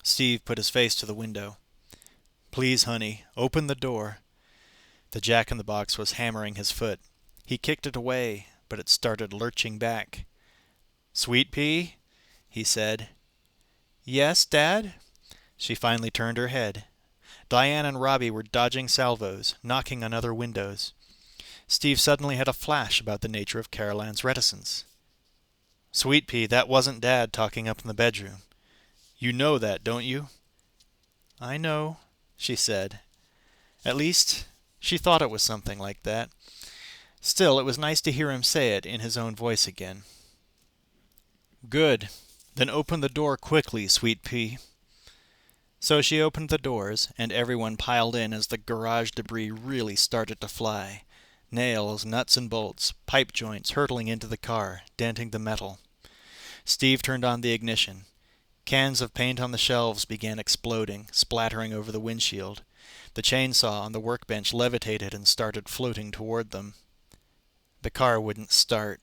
Steve put his face to the window. "Please, honey, open the door." The jack-in-the-box was hammering his foot. He kicked it away, but it started lurching back. "Sweet Pea?" he said. "Yes, Dad?" She finally turned her head. Diane and Robbie were dodging salvos, knocking on other windows. Steve suddenly had a flash about the nature of Carol Ann's reticence. "Sweet Pea, that wasn't Dad talking up in the bedroom. You know that, don't you?" "I know," she said. At least, she thought it was something like that. Still, it was nice to hear him say it in his own voice again. "Good. Then open the door quickly, Sweet Pea." So she opened the doors, and everyone piled in as the garage debris really started to fly. Nails, nuts and bolts, pipe joints hurtling into the car, denting the metal. Steve turned on the ignition. Cans of paint on the shelves began exploding, splattering over the windshield. The chainsaw on the workbench levitated and started floating toward them. The car wouldn't start.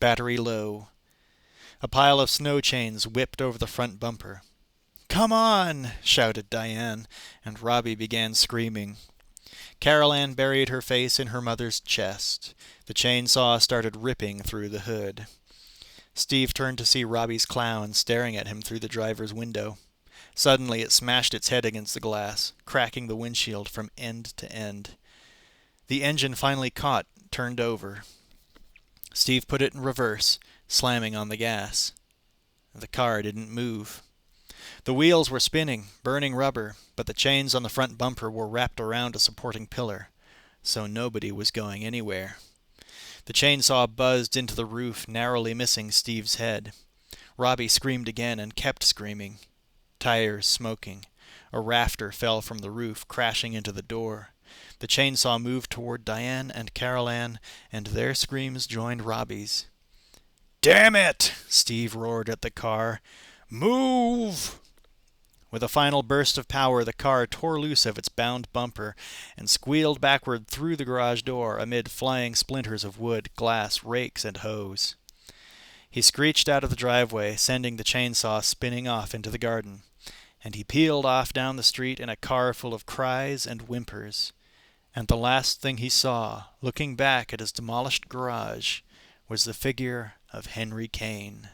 Battery low. A pile of snow chains whipped over the front bumper. "Come on!" shouted Diane, and Robbie began screaming. Carol Ann buried her face in her mother's chest. The chainsaw started ripping through the hood. Steve turned to see Robbie's clown staring at him through the driver's window. Suddenly it smashed its head against the glass, cracking the windshield from end to end. The engine finally caught, turned over. Steve put it in reverse, slamming on the gas. The car didn't move. The wheels were spinning, burning rubber, but the chains on the front bumper were wrapped around a supporting pillar, so nobody was going anywhere. The chainsaw buzzed into the roof, narrowly missing Steve's head. Robbie screamed again and kept screaming. Tires smoking. A rafter fell from the roof, crashing into the door. The chainsaw moved toward Diane and Carol Ann, and their screams joined Robbie's. "Damn it!" Steve roared at the car. "Move!" With a final burst of power, the car tore loose of its bound bumper and squealed backward through the garage door amid flying splinters of wood, glass, rakes, and hose. He screeched out of the driveway, sending the chainsaw spinning off into the garden, and he peeled off down the street in a car full of cries and whimpers. And the last thing he saw, looking back at his demolished garage, was the figure of Henry Kane.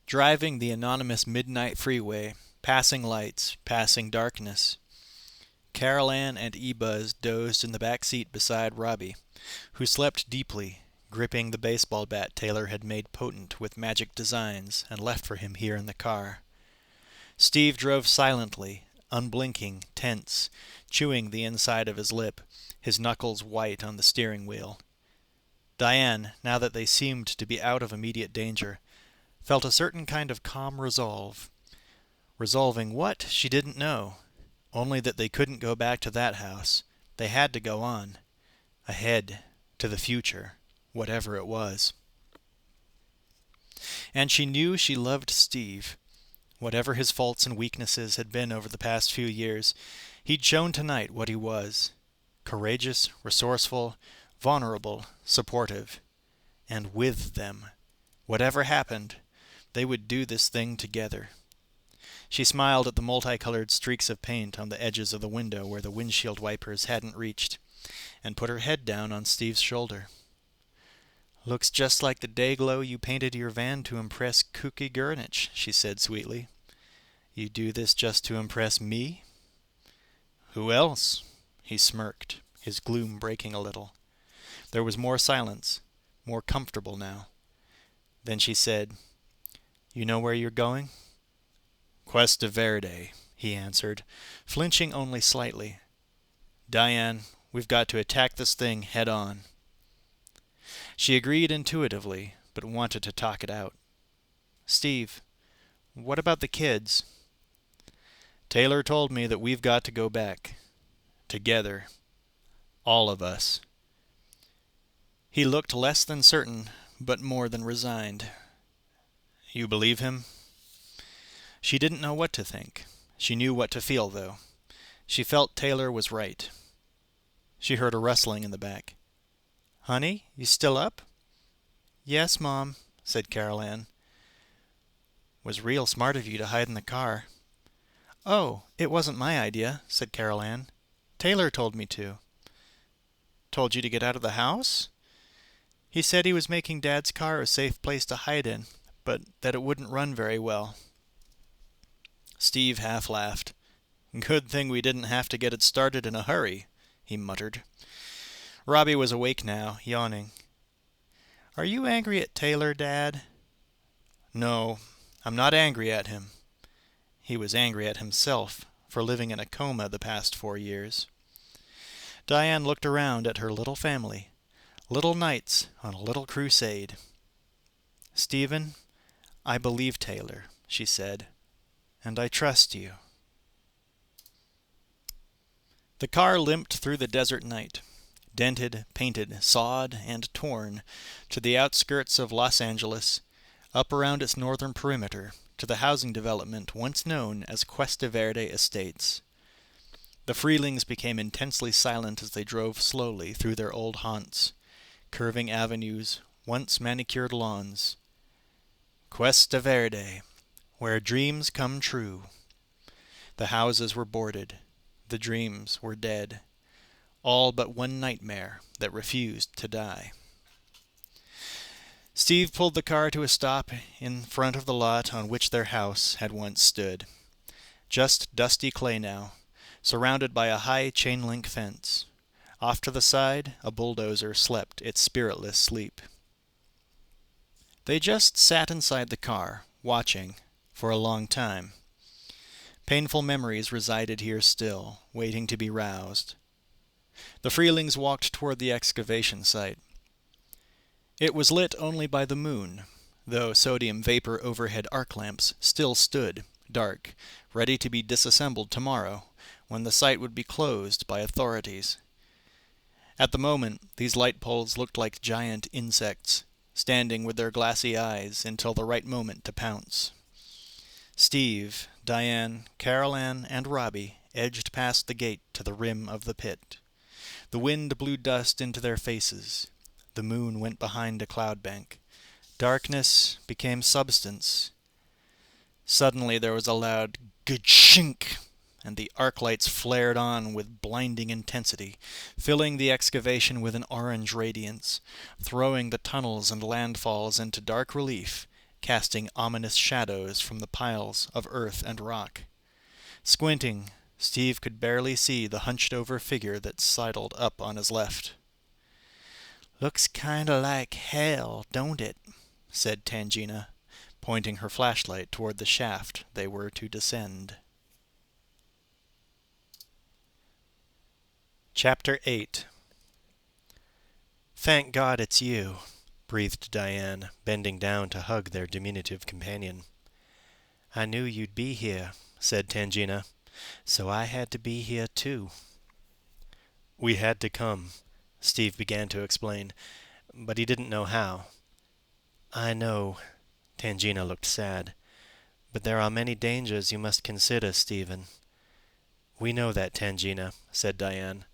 Driving the anonymous midnight freeway, passing lights, passing darkness. Carol Ann and E-Buzz dozed in the back seat beside Robbie, who slept deeply, gripping the baseball bat Taylor had made potent with magic designs and left for him here in the car. Steve drove silently, unblinking, tense, chewing the inside of his lip, his knuckles white on the steering wheel. Diane, now that they seemed to be out of immediate danger, felt a certain kind of calm resolve. Resolving what, she didn't know. only that they couldn't go back to that house. They had to go on, ahead, to the future, whatever it was. And she knew she loved Steve. Whatever his faults and weaknesses had been over the past few years, he'd shown tonight what he was. Courageous, resourceful, vulnerable, supportive. And with them. Whatever happened, they would do this thing together. She smiled at the multicolored streaks of paint on the edges of the window where the windshield wipers hadn't reached, and put her head down on Steve's shoulder. "Looks just like the day-glow you painted your van to impress Kooky Gurnich," she said sweetly. "You do this just to impress me?" "Who else?" He smirked, his gloom breaking a little. There was more silence, more comfortable now. Then she said, "You know where you're going?" "Cuesta Verde," he answered, flinching only slightly. "Diane, we've got to attack this thing head on." She agreed intuitively, but wanted to talk it out. "Steve, what about the kids?" "Taylor told me that we've got to go back. Together. All of us." He looked less than certain, but more than resigned. "You believe him?" She didn't know what to think. She knew what to feel, though. She felt Taylor was right. She heard a rustling in the back. "Honey, you still up?" "Yes, Mom," said Carol Ann. "Was real smart of you to hide in the car." "Oh, it wasn't my idea," said Carol Ann. "Taylor told me to." "Told you to get out of the house?" "He said he was making Dad's car a safe place to hide in, but that it wouldn't run very well." Steve half laughed. "Good thing we didn't have to get it started in a hurry," he muttered. Robbie was awake now, yawning. "Are you angry at Taylor, Dad?" "No, I'm not angry at him." He was angry at himself for living in a coma the past 4 years. Diane looked around at her little family, little knights on a little crusade. "Stephen, I believe Taylor," she said, "and I trust you." The car limped through the desert night, dented, painted, sawed, and torn, to the outskirts of Los Angeles, up around its northern perimeter, to the housing development once known as Cuesta Verde Estates. The Freelings became intensely silent as they drove slowly through their old haunts, curving avenues, once manicured lawns. Cuesta Verde, where dreams come true. The houses were boarded. The dreams were dead. All but one nightmare that refused to die. Steve pulled the car to a stop in front of the lot on which their house had once stood. Just dusty clay now, surrounded by a high chain-link fence. Off to the side, a bulldozer slept its spiritless sleep. They just sat inside the car, watching, for a long time. Painful memories resided here still, waiting to be roused. The Freelings walked toward the excavation site. It was lit only by the moon, though sodium vapor overhead arc lamps still stood, dark, ready to be disassembled tomorrow, when the site would be closed by authorities. At the moment, these light poles looked like giant insects, standing with their glassy eyes until the right moment to pounce. Steve, Diane, Carol Ann, and Robbie edged past the gate to the rim of the pit. The wind blew dust into their faces. The moon went behind a cloud bank. Darkness became substance. Suddenly there was a loud "gachink," and the arc lights flared on with blinding intensity, filling the excavation with an orange radiance, throwing the tunnels and landfalls into dark relief, casting ominous shadows from the piles of earth and rock. Squinting, Steve could barely see the hunched-over figure that sidled up on his left. "Looks kinda like hell, don't it?" said Tangina, pointing her flashlight toward the shaft they were to descend. Chapter 8. "Thank God it's you," breathed Diane, bending down to hug their diminutive companion. "I knew you'd be here," said Tangina, So I had to be here too." "We had to come," Steve began to explain, but he didn't know how. "I know." Tangina looked sad. "But there are many dangers you must consider, Stephen." "We know that, Tangina," said Diane.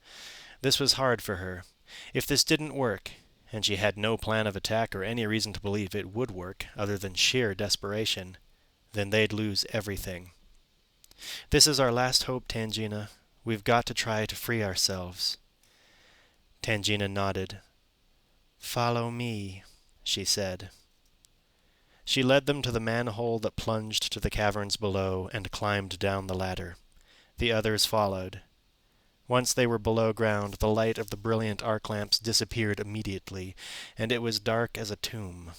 This was hard for her. If this didn't work, and she had no plan of attack or any reason to believe it would work other than sheer desperation, then they'd lose everything. "This is our last hope, Tangina. We've got to try to free ourselves." Tangina nodded. "Follow me," she said. She led them to the manhole that plunged to the caverns below and climbed down the ladder. The others followed. Once they were below ground, the light of the brilliant arc lamps disappeared immediately, and it was dark as a tomb.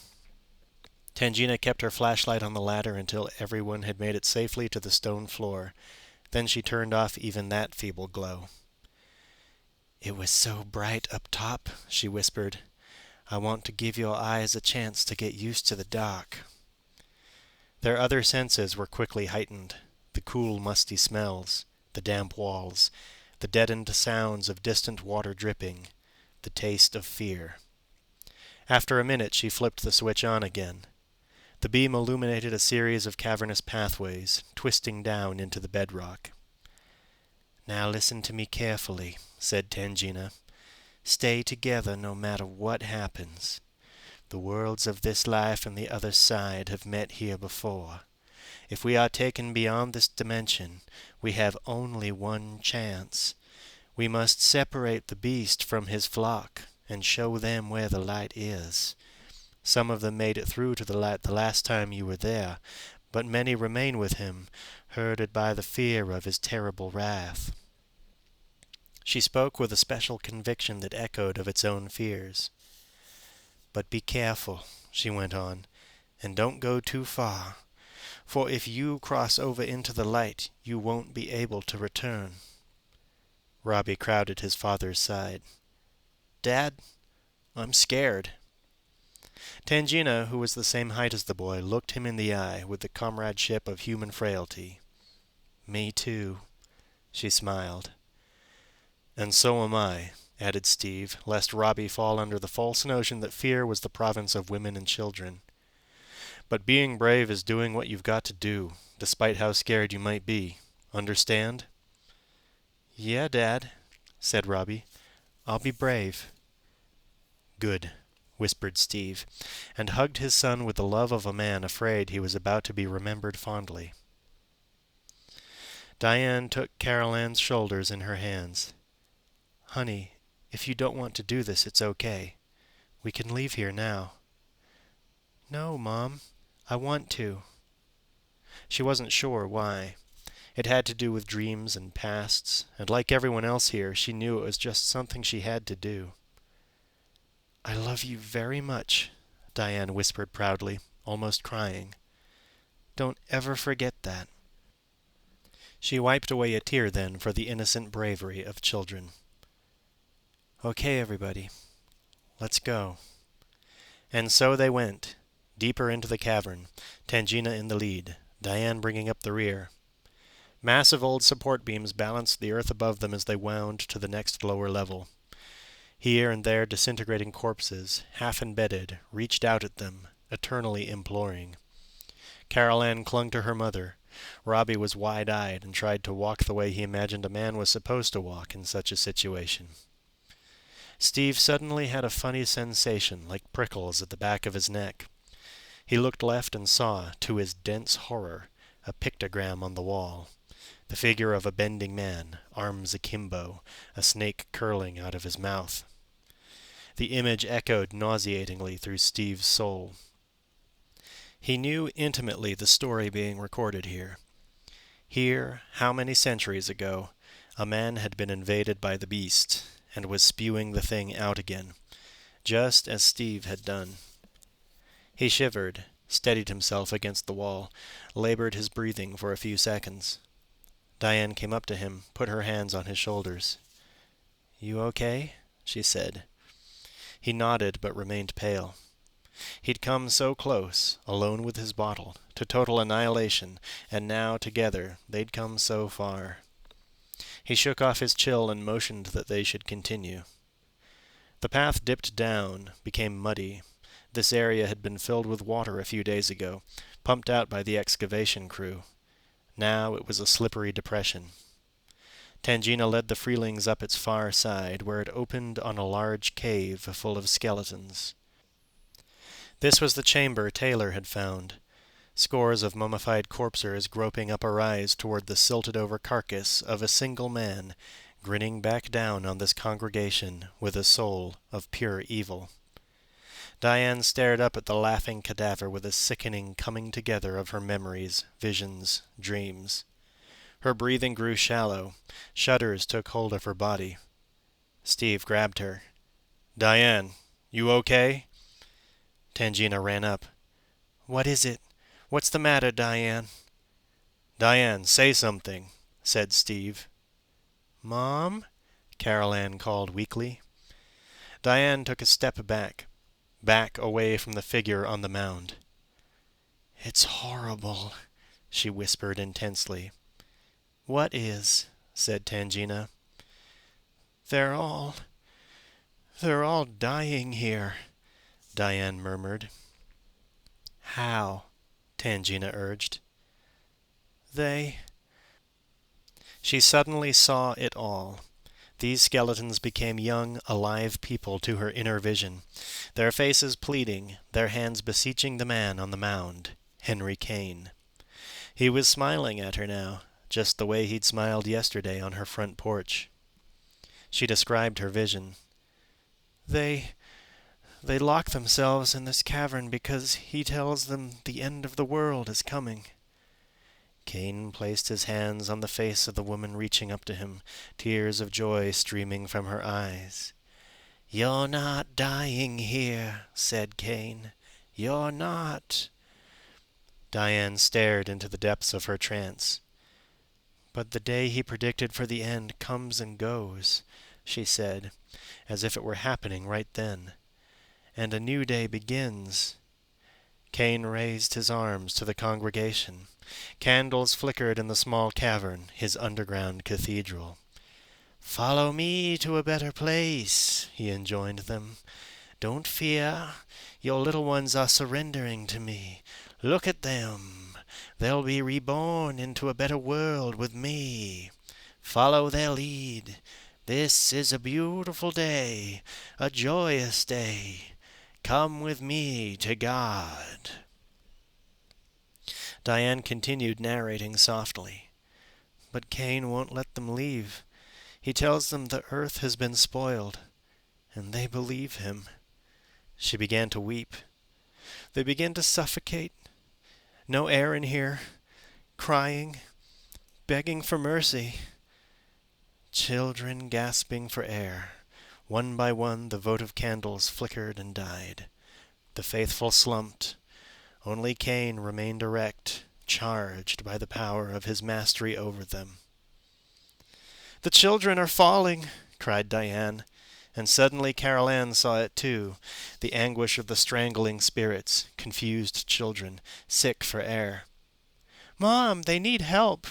Tangina kept her flashlight on the ladder until everyone had made it safely to the stone floor. Then she turned off even that feeble glow. "It was so bright up top," she whispered. "I want to give your eyes a chance to get used to the dark." Their other senses were quickly heightened. The cool, musty smells, the damp walls, the deadened sounds of distant water dripping, the taste of fear. After a minute, she flipped the switch on again. The beam illuminated a series of cavernous pathways, twisting down into the bedrock. "Now listen to me carefully," said Tangina. "Stay together no matter what happens. The worlds of this life and the other side have met here before. If we are taken beyond this dimension, we have only one chance. We must separate the beast from his flock and show them where the light is. Some of them made it through to the light the last time you were there, but many remain with him, herded by the fear of his terrible wrath." She spoke with a special conviction that echoed of its own fears. "But be careful," she went on, "and don't go too far. For if you cross over into the light, you won't be able to return." Robbie crowded his father's side. "Dad, I'm scared." Tangina, who was the same height as the boy, looked him in the eye with the comradeship of human frailty. "Me too," she smiled. "And so am I," added Steve, lest Robbie fall under the false notion that fear was the province of women and children. "But being brave is doing what you've got to do, despite how scared you might be. Understand?" "Yeah, Dad," said Robbie. "I'll be brave." "Good," whispered Steve, and hugged his son with the love of a man afraid he was about to be remembered fondly. Diane took Carol Ann's shoulders in her hands. "Honey, if you don't want to do this, it's okay. We can leave here now." "No, Mom. I want to." She wasn't sure why. It had to do with dreams and pasts, and like everyone else here, she knew it was just something she had to do. "I love you very much," Diane whispered proudly, almost crying. "Don't ever forget that." She wiped away a tear then for the innocent bravery of children. "Okay, everybody, let's go." And so they went, deeper into the cavern, Tangina in the lead, Diane bringing up the rear. Massive old support beams balanced the earth above them as they wound to the next lower level. Here and there disintegrating corpses, half embedded, reached out at them, eternally imploring. Carol Ann clung to her mother. Robbie was wide-eyed and tried to walk the way he imagined a man was supposed to walk in such a situation. Steve suddenly had a funny sensation, like prickles at the back of his neck. He looked left and saw, to his dense horror, a pictogram on the wall. The figure of a bending man, arms akimbo, a snake curling out of his mouth. The image echoed nauseatingly through Steve's soul. He knew intimately the story being recorded here. Here, how many centuries ago, a man had been invaded by the beast, and was spewing the thing out again, just as Steve had done. He shivered, steadied himself against the wall, labored his breathing for a few seconds. Diane came up to him, put her hands on his shoulders. "You okay?" she said. He nodded but remained pale. He'd come so close, alone with his bottle, to total annihilation, and now, together, they'd come so far. He shook off his chill and motioned that they should continue. The path dipped down, became muddy. This area had been filled with water a few days ago, pumped out by the excavation crew. Now it was a slippery depression. Tangina led the Freelings up its far side, where it opened on a large cave full of skeletons. This was the chamber Taylor had found. Scores of mummified corpses groping up a rise toward the silted-over carcass of a single man, grinning back down on this congregation with a soul of pure evil. Diane stared up at the laughing cadaver with a sickening coming together of her memories, visions, dreams. Her breathing grew shallow. Shudders took hold of her body. Steve grabbed her. "Diane, you okay?" Tangina ran up. "What is it? What's the matter, Diane?" "Diane, say something," said Steve. "Mom?" Carol Ann called weakly. Diane took a step back away from the figure on the mound. "It's horrible," she whispered intensely. "What is?" said Tangina. They're all dying here," Diane murmured. "How?" Tangina urged. She suddenly saw it all. These skeletons became young, alive people to her inner vision, their faces pleading, their hands beseeching the man on the mound, Henry Kane. He was smiling at her now, just the way he'd smiled yesterday on her front porch. She described her vision. They lock themselves in this cavern because he tells them the end of the world is coming." Kane placed his hands on the face of the woman reaching up to him, tears of joy streaming from her eyes. "You're not dying here," said Kane. "You're not." Diane stared into the depths of her trance. "But the day he predicted for the end comes and goes," she said, as if it were happening right then. "And a new day begins." Kane raised his arms to the congregation. Candles flickered in the small cavern, his underground cathedral. "Follow me to a better place," he enjoined them. "Don't fear. Your little ones are surrendering to me. Look at them. They'll be reborn into a better world with me. Follow their lead. This is a beautiful day, a joyous day. Come with me to God." Diane continued narrating softly. "But Kane won't let them leave. He tells them the earth has been spoiled, and they believe him." She began to weep. "They begin to suffocate. No air in here. Crying. Begging for mercy. Children gasping for air. One by one the votive candles flickered and died. The faithful slumped. Only Kane remained erect, charged by the power of his mastery over them. "The children are falling!" cried Diane, and suddenly Carol Ann saw it too, the anguish of the strangling spirits, confused children, sick for air. "Mom, they need help!"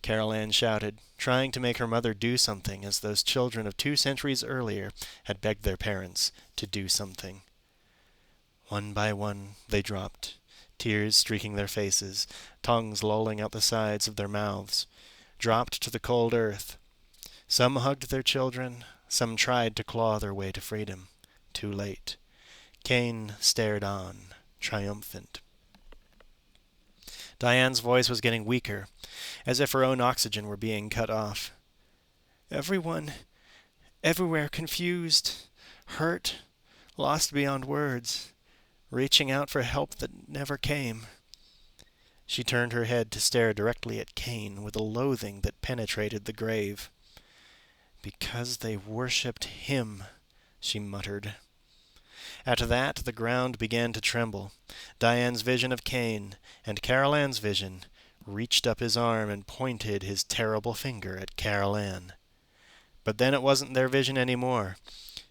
Carol Ann shouted, trying to make her mother do something as those children of 2 centuries earlier had begged their parents to do something. One by one they dropped, tears streaking their faces, tongues lolling out the sides of their mouths, dropped to the cold earth. Some hugged their children, some tried to claw their way to freedom. Too late. Kane stared on, triumphant. Diane's voice was getting weaker, as if her own oxygen were being cut off. "Everyone, everywhere confused, hurt, lost beyond words, reaching out for help that never came." She turned her head to stare directly at Kane with a loathing that penetrated the grave. "Because they worshipped him," she muttered. At that, the ground began to tremble. Diane's vision of Kane, and Carol Ann's vision, reached up his arm and pointed his terrible finger at Carol Ann. But then it wasn't their vision anymore.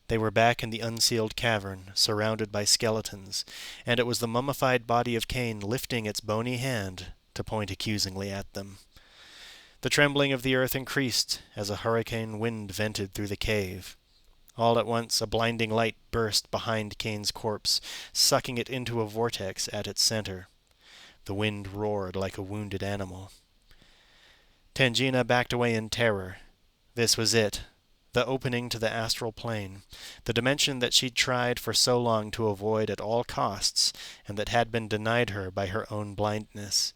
They were back in the unsealed cavern, surrounded by skeletons, and it was the mummified body of Kane lifting its bony hand to point accusingly at them. The trembling of the earth increased as a hurricane wind vented through the cave. All at once a blinding light burst behind Kane's corpse, sucking it into a vortex at its center. The wind roared like a wounded animal. Tangina backed away in terror. This was it. The opening to the astral plane, the dimension that she'd tried for so long to avoid at all costs, and that had been denied her by her own blindness.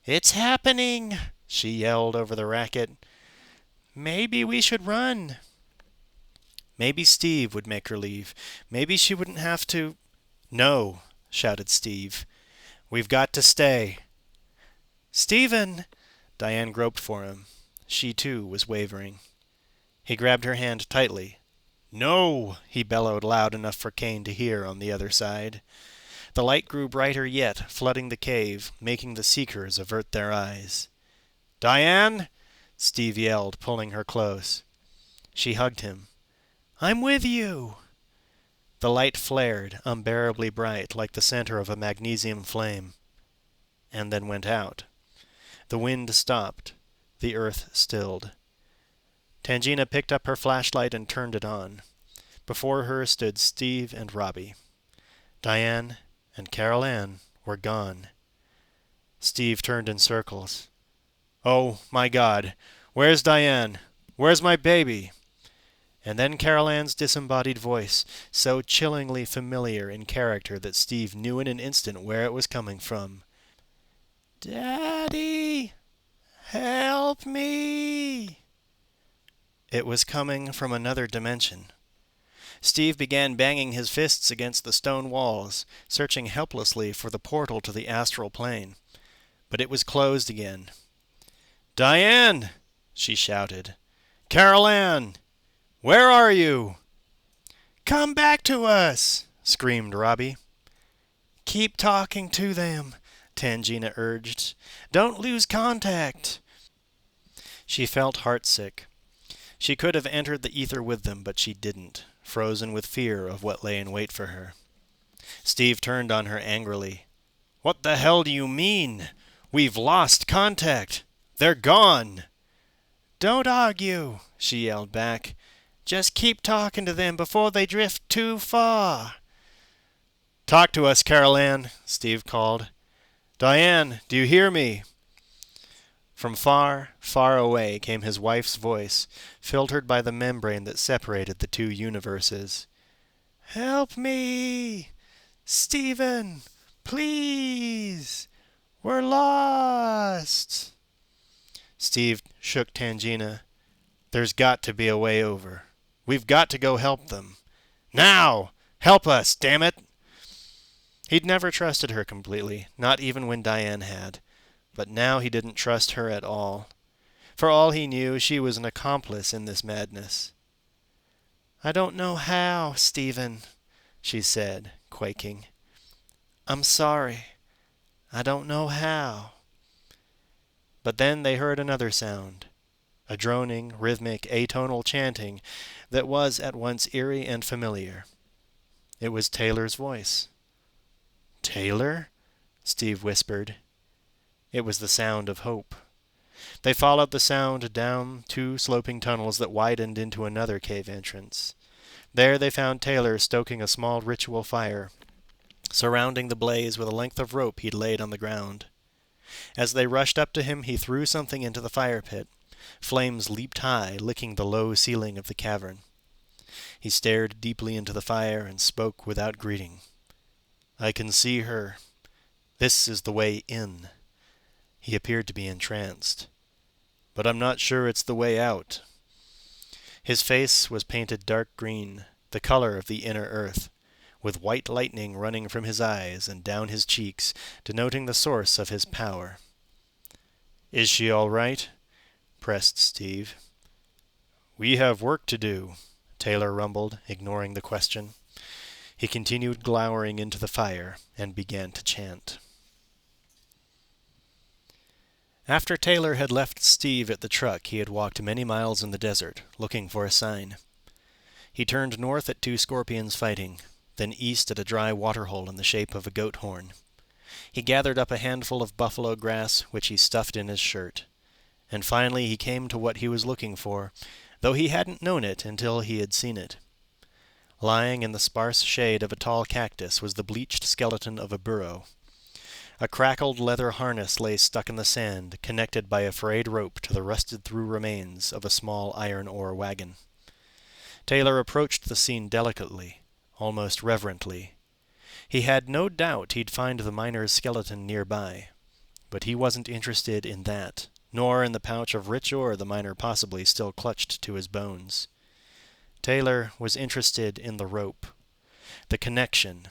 "It's happening!" she yelled over the racket. "Maybe we should run." Maybe Steve would make her leave. Maybe she wouldn't have to... "No!" shouted Steve. "We've got to stay." "Stephen!" Diane groped for him. She, too, was wavering. He grabbed her hand tightly. "No!" he bellowed loud enough for Kane to hear on the other side. The light grew brighter yet, flooding the cave, making the seekers avert their eyes. "Diane!" Steve yelled, pulling her close. She hugged him. "I'm with you!" The light flared, unbearably bright, like the center of a magnesium flame, and then went out. The wind stopped. The earth stilled. Tangina picked up her flashlight and turned it on. Before her stood Steve and Robbie. Diane and Carol Ann were gone. Steve turned in circles. "Oh, my God! Where's Diane? Where's my baby?" And then Carol Ann's disembodied voice, so chillingly familiar in character that Steve knew in an instant where it was coming from. "Daddy! Help me!" It was coming from another dimension. Steve began banging his fists against the stone walls, searching helplessly for the portal to the astral plane. But it was closed again. "Diane!" she shouted. "Carol Ann! Where are you?" "Come back to us!" screamed Robbie. "Keep talking to them," Tangina urged. "Don't lose contact." She felt heartsick. She could have entered the ether with them, but she didn't, frozen with fear of what lay in wait for her. Steve turned on her angrily. "What the hell do you mean? We've lost contact. They're gone." "Don't argue," she yelled back. "Just keep talking to them before they drift too far." "Talk to us, Carol Ann," Steve called. "Diane, do you hear me?" From far, far away came his wife's voice, filtered by the membrane that separated the two universes. "Help me! Stephen! Please! We're lost!" Steve shook Tangina. "There's got to be a way over. We've got to go help them. Now! Help us, damn it!" He'd never trusted her completely, not even when Diane had. But now he didn't trust her at all. For all he knew, she was an accomplice in this madness. "I don't know how, Stephen," she said, quaking. "I'm sorry. I don't know how." But then they heard another sound, a droning, rhythmic, atonal chanting that was at once eerie and familiar. It was Taylor's voice. "Taylor?" Steve whispered. It was the sound of hope. They followed the sound down two sloping tunnels that widened into another cave entrance. There they found Taylor stoking a small ritual fire, surrounding the blaze with a length of rope he'd laid on the ground. As they rushed up to him, he threw something into the fire pit. Flames leaped high, licking the low ceiling of the cavern. He stared deeply into the fire and spoke without greeting. "I can see her. This is the way in." He appeared to be entranced. "But I'm not sure it's the way out." His face was painted dark green, the color of the inner earth, with white lightning running from his eyes and down his cheeks, denoting the source of his power. "Is she all right?" pressed Steve. "We have work to do," Taylor rumbled, ignoring the question. He continued glowering into the fire and began to chant. After Taylor had left Steve at the truck, he had walked many miles in the desert, looking for a sign. He turned north at two scorpions fighting, then east at a dry waterhole in the shape of a goat horn. He gathered up a handful of buffalo grass, which he stuffed in his shirt. And finally he came to what he was looking for, though he hadn't known it until he had seen it. Lying in the sparse shade of a tall cactus was the bleached skeleton of a burro. A crackled leather harness lay stuck in the sand, connected by a frayed rope to the rusted-through remains of a small iron ore wagon. Taylor approached the scene delicately, almost reverently. He had no doubt he'd find the miner's skeleton nearby, but he wasn't interested in that, nor in the pouch of rich ore the miner possibly still clutched to his bones. Taylor was interested in the rope, the connection,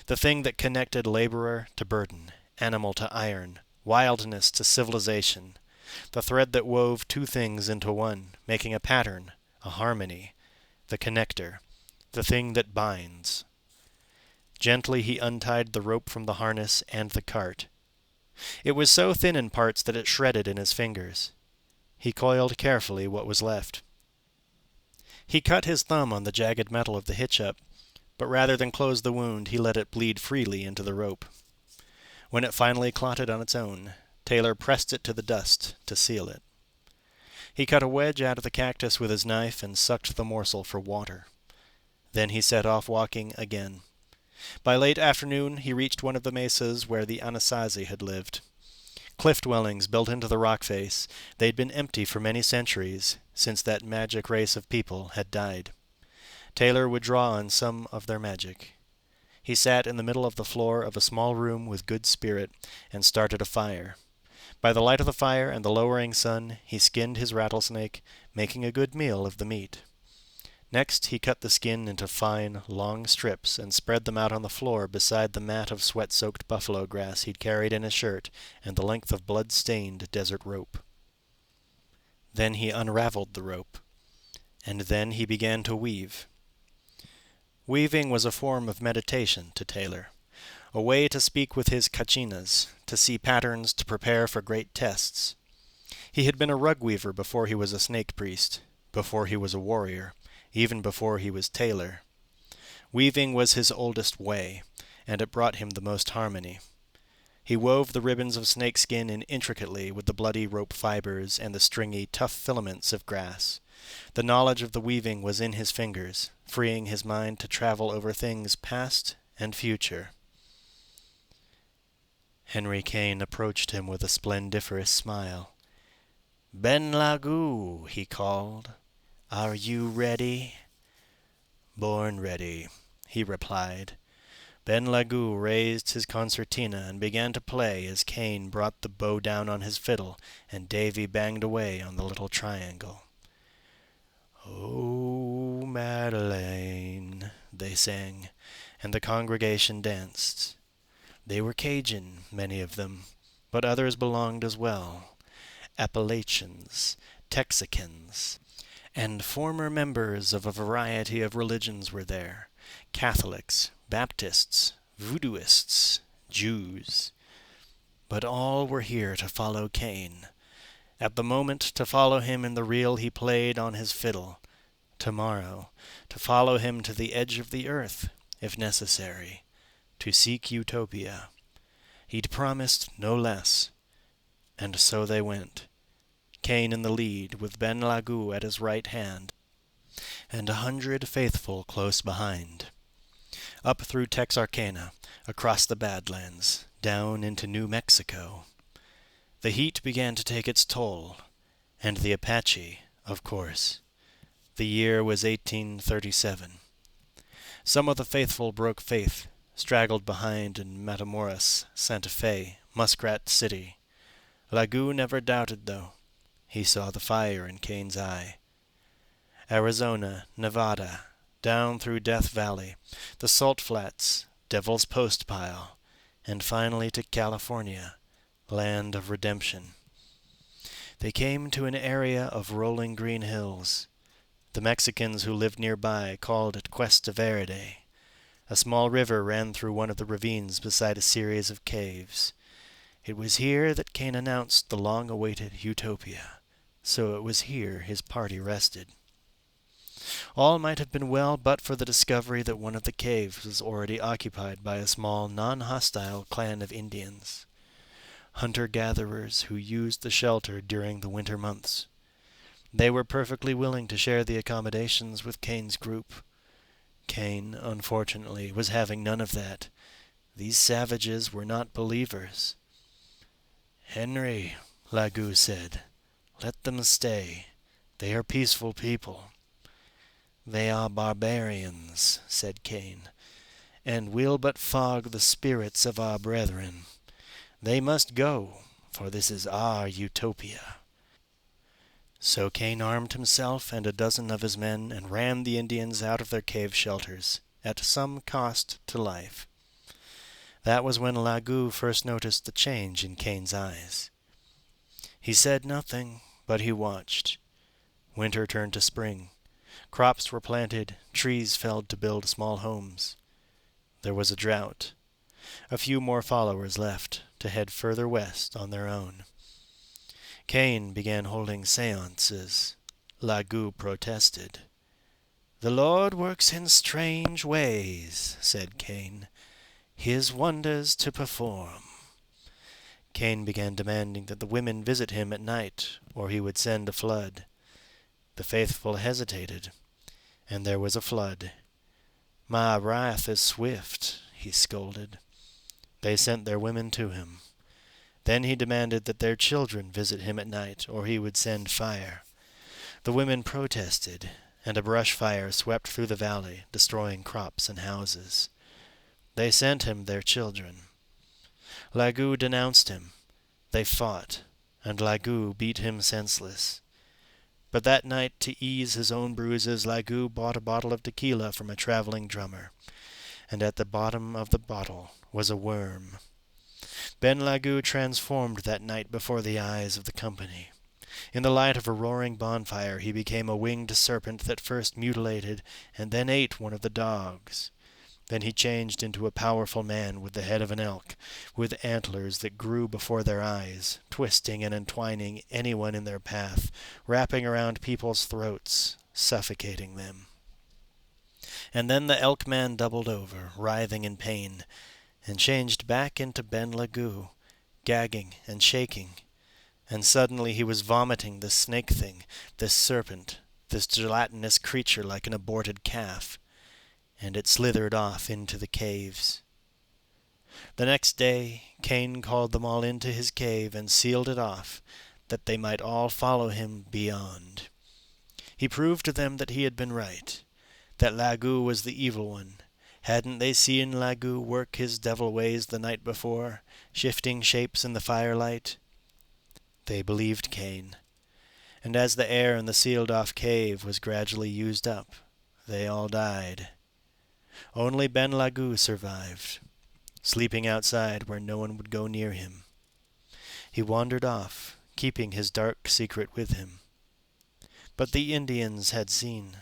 the thing that connected laborer to burden, animal to iron, wildness to civilization, the thread that wove two things into one, making a pattern, a harmony, the connector, the thing that binds. Gently he untied the rope from the harness and the cart. It was so thin in parts that it shredded in his fingers. He coiled carefully what was left. He cut his thumb on the jagged metal of the hitch-up, but rather than close the wound, he let it bleed freely into the rope. When it finally clotted on its own, Taylor pressed it to the dust to seal it. He cut a wedge out of the cactus with his knife and sucked the morsel for water. Then he set off walking again. By late afternoon, he reached one of the mesas where the Anasazi had lived. Cliff dwellings built into the rock face, they'd been empty for many centuries, since that magic race of people had died. Taylor would draw on some of their magic. He sat in the middle of the floor of a small room with good spirit and started a fire. By the light of the fire and the lowering sun, he skinned his rattlesnake, making a good meal of the meat. Next, he cut the skin into fine, long strips and spread them out on the floor beside the mat of sweat-soaked buffalo grass he'd carried in his shirt and the length of blood-stained desert rope. Then he unraveled the rope, and then he began to weave. Weaving was a form of meditation to Taylor, a way to speak with his kachinas, to see patterns, to prepare for great tests. He had been a rug weaver before he was a snake priest, before he was a warrior, even before he was Taylor. Weaving was his oldest way, and it brought him the most harmony. He wove the ribbons of snakeskin in intricately with the bloody rope fibers and the stringy, tough filaments of grass. The knowledge of the weaving was in his fingers, freeing his mind to travel over things past and future. Henry Kane approached him with a splendiferous smile. "Ben Lagoo," he called. "Are you ready?" "Born ready," he replied. Ben Lagoo raised his concertina and began to play as Kane brought the bow down on his fiddle and Davy banged away on the little triangle. "Oh, Madeleine," they sang, and the congregation danced. They were Cajun, many of them, but others belonged as well. Appalachians, Texicans, and former members of a variety of religions were there. Catholics, Baptists, Voodooists, Jews. But all were here to follow Kane. At the moment, to follow him in the reel he played on his fiddle. Tomorrow, to follow him to the edge of the earth, if necessary, to seek utopia. He'd promised no less. And so they went. Kane in the lead, with Ben Lagoo at his right hand, and 100 faithful close behind. Up through Texarkana, across the Badlands, down into New Mexico. The heat began to take its toll, and the Apache, of course. The year was 1837. Some of the faithful broke faith, straggled behind in Matamoros, Santa Fe, Muskrat City. Lagoo never doubted, though. He saw the fire in Kane's eye. Arizona, Nevada, down through Death Valley, the Salt Flats, Devil's Post Pile, and finally to California, land of redemption. They came to an area of rolling green hills. The Mexicans who lived nearby called it Cuesta Verde. A small river ran through one of the ravines beside a series of caves. It was here that Kane announced the long-awaited utopia, so it was here his party rested. All might have been well but for the discovery that one of the caves was already occupied by a small, non-hostile clan of Indians, hunter-gatherers who used the shelter during the winter months. They were perfectly willing to share the accommodations with Kane's group. Kane, unfortunately, was having none of that. These savages were not believers. "Henry," Lagoo said, "let them stay. They are peaceful people." "They are barbarians," said Kane, "and will but fog the spirits of our brethren. They must go, for this is our utopia." So Kane armed himself and a dozen of his men and ran the Indians out of their cave shelters, at some cost to life. That was when Lagoo first noticed the change in Kane's eyes. He said nothing, but he watched. Winter turned to spring. Crops were planted, trees felled to build small homes. There was a drought. A few more followers left to head further west on their own. Kane began holding seances. Lagoo protested. "The Lord works in strange ways," said Kane. "His wonders to perform." Kane began demanding that the women visit him at night, or he would send a flood. The faithful hesitated, and there was a flood. "My wrath is swift," he scolded. They sent their women to him. Then he demanded that their children visit him at night, or he would send fire. The women protested, and a brush fire swept through the valley, destroying crops and houses. They sent him their children. Lagoo denounced him. They fought, and Lagoo beat him senseless. But that night, to ease his own bruises, Lagoo bought a bottle of tequila from a traveling drummer, and at the bottom of the bottle was a worm. Ben Lagoo transformed that night before the eyes of the company. In the light of a roaring bonfire he became a winged serpent that first mutilated and then ate one of the dogs. Then he changed into a powerful man with the head of an elk, with antlers that grew before their eyes, twisting and entwining anyone in their path, wrapping around people's throats, suffocating them. And then the elk man doubled over, writhing in pain, and changed back into Ben Lagoo, gagging and shaking. And suddenly he was vomiting this snake thing, this serpent, this gelatinous creature like an aborted calf, and it slithered off into the caves. The next day Kane called them all into his cave and sealed it off, that they might all follow him beyond. He proved to them that he had been right, that Lagoo was the evil one. Hadn't they seen Lagoo work his devil ways the night before, shifting shapes in the firelight? They believed Kane, and as the air in the sealed-off cave was gradually used up, they all died. Only Ben Lagoo survived, sleeping outside where no one would go near him. He wandered off, keeping his dark secret with him. But the Indians had seen.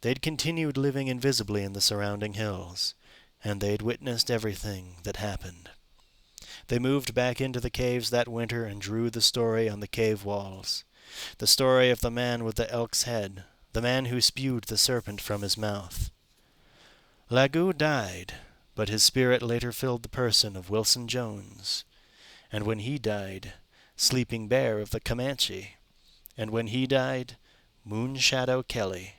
They'd continued living invisibly in the surrounding hills, and they'd witnessed everything that happened. They moved back into the caves that winter and drew the story on the cave walls. The story of the man with the elk's head, the man who spewed the serpent from his mouth. Lagoo died, but his spirit later filled the person of Wilson Jones. And when he died, Sleeping Bear of the Comanche. And when he died, Moonshadow Kelly.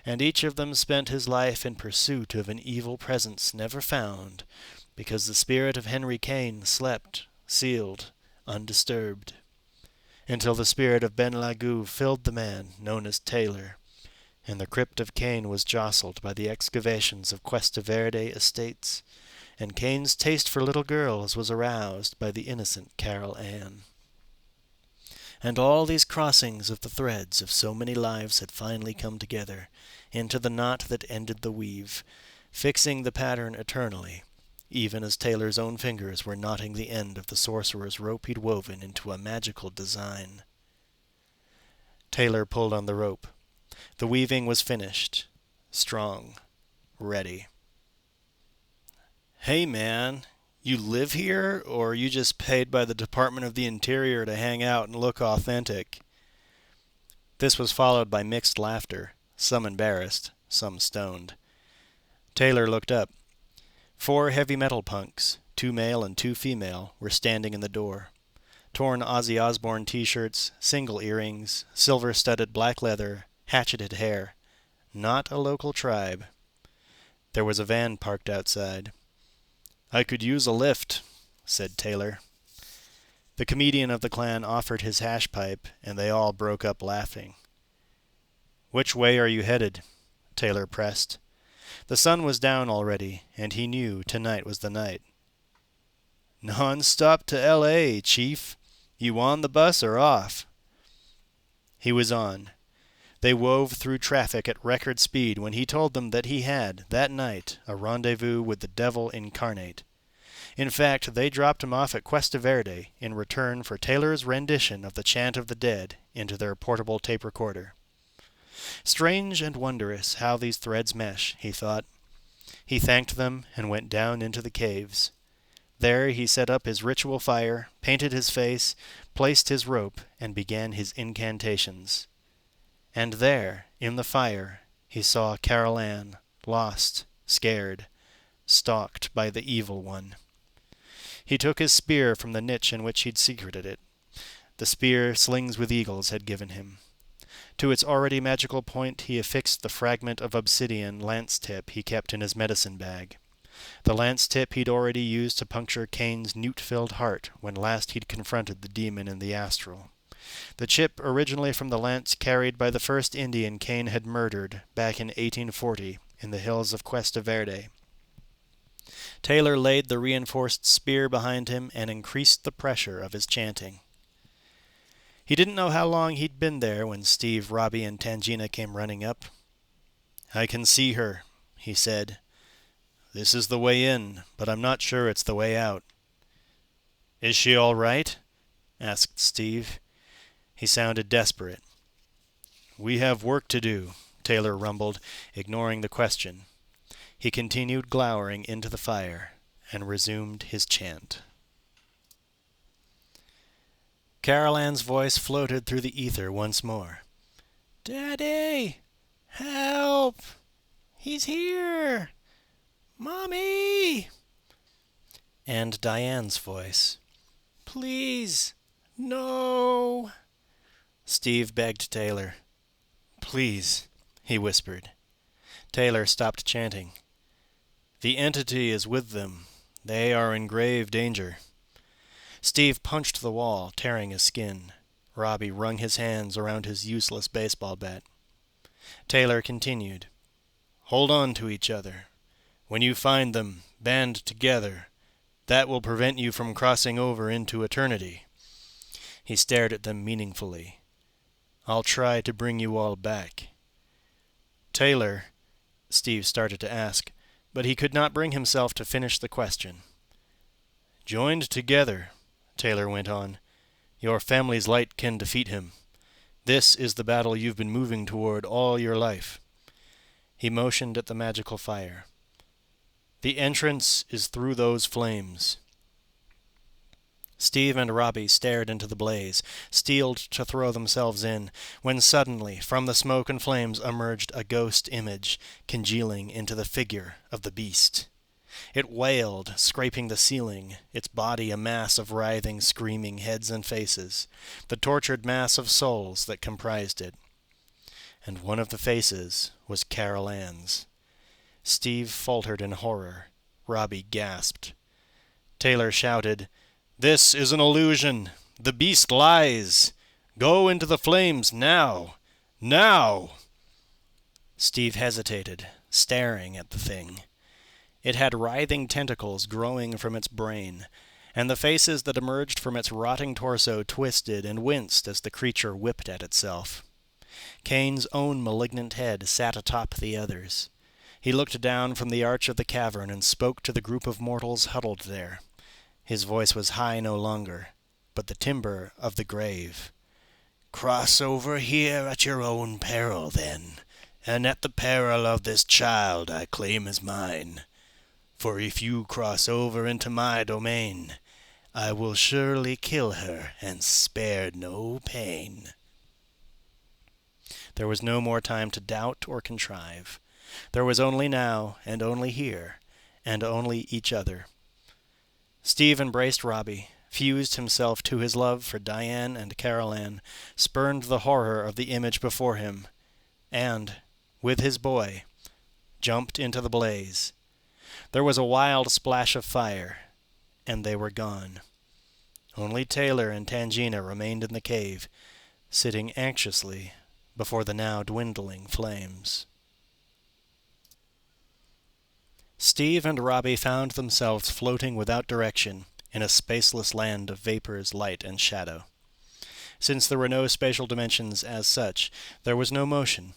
And each of them spent his life in pursuit of an evil presence never found, because the spirit of Henry Kane slept, sealed, undisturbed, until the spirit of Ben Lagoo filled the man known as Taylor, and the crypt of Kane was jostled by the excavations of Cuesta Verde estates, and Kane's taste for little girls was aroused by the innocent Carol Ann. And all these crossings of the threads of so many lives had finally come together into the knot that ended the weave, fixing the pattern eternally, even as Taylor's own fingers were knotting the end of the sorcerer's rope he'd woven into a magical design. Taylor pulled on the rope. The weaving was finished, strong, ready. "Hey, man, you live here, or are you just paid by the Department of the Interior to hang out and look authentic?" This was followed by mixed laughter, some embarrassed, some stoned. Taylor looked up. 4 heavy metal punks, 2 male and 2 female, were standing in the door. Torn Ozzy Osbourne t-shirts, single earrings, silver-studded black leather, hatcheted hair. Not a local tribe. There was a van parked outside. "I could use a lift," said Taylor. The comedian of the clan offered his hash pipe, and they all broke up laughing. "Which way are you headed?" Taylor pressed. The sun was down already, and he knew tonight was the night. "Non-stop to L.A., Chief. You on the bus or off?" He was on. They wove through traffic at record speed when he told them that he had, that night, a rendezvous with the devil incarnate. In fact, they dropped him off at Cuesta Verde in return for Taylor's rendition of the Chant of the Dead into their portable tape recorder. Strange and wondrous how these threads mesh, he thought. He thanked them and went down into the caves. There he set up his ritual fire, painted his face, placed his rope, and began his incantations. And there, in the fire, he saw Carol Ann, lost, scared, stalked by the evil one. He took his spear from the niche in which he'd secreted it. The spear Slings with Eagles had given him. To its already magical point he affixed the fragment of obsidian lance-tip he kept in his medicine bag. The lance-tip he'd already used to puncture Kane's newt-filled heart when last he'd confronted the demon in the astral. The chip originally from the lance carried by the first Indian Kane had murdered back in 1840 in the hills of Cuesta Verde. Taylor laid the reinforced spear behind him and increased the pressure of his chanting. He didn't know how long he'd been there when Steve, Robbie, and Tangina came running up. "I can see her," he said. "This is the way in, but I'm not sure it's the way out." "Is she all right?" asked Steve. He sounded desperate. "We have work to do," Taylor rumbled, ignoring the question. He continued glowering into the fire and resumed his chant. Carol Ann's voice floated through the ether once more. "Daddy! Help! He's here! Mommy!" And Diane's voice. "Please, no!" Steve begged Taylor. "Please," he whispered. Taylor stopped chanting. "The entity is with them. They are in grave danger." Steve punched the wall, tearing his skin. Robbie wrung his hands around his useless baseball bat. Taylor continued. "Hold on to each other. When you find them, band together. That will prevent you from crossing over into eternity." He stared at them meaningfully. "I'll try to bring you all back." "Taylor," Steve started to ask, but he could not bring himself to finish the question. "Joined together," Taylor went on, "your family's light can defeat him. This is the battle you've been moving toward all your life." He motioned at the magical fire. "The entrance is through those flames." Steve and Robbie stared into the blaze, steeled to throw themselves in, when suddenly from the smoke and flames emerged a ghost image, congealing into the figure of the beast. It wailed, scraping the ceiling, its body a mass of writhing, screaming heads and faces, the tortured mass of souls that comprised it. And one of the faces was Carol Ann's. Steve faltered in horror. Robbie gasped. Taylor shouted, "This is an illusion! The beast lies! Go into the flames now! Now!" Steve hesitated, staring at the thing. It had writhing tentacles growing from its brain, and the faces that emerged from its rotting torso twisted and winced as the creature whipped at itself. Kane's own malignant head sat atop the others. He looked down from the arch of the cavern and spoke to the group of mortals huddled there. His voice was high no longer, but the timbre of the grave. "Cross over here at your own peril, then, and at the peril of this child I claim as mine. For if you cross over into my domain, I will surely kill her and spare no pain." There was no more time to doubt or contrive. There was only now, and only here, and only each other. Steve embraced Robbie, fused himself to his love for Diane and Carol Ann, spurned the horror of the image before him, and, with his boy, jumped into the blaze. There was a wild splash of fire, and they were gone. Only Taylor and Tangina remained in the cave, sitting anxiously before the now dwindling flames. Steve and Robbie found themselves floating without direction in a spaceless land of vapors, light, and shadow. Since there were no spatial dimensions as such, there was no motion,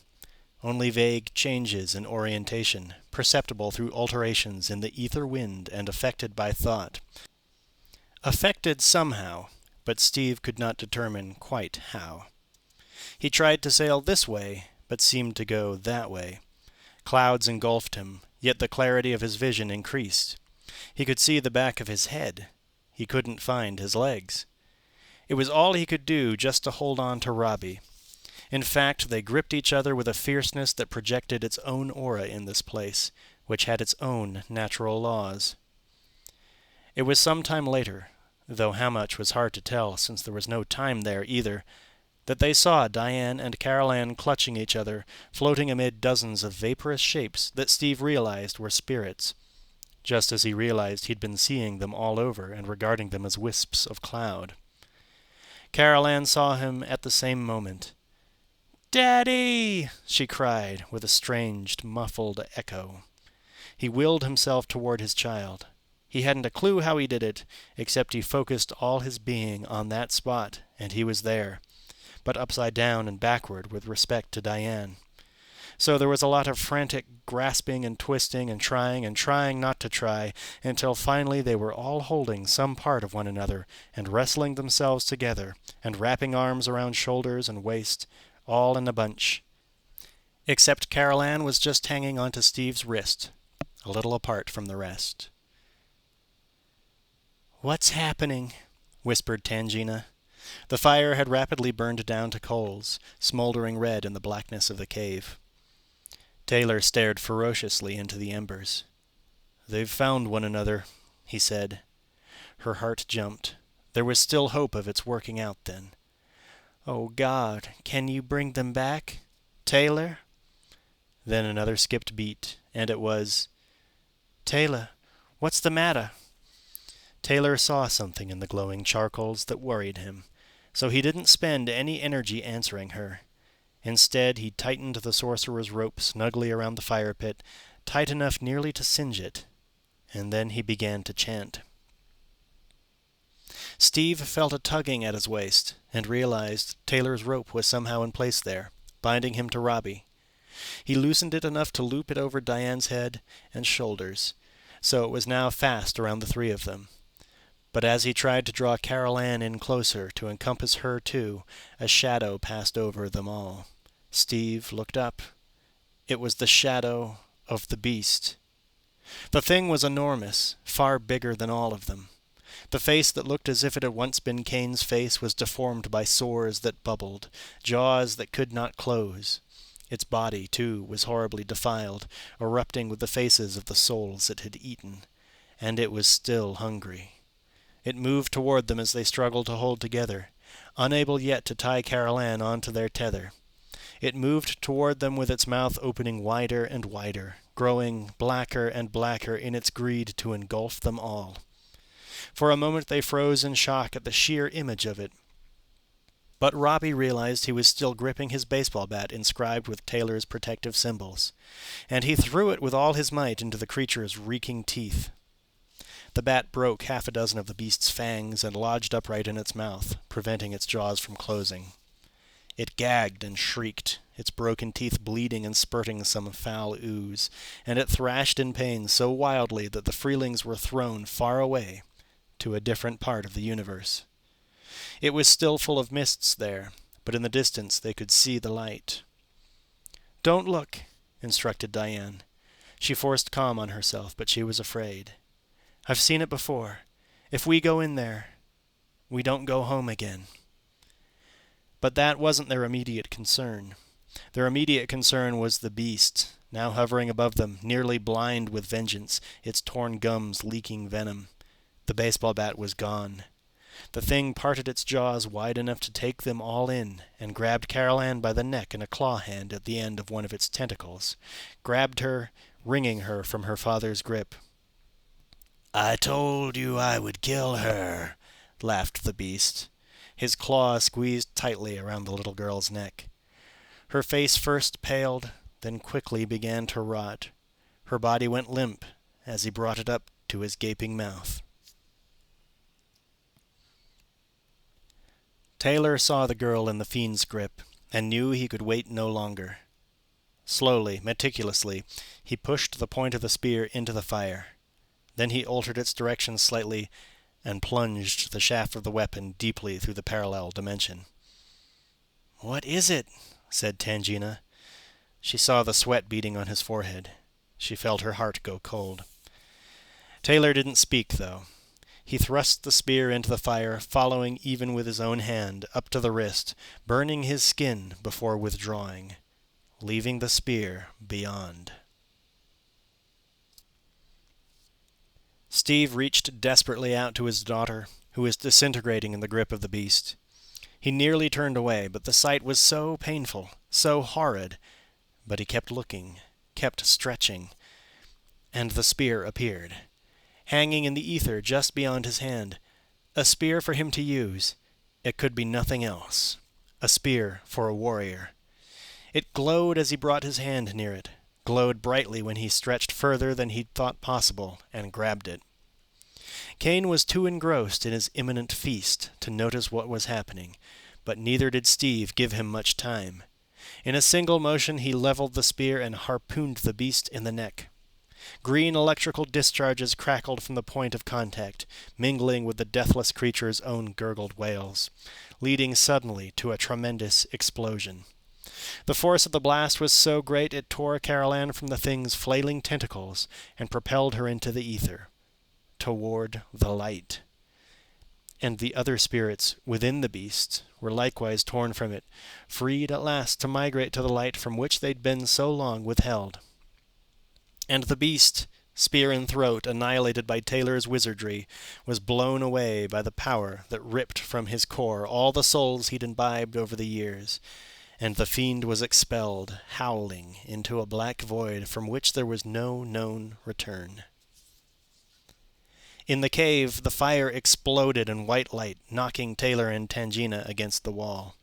only vague changes in orientation, perceptible through alterations in the ether wind and affected by thought. Affected somehow, but Steve could not determine quite how. He tried to sail this way, but seemed to go that way. Clouds engulfed him, yet the clarity of his vision increased. He could see the back of his head. He couldn't find his legs. It was all he could do just to hold on to Robbie. In fact, they gripped each other with a fierceness that projected its own aura in this place, which had its own natural laws. It was some time later, though how much was hard to tell since there was no time there either, that they saw Diane and Carol Ann clutching each other, floating amid dozens of vaporous shapes that Steve realized were spirits, just as he realized he'd been seeing them all over and regarding them as wisps of cloud. Carol Ann saw him at the same moment. "Daddy!" she cried, with a strange, muffled echo. He willed himself toward his child. He hadn't a clue how he did it, except he focused all his being on that spot, and he was there, but upside down and backward with respect to Diane. So there was a lot of frantic grasping and twisting and trying not to try, until finally they were all holding some part of one another and wrestling themselves together and wrapping arms around shoulders and waist, all in a bunch. Except Carol Ann was just hanging onto Steve's wrist, a little apart from the rest. "What's happening?" whispered Tangina. The fire had rapidly burned down to coals, smoldering red in the blackness of the cave. Taylor stared ferociously into the embers. "They've found one another," he said. Her heart jumped. There was still hope of its working out then. "Oh, God, can you bring them back? Taylor?" Then another skipped beat, and it was, "Taylor, what's the matter?" Taylor saw something in the glowing charcoals that worried him, so he didn't spend any energy answering her. Instead, he tightened the sorcerer's rope snugly around the fire pit, tight enough nearly to singe it, and then he began to chant. Steve felt a tugging at his waist, and realized Taylor's rope was somehow in place there, binding him to Robbie. He loosened it enough to loop it over Diane's head and shoulders, so it was now fast around the three of them. But as he tried to draw Carol Ann in closer to encompass her too, a shadow passed over them all. Steve looked up. It was the shadow of the beast. The thing was enormous, far bigger than all of them. The face that looked as if it had once been Kane's face was deformed by sores that bubbled, jaws that could not close. Its body, too, was horribly defiled, erupting with the faces of the souls it had eaten. And it was still hungry. It moved toward them as they struggled to hold together, unable yet to tie Carol Ann onto their tether. It moved toward them with its mouth opening wider and wider, growing blacker and blacker in its greed to engulf them all. For a moment they froze in shock at the sheer image of it. But Robbie realized he was still gripping his baseball bat inscribed with Taylor's protective symbols, and he threw it with all his might into the creature's reeking teeth. The bat broke half a dozen of the beast's fangs and lodged upright in its mouth, preventing its jaws from closing. It gagged and shrieked, its broken teeth bleeding and spurting some foul ooze, and it thrashed in pain so wildly that the Freelings were thrown far away to a different part of the universe. It was still full of mists there, but in the distance they could see the light. "Don't look," instructed Diane. She forced calm on herself, but she was afraid. "I've seen it before. If we go in there, we don't go home again." But that wasn't their immediate concern. Their immediate concern was the beast, now hovering above them, nearly blind with vengeance, its torn gums leaking venom. The baseball bat was gone. The thing parted its jaws wide enough to take them all in, and grabbed Carol Ann by the neck in a claw hand at the end of one of its tentacles, grabbed her, wringing her from her father's grip. "I told you I would kill her," laughed the beast. His claw squeezed tightly around the little girl's neck. Her face first paled, then quickly began to rot. Her body went limp as he brought it up to his gaping mouth. Taylor saw the girl in the fiend's grip, and knew he could wait no longer. Slowly, meticulously, he pushed the point of the spear into the fire. Then he altered its direction slightly, and plunged the shaft of the weapon deeply through the parallel dimension. "What is it?" said Tangina. She saw the sweat beading on his forehead. She felt her heart go cold. Taylor didn't speak, though. He thrust the spear into the fire, following even with his own hand, up to the wrist, burning his skin before withdrawing, leaving the spear beyond. Steve reached desperately out to his daughter, who was disintegrating in the grip of the beast. He nearly turned away, but the sight was so painful, so horrid. But he kept looking, kept stretching, and the spear appeared, hanging in the ether just beyond his hand. A spear for him to use. It could be nothing else. A spear for a warrior. It glowed as he brought his hand near it, glowed brightly when he stretched further than he'd thought possible, and grabbed it. Kane was too engrossed in his imminent feast to notice what was happening, but neither did Steve give him much time. In a single motion he leveled the spear and harpooned the beast in the neck. Green electrical discharges crackled from the point of contact, mingling with the deathless creature's own gurgled wails, leading suddenly to a tremendous explosion. The force of the blast was so great it tore Carol Ann from the thing's flailing tentacles and propelled her into the ether, toward the light. And the other spirits within the beast were likewise torn from it, freed at last to migrate to the light from which they'd been so long withheld. And the beast, spear in throat, annihilated by Taylor's wizardry, was blown away by the power that ripped from his core all the souls he'd imbibed over the years, and the fiend was expelled, howling, into a black void from which there was no known return. In the cave, the fire exploded in white light, knocking Taylor and Tangina against the wall.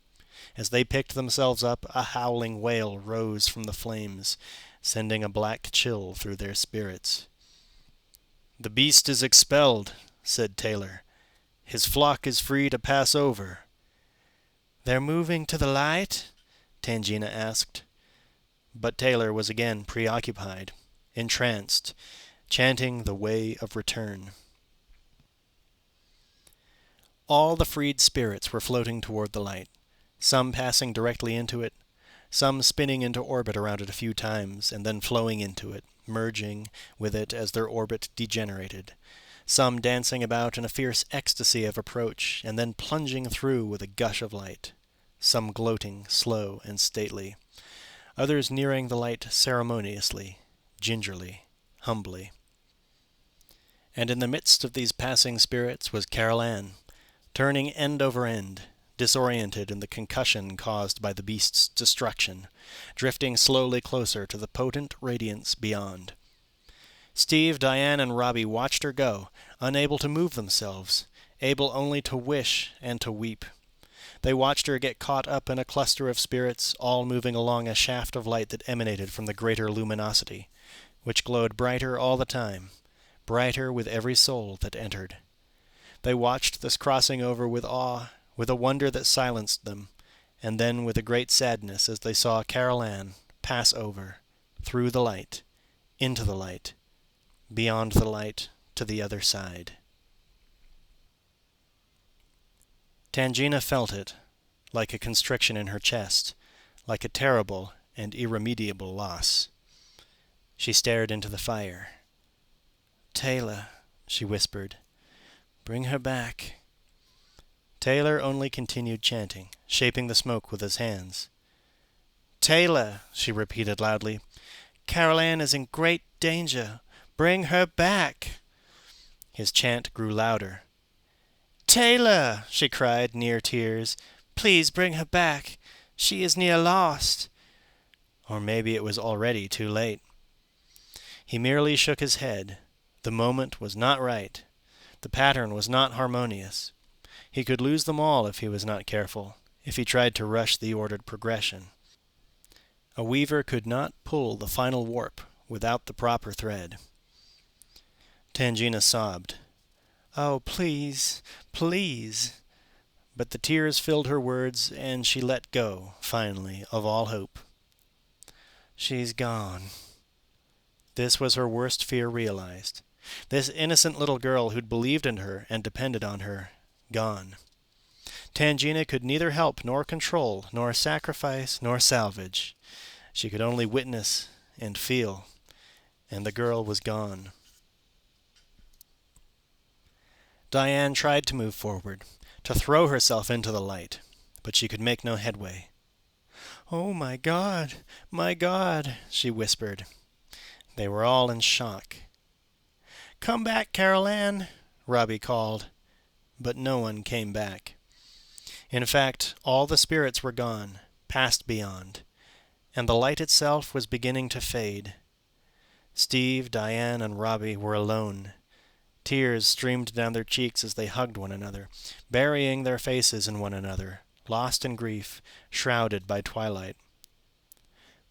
As they picked themselves up, a howling wail rose from the flames, sending a black chill through their spirits. "The beast is expelled," said Taylor. "His flock is free to pass over." "They're moving to the light?" Tangina asked. But Taylor was again preoccupied, entranced, chanting the way of return. All the freed spirits were floating toward the light, some passing directly into it, some spinning into orbit around it a few times, and then flowing into it, merging with it as their orbit degenerated, some dancing about in a fierce ecstasy of approach, and then plunging through with a gush of light, some gloating, slow and stately, others nearing the light ceremoniously, gingerly, humbly. And in the midst of these passing spirits was Carol Ann, turning end over end, disoriented in the concussion caused by the beast's destruction, drifting slowly closer to the potent radiance beyond. Steve, Diane, and Robbie watched her go, unable to move themselves, able only to wish and to weep. They watched her get caught up in a cluster of spirits, all moving along a shaft of light that emanated from the greater luminosity, which glowed brighter all the time, brighter with every soul that entered. They watched this crossing over with awe, with a wonder that silenced them, and then with a great sadness as they saw Carol Ann pass over, through the light, into the light, beyond the light, to the other side. Tangina felt it, like a constriction in her chest, like a terrible and irremediable loss. She stared into the fire. "Taylor," she whispered, "bring her back." Taylor only continued chanting, shaping the smoke with his hands. Taylor, she repeated loudly. Carol Ann is in great danger. Bring her back. His chant grew louder. Taylor, she cried, near tears. Please bring her back. She is near lost. Or maybe it was already too late. He merely shook his head. The moment was not right. The pattern was not harmonious. He could lose them all if he was not careful, if he tried to rush the ordered progression. A weaver could not pull the final warp without the proper thread. Tangina sobbed. Oh, please, please. But the tears filled her words, and she let go, finally, of all hope. She's gone. This was her worst fear realized. This innocent little girl who'd believed in her and depended on her, gone. Tangina could neither help nor control, nor sacrifice, nor salvage. She could only witness and feel, and the girl was gone. Diane tried to move forward, to throw herself into the light, but she could make no headway. "Oh, my God, she whispered. They were all in shock. "Come back, Carol Ann," Robbie called, but no one came back. In fact, all the spirits were gone, passed beyond, and the light itself was beginning to fade. Steve, Diane, and Robbie were alone. Tears streamed down their cheeks as they hugged one another, burying their faces in one another, lost in grief, shrouded by twilight.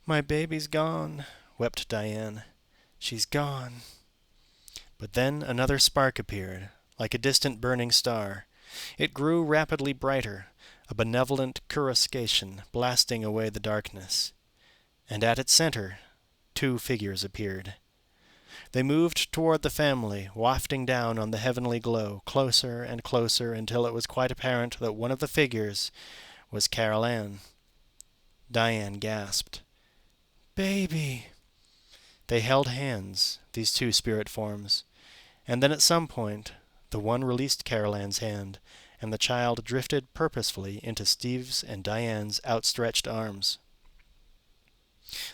"My baby's gone," wept Diane. "She's gone." But then another spark appeared, like a distant burning star. It grew rapidly brighter, a benevolent coruscation blasting away the darkness. And at its center, 2 figures appeared. They moved toward the family, wafting down on the heavenly glow, closer and closer, until it was quite apparent that one of the figures was Carol Ann. Diane gasped. "Baby!" They held hands, these 2 spirit forms, and then at some point the one released Carol Ann's hand, and the child drifted purposefully into Steve's and Diane's outstretched arms.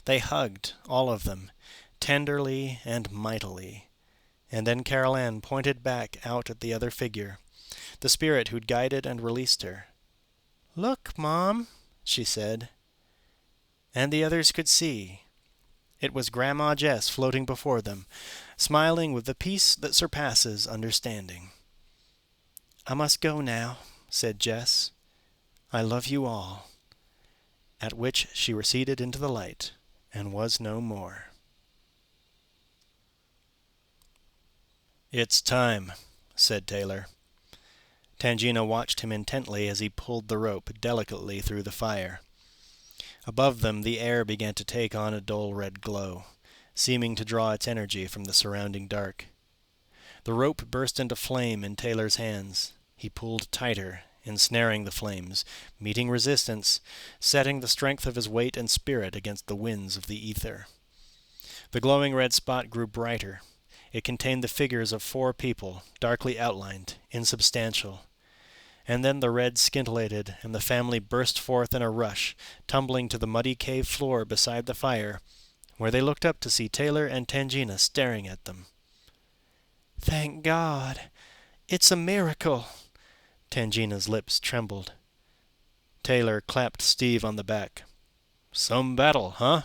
They hugged, all of them, tenderly and mightily, and then Carol Ann pointed back out at the other figure, the spirit who'd guided and released her. "Look, Mom," she said. And the others could see. It was Grandma Jess floating before them, smiling with the peace that surpasses understanding. "I must go now," said Jess. "I love you all." At which she receded into the light and was no more. "It's time," said Taylor. Tangina watched him intently as he pulled the rope delicately through the fire. Above them the air began to take on a dull red glow, seeming to draw its energy from the surrounding dark. The rope burst into flame in Taylor's hands. He pulled tighter, ensnaring the flames, meeting resistance, setting the strength of his weight and spirit against the winds of the ether. The glowing red spot grew brighter. It contained the figures of 4 people, darkly outlined, insubstantial. And then the red scintillated, and the family burst forth in a rush, tumbling to the muddy cave floor beside the fire, where they looked up to see Taylor and Tangina staring at them. "Thank God! It's a miracle!" Tangina's lips trembled. Taylor clapped Steve on the back. "Some battle, huh?"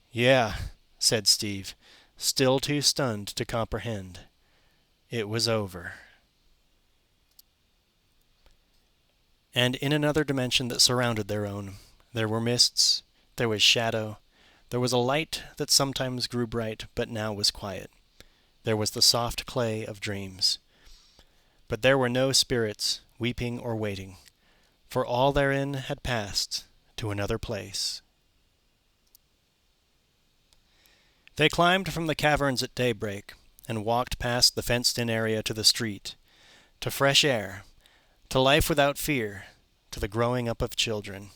"Yeah," said Steve, still too stunned to comprehend. It was over. And in another dimension that surrounded their own, there were mists, there was shadow, there was a light that sometimes grew bright but now was quiet. There was the soft clay of dreams. But there were no spirits, weeping or waiting, for all therein had passed to another place. They climbed from the caverns at daybreak, and walked past the fenced-in area to the street, to fresh air, to life without fear, to the growing up of children.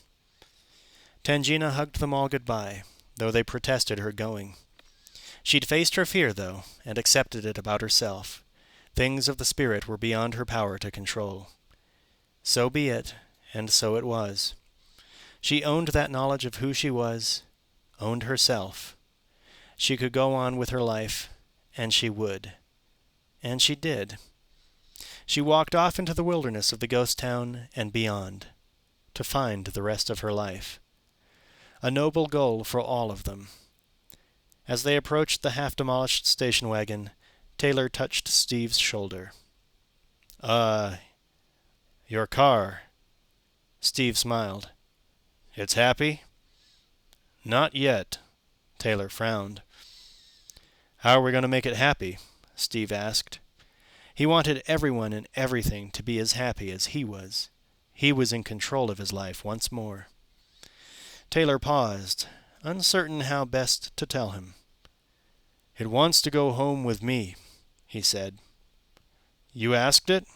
Tangina hugged them all goodbye, though they protested her going. She'd faced her fear, though, and accepted it about herself. Things of the spirit were beyond her power to control. So be it, and so it was. She owned that knowledge of who she was, owned herself. She could go on with her life, and she would. And she did. She walked off into the wilderness of the ghost town and beyond, to find the rest of her life. A noble goal for all of them. As they approached the half-demolished station wagon, Taylor touched Steve's shoulder. Your car." Steve smiled. "It's happy?" "Not yet." Taylor frowned. "How are we going to make it happy?" Steve asked. He wanted everyone and everything to be as happy as he was. He was in control of his life once more. Taylor paused, uncertain how best to tell him. "It wants to go home with me," he said. "You asked it?"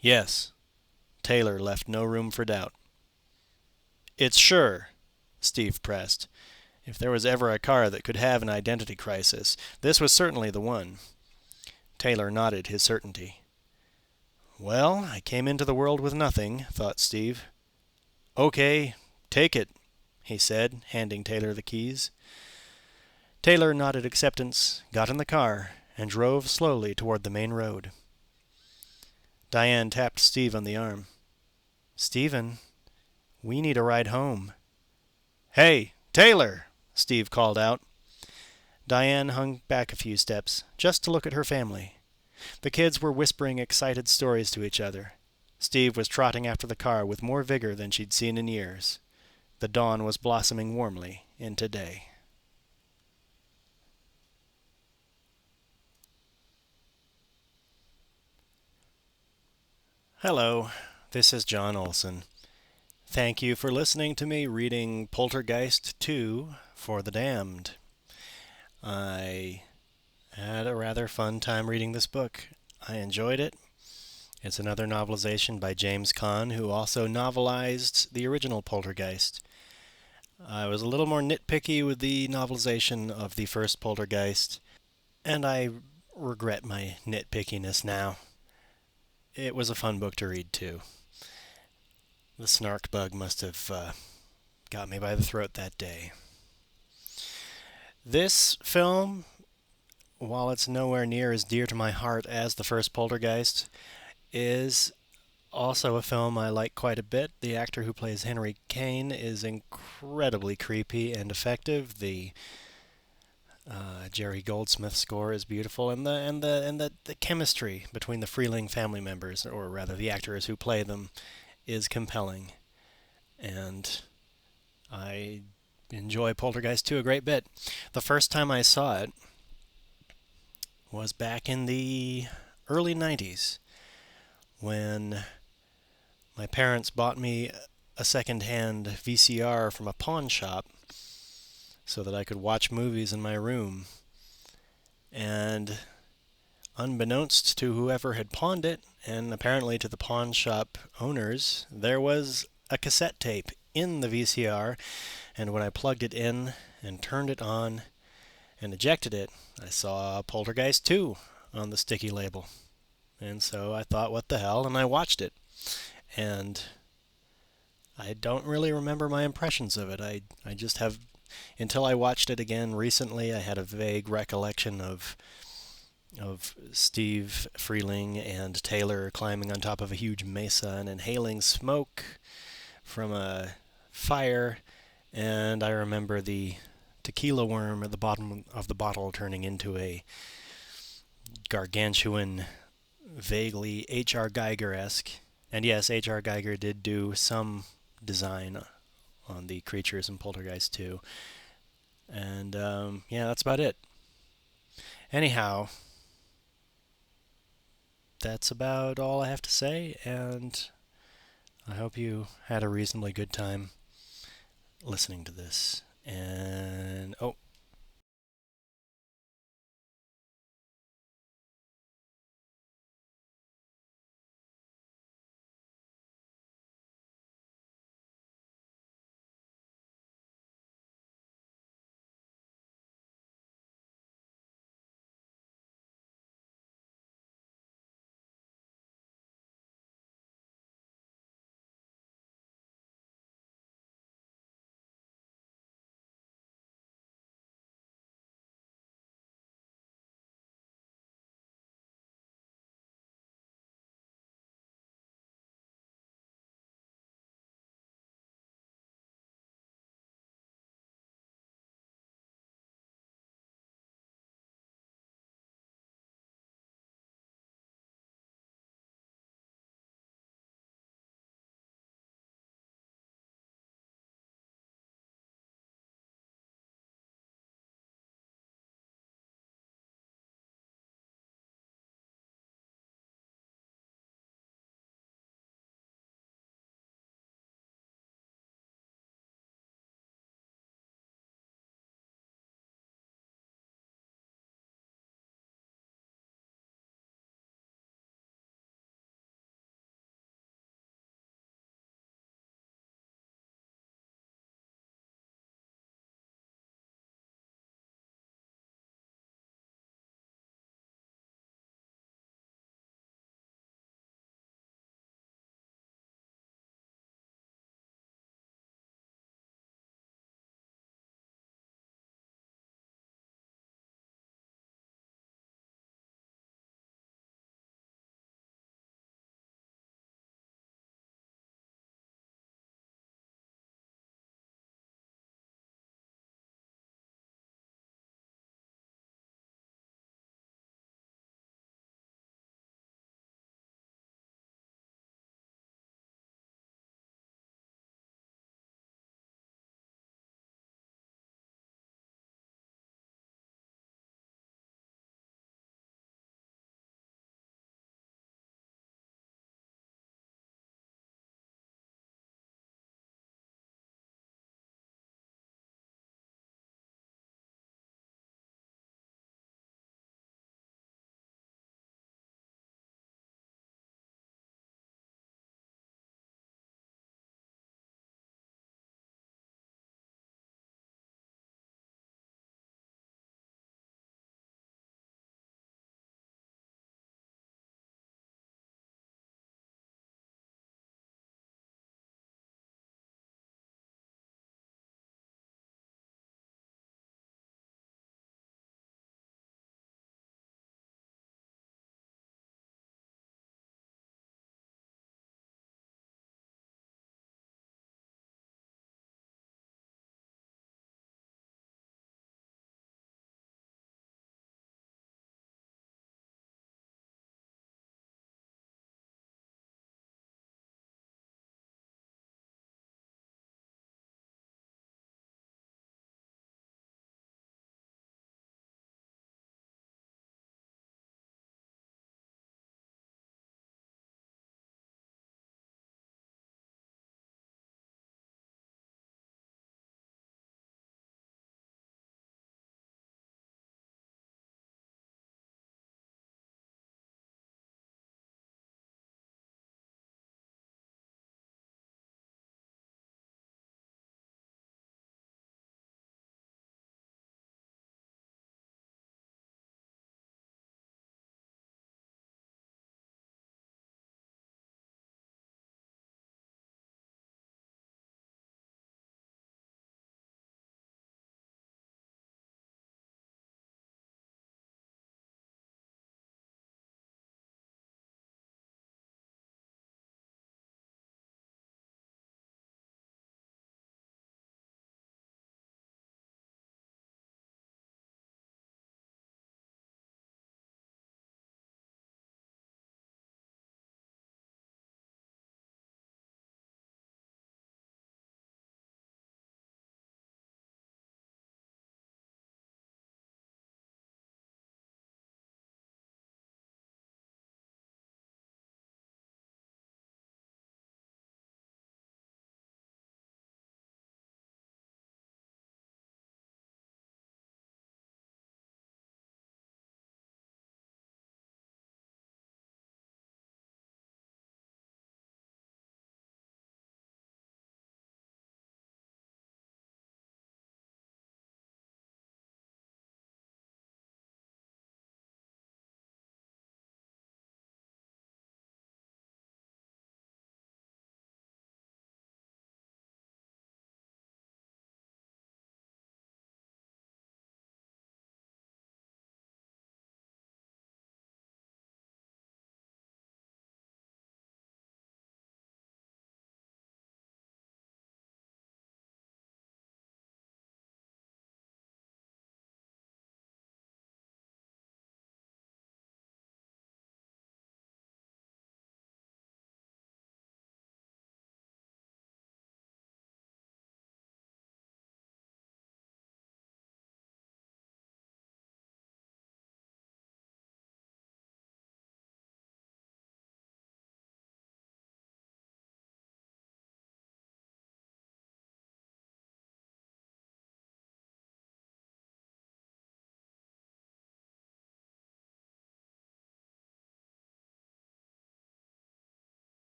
"Yes." Taylor left no room for doubt. "It's sure," Steve pressed. If there was ever a car that could have an identity crisis, this was certainly the one. Taylor nodded his certainty. "Well, I came into the world with nothing," thought Steve. "Okay, take it," he said, handing Taylor the keys. Taylor nodded acceptance, got in the car, and drove slowly toward the main road. Diane tapped Steve on the arm. "Stephen, we need a ride home." "Hey, Taylor!" Steve called out. Diane hung back a few steps, just to look at her family. The kids were whispering excited stories to each other. Steve was trotting after the car with more vigor than she'd seen in years. The dawn was blossoming warmly into day. Hello, this is Jon Olsen. Thank you for listening to me reading Poltergeist II for the Damned. I had a rather fun time reading this book. I enjoyed it. It's another novelization by James Kahn, who also novelized the original Poltergeist. I was a little more nitpicky with the novelization of the first Poltergeist, and I regret my nitpickiness now. It was a fun book to read, too. The snark bug must have got me by the throat that day. This film, while it's nowhere near as dear to my heart as the first Poltergeist, is also a film I like quite a bit. The actor who plays Henry Kane is incredibly creepy and effective. The Jerry Goldsmith score is beautiful, and the chemistry between the Freeling family members, or rather the actors who play them, is compelling. And I enjoy Poltergeist 2 a great bit. The first time I saw it was back in the early 90s when my parents bought me a second-hand VCR from a pawn shop so that I could watch movies in my room. And unbeknownst to whoever had pawned it, and apparently to the pawn shop owners, there was a cassette tape in the VCR, and when I plugged it in and turned it on and ejected it, I saw Poltergeist 2 on the sticky label. And so I thought, what the hell, and I watched it. And I don't really remember my impressions of it. I just have, until I watched it again recently, I had a vague recollection of Steve Freeling and Taylor climbing on top of a huge mesa and inhaling smoke from a fire, and I remember the tequila worm at the bottom of the bottle turning into a gargantuan, vaguely H.R. Geiger-esque. And yes, H.R. Geiger did do some design on the creatures in Poltergeist 2. And yeah, that's about it. Anyhow, that's about all I have to say, and I hope you had a reasonably good time listening to this. And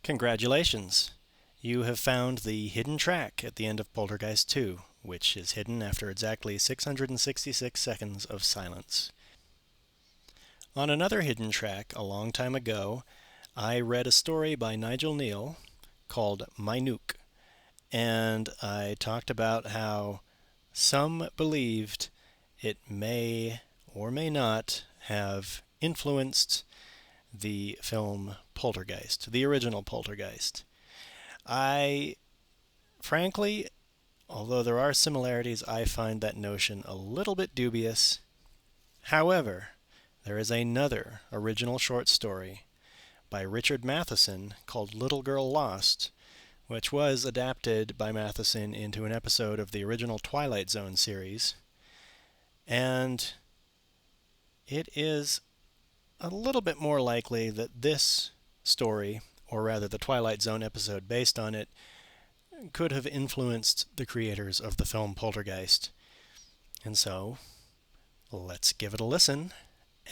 Congratulations! You have found the hidden track at the end of Poltergeist II, which is hidden after exactly 666 seconds of silence. On another hidden track, a long time ago, I read a story by Nigel Neal called Minuk, and I talked about how some believed it may or may not have influenced the film Poltergeist, the original Poltergeist. Frankly, although there are similarities, I find that notion a little bit dubious. However, there is another original short story by Richard Matheson called Little Girl Lost, which was adapted by Matheson into an episode of the original Twilight Zone series. And it is a little bit more likely that this story, or rather the Twilight Zone episode based on it, could have influenced the creators of the film Poltergeist. And so, let's give it a listen,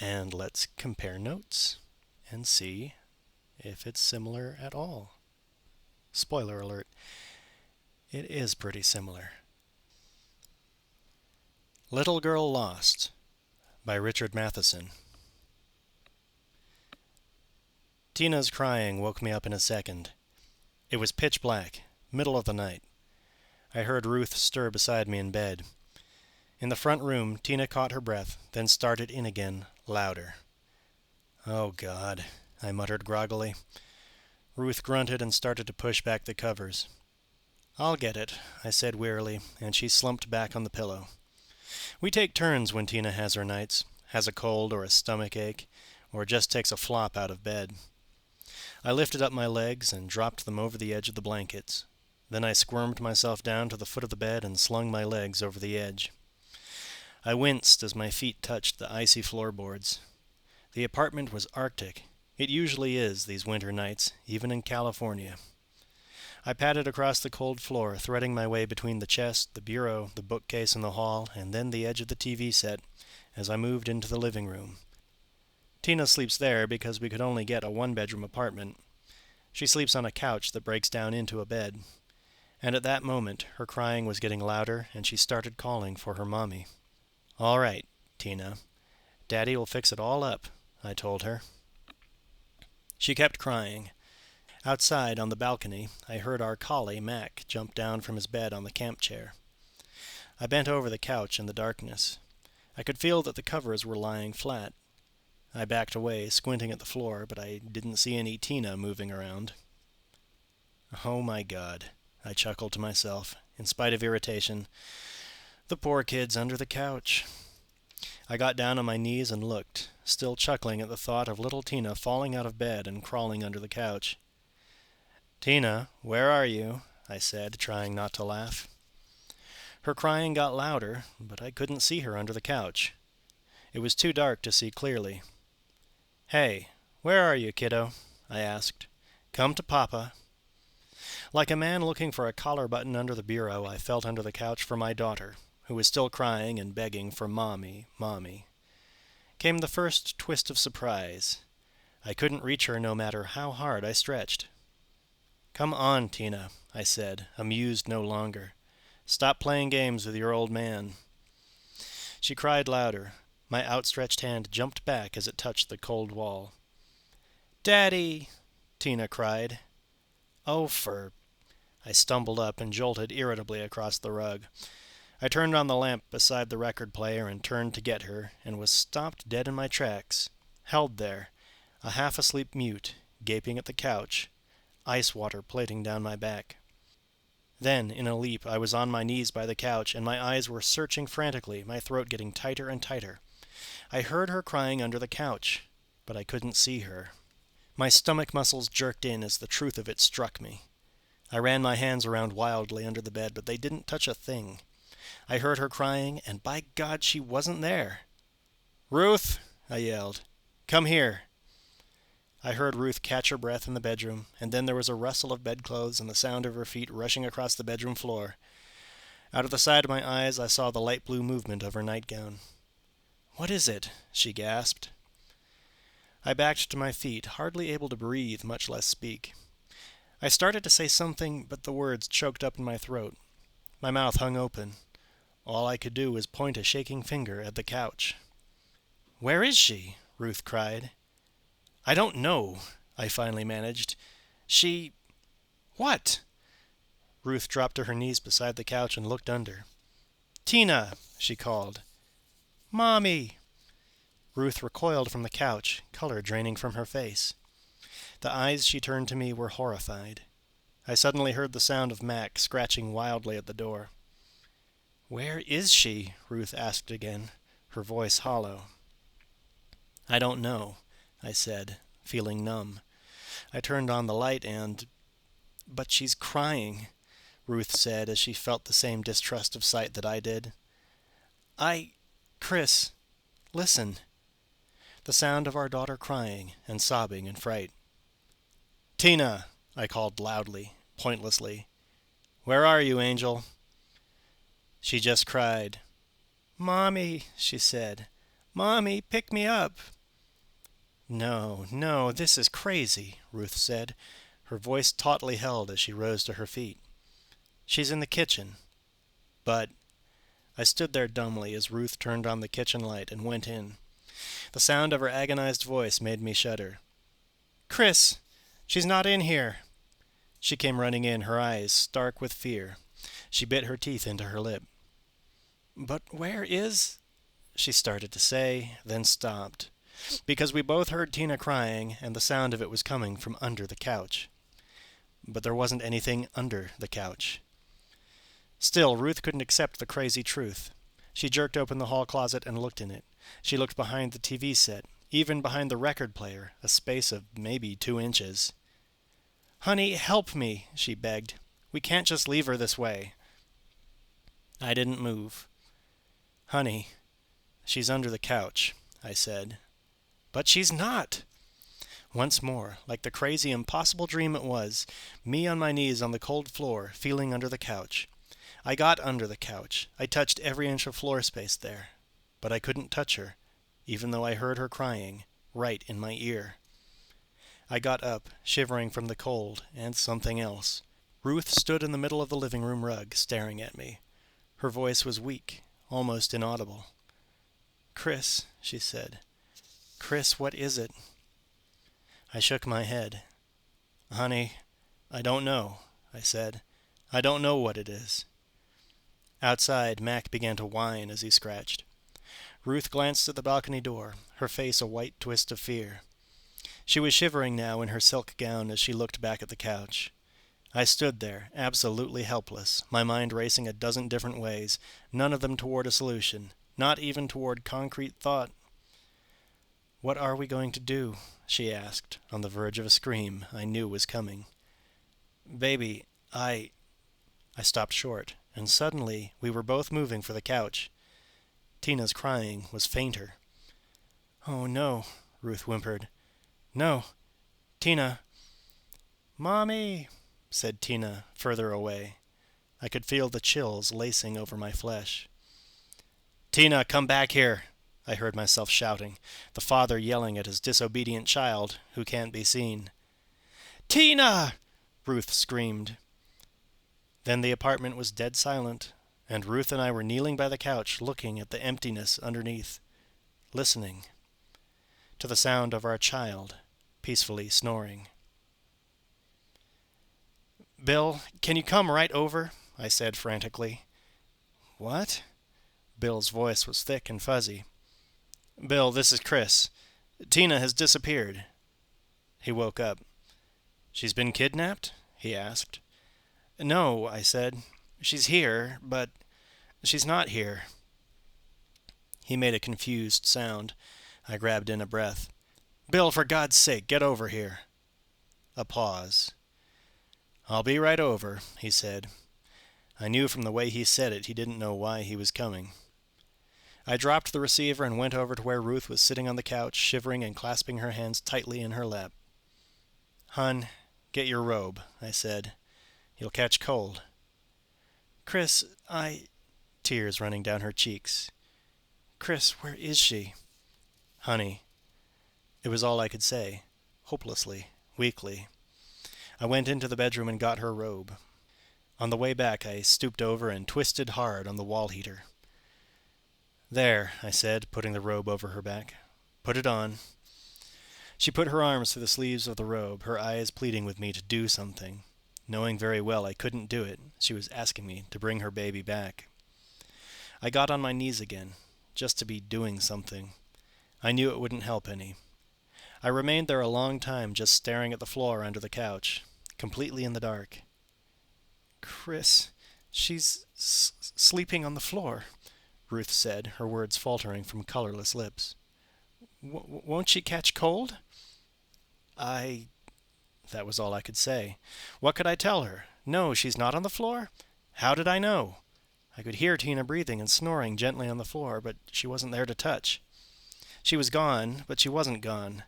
and let's compare notes and see if it's similar at all. Spoiler alert, it is pretty similar. Little Girl Lost by Richard Matheson. Tina's crying woke me up in a second. It was pitch black, middle of the night. I heard Ruth stir beside me in bed. In the front room, Tina caught her breath, then started in again, louder. "Oh, God," I muttered groggily. Ruth grunted and started to push back the covers. "I'll get it," I said wearily, and she slumped back on the pillow. We take turns when Tina has her nights, has a cold or a stomach ache, or just takes a flop out of bed. I lifted up my legs and dropped them over the edge of the blankets. Then I squirmed myself down to the foot of the bed and slung my legs over the edge. I winced as my feet touched the icy floorboards. The apartment was arctic. It usually is these winter nights, even in California. I padded across the cold floor, threading my way between the chest, the bureau, the bookcase in the hall, and then the edge of the TV set, as I moved into the living room. Tina sleeps there because we could only get a one-bedroom apartment. She sleeps on a couch that breaks down into a bed. And at that moment, her crying was getting louder, and she started calling for her mommy. "All right, Tina. Daddy will fix it all up," I told her. She kept crying. Outside, on the balcony, I heard our collie, Mac, jump down from his bed on the camp chair. I bent over the couch in the darkness. I could feel that the covers were lying flat. I backed away, squinting at the floor, but I didn't see any Tina moving around. "Oh my God," I chuckled to myself, in spite of irritation. "The poor kid's under the couch." I got down on my knees and looked, still chuckling at the thought of little Tina falling out of bed and crawling under the couch. "Tina, where are you?" I said, trying not to laugh. Her crying got louder, but I couldn't see her under the couch. It was too dark to see clearly. "Hey, where are you, kiddo?" I asked. "Come to Papa." Like a man looking for a collar button under the bureau, I felt under the couch for my daughter, who was still crying and begging for Mommy, Mommy. Came the first twist of surprise. I couldn't reach her no matter how hard I stretched. "Come on, Tina," I said, amused no longer. "Stop playing games with your old man." She cried louder. My outstretched hand jumped back as it touched the cold wall. "Daddy!" Tina cried. "Oh, for—" I stumbled up and jolted irritably across the rug. I turned on the lamp beside the record player and turned to get her, and was stopped dead in my tracks, held there, a half-asleep mute, gaping at the couch, ice water plating down my back. Then, in a leap, I was on my knees by the couch, and my eyes were searching frantically, my throat getting tighter and tighter. I heard her crying under the couch, but I couldn't see her. My stomach muscles jerked in as the truth of it struck me. I ran my hands around wildly under the bed, but they didn't touch a thing. I heard her crying, and by God, she wasn't there. "Ruth!" I yelled. "Come here!" I heard Ruth catch her breath in the bedroom, and then there was a rustle of bedclothes and the sound of her feet rushing across the bedroom floor. Out of the side of my eyes, I saw the light blue movement of her nightgown. "What is it?" she gasped. I backed to my feet, hardly able to breathe, much less speak. I started to say something, but the words choked up in my throat. My mouth hung open. All I could do was point a shaking finger at the couch. "Where is she?" Ruth cried. "I don't know," I finally managed. "She—" "What?" Ruth dropped to her knees beside the couch and looked under. "Tina!" she called. "Mommy!" Ruth recoiled from the couch, color draining from her face. The eyes she turned to me were horrified. I suddenly heard the sound of Mac scratching wildly at the door. "Where is she?" Ruth asked again, her voice hollow. "I don't know," I said, feeling numb. I turned on the light and— "But she's crying," Ruth said as she felt the same distrust of sight that I did. Chris, listen." The sound of our daughter crying and sobbing in fright. "Tina!" I called loudly, pointlessly. "Where are you, Angel?" She just cried. "Mommy," she said. "Mommy, pick me up." "No, no, this is crazy," Ruth said, her voice tautly held as she rose to her feet. "She's in the kitchen." "But—" I stood there dumbly as Ruth turned on the kitchen light and went in. The sound of her agonized voice made me shudder. "Chris, she's not in here." She came running in, her eyes stark with fear. She bit her teeth into her lip. "But where is—" she started to say, then stopped, because we both heard Tina crying, and the sound of it was coming from under the couch. But there wasn't anything under the couch. Still, Ruth couldn't accept the crazy truth. She jerked open the hall closet and looked in it. She looked behind the TV set, even behind the record player, a space of maybe 2 inches. "Honey, help me," she begged. "We can't just leave her this way." I didn't move. "Honey, she's under the couch," I said. "But she's not!" Once more, like the crazy, impossible dream it was, me on my knees on the cold floor, feeling under the couch. I got under the couch. I touched every inch of floor space there. But I couldn't touch her, even though I heard her crying, right in my ear. I got up, shivering from the cold and something else. Ruth stood in the middle of the living room rug, staring at me. Her voice was weak, almost inaudible. "Chris," she said. "Chris, what is it?" I shook my head. "Honey, I don't know," I said. "I don't know what it is." Outside, Mac began to whine as he scratched. Ruth glanced at the balcony door, her face a white twist of fear. She was shivering now in her silk gown as she looked back at the couch. I stood there, absolutely helpless, my mind racing a dozen different ways, none of them toward a solution, not even toward concrete thought. "What are we going to do?" she asked, on the verge of a scream I knew was coming. "Baby, I—" I stopped short, and suddenly we were both moving for the couch. Tina's crying was fainter. "Oh, no," Ruth whimpered. "No, Tina." "Mommy," said Tina, further away. I could feel the chills lacing over my flesh. "Tina, come back here," I heard myself shouting, the father yelling at his disobedient child, who can't be seen. "Tina!" Ruth screamed. Then the apartment was dead silent, and Ruth and I were kneeling by the couch looking at the emptiness underneath, listening to the sound of our child peacefully snoring. "Bill, can you come right over?" I said frantically. "What?" Bill's voice was thick and fuzzy. "Bill, this is Chris. Tina has disappeared." He woke up. "She's been kidnapped?" he asked. "No," I said. "She's here, but she's not here." He made a confused sound. I grabbed in a breath. "Bill, for God's sake, get over here." A pause. "I'll be right over," he said. I knew from the way he said it he didn't know why he was coming. I dropped the receiver and went over to where Ruth was sitting on the couch, shivering and clasping her hands tightly in her lap. "Hun, get your robe," I said. "You'll catch cold." "Chris, tears running down her cheeks. "Chris, where is she?" "Honey." It was all I could say, hopelessly, weakly. I went into the bedroom and got her robe. On the way back, I stooped over and twisted hard on the wall heater. "There," I said, putting the robe over her back. "Put it on." She put her arms through the sleeves of the robe, her eyes pleading with me to do something. Knowing very well I couldn't do it, she was asking me to bring her baby back. I got on my knees again, just to be doing something. I knew it wouldn't help any. I remained there a long time, just staring at the floor under the couch, completely in the dark. "Chris, she's sleeping on the floor," Ruth said, her words faltering from colorless lips. "Won't she catch cold?" That was all I could say. What could I tell her? No, she's not on the floor? How did I know? I could hear Tina breathing and snoring gently on the floor, but she wasn't there to touch. She was gone, but she wasn't gone.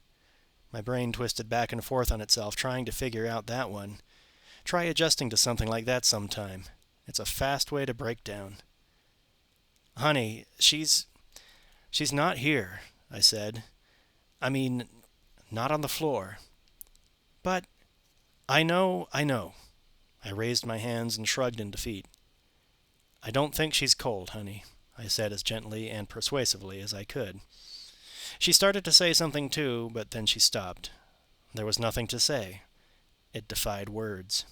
My brain twisted back and forth on itself, trying to figure out that one. Try adjusting to something like that sometime. It's a fast way to break down. "Honey, she's not here," I said. "I mean, not on the floor." "But—" I know. I raised my hands and shrugged in defeat. "I don't think she's cold, honey," I said as gently and persuasively as I could. She started to say something too, but then she stopped. There was nothing to say. It defied words.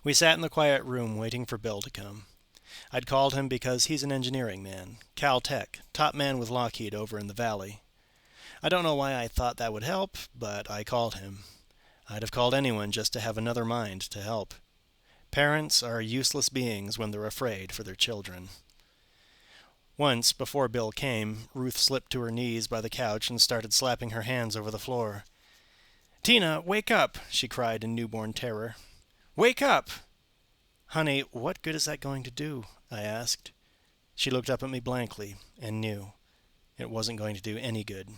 We sat in the quiet room waiting for Bill to come. I'd called him because he's an engineering man, Cal-Tech, top man with Lockheed over in the valley. I don't know why I thought that would help, but I called him. I'd have called anyone just to have another mind to help. Parents are useless beings when they're afraid for their children. Once, before Bill came, Ruth slipped to her knees by the couch and started slapping her hands over the floor. "Tina, wake up!" she cried in newborn terror. "Wake up!" "Honey, what good is that going to do?" I asked. She looked up at me blankly and knew. It wasn't going to do any good.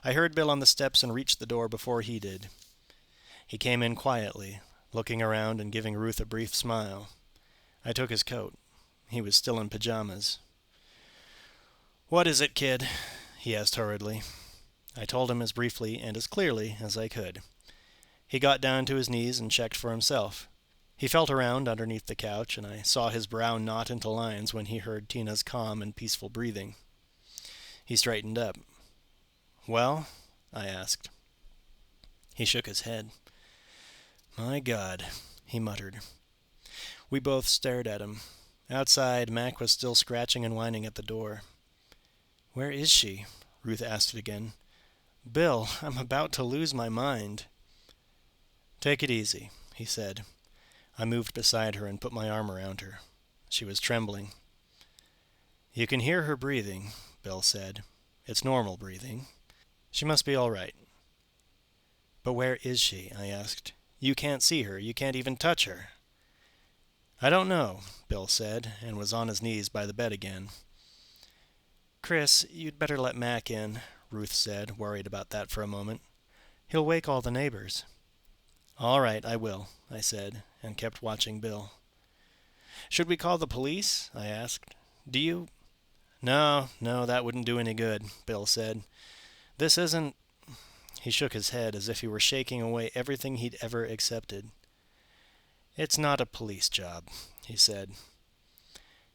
I heard Bill on the steps and reached the door before he did. He came in quietly, looking around and giving Ruth a brief smile. I took his coat. He was still in pajamas. "What is it, kid?" he asked hurriedly. I told him as briefly and as clearly as I could. He got down to his knees and checked for himself. He felt around underneath the couch, and I saw his brow knot into lines when he heard Tina's calm and peaceful breathing. He straightened up. "Well?" I asked. He shook his head. "My God," he muttered. We both stared at him. Outside, Mac was still scratching and whining at the door. "Where is she?" Ruth asked it again. "Bill, I'm about to lose my mind." "Take it easy," he said. I moved beside her and put my arm around her. She was trembling. "You can hear her breathing," Bill said. "It's normal breathing. She must be all right." "But where is she?" I asked. "You can't see her. You can't even touch her." "I don't know," Bill said, and was on his knees by the bed again. "Chris, you'd better let Mac in," Ruth said, worried about that for a moment. "He'll wake all the neighbors." "All right, I will," I said, and kept watching Bill. "Should we call the police?" I asked. "Do you—" No, that wouldn't do any good," Bill said. "This isn't—" He shook his head as if he were shaking away everything he'd ever accepted. "It's not a police job," he said.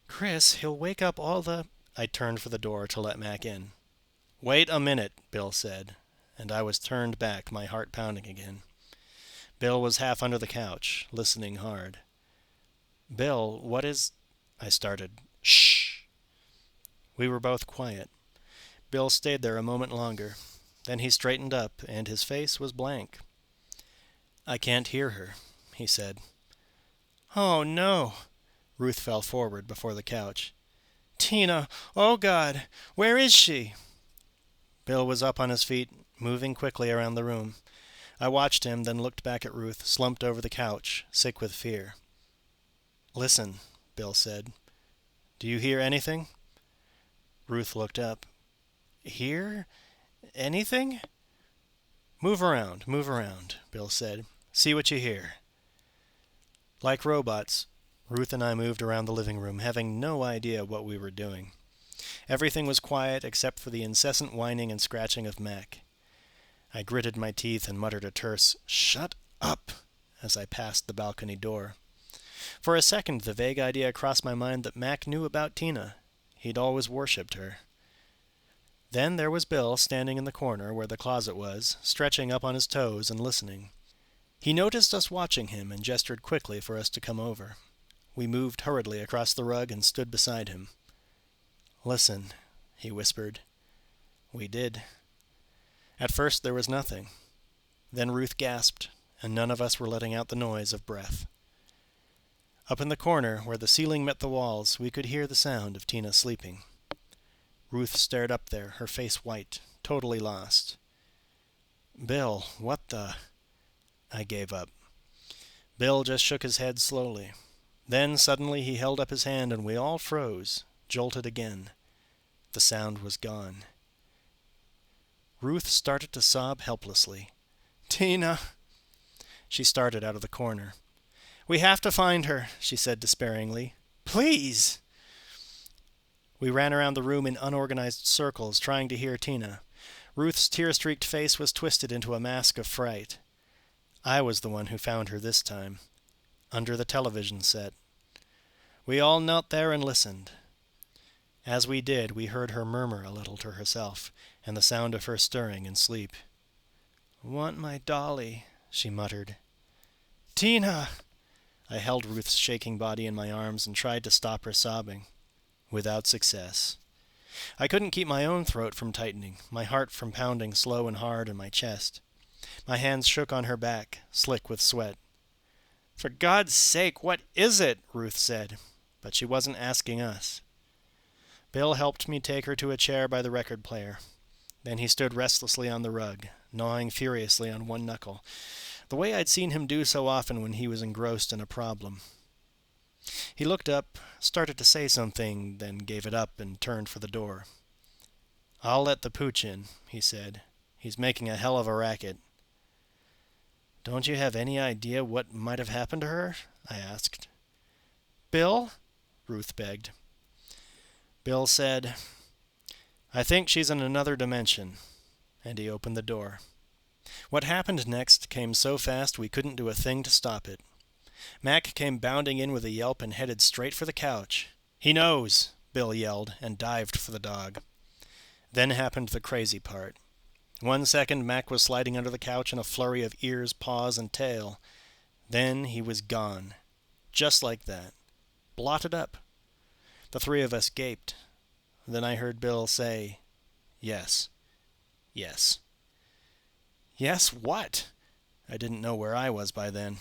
"Chris, he'll wake up all the—" I turned for the door to let Mac in. "Wait a minute," Bill said, and I was turned back, my heart pounding again. Bill was half under the couch, listening hard. "Bill, what is—" I started. "Shh!" We were both quiet. Bill stayed there a moment longer. Then he straightened up, and his face was blank. "I can't hear her," he said. "Oh, no!" Ruth fell forward before the couch. "Tina! Oh, God! Where is she?" Bill was up on his feet, moving quickly around the room. I watched him, then looked back at Ruth, slumped over the couch, sick with fear. "Listen," Bill said. "Do you hear anything?" Ruth looked up. "Hear? Anything?" Move around," Bill said. "See what you hear." Like robots, Ruth and I moved around the living room, having no idea what we were doing. Everything was quiet except for the incessant whining and scratching of Mac. I gritted my teeth and muttered a terse, "Shut up," as I passed the balcony door. For a second the vague idea crossed my mind that Mac knew about Tina. He'd always worshipped her. Then there was Bill standing in the corner where the closet was, stretching up on his toes and listening. He noticed us watching him and gestured quickly for us to come over. We moved hurriedly across the rug and stood beside him. "Listen," he whispered. We did. At first there was nothing. Then Ruth gasped, and none of us were letting out the noise of breath. Up in the corner, where the ceiling met the walls, we could hear the sound of Tina sleeping. Ruth stared up there, her face white, totally lost. "Bill, what the—" I gave up. Bill just shook his head slowly. Then suddenly he held up his hand and we all froze, jolted again. The sound was gone. Ruth started to sob helplessly. "Tina!" She started out of the corner. "We have to find her," she said despairingly. "Please!" We ran around the room in unorganized circles, trying to hear Tina. Ruth's tear-streaked face was twisted into a mask of fright. I was the one who found her this time, under the television set. We all knelt there and listened. As we did, we heard her murmur a little to herself, and the sound of her stirring in sleep. "Want my dolly," she muttered. "Tina!" I held Ruth's shaking body in my arms and tried to stop her sobbing. Without success. I couldn't keep my own throat from tightening, my heart from pounding slow and hard in my chest. My hands shook on her back, slick with sweat. "For God's sake, what is it?" Ruth said, but she wasn't asking us. Bill helped me take her to a chair by the record player. Then he stood restlessly on the rug, gnawing furiously on one knuckle, the way I'd seen him do so often when he was engrossed in a problem. He looked up, started to say something, then gave it up and turned for the door. "I'll let the pooch in," he said. "He's making a hell of a racket." "Don't you have any idea what might have happened to her?" I asked. "Bill?" Ruth begged. Bill said, "I think she's in another dimension," and he opened the door. What happened next came so fast we couldn't do a thing to stop it. Mac came bounding in with a yelp and headed straight for the couch. "He knows!" Bill yelled, and dived for the dog. Then happened the crazy part. 1 second Mac was sliding under the couch in a flurry of ears, paws, and tail. Then he was gone. Just like that. Blotted up. The three of us gaped. Then I heard Bill say, "Yes. Yes." Yes, what? I didn't know where I was by then.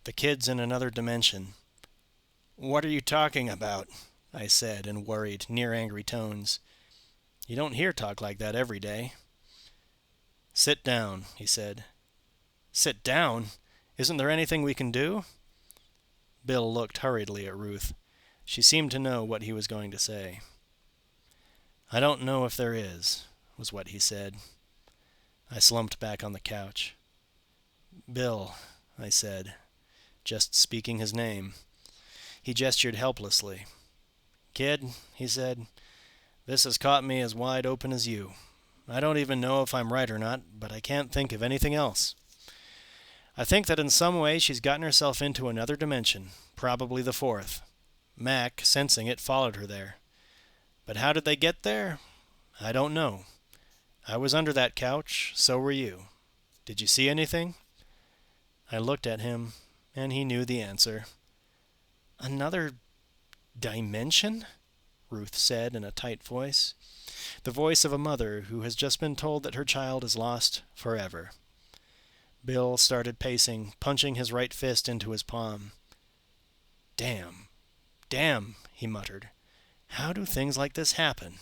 The kid's in another dimension. "What are you talking about?" I said in worried, near-angry tones. You don't hear talk like that every day. "Sit down," he said. "Sit down? Isn't there anything we can do?" Bill looked hurriedly at Ruth. She seemed to know what he was going to say. "I don't know if there is," was what he said. I slumped back on the couch. "Bill," I said, just speaking his name. He gestured helplessly. "Kid," he said, "this has caught me as wide open as you. I don't even know if I'm right or not, but I can't think of anything else. I think that in some way she's gotten herself into another dimension, probably the fourth. Mac, sensing it, followed her there. But how did they get there? I don't know. I was under that couch, so were you. Did you see anything?" I looked at him, and he knew the answer. "Another dimension?" Ruth said in a tight voice. The voice of a mother who has just been told that her child is lost forever. Bill started pacing, punching his right fist into his palm. "Damn, damn," he muttered. "How do things like this happen?"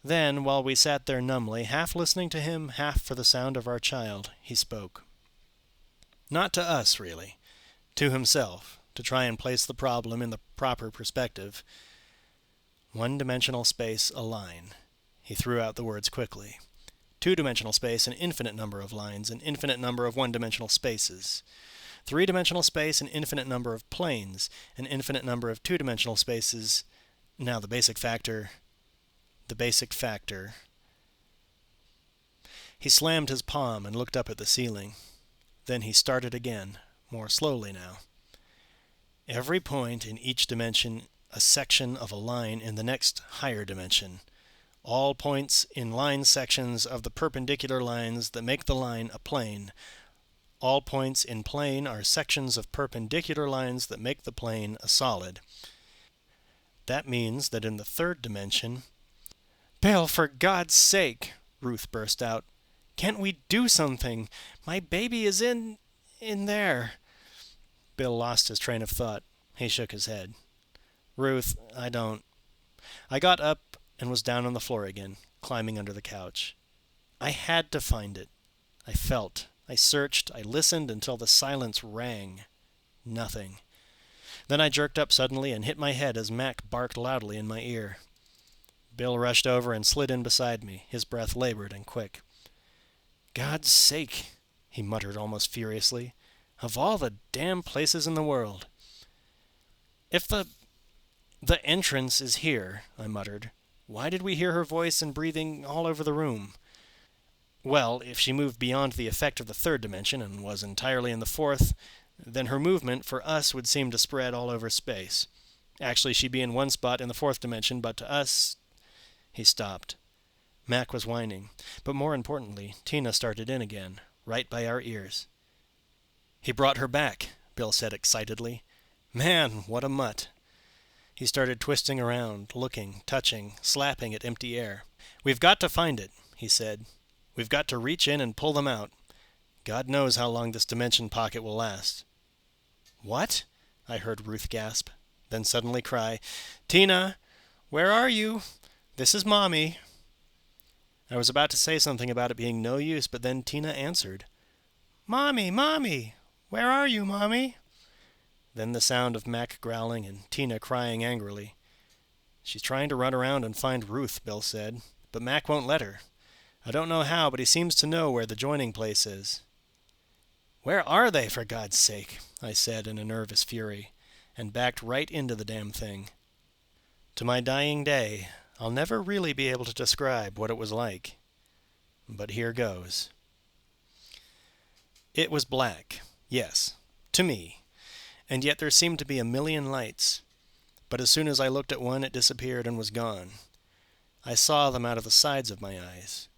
Then, while we sat there numbly, half listening to him, half for the sound of our child, he spoke. Not to us, really. To himself, to try and place the problem in the proper perspective. One-dimensional space, a line. He threw out the words quickly. Two-dimensional space, an infinite number of lines, an infinite number of one-dimensional spaces. Three-dimensional space, an infinite number of planes, an infinite number of two-dimensional spaces. Now the basic factor. He slammed his palm and looked up at the ceiling. Then he started again, more slowly now. Every point in each dimension a section of a line in the next higher dimension. All points in line sections of the perpendicular lines that make the line a plane. All points in plane are sections of perpendicular lines that make the plane a solid. That means that in the third dimension... "Bill, for God's sake!" Ruth burst out. "Can't we do something? My baby is in there." Bill lost his train of thought. He shook his head. "Ruth, I don't..." I got up and was down on the floor again, climbing under the couch. I had to find it. I felt. I searched. I listened until the silence rang. Nothing. Then I jerked up suddenly and hit my head as Mac barked loudly in my ear. Bill rushed over and slid in beside me, his breath labored and quick. "God's sake," he muttered almost furiously. "Of all the damn places in the world." "If the entrance is here," I muttered, "why did we hear her voice and breathing all over the room?" "Well, if she moved beyond the effect of the third dimension and was entirely in the fourth, then her movement for us would seem to spread all over space. Actually, she'd be in one spot in the fourth dimension, but to us..." He stopped. Mac was whining, but more importantly, Tina started in again, right by our ears. "He brought her back," Bill said excitedly. "Man, what a mutt." He started twisting around, looking, touching, slapping at empty air. "We've got to find it," he said. "We've got to reach in and pull them out. God knows how long this dimension pocket will last." "What?" I heard Ruth gasp, then suddenly cry, "Tina, where are you? This is Mommy." I was about to say something about it being no use, but then Tina answered. "Mommy, Mommy! Where are you, Mommy?" Then the sound of Mac growling and Tina crying angrily. "She's trying to run around and find Ruth," Bill said, "but Mac won't let her. I don't know how, but he seems to know where the joining place is." "Where are they, for God's sake?" I said in a nervous fury, and backed right into the damn thing. To my dying day, I'll never really be able to describe what it was like. But here goes. It was black, yes, to me, and yet there seemed to be a million lights. But as soon as I looked at one, it disappeared and was gone. I saw them out of the sides of my eyes.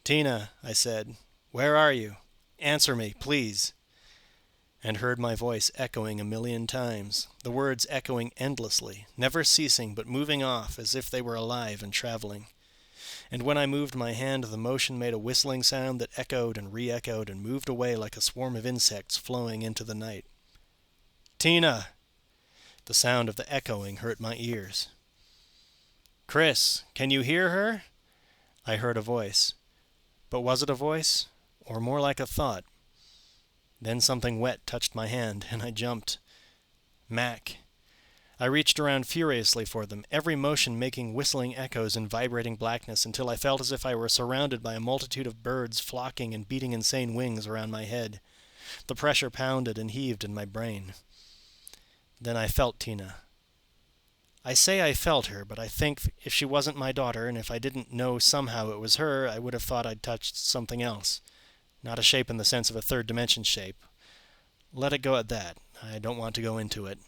"Tina," I said, "where are you? Answer me, please." And heard my voice echoing a million times, the words echoing endlessly, never ceasing but moving off as if they were alive and traveling. And when I moved my hand, the motion made a whistling sound that echoed and re-echoed and moved away like a swarm of insects flowing into the night. "Tina!" The sound of the echoing hurt my ears. "Chris, can you hear her?" I heard a voice. But was it a voice, or more like a thought? Then something wet touched my hand, and I jumped. Mac. I reached around furiously for them, every motion making whistling echoes in vibrating blackness until I felt as if I were surrounded by a multitude of birds flocking and beating insane wings around my head. The pressure pounded and heaved in my brain. Then I felt Tina. I say I felt her, but I think if she wasn't my daughter, and if I didn't know somehow it was her, I would have thought I'd touched something else. Not a shape in the sense of a third dimension shape. Let it go at that. I don't want to go into it.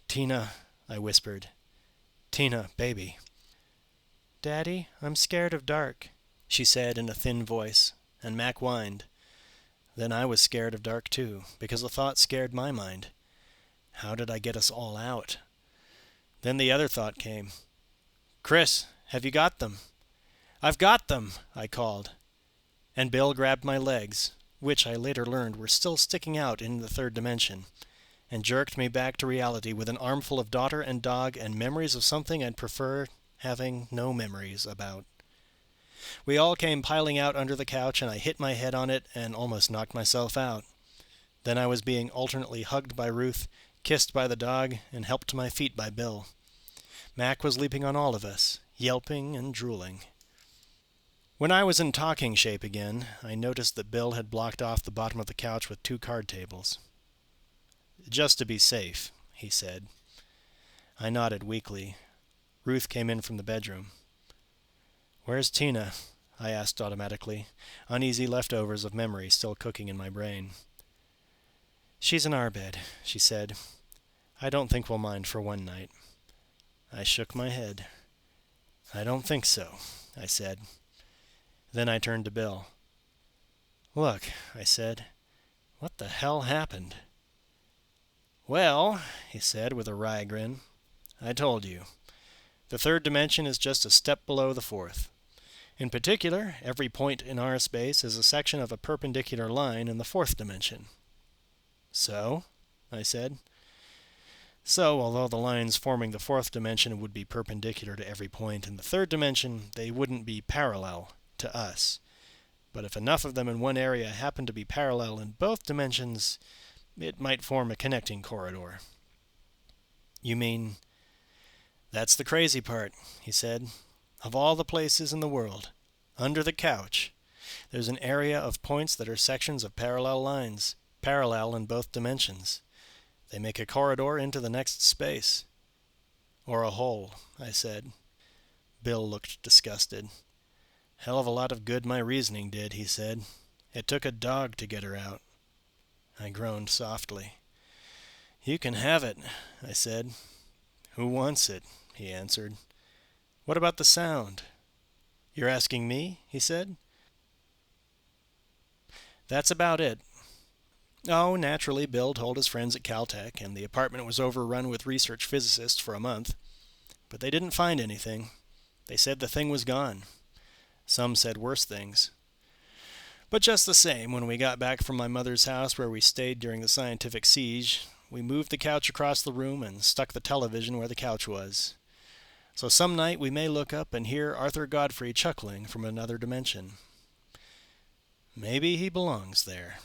"Tina," I whispered. "Tina, baby." "Daddy, I'm scared of dark," she said in a thin voice, and Mac whined. Then I was scared of dark too, because the thought scared my mind. How did I get us all out? Then the other thought came. "Chris, have you got them?" "I've got them!" I called. And Bill grabbed my legs, which I later learned were still sticking out in the third dimension, and jerked me back to reality with an armful of daughter and dog and memories of something I'd prefer having no memories about. We all came piling out under the couch, and I hit my head on it and almost knocked myself out. Then I was being alternately hugged by Ruth, kissed by the dog, and helped to my feet by Bill. Mac was leaping on all of us, yelping and drooling. When I was in talking shape again, I noticed that Bill had blocked off the bottom of the couch with 2 card tables. "Just to be safe," he said. I nodded weakly. Ruth came in from the bedroom. "Where's Tina?" I asked automatically, uneasy leftovers of memory still cooking in my brain. "She's in our bed," she said. "I don't think we'll mind for one night." I shook my head. "I don't think so," I said. Then I turned to Bill. "Look," I said, "what the hell happened?" "Well," he said with a wry grin, "I told you. The third dimension is just a step below the fourth. In particular, every point in our space is a section of a perpendicular line in the fourth dimension." "So?" I said. "So, although the lines forming the fourth dimension would be perpendicular to every point in the third dimension, they wouldn't be parallel to us. But if enough of them in one area happen to be parallel in both dimensions, it might form a connecting corridor." "You mean—" "That's the crazy part," he said. "Of all the places in the world, under the couch, there's an area of points that are sections of parallel lines, parallel in both dimensions. They make a corridor into the next space." "Or a hole," I said. Bill looked disgusted. "Hell of a lot of good my reasoning did," he said. "It took a dog to get her out." I groaned softly. "You can have it," I said. "Who wants it?" he answered. "What about the sound?" "You're asking me?" he said. "That's about it. Oh, naturally, Bill told his friends at Caltech, and the apartment was overrun with research physicists for a month. But they didn't find anything. They said the thing was gone. Some said worse things. But just the same, when we got back from my mother's house where we stayed during the scientific siege, we moved the couch across the room and stuck the television where the couch was. So some night we may look up and hear Arthur Godfrey chuckling from another dimension. Maybe he belongs there."